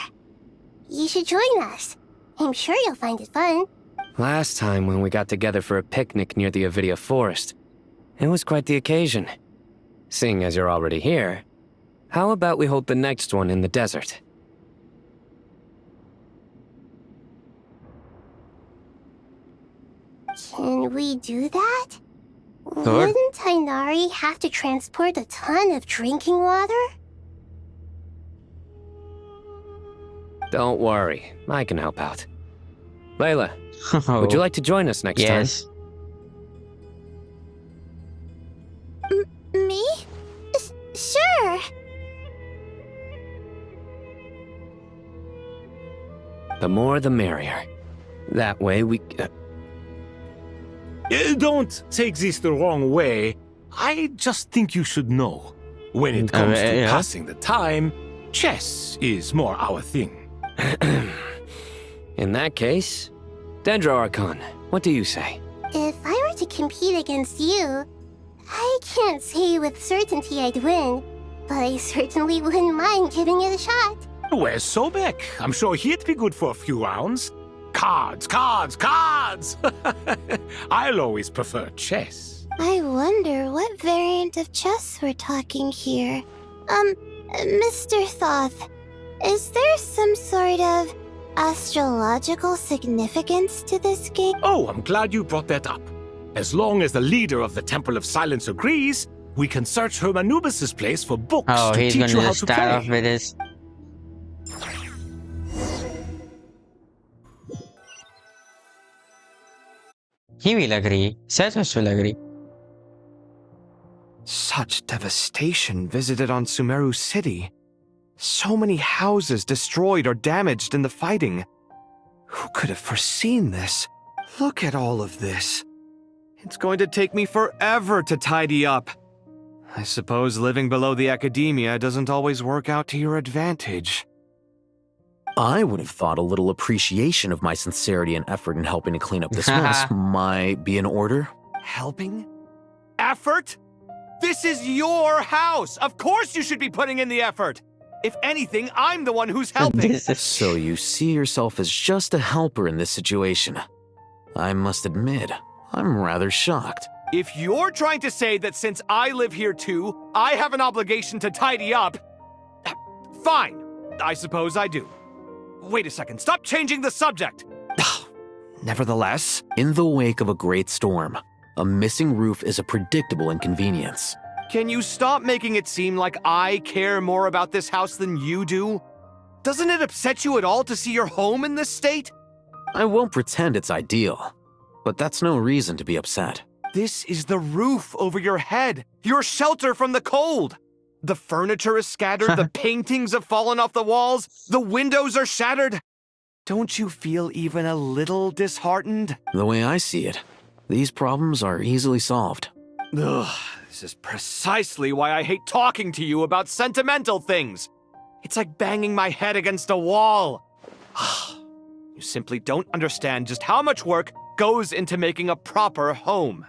Speaker 18: You should join us. I'm sure you'll find it fun.
Speaker 24: Last time when we got together for a picnic near the Avidia Forest, it was quite the occasion. Seeing as you're already here, how about we hold the next one in the desert?
Speaker 18: Can we do that?
Speaker 1: Good.
Speaker 18: Wouldn't Tainari have to transport a ton of drinking water?
Speaker 24: Don't worry, I can help out. Layla, would you like to join us next time?
Speaker 1: Yes.
Speaker 18: Me? Sure.
Speaker 24: The more the merrier. That way we...
Speaker 3: Don't take this the wrong way. I just think you should know. When it comes to
Speaker 1: yeah.
Speaker 3: passing the time, chess is more our thing.
Speaker 24: In that case, Dendro Archon, what do you say?
Speaker 18: If I were to compete against you, I can't say with certainty I'd win, but I certainly wouldn't mind giving it a shot.
Speaker 3: Where's Sobek? I'm sure he'd be good for a few rounds. Cards, cards, cards! I'll always prefer chess.
Speaker 18: I wonder what variant of chess we're talking here. Mr. Thoth, is there some sort of astrological significance to this game?
Speaker 3: Oh, I'm glad you brought that up. As long as the leader of the Temple of Silence agrees, we can search Hermanubis' place for books
Speaker 1: Oh,
Speaker 3: to
Speaker 1: he's
Speaker 3: teach you
Speaker 1: gonna
Speaker 3: how
Speaker 1: just
Speaker 3: to
Speaker 1: start
Speaker 3: play.
Speaker 1: off with his. He will agree. Sethos will agree.
Speaker 11: Such devastation visited on Sumeru City. So many houses destroyed or damaged in the fighting. Who could have foreseen this? Look at all of this. It's going to take me forever to tidy up. I suppose living below the academia doesn't always work out to your advantage.
Speaker 4: I would have thought a little appreciation of my sincerity and effort in helping to clean up this mess might be in order.
Speaker 11: Helping? Effort? This is your house! Of course you should be putting in the effort! If anything, I'm the one who's helping.
Speaker 4: So you see yourself as just a helper in this situation. I must admit, I'm rather shocked.
Speaker 11: If you're trying to say that since I live here too, I have an obligation to tidy up, fine. I suppose I do. Wait a second, stop changing the subject!
Speaker 4: Nevertheless, in the wake of a great storm, a missing roof is a predictable inconvenience.
Speaker 11: Can you stop making it seem like I care more about this house than you do? Doesn't it upset you at all to see your home in this state?
Speaker 4: I won't pretend it's ideal, but that's no reason to be upset.
Speaker 11: This is the roof over your head, your shelter from the cold. The furniture is scattered, the paintings have fallen off the walls, the windows are shattered. Don't you feel even a little disheartened?
Speaker 4: The way I see it, these problems are easily solved.
Speaker 11: Ugh, this is precisely why I hate talking to you about sentimental things. It's like banging my head against a wall. You simply don't understand just how much work goes into making a proper home.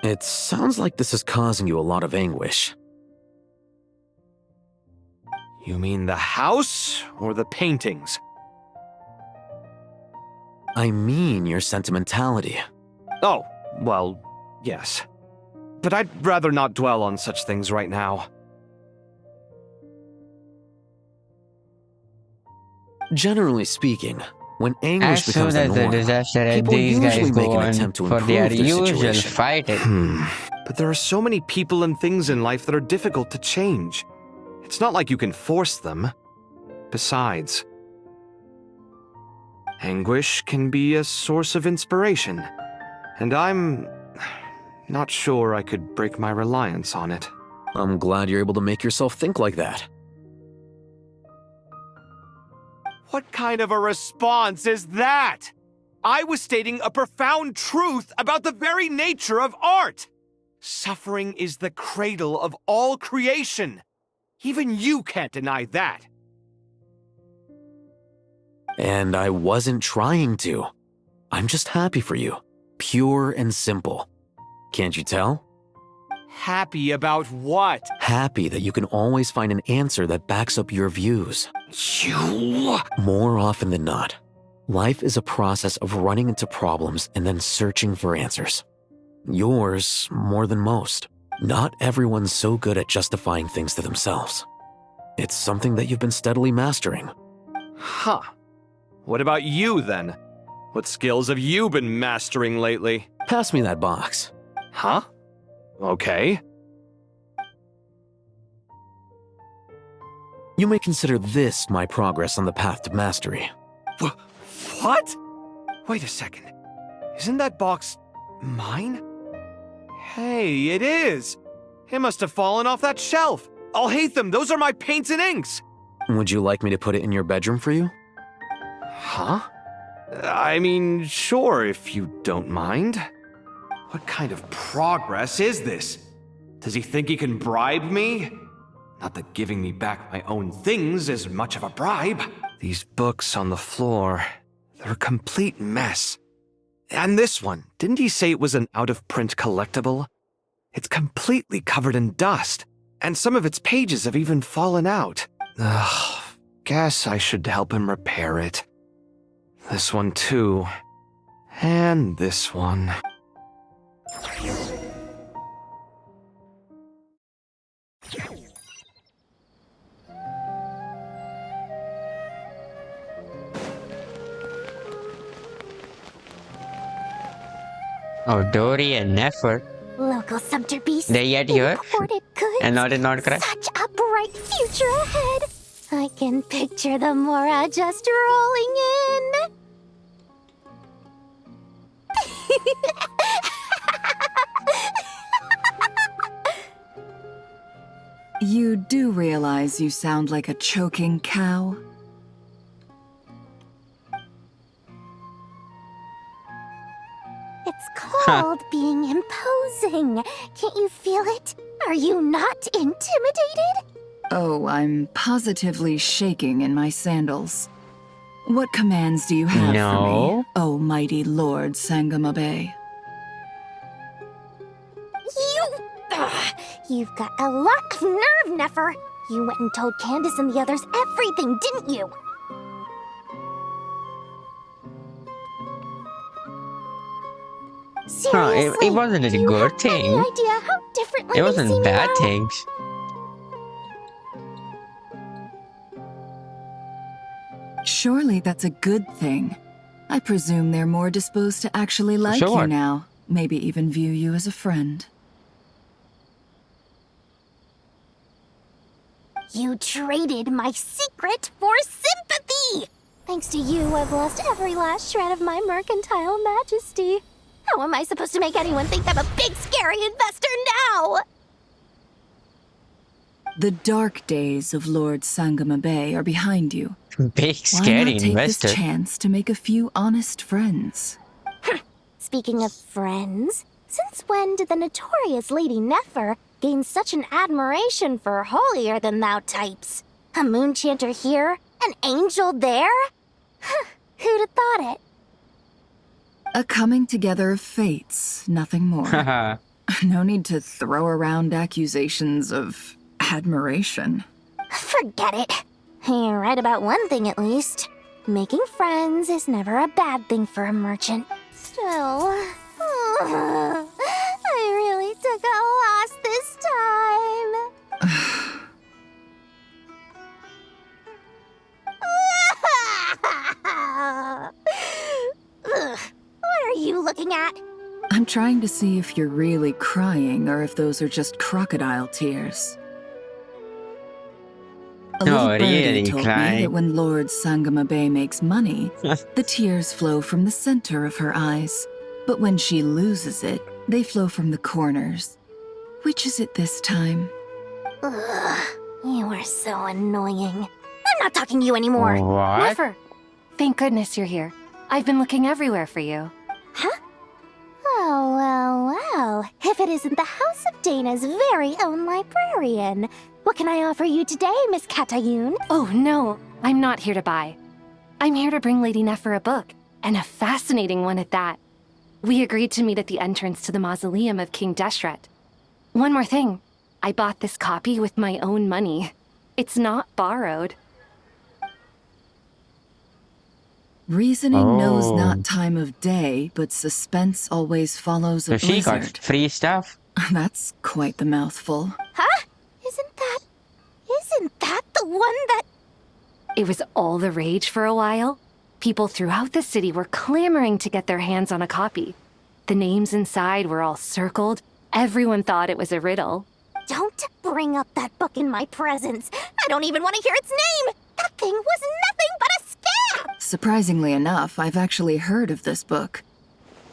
Speaker 4: It sounds like this is causing you a lot of anguish.
Speaker 11: You mean the house or the paintings?
Speaker 4: I mean your sentimentality.
Speaker 11: Oh, well, yes. But I'd rather not dwell on such things right now.
Speaker 4: Generally speaking, when anguish
Speaker 1: As
Speaker 4: becomes
Speaker 1: soon
Speaker 4: the
Speaker 1: as the
Speaker 4: norm,
Speaker 1: disaster ends,
Speaker 4: people
Speaker 1: these guys
Speaker 4: usually make
Speaker 1: go
Speaker 4: an
Speaker 1: on
Speaker 4: attempt to
Speaker 1: for
Speaker 4: improve
Speaker 1: their
Speaker 4: their
Speaker 1: usual
Speaker 4: situation.
Speaker 1: fighting.
Speaker 11: But there are so many people and things in life that are difficult to change. It's not like you can force them. Besides, anguish can be a source of inspiration, and I'm not sure I could break my reliance on it.
Speaker 4: I'm glad you're able to make yourself think like that.
Speaker 11: What kind of a response is that? I was stating a profound truth about the very nature of art. Suffering is the cradle of all creation. Even you can't deny that.
Speaker 4: And I wasn't trying to. I'm just happy for you. Pure and simple. Can't you tell?
Speaker 11: Happy about what?
Speaker 4: Happy that you can always find an answer that backs up your views.
Speaker 11: You...
Speaker 4: More often than not, life is a process of running into problems and then searching for answers. Yours more than most. Not everyone's so good at justifying things to themselves. It's something that you've been steadily mastering.
Speaker 11: Huh. What about you, then? What skills have you been mastering lately?
Speaker 4: Pass me that box.
Speaker 11: Huh? Okay.
Speaker 4: You may consider this my progress on the path to mastery.
Speaker 11: What? Wait a second. Isn't that box mine? Hey, it is! It must have fallen off that shelf! I'll hate them! Those are my paints and inks!
Speaker 4: Would you like me to put it in your bedroom for you?
Speaker 11: Huh? I mean, sure, if you don't mind. What kind of progress is this? Does he think he can bribe me? Not that giving me back my own things is much of a bribe. These books on the floor, they're a complete mess. And this one, didn't he say it was an out-of-print collectible? It's completely covered in dust, and some of its pages have even fallen out. Ugh, guess I should help him repair it. This one too. And this one.
Speaker 1: Oh, Dory and Nefer.
Speaker 18: Local Sumter Beast.
Speaker 1: They yet here?
Speaker 18: Imported goods.
Speaker 1: And not in Nordcraft?
Speaker 18: Such a bright future ahead. I can picture the Mora just rolling in.
Speaker 13: You do realize you sound like a choking cow?
Speaker 18: called being imposing. Can't you feel it? Are you not intimidated?
Speaker 13: Oh, I'm positively shaking in my sandals. What commands do you have for me, oh mighty Lord Sangamabe?
Speaker 18: You've got a lot of nerve, Nefer. You went and told Candace and the others everything, didn't you? Seriously,
Speaker 1: it wasn't a
Speaker 18: do you
Speaker 1: good
Speaker 18: have
Speaker 1: thing.
Speaker 18: Any idea how differently
Speaker 1: It
Speaker 18: they see
Speaker 1: wasn't
Speaker 18: me
Speaker 1: bad
Speaker 18: now?
Speaker 1: things.
Speaker 13: Surely that's a good thing. I presume they're more disposed to actually like
Speaker 1: So
Speaker 13: you
Speaker 1: what?
Speaker 13: now. Maybe even view you as a friend.
Speaker 18: You traded my secret for sympathy! Thanks to you, I've lost every last shred of my mercantile majesty. How am I supposed to make anyone think I'm a big, scary investor now?
Speaker 13: The dark days of Lord Sangamabe are behind you.
Speaker 1: Big,
Speaker 13: Why
Speaker 1: scary
Speaker 13: not take
Speaker 1: investor.
Speaker 13: this chance to make a few honest friends?
Speaker 18: Speaking of friends, since when did the notorious Lady Nefer gain such an admiration for holier-than-thou types? A moon chanter here, an angel there? Who'd have thought it?
Speaker 13: A coming together of fates, nothing more. No need to throw around accusations of admiration.
Speaker 18: Forget it. You're right about one thing at least. Making friends is never a bad thing for a merchant. Still, I really took a loss this time. What are you looking at?
Speaker 13: I'm trying to see if you're really crying or if those are just crocodile tears. A little birdie
Speaker 1: really
Speaker 13: told me
Speaker 1: crying.
Speaker 13: that when Lord Sangamabe makes money, the tears flow from the center of her eyes. But when she loses it, they flow from the corners. Which is it this time?
Speaker 18: Ugh, you are so annoying. I'm not talking to you anymore.
Speaker 1: What?
Speaker 8: Never. Thank goodness you're here. I've been looking everywhere for you.
Speaker 18: Huh? Oh, well. If it isn't the House of Dana's very own librarian. What can I offer you today, Miss Katayun?
Speaker 8: Oh, no. I'm not here to buy. I'm here to bring Lady Nefer a book, and a fascinating one at that. We agreed to meet at the entrance to the mausoleum of King Deshret. One more thing. I bought this copy with my own money. It's not borrowed.
Speaker 13: Reasoning knows not time of day, but suspense always follows a
Speaker 1: So she got
Speaker 13: blizzard.
Speaker 1: free stuff.
Speaker 13: That's quite the mouthful.
Speaker 18: Huh? Isn't that the one that...
Speaker 8: It was all the rage for a while. People throughout the city were clamoring to get their hands on a copy. The names inside were all circled. Everyone thought it was a riddle.
Speaker 18: Don't bring up that book in my presence. I don't even want to hear its name. That thing was nothing but a scam.
Speaker 13: Surprisingly enough, I've actually heard of this book,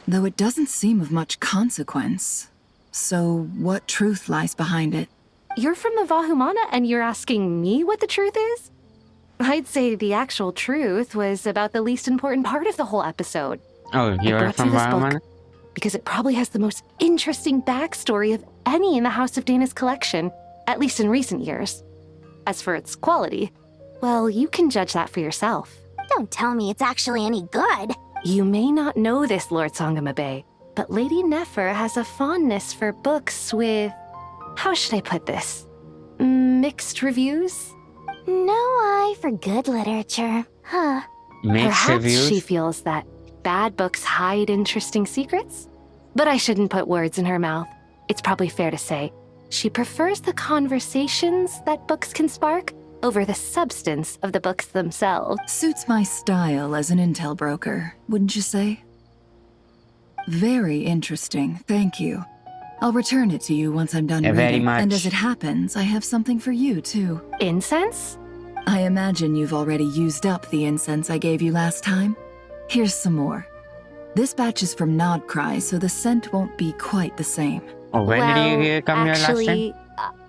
Speaker 13: though it doesn't seem of much consequence. So, what truth lies behind it?
Speaker 8: You're from the Vahumana and you're asking me what the truth is? I'd say the actual truth was about the least important part of the whole episode.
Speaker 1: Oh,
Speaker 8: I
Speaker 1: you're
Speaker 8: brought
Speaker 1: from
Speaker 8: you this book
Speaker 1: Vahumana?
Speaker 8: because it probably has the most interesting backstory of any in the House of Dana's collection, at least in recent years. As for its quality, well, you can judge that for yourself.
Speaker 18: Don't tell me it's actually any good.
Speaker 8: You may not know this, Lord Sangamabe, but Lady Nefer has a fondness for books with... how should I put this? Mixed reviews?
Speaker 18: No eye for good literature, huh?
Speaker 1: Mixed
Speaker 8: Perhaps
Speaker 1: reviews?
Speaker 8: she feels that bad books hide interesting secrets? But I shouldn't put words in her mouth. It's probably fair to say she prefers the conversations that books can spark over the substance of the books themselves.
Speaker 13: Suits my style as an intel broker, wouldn't you say? Very interesting, thank you. I'll return it to you once I'm done
Speaker 1: Yeah,
Speaker 13: reading.
Speaker 1: very much.
Speaker 13: And as it happens, I have something for you, too.
Speaker 8: Incense?
Speaker 13: I imagine you've already used up the incense I gave you last time. Here's some more. This batch is from Nodcry, so the scent won't be quite the same.
Speaker 1: Oh, when did you come here last time?
Speaker 8: Actually,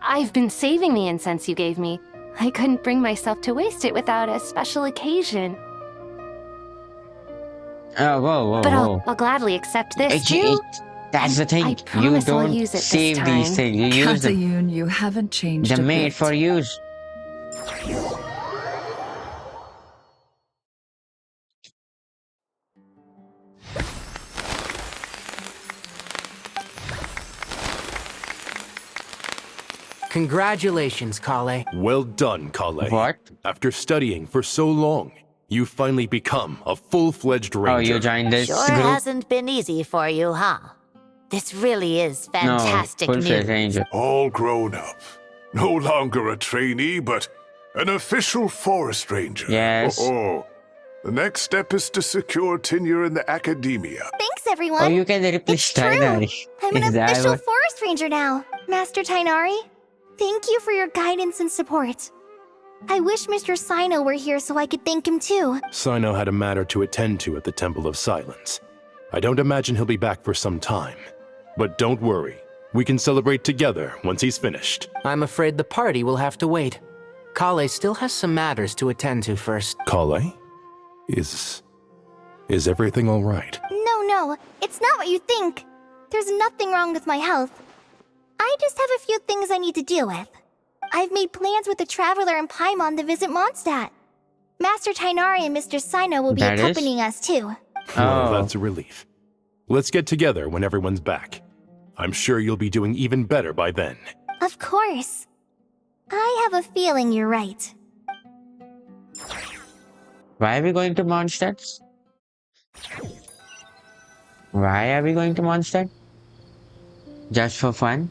Speaker 8: I've been saving the incense you gave me. I couldn't bring myself to waste it without a special occasion.
Speaker 1: Oh, whoa.
Speaker 8: But I'll gladly accept this,
Speaker 1: It-
Speaker 8: too.
Speaker 1: That's the thing.
Speaker 8: I
Speaker 1: You
Speaker 8: promise I'll
Speaker 1: don't
Speaker 8: use it this
Speaker 1: save these
Speaker 8: time.
Speaker 1: things. You use them.
Speaker 13: Katayun, you haven't changed
Speaker 1: They're
Speaker 13: a
Speaker 1: made
Speaker 13: bit.
Speaker 1: for use.
Speaker 12: Congratulations, Kale.
Speaker 10: Well done, Kale.
Speaker 1: What?
Speaker 10: After studying for so long, you finally become a full-fledged ranger.
Speaker 1: Oh, you joined this
Speaker 15: Sure
Speaker 1: group?
Speaker 15: hasn't been easy for you, huh? This really is fantastic
Speaker 1: No, full-fledged
Speaker 15: news.
Speaker 1: ranger.
Speaker 16: All grown up. No longer a trainee, but an official forest ranger.
Speaker 1: Yes.
Speaker 16: Oh, the next step is to secure tenure in the academia.
Speaker 18: Thanks, everyone.
Speaker 1: Oh, you can replace Tainari.
Speaker 18: I'm an
Speaker 1: Is that
Speaker 18: official
Speaker 1: what-
Speaker 18: forest ranger now. Master Tainari, thank you for your guidance and support. I wish Mr. Sino were here so I could thank him too.
Speaker 10: Sino had a matter to attend to at the Temple of Silence. I don't imagine he'll be back for some time. But don't worry. We can celebrate together once he's finished.
Speaker 12: I'm afraid the party will have to wait. Kale still has some matters to attend to first.
Speaker 10: Kale? Is everything all right?
Speaker 18: No, it's not what you think. There's nothing wrong with my health. I just have a few things I need to deal with. I've made plans with the Traveler and Paimon to visit Mondstadt. Master Tainari and Mr. Sino will be
Speaker 10: That is?
Speaker 18: accompanying us too.
Speaker 10: Well, that's a relief. Let's get together when everyone's back. I'm sure you'll be doing even better by then.
Speaker 18: Of course. I have a feeling you're right.
Speaker 1: Why are we going to Mondstadt? Why are we going to Mondstadt? Just for fun?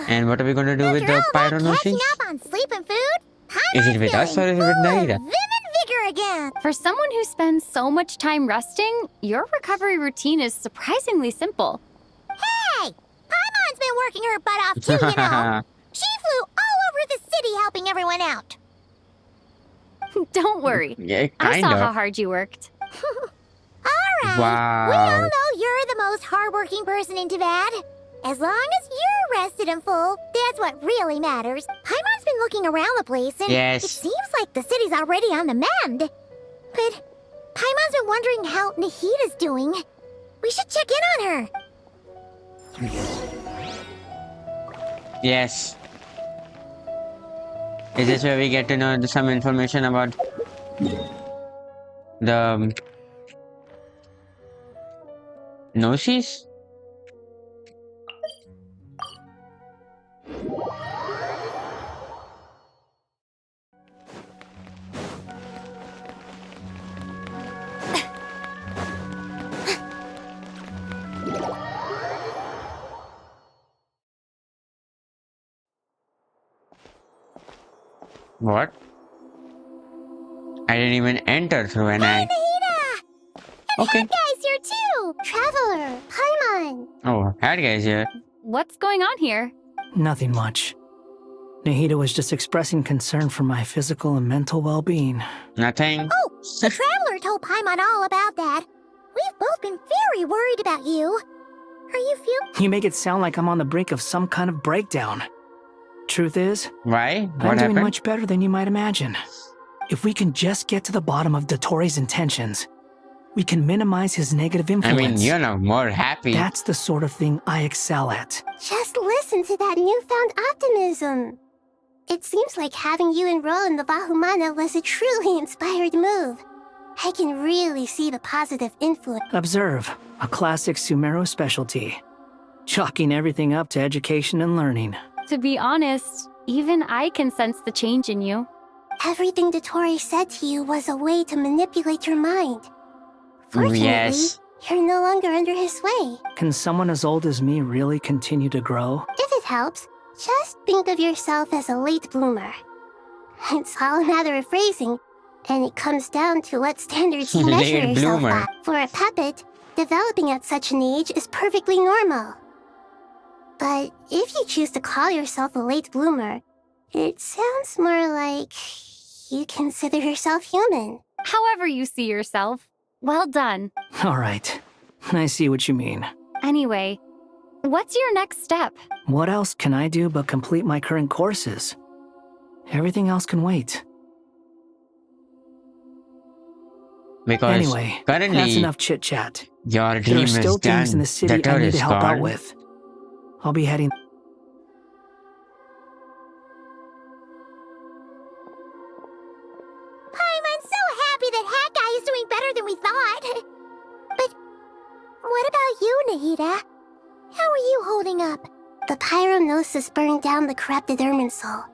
Speaker 1: And what are we going to do with the Pyronosis?
Speaker 18: on sleep and food?
Speaker 1: Is it with us or is it with Naira?
Speaker 18: Vigor again.
Speaker 9: For someone who spends so much time resting, your recovery routine is surprisingly simple.
Speaker 18: Hey! Paimon's been working her butt off too, you know. She flew all over the city helping everyone out.
Speaker 9: Don't worry.
Speaker 1: Yeah,
Speaker 9: I saw
Speaker 1: kinda.
Speaker 9: how hard you worked.
Speaker 18: Alright.
Speaker 1: Wow.
Speaker 18: We all know you're the most hardworking person in Tavad. As long as you're rested and full, that's what really matters. Paimon's been looking around the place and
Speaker 1: Yes.
Speaker 18: it seems like the city's already on the mend. But Paimon's been wondering how Nahita's doing. We should check in on her.
Speaker 1: Yes. Is this where we get to know some information about the Gnosis? What? I didn't even enter through an eye. Okay.
Speaker 18: Guys, here too! Traveler, Paimon.
Speaker 1: Oh, that guy's here.
Speaker 9: What's going on here?
Speaker 2: Nothing much. Nahida was just expressing concern for my physical and mental well-being.
Speaker 1: Nothing.
Speaker 18: Oh, the Traveler told Paimon all about that. We've both been very worried about you. Are you
Speaker 2: You make it sound like I'm on the brink of some kind of breakdown. Truth is,
Speaker 1: Why?
Speaker 2: I'm
Speaker 1: What
Speaker 2: doing
Speaker 1: happened?
Speaker 2: much better than you might imagine. If we can just get to the bottom of Dottore's intentions, we can minimize his negative
Speaker 1: I
Speaker 2: influence.
Speaker 1: mean, you're not more happy.
Speaker 2: That's the sort of thing I excel at.
Speaker 18: Just listen to that newfound optimism. It seems like having you enroll in the Bahumana was a truly inspired move. I can really see the positive influence.
Speaker 2: Observe, a classic Sumeru specialty. Chalking everything up to education and learning.
Speaker 9: To be honest, even I can sense the change in you.
Speaker 18: Everything Dottore said to you was a way to manipulate your mind. Fortunately,
Speaker 1: Yes.
Speaker 18: you're no longer under his sway.
Speaker 2: Can someone as old as me really continue to grow?
Speaker 18: If it helps, just think of yourself as a late bloomer. It's all a matter of phrasing, and it comes down to what standards you measure
Speaker 1: Late
Speaker 18: yourself
Speaker 1: bloomer.
Speaker 18: by. For a puppet, developing at such an age is perfectly normal. But if you choose to call yourself a late bloomer, it sounds more like you consider yourself human.
Speaker 9: However you see yourself. Well done.
Speaker 2: All right, I see what you mean.
Speaker 9: Anyway, what's your next step?
Speaker 2: What else can I do but complete my current courses? Everything else can wait.
Speaker 1: Because
Speaker 2: Anyway,
Speaker 1: currently
Speaker 2: that's enough chit-chat.
Speaker 1: your
Speaker 2: There
Speaker 1: dream
Speaker 2: are still
Speaker 1: is
Speaker 2: things
Speaker 1: done.
Speaker 2: in the city
Speaker 1: The
Speaker 2: I
Speaker 1: tour
Speaker 2: need
Speaker 1: is
Speaker 2: to help out
Speaker 1: gone.
Speaker 2: with. I'll be heading...
Speaker 18: I'm so happy that Hat Guy is doing better than we thought. But what about you, Nahida? How are you holding up? The pyronosis burned down the corrupted irminsul.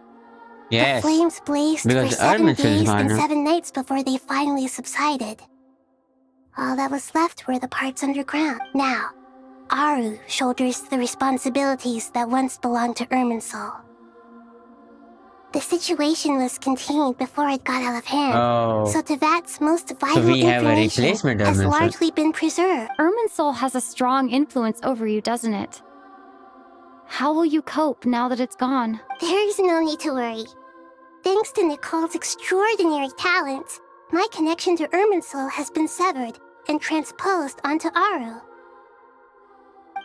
Speaker 1: Yes.
Speaker 18: The flames blazed
Speaker 1: Because
Speaker 18: for 7
Speaker 1: irminsul is
Speaker 18: days
Speaker 1: gone
Speaker 18: and
Speaker 1: now.
Speaker 18: 7 nights before they finally subsided. All that was left were the parts underground. Now, Aru shoulders the responsibilities that once belonged to Irminsul. The situation was contained before it got out of hand,
Speaker 1: Oh.
Speaker 18: so Tevat's most vital
Speaker 1: we have a
Speaker 18: information
Speaker 1: replacement
Speaker 18: has
Speaker 1: Irminsul.
Speaker 18: largely been preserved.
Speaker 9: Irminsul has a strong influence over you, doesn't it? How will you cope now that it's gone?
Speaker 18: There's no need to worry. Thanks to Nicole's extraordinary talents, my connection to Irminsul has been severed and transposed onto Aru.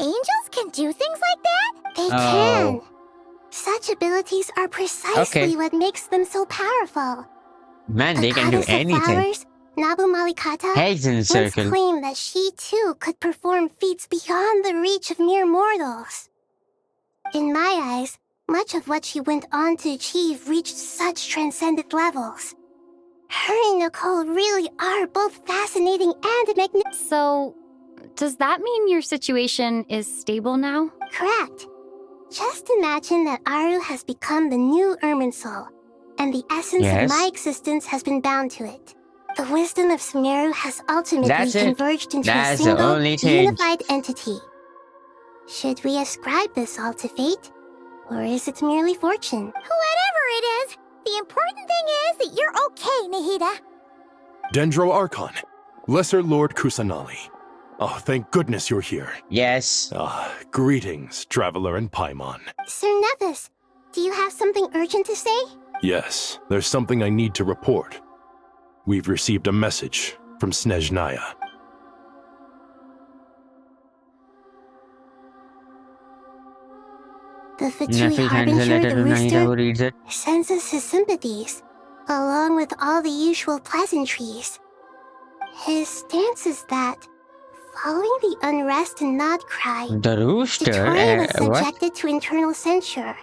Speaker 18: Angels can do things like that? They can. Such abilities are precisely what makes them so powerful.
Speaker 1: Man, they
Speaker 18: The
Speaker 1: can do
Speaker 18: goddess of
Speaker 1: anything.
Speaker 18: flowers, Nabu Malikata,
Speaker 1: Heads in
Speaker 18: once
Speaker 1: circle.
Speaker 18: claimed that she too could perform feats beyond the reach of mere mortals. In my eyes, much of what she went on to achieve reached such transcendent levels. Her and Nicole really are both fascinating and magnificent.
Speaker 9: So, does that mean your situation is stable now?
Speaker 18: Correct. Just imagine that Aru has become the new Irminsul, and the essence of my existence has been bound to it. The wisdom of Sumeru has ultimately
Speaker 1: That's it.
Speaker 18: converged into
Speaker 1: That's
Speaker 18: a
Speaker 1: the
Speaker 18: single,
Speaker 1: only change.
Speaker 18: unified entity. Should we ascribe this all to fate, or is it merely fortune? Whatever it is, the important thing is that you're okay, Nahida.
Speaker 10: Dendro Archon, Lesser Lord Kusanali. Oh, thank goodness you're here.
Speaker 1: Yes.
Speaker 10: Greetings, Traveler and Paimon.
Speaker 18: Sir Nephis, do you have something urgent to say?
Speaker 10: Yes, there's something I need to report. We've received a message from Snezhnaya.
Speaker 18: The Fatui Harbinger, the Rooster, sends us his sympathies, along with all the usual pleasantries. His stance is that, following the unrest in Nodcry,
Speaker 1: The Rooster?
Speaker 18: Dottore was
Speaker 1: What?
Speaker 18: subjected to internal censure.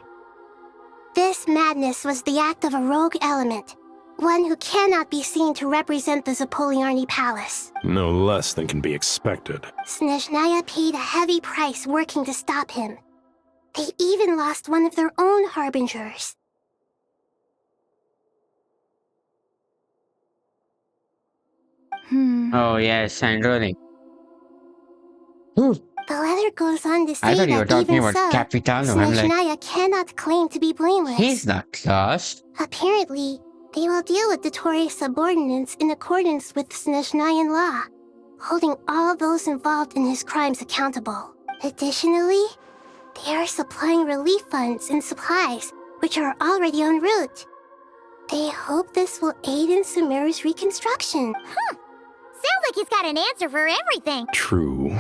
Speaker 18: This madness was the act of a rogue element, one who cannot be seen to represent the Zapoliarni Palace.
Speaker 10: No less than can be expected.
Speaker 18: Snezhnaya paid a heavy price working to stop him. They even lost one of their own harbingers.
Speaker 1: Oh, yes, handrolling.
Speaker 18: The letter goes on to
Speaker 1: I
Speaker 18: say
Speaker 1: thought you were
Speaker 18: that
Speaker 1: talking
Speaker 18: even
Speaker 1: about
Speaker 18: so,
Speaker 1: Capitano. I'm like,
Speaker 18: Snezhnaya cannot claim to be blameless.
Speaker 1: he's not lost.
Speaker 18: Apparently, they will deal with Dottore's subordinates in accordance with Snezhnayan law, holding all those involved in his crimes accountable. Additionally, they are supplying relief funds and supplies, which are already en route. They hope this will aid in Sumeru's reconstruction. Sounds like he's got an answer for everything.
Speaker 10: True.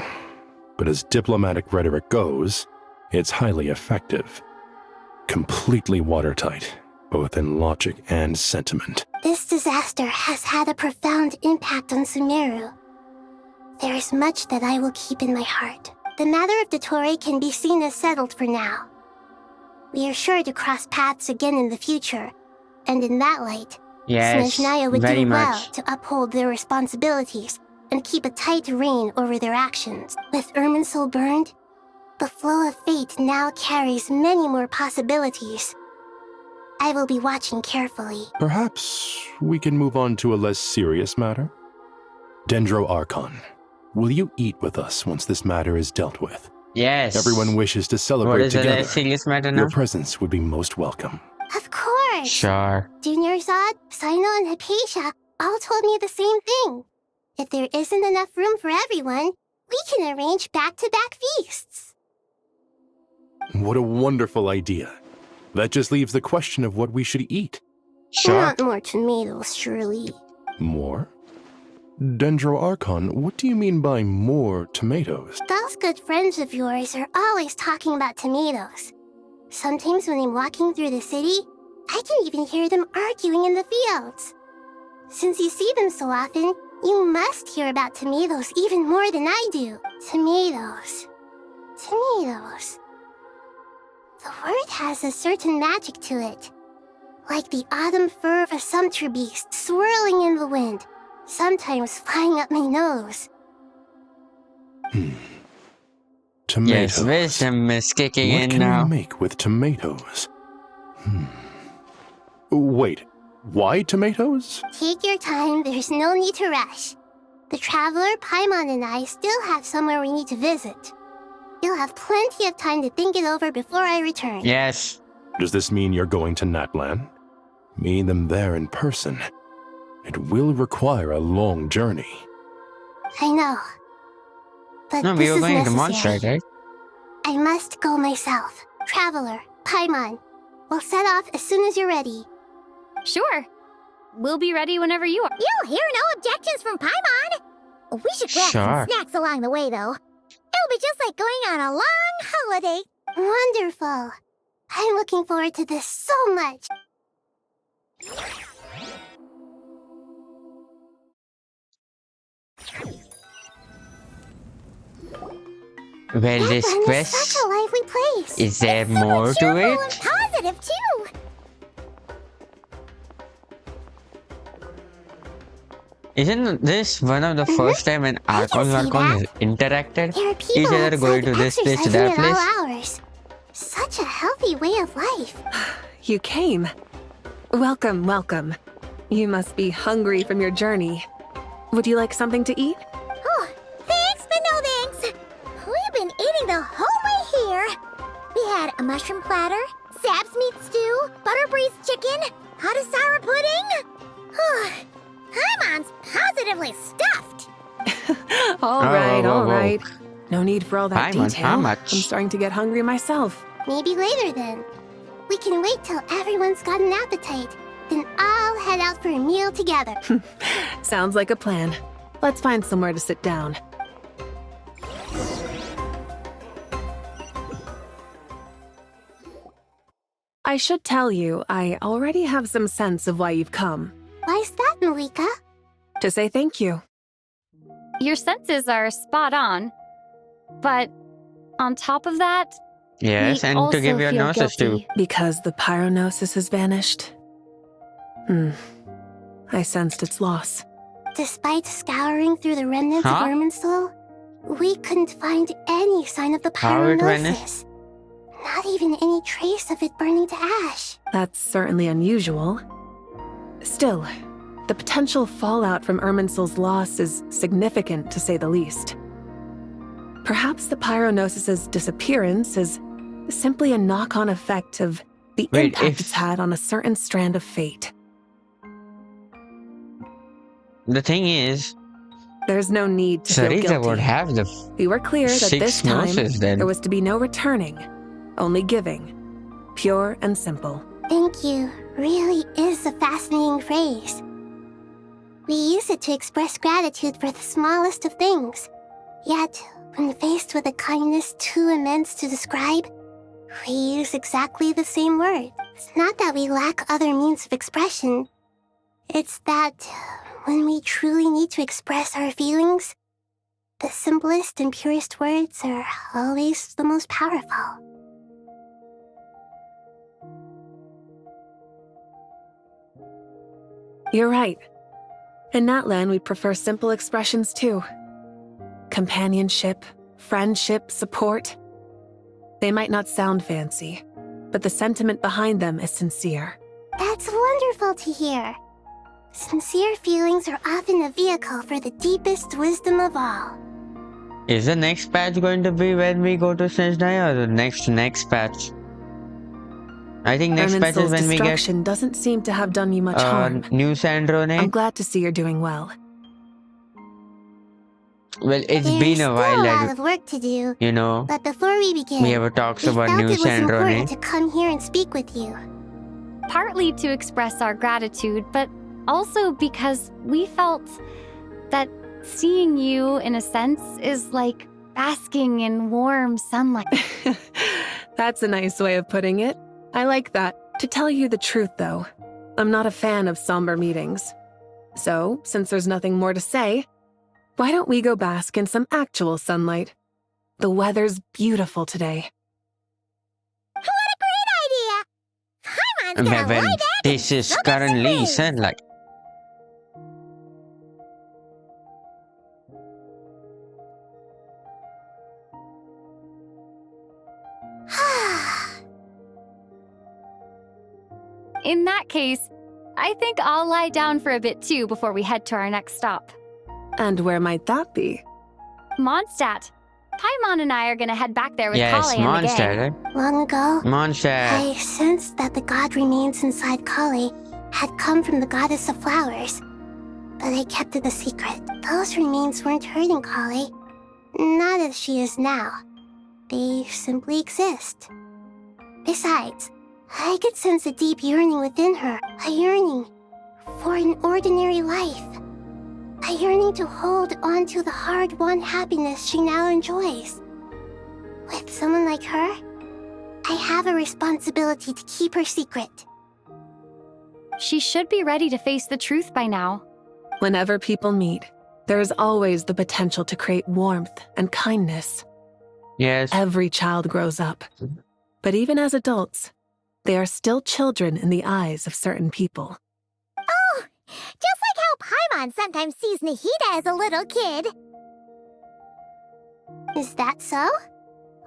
Speaker 10: But as diplomatic rhetoric goes, it's highly effective. Completely watertight, both in logic and sentiment.
Speaker 18: This disaster has had a profound impact on Sumeru. There is much that I will keep in my heart. The matter of Dottore can be seen as settled for now. We are sure to cross paths again in the future, and in that light,
Speaker 1: Yes,
Speaker 18: Snezhnaya would
Speaker 1: very
Speaker 18: do well
Speaker 1: much.
Speaker 18: to uphold their responsibilities and keep a tight rein over their actions. With Irminsul burned, the flow of fate now carries many more possibilities. I will be watching carefully.
Speaker 10: Perhaps we can move on to a less serious matter? Dendro Archon, will you eat with us once this matter is dealt with?
Speaker 1: Yes.
Speaker 10: Everyone wishes to celebrate
Speaker 1: What is the
Speaker 10: together.
Speaker 1: less serious matter now?
Speaker 10: Your presence would be most welcome.
Speaker 18: Of course!
Speaker 1: Sure.
Speaker 18: Junior Zod, Sino, and Hypatia all told me the same thing. If there isn't enough room for everyone, we can arrange back-to-back feasts.
Speaker 10: What a wonderful idea. That just leaves the question of what we should eat.
Speaker 18: Not more tomatoes, surely.
Speaker 10: More? Dendro Archon, what do you mean by more tomatoes?
Speaker 18: Those good friends of yours are always talking about tomatoes. Sometimes when I'm walking through the city, I can even hear them arguing in the fields. Since you see them so often, You must hear about tomatoes even more than I do. Tomatoes. Tomatoes. The word has a certain magic to it. Like the autumn fur of a sumpter beast swirling in the wind, sometimes flying up my nose.
Speaker 10: Tomatoes.
Speaker 1: Yes, wisdom is kicking
Speaker 10: What
Speaker 1: in
Speaker 10: can
Speaker 1: now.
Speaker 10: we make with tomatoes? Wait, why tomatoes?
Speaker 18: Take your time, there's no need to rush. The traveler, Paimon, and I still have somewhere we need to visit. You'll have plenty of time to think it over before I return.
Speaker 1: Yes.
Speaker 10: Does this mean you're going to Natlan? Meet them there in person. It will require a long journey.
Speaker 18: I know. But
Speaker 1: No,
Speaker 18: this
Speaker 1: we were
Speaker 18: is
Speaker 1: going to
Speaker 18: necessary.
Speaker 1: Mondstadt, right?
Speaker 18: I must go myself. Traveler, Paimon, we'll set off as soon as you're ready.
Speaker 9: Sure. We'll be ready whenever you are.
Speaker 18: You'll hear no objections from Paimon. We should grab
Speaker 1: Sure.
Speaker 18: some snacks along the way, though. It'll be just like going on a long holiday. Wonderful. I'm looking forward to this so much.
Speaker 1: Well, this
Speaker 18: Natlan is
Speaker 1: quest,
Speaker 18: such a lively place.
Speaker 1: is there
Speaker 18: It's so
Speaker 1: more to
Speaker 18: cheerful
Speaker 1: it?
Speaker 18: and positive, too.
Speaker 1: Isn't this one of the first time when Archon
Speaker 18: see
Speaker 1: has interacted?
Speaker 18: There are
Speaker 1: Each
Speaker 18: people
Speaker 1: other going to
Speaker 18: outside
Speaker 1: this place to
Speaker 18: exercising
Speaker 1: that
Speaker 18: at
Speaker 1: place?
Speaker 18: all hours. Such a healthy way of life.
Speaker 5: You came. Welcome, welcome. You must be hungry from your journey. Would you like something to eat?
Speaker 18: Oh, thanks, but no thanks. We've been eating the whole way here. We had a mushroom platter, Sab's meat stew, butter braised chicken, hot and sour pudding. Paimon's positively stuffed.
Speaker 5: All right. No need for all that
Speaker 1: Paimon,
Speaker 5: detail.
Speaker 1: how
Speaker 5: I'm
Speaker 1: much?
Speaker 5: starting to get hungry myself.
Speaker 18: Maybe later then. We can wait till everyone's got an appetite. Then I'll head out for a meal together.
Speaker 5: Sounds like a plan. Let's find somewhere to sit down. I should tell you, I already have some sense of why you've come.
Speaker 18: Why's that, Malika?
Speaker 5: To say thank you.
Speaker 9: Your senses are spot on. But on top of that,
Speaker 1: Yes,
Speaker 9: we
Speaker 1: and to
Speaker 9: also
Speaker 1: give your
Speaker 9: feel
Speaker 1: noses too.
Speaker 9: guilty.
Speaker 5: Because the pyronosis has vanished? I sensed its loss.
Speaker 18: Despite scouring through the remnants of
Speaker 1: Huh?
Speaker 18: Irminsul, we couldn't find any sign of the
Speaker 1: How it
Speaker 18: pyronosis.
Speaker 1: vanished?
Speaker 18: Not even any trace of it burning to ash.
Speaker 5: That's certainly unusual. Still, the potential fallout from Irminsul's loss is significant, to say the least. Perhaps the pyronosis's disappearance is simply a knock-on effect of the
Speaker 1: Wait,
Speaker 5: impact it's had on a certain strand of fate.
Speaker 1: The thing is,
Speaker 5: There's no need to feel
Speaker 1: Sarita
Speaker 5: guilty.
Speaker 1: would have the
Speaker 5: We were clear that
Speaker 1: 6
Speaker 5: this time
Speaker 1: noses then.
Speaker 5: there was to be no returning, only giving. Pure and simple.
Speaker 18: Thank you really is a fascinating phrase. We use it to express gratitude for the smallest of things. Yet, when faced with a kindness too immense to describe, we use exactly the same word. It's not that we lack other means of expression. It's that when we truly need to express our feelings, the simplest and purest words are always the most powerful.
Speaker 5: You're right. In Natlan, we prefer simple expressions too. Companionship, friendship, support. They might not sound fancy, but the sentiment behind them is sincere.
Speaker 18: That's wonderful to hear. Sincere feelings are often a vehicle for the deepest wisdom of all.
Speaker 1: Is the next patch going to be when we go to Snezhnaya or the next patch? I think next patch is
Speaker 5: Irminsul's
Speaker 1: when we get
Speaker 5: destruction doesn't seem to have done you much harm.
Speaker 1: New Sandrone.
Speaker 5: I'm glad to see you're doing well.
Speaker 1: Well, it's
Speaker 18: There's
Speaker 1: been a
Speaker 18: still
Speaker 1: while
Speaker 18: a lot
Speaker 1: that,
Speaker 18: of work to do.
Speaker 1: you know,
Speaker 18: But before we begin,
Speaker 1: we ever talked
Speaker 18: we
Speaker 1: about
Speaker 18: felt
Speaker 1: New
Speaker 18: it was important
Speaker 1: Sandrone.
Speaker 18: to come here and speak with you.
Speaker 9: Partly to express our gratitude, but also because we felt that seeing you, in a sense, is like basking in warm sunlight.
Speaker 5: That's a nice way of putting it. I like that. To tell you the truth, though, I'm not a fan of somber meetings. So, since there's nothing more to say, why don't we go bask in some actual sunlight? The weather's beautiful today.
Speaker 1: Well, this is currently sunlight.
Speaker 9: In that case, I think I'll lie down for a bit too before we head to our next stop.
Speaker 5: And where might that be?
Speaker 9: Mondstadt. Paimon and I are gonna head back there with
Speaker 1: Yes,
Speaker 9: Kale and the gang.
Speaker 1: Mondstadt.
Speaker 18: Long ago,
Speaker 1: Mondstadt.
Speaker 18: I sensed that the god remains inside Kali had come from the goddess of flowers, but I kept it a secret. Those remains weren't hurting Kali, not as she is now. They simply exist. Besides, I could sense a deep yearning within her, a yearning for an ordinary life. A yearning to hold on to the hard-won happiness she now enjoys. With someone like her, I have a responsibility to keep her secret.
Speaker 9: She should be ready to face the truth by now.
Speaker 5: Whenever people meet, there is always the potential to create warmth and kindness.
Speaker 1: Yes.
Speaker 5: Every child grows up. But even as adults, they are still children in the eyes of certain people.
Speaker 18: Oh, just like how Paimon sometimes sees Nahida as a little kid. Is that so?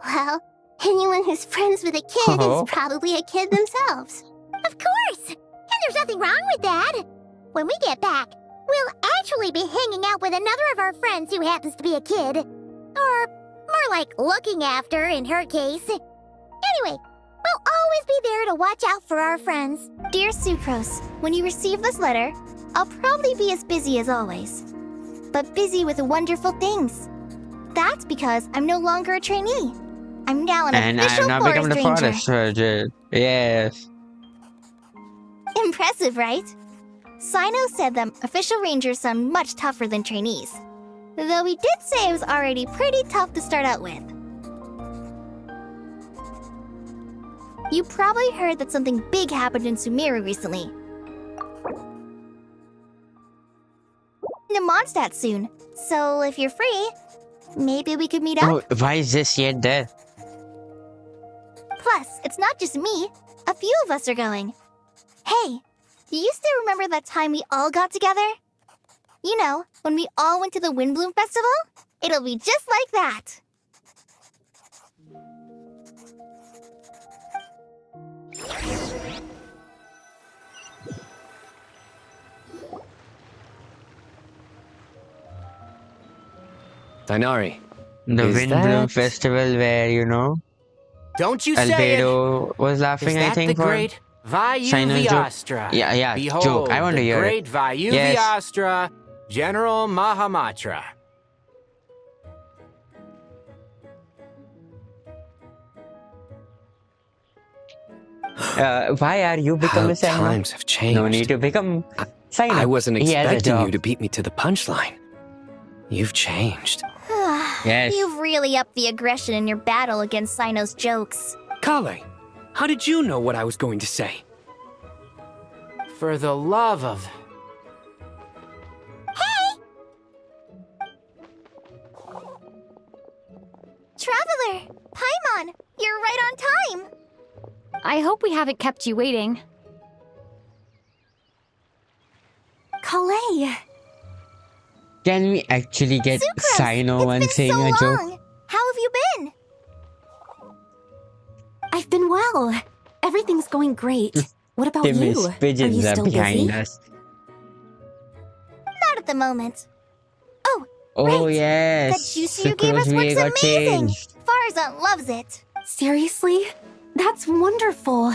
Speaker 18: Well, anyone who's friends with a kid is probably a kid themselves. Of course! And there's nothing wrong with that. When we get back, we'll actually be hanging out with another of our friends who happens to be a kid. Or more like looking after, in her case. Anyway, we'll always be there to watch out for our friends.
Speaker 6: Dear Sucrose, when you receive this letter, I'll probably be as busy as always. But busy with wonderful things. That's because I'm no longer a trainee. I'm now an
Speaker 1: And I
Speaker 6: official
Speaker 1: have now
Speaker 6: forest
Speaker 1: become the
Speaker 6: ranger.
Speaker 1: forest ranger. Yes.
Speaker 6: Impressive, right? Sino said that official rangers sound much tougher than trainees. Though he did say it was already pretty tough to start out with. You probably heard that something big happened in Sumeru recently. To Mondstadt soon, so if you're free, maybe we could meet up?
Speaker 1: Oh, why is this yet there?
Speaker 6: Plus, it's not just me. A few of us are going. Hey, do you still remember that time we all got together? You know, when we all went to the Windbloom Festival? It'll be just like that.
Speaker 24: Dainari.
Speaker 1: The
Speaker 24: is
Speaker 1: Windbloom
Speaker 24: that-
Speaker 1: Festival where, you know,
Speaker 12: Don't you say it!
Speaker 1: Albedo was laughing,
Speaker 12: Is that
Speaker 1: I think,
Speaker 12: the
Speaker 1: for
Speaker 12: great
Speaker 1: Sino's joke.
Speaker 12: Vayuvyastra?
Speaker 1: Yeah,
Speaker 12: Behold,
Speaker 1: joke. I want to
Speaker 12: the
Speaker 1: hear
Speaker 12: great
Speaker 1: it.
Speaker 12: Vayuvyastra, General Mahamatra.
Speaker 1: Why are you
Speaker 24: How
Speaker 1: becoming Sino?
Speaker 24: times have changed.
Speaker 1: No need to become Sino.
Speaker 24: I wasn't
Speaker 1: He has a
Speaker 24: expecting you
Speaker 1: job.
Speaker 24: to beat me to the punchline. You've changed.
Speaker 1: Yes.
Speaker 6: You've really upped the aggression in your battle against Sino's jokes.
Speaker 24: Kale, how did you know what I was going to say?
Speaker 12: For the love of...
Speaker 6: Traveler! Paimon! You're right on time!
Speaker 9: I hope we haven't kept you waiting.
Speaker 6: Kale!
Speaker 1: Can we actually get Sino one saying
Speaker 6: So
Speaker 1: a joke?
Speaker 6: long! How have you been?
Speaker 17: I've been well. Everything's going great. What about
Speaker 1: Tim
Speaker 17: you?
Speaker 1: is
Speaker 17: Are
Speaker 1: pigeons
Speaker 17: you
Speaker 1: are
Speaker 17: still
Speaker 1: behind
Speaker 17: busy?
Speaker 1: us.
Speaker 6: Not at the moment.
Speaker 1: Oh yes.
Speaker 6: That juicer you gave us
Speaker 1: Sucrose
Speaker 6: works
Speaker 1: got
Speaker 6: amazing!
Speaker 1: changed.
Speaker 6: Farzan loves it!
Speaker 17: Seriously? That's wonderful.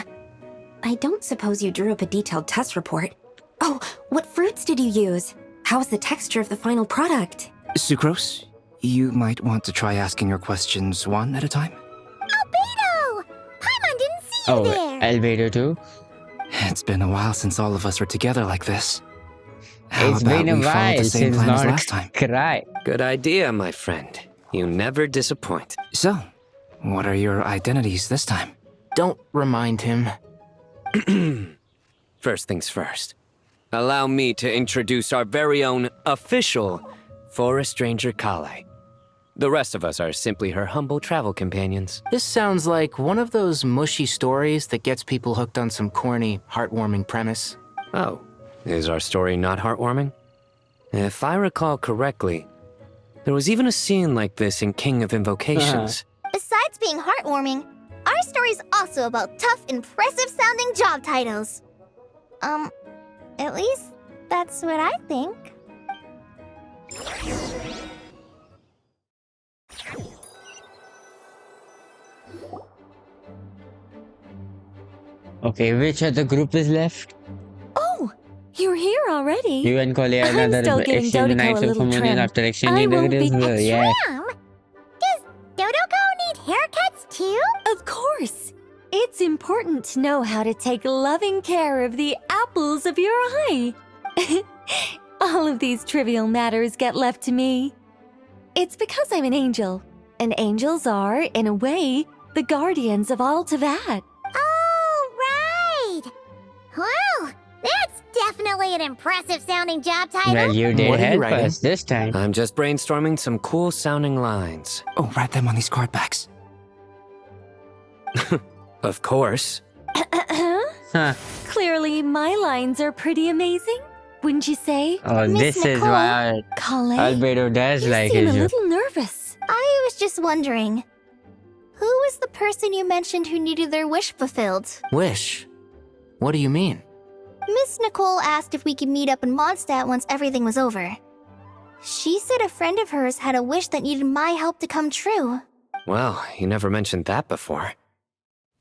Speaker 17: I don't suppose you drew up a detailed test report. Oh, what fruits did you use? How's the texture of the final product?
Speaker 19: Sucrose, you might want to try asking your questions one at a time.
Speaker 18: Albedo! Paimon didn't see you
Speaker 1: Oh,
Speaker 18: there!
Speaker 1: Albedo too?
Speaker 19: It's been a while since all of us were together like this. How
Speaker 1: It's
Speaker 19: about
Speaker 1: been a
Speaker 19: we follow
Speaker 1: while
Speaker 19: the same
Speaker 1: since
Speaker 19: plan as
Speaker 1: not
Speaker 19: last time?
Speaker 1: cry.
Speaker 24: Good idea, my friend. You never disappoint.
Speaker 19: So, what are your identities this time?
Speaker 12: Don't remind him.
Speaker 24: First things first. allow me to introduce our very own official forest ranger Kale. The rest of us are simply her humble travel companions.
Speaker 12: This sounds like one of those mushy stories that gets people hooked on some corny, heartwarming premise.
Speaker 24: Oh, is our story not heartwarming? If I recall correctly, there was even a scene like this in King of Invocations.
Speaker 6: Besides being heartwarming, our story's also about tough, impressive-sounding job titles. At least that's what I think.
Speaker 1: Okay, which other group is left?
Speaker 21: Oh, you're here already.
Speaker 1: You and Kale are
Speaker 21: I'm still
Speaker 1: another
Speaker 21: getting
Speaker 1: exchange the
Speaker 21: Dodoko
Speaker 1: Knights
Speaker 21: a
Speaker 1: of
Speaker 21: little
Speaker 1: Harmonious
Speaker 21: trim.
Speaker 1: after
Speaker 21: I
Speaker 1: exchanging the
Speaker 21: won't be
Speaker 1: gifts. Yeah.
Speaker 18: Does Dodoko need haircuts too?
Speaker 21: Of course. It's important to know how to take loving care of the apples of your eye. All of these trivial matters get left to me. It's because I'm an angel, and angels are, in a way, the guardians of all Teyvat.
Speaker 18: Oh, right! Wow, that's definitely an impressive sounding job title.
Speaker 1: Well, you did
Speaker 24: What are you
Speaker 1: help
Speaker 24: writing?
Speaker 1: us this time.
Speaker 24: I'm just brainstorming some cool sounding lines.
Speaker 19: Oh, write them on these card backs.
Speaker 24: Of course.
Speaker 1: Huh.
Speaker 21: Clearly, my lines are pretty amazing, wouldn't you say?
Speaker 1: Oh,
Speaker 6: Miss
Speaker 1: this is
Speaker 6: Nicole,
Speaker 1: why
Speaker 21: Kale,
Speaker 1: Albedo does
Speaker 21: you
Speaker 1: like
Speaker 21: seem a
Speaker 1: his.
Speaker 21: little nervous.
Speaker 6: I was just wondering, who was the person you mentioned who needed their wish fulfilled?
Speaker 12: Wish? What do you mean?
Speaker 6: Miss Nicole asked if we could meet up in Mondstadt once everything was over. She said a friend of hers had a wish that needed my help to come true.
Speaker 24: Well, you never mentioned that before.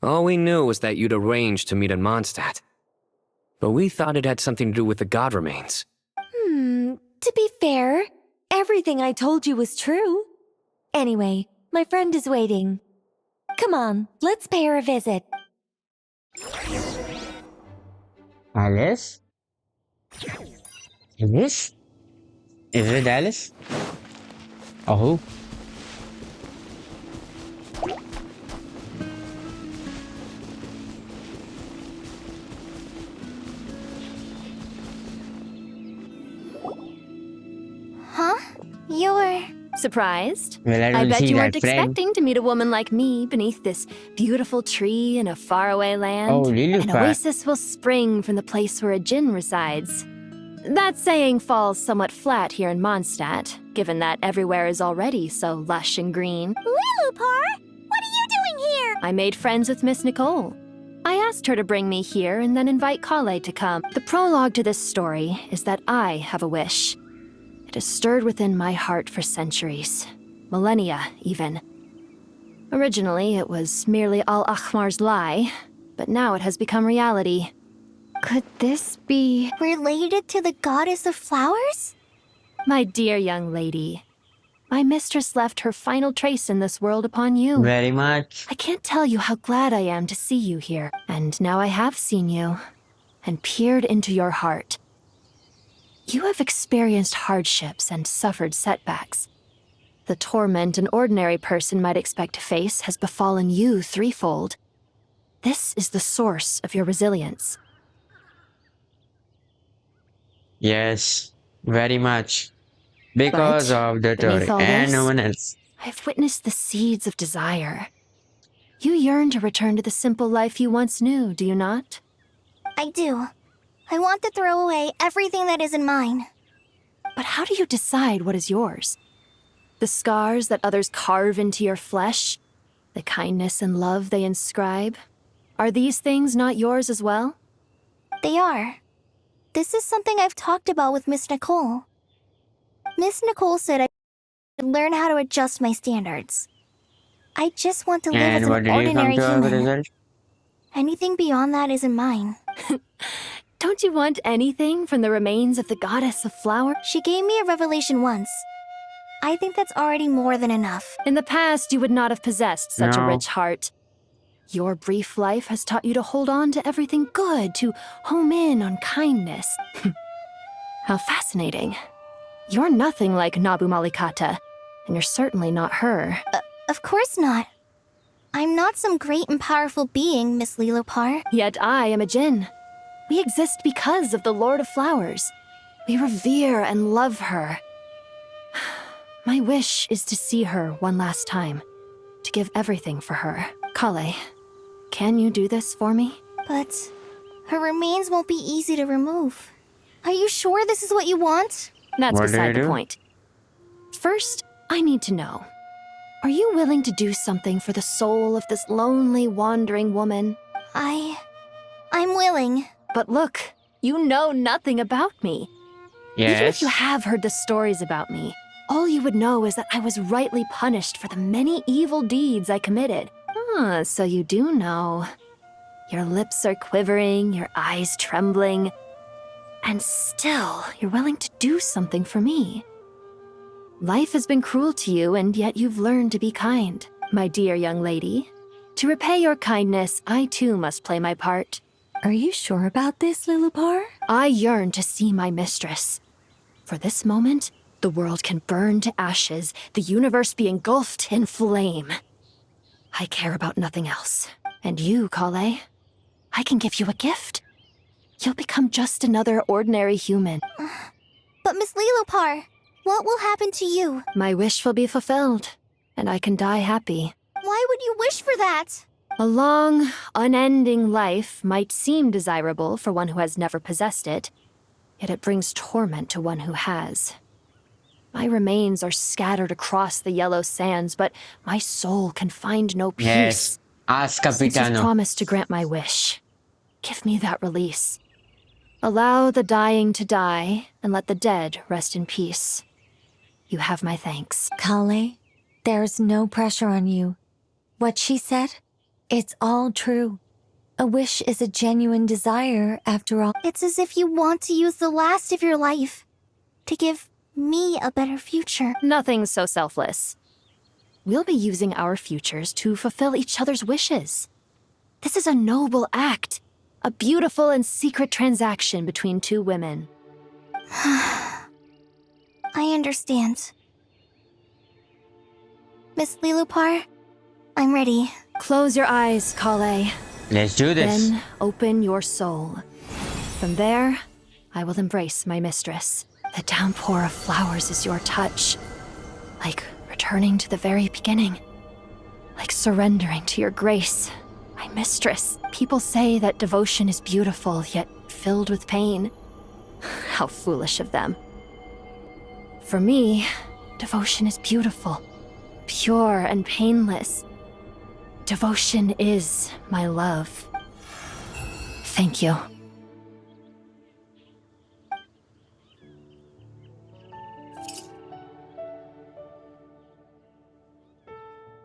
Speaker 24: All we knew was that you'd arranged to meet in Mondstadt. But we thought it had something to do with the god remains.
Speaker 21: To be fair, everything I told you was true. Anyway, my friend is waiting. Come on, let's pay her a visit.
Speaker 1: Alice? Alice? Is it Alice? Oh.
Speaker 6: Huh? You're...
Speaker 8: Surprised?
Speaker 1: Well, I don't
Speaker 8: bet
Speaker 1: see
Speaker 8: you
Speaker 1: that
Speaker 8: weren't
Speaker 1: friend.
Speaker 8: expecting to meet a woman like me beneath this beautiful tree in a faraway land.
Speaker 1: Oh,
Speaker 8: An
Speaker 1: Liliput.
Speaker 8: oasis will spring from the place where a djinn resides. That saying falls somewhat flat here in Mondstadt, given that everywhere is already so lush and green.
Speaker 18: Lilupar, what are you doing here?
Speaker 8: I made friends with Miss Nicole. I asked her to bring me here and then invite Kale to come. The prologue to this story is that I have a wish. It has stirred within my heart for centuries. Millennia, even. Originally, it was merely Al-Ahmar's lie, but now it has become reality.
Speaker 6: Could this be related to the goddess of flowers?
Speaker 8: My dear young lady, my mistress left her final trace in this world upon you.
Speaker 1: Very much.
Speaker 8: I can't tell you how glad I am to see you here. And now I have seen you, and peered into your heart. You have experienced hardships and suffered setbacks. The torment an ordinary person might expect to face has befallen you threefold. This is the source of your resilience.
Speaker 1: Yes, very much. Because
Speaker 8: But
Speaker 1: of the
Speaker 8: beneath
Speaker 1: Dottore
Speaker 8: all
Speaker 1: and
Speaker 8: this,
Speaker 1: no one else.
Speaker 8: I've witnessed the seeds of desire. You yearn to return to the simple life you once knew, do you not?
Speaker 6: I do. I want to throw away everything that isn't mine.
Speaker 8: But how do you decide what is yours? The scars that others carve into your flesh? The kindness and love they inscribe? Are these things not yours as well?
Speaker 6: They are. This is something I've talked about with Miss Nicole. Miss Nicole said I should learn how to adjust my standards. I just want to live
Speaker 1: And
Speaker 6: as
Speaker 1: what
Speaker 6: an
Speaker 1: did you come
Speaker 6: ordinary
Speaker 1: to as a
Speaker 6: human.
Speaker 1: result?
Speaker 6: Anything beyond that isn't mine.
Speaker 8: Don't you want anything from the remains of the goddess of flowers?
Speaker 6: She gave me a revelation once. I think that's already more than enough.
Speaker 8: In the past, you would not have possessed such a
Speaker 1: No.
Speaker 8: rich heart. Your brief life has taught you to hold on to everything good, to home in on kindness. How fascinating. You're nothing like Nabu Malikata, and you're certainly not her.
Speaker 6: Of course not. I'm not some great and powerful being, Miss Lilopar.
Speaker 8: Yet I am a djinn. We exist because of the Lord of Flowers. We revere and love her. My wish is to see her one last time, to give everything for her. Kale, can you do this for me?
Speaker 6: But her remains won't be easy to remove. Are you sure this is what you want?
Speaker 8: That's
Speaker 1: What did
Speaker 8: beside
Speaker 1: I
Speaker 8: the
Speaker 1: do?
Speaker 8: point. First, I need to know. Are you willing to do something for the soul of this lonely, wandering woman?
Speaker 6: I'm willing.
Speaker 8: But look, you know nothing about me. Even if
Speaker 1: Yes.
Speaker 8: you have heard the stories about me, all you would know is that I was rightly punished for the many evil deeds I committed. Ah, so you do know. Your lips are quivering, your eyes trembling, and still you're willing to do something for me. Life has been cruel to you, and yet you've learned to be kind, my dear young lady. To repay your kindness, I too must play my part.
Speaker 21: Are you sure about this, Lilupar?
Speaker 8: I yearn to see my mistress. For this moment, the world can burn to ashes, the universe be engulfed in flame. I care about nothing else. And you, Kale, I can give you a gift. You'll become just another ordinary human.
Speaker 6: But Miss Lilopar, what will happen to you?
Speaker 8: My wish will be fulfilled, and I can die happy.
Speaker 6: Why would you wish for that?
Speaker 8: A long, unending life might seem desirable for one who has never possessed it, yet it brings torment to one who has. My remains are scattered across the yellow sands, but my soul can find no peace.
Speaker 1: Yes. Ask
Speaker 8: Since you've
Speaker 1: Capitano.
Speaker 8: promised to grant my wish, give me that release. Allow the dying to die, and let the dead rest in peace. You have my thanks.
Speaker 21: Kale, there's no pressure on you. What she said, it's all true. A wish is a genuine desire, after all.
Speaker 6: It's as if you want to use the last of your life to give me a better future.
Speaker 8: Nothing's so selfless. We'll be using our futures to fulfill each other's wishes. This is a noble act, a beautiful and secret transaction between two women.
Speaker 6: I understand. Miss Lilopar, I'm ready.
Speaker 8: Close your eyes, Kale.
Speaker 1: Let's do this.
Speaker 8: Then open your soul. From there, I will embrace my mistress. The downpour of flowers is your touch. Like returning to the very beginning. Like surrendering to your grace. My mistress. People say that devotion is beautiful, yet filled with pain. How foolish of them. For me, devotion is beautiful, pure and painless. Devotion is my love. Thank you.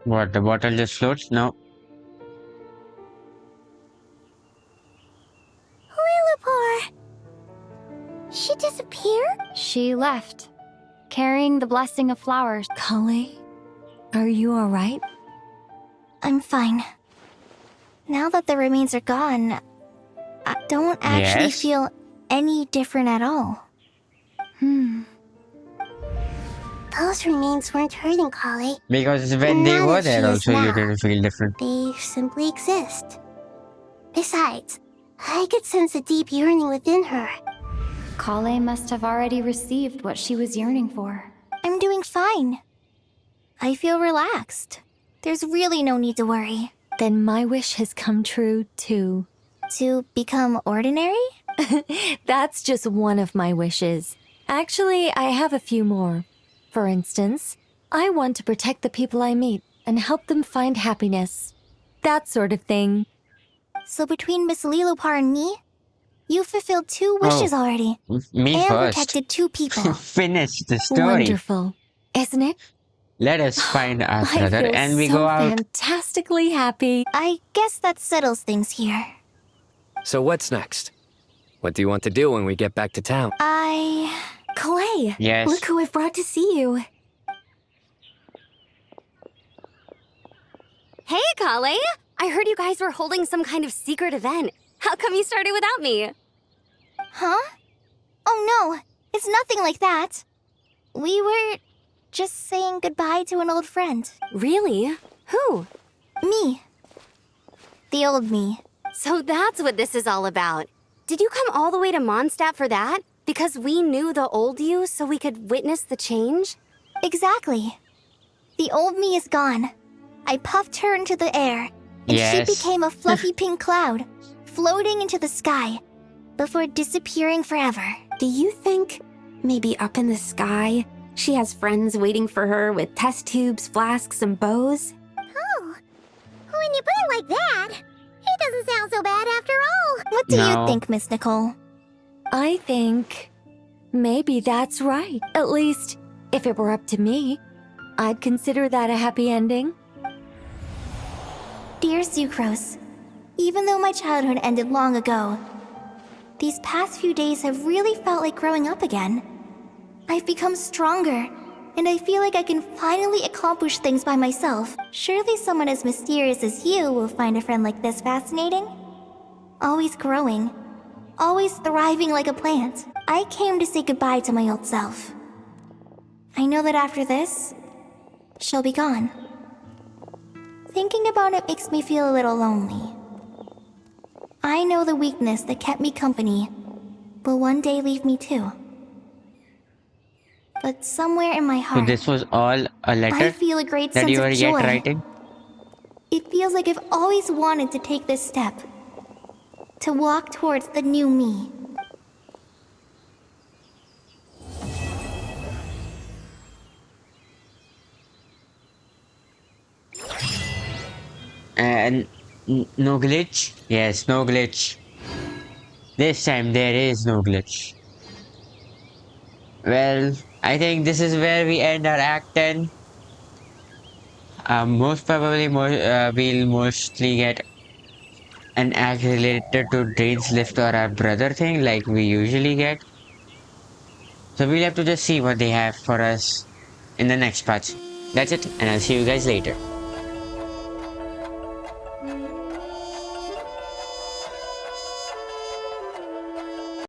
Speaker 1: What, the bottle just floats? No.
Speaker 18: Lilopar! She disappeared?
Speaker 9: She left, carrying the blessing of flowers.
Speaker 21: Kale, are you alright?
Speaker 6: I'm fine. Now that the remains are gone, I don't actually
Speaker 1: Yes?
Speaker 6: feel any different at all.
Speaker 18: Those remains weren't hurting Kale.
Speaker 1: Because when they
Speaker 18: Not
Speaker 1: were
Speaker 18: as
Speaker 1: there
Speaker 18: she is
Speaker 1: also, you
Speaker 18: now.
Speaker 1: didn't feel different.
Speaker 18: They simply exist. Besides, I could sense a deep yearning within her.
Speaker 9: Kale must have already received what she was yearning for.
Speaker 6: I'm doing fine. I feel relaxed. There's really no need to worry.
Speaker 21: Then my wish has come true, too.
Speaker 6: To become ordinary?
Speaker 21: That's just one of my wishes. Actually, I have a few more. For instance, I want to protect the people I meet and help them find happiness. That sort of thing.
Speaker 6: So between Miss Lilopar and me, you fulfilled 2 wishes already.
Speaker 1: Me
Speaker 6: and
Speaker 1: first.
Speaker 6: protected 2 people.
Speaker 1: Finish the story.
Speaker 21: Wonderful, isn't it?
Speaker 1: Let us find our
Speaker 21: I
Speaker 1: brother
Speaker 21: feel
Speaker 1: and we
Speaker 21: so
Speaker 1: go out.
Speaker 21: fantastically happy.
Speaker 6: I guess that settles things here.
Speaker 24: So what's next? What do you want to do when we get back to town?
Speaker 21: Clay,
Speaker 1: Yes.
Speaker 21: look who I've brought to see you.
Speaker 17: Hey, Kale! I heard you guys were holding some kind of secret event. How come you started without me?
Speaker 6: Huh? Oh no, it's nothing like that. We were just saying goodbye to an old friend.
Speaker 17: Really? Who?
Speaker 6: Me. The old me.
Speaker 17: So that's what this is all about. Did you come all the way to Mondstadt for that? Because we knew the old you so we could witness the change?
Speaker 6: Exactly. The old me is gone. I puffed her into the air, and
Speaker 1: Yes.
Speaker 6: she became a fluffy pink cloud, floating into the sky, before disappearing forever.
Speaker 17: Do you think maybe up in the sky, she has friends waiting for her with test tubes, flasks, and bows?
Speaker 18: Oh, when you put it like that, it doesn't sound so bad after all.
Speaker 6: What do
Speaker 1: No.
Speaker 6: you think, Miss Nicole?
Speaker 21: I think maybe that's right. At least, if it were up to me, I'd consider that a happy ending.
Speaker 6: Dear Sucrose, even though my childhood ended long ago, these past few days have really felt like growing up again. I've become stronger, and I feel like I can finally accomplish things by myself. Surely someone as mysterious as you will find a friend like this fascinating? Always growing, always thriving like a plant. I came to say goodbye to my old self. I know that after this, she'll be gone. Thinking about it makes me feel a little lonely. I know the weakness that kept me company will one day leave me too. But somewhere in my
Speaker 1: So
Speaker 6: heart,
Speaker 1: this was all a letter
Speaker 6: I feel a great
Speaker 1: that
Speaker 6: sense
Speaker 1: you were
Speaker 6: of
Speaker 1: yet
Speaker 6: joy.
Speaker 1: writing?
Speaker 6: It feels like I've always wanted to take this step. To walk towards the new me.
Speaker 1: And no glitch? Yes, no glitch. This time there is no glitch. Well, I think this is where we end our Act 10. Most probably we'll mostly get an act related to Drain's Lift or our brother thing like we usually get. So we'll have to just see what they have for us in the next parts. That's it, and I'll see you guys later.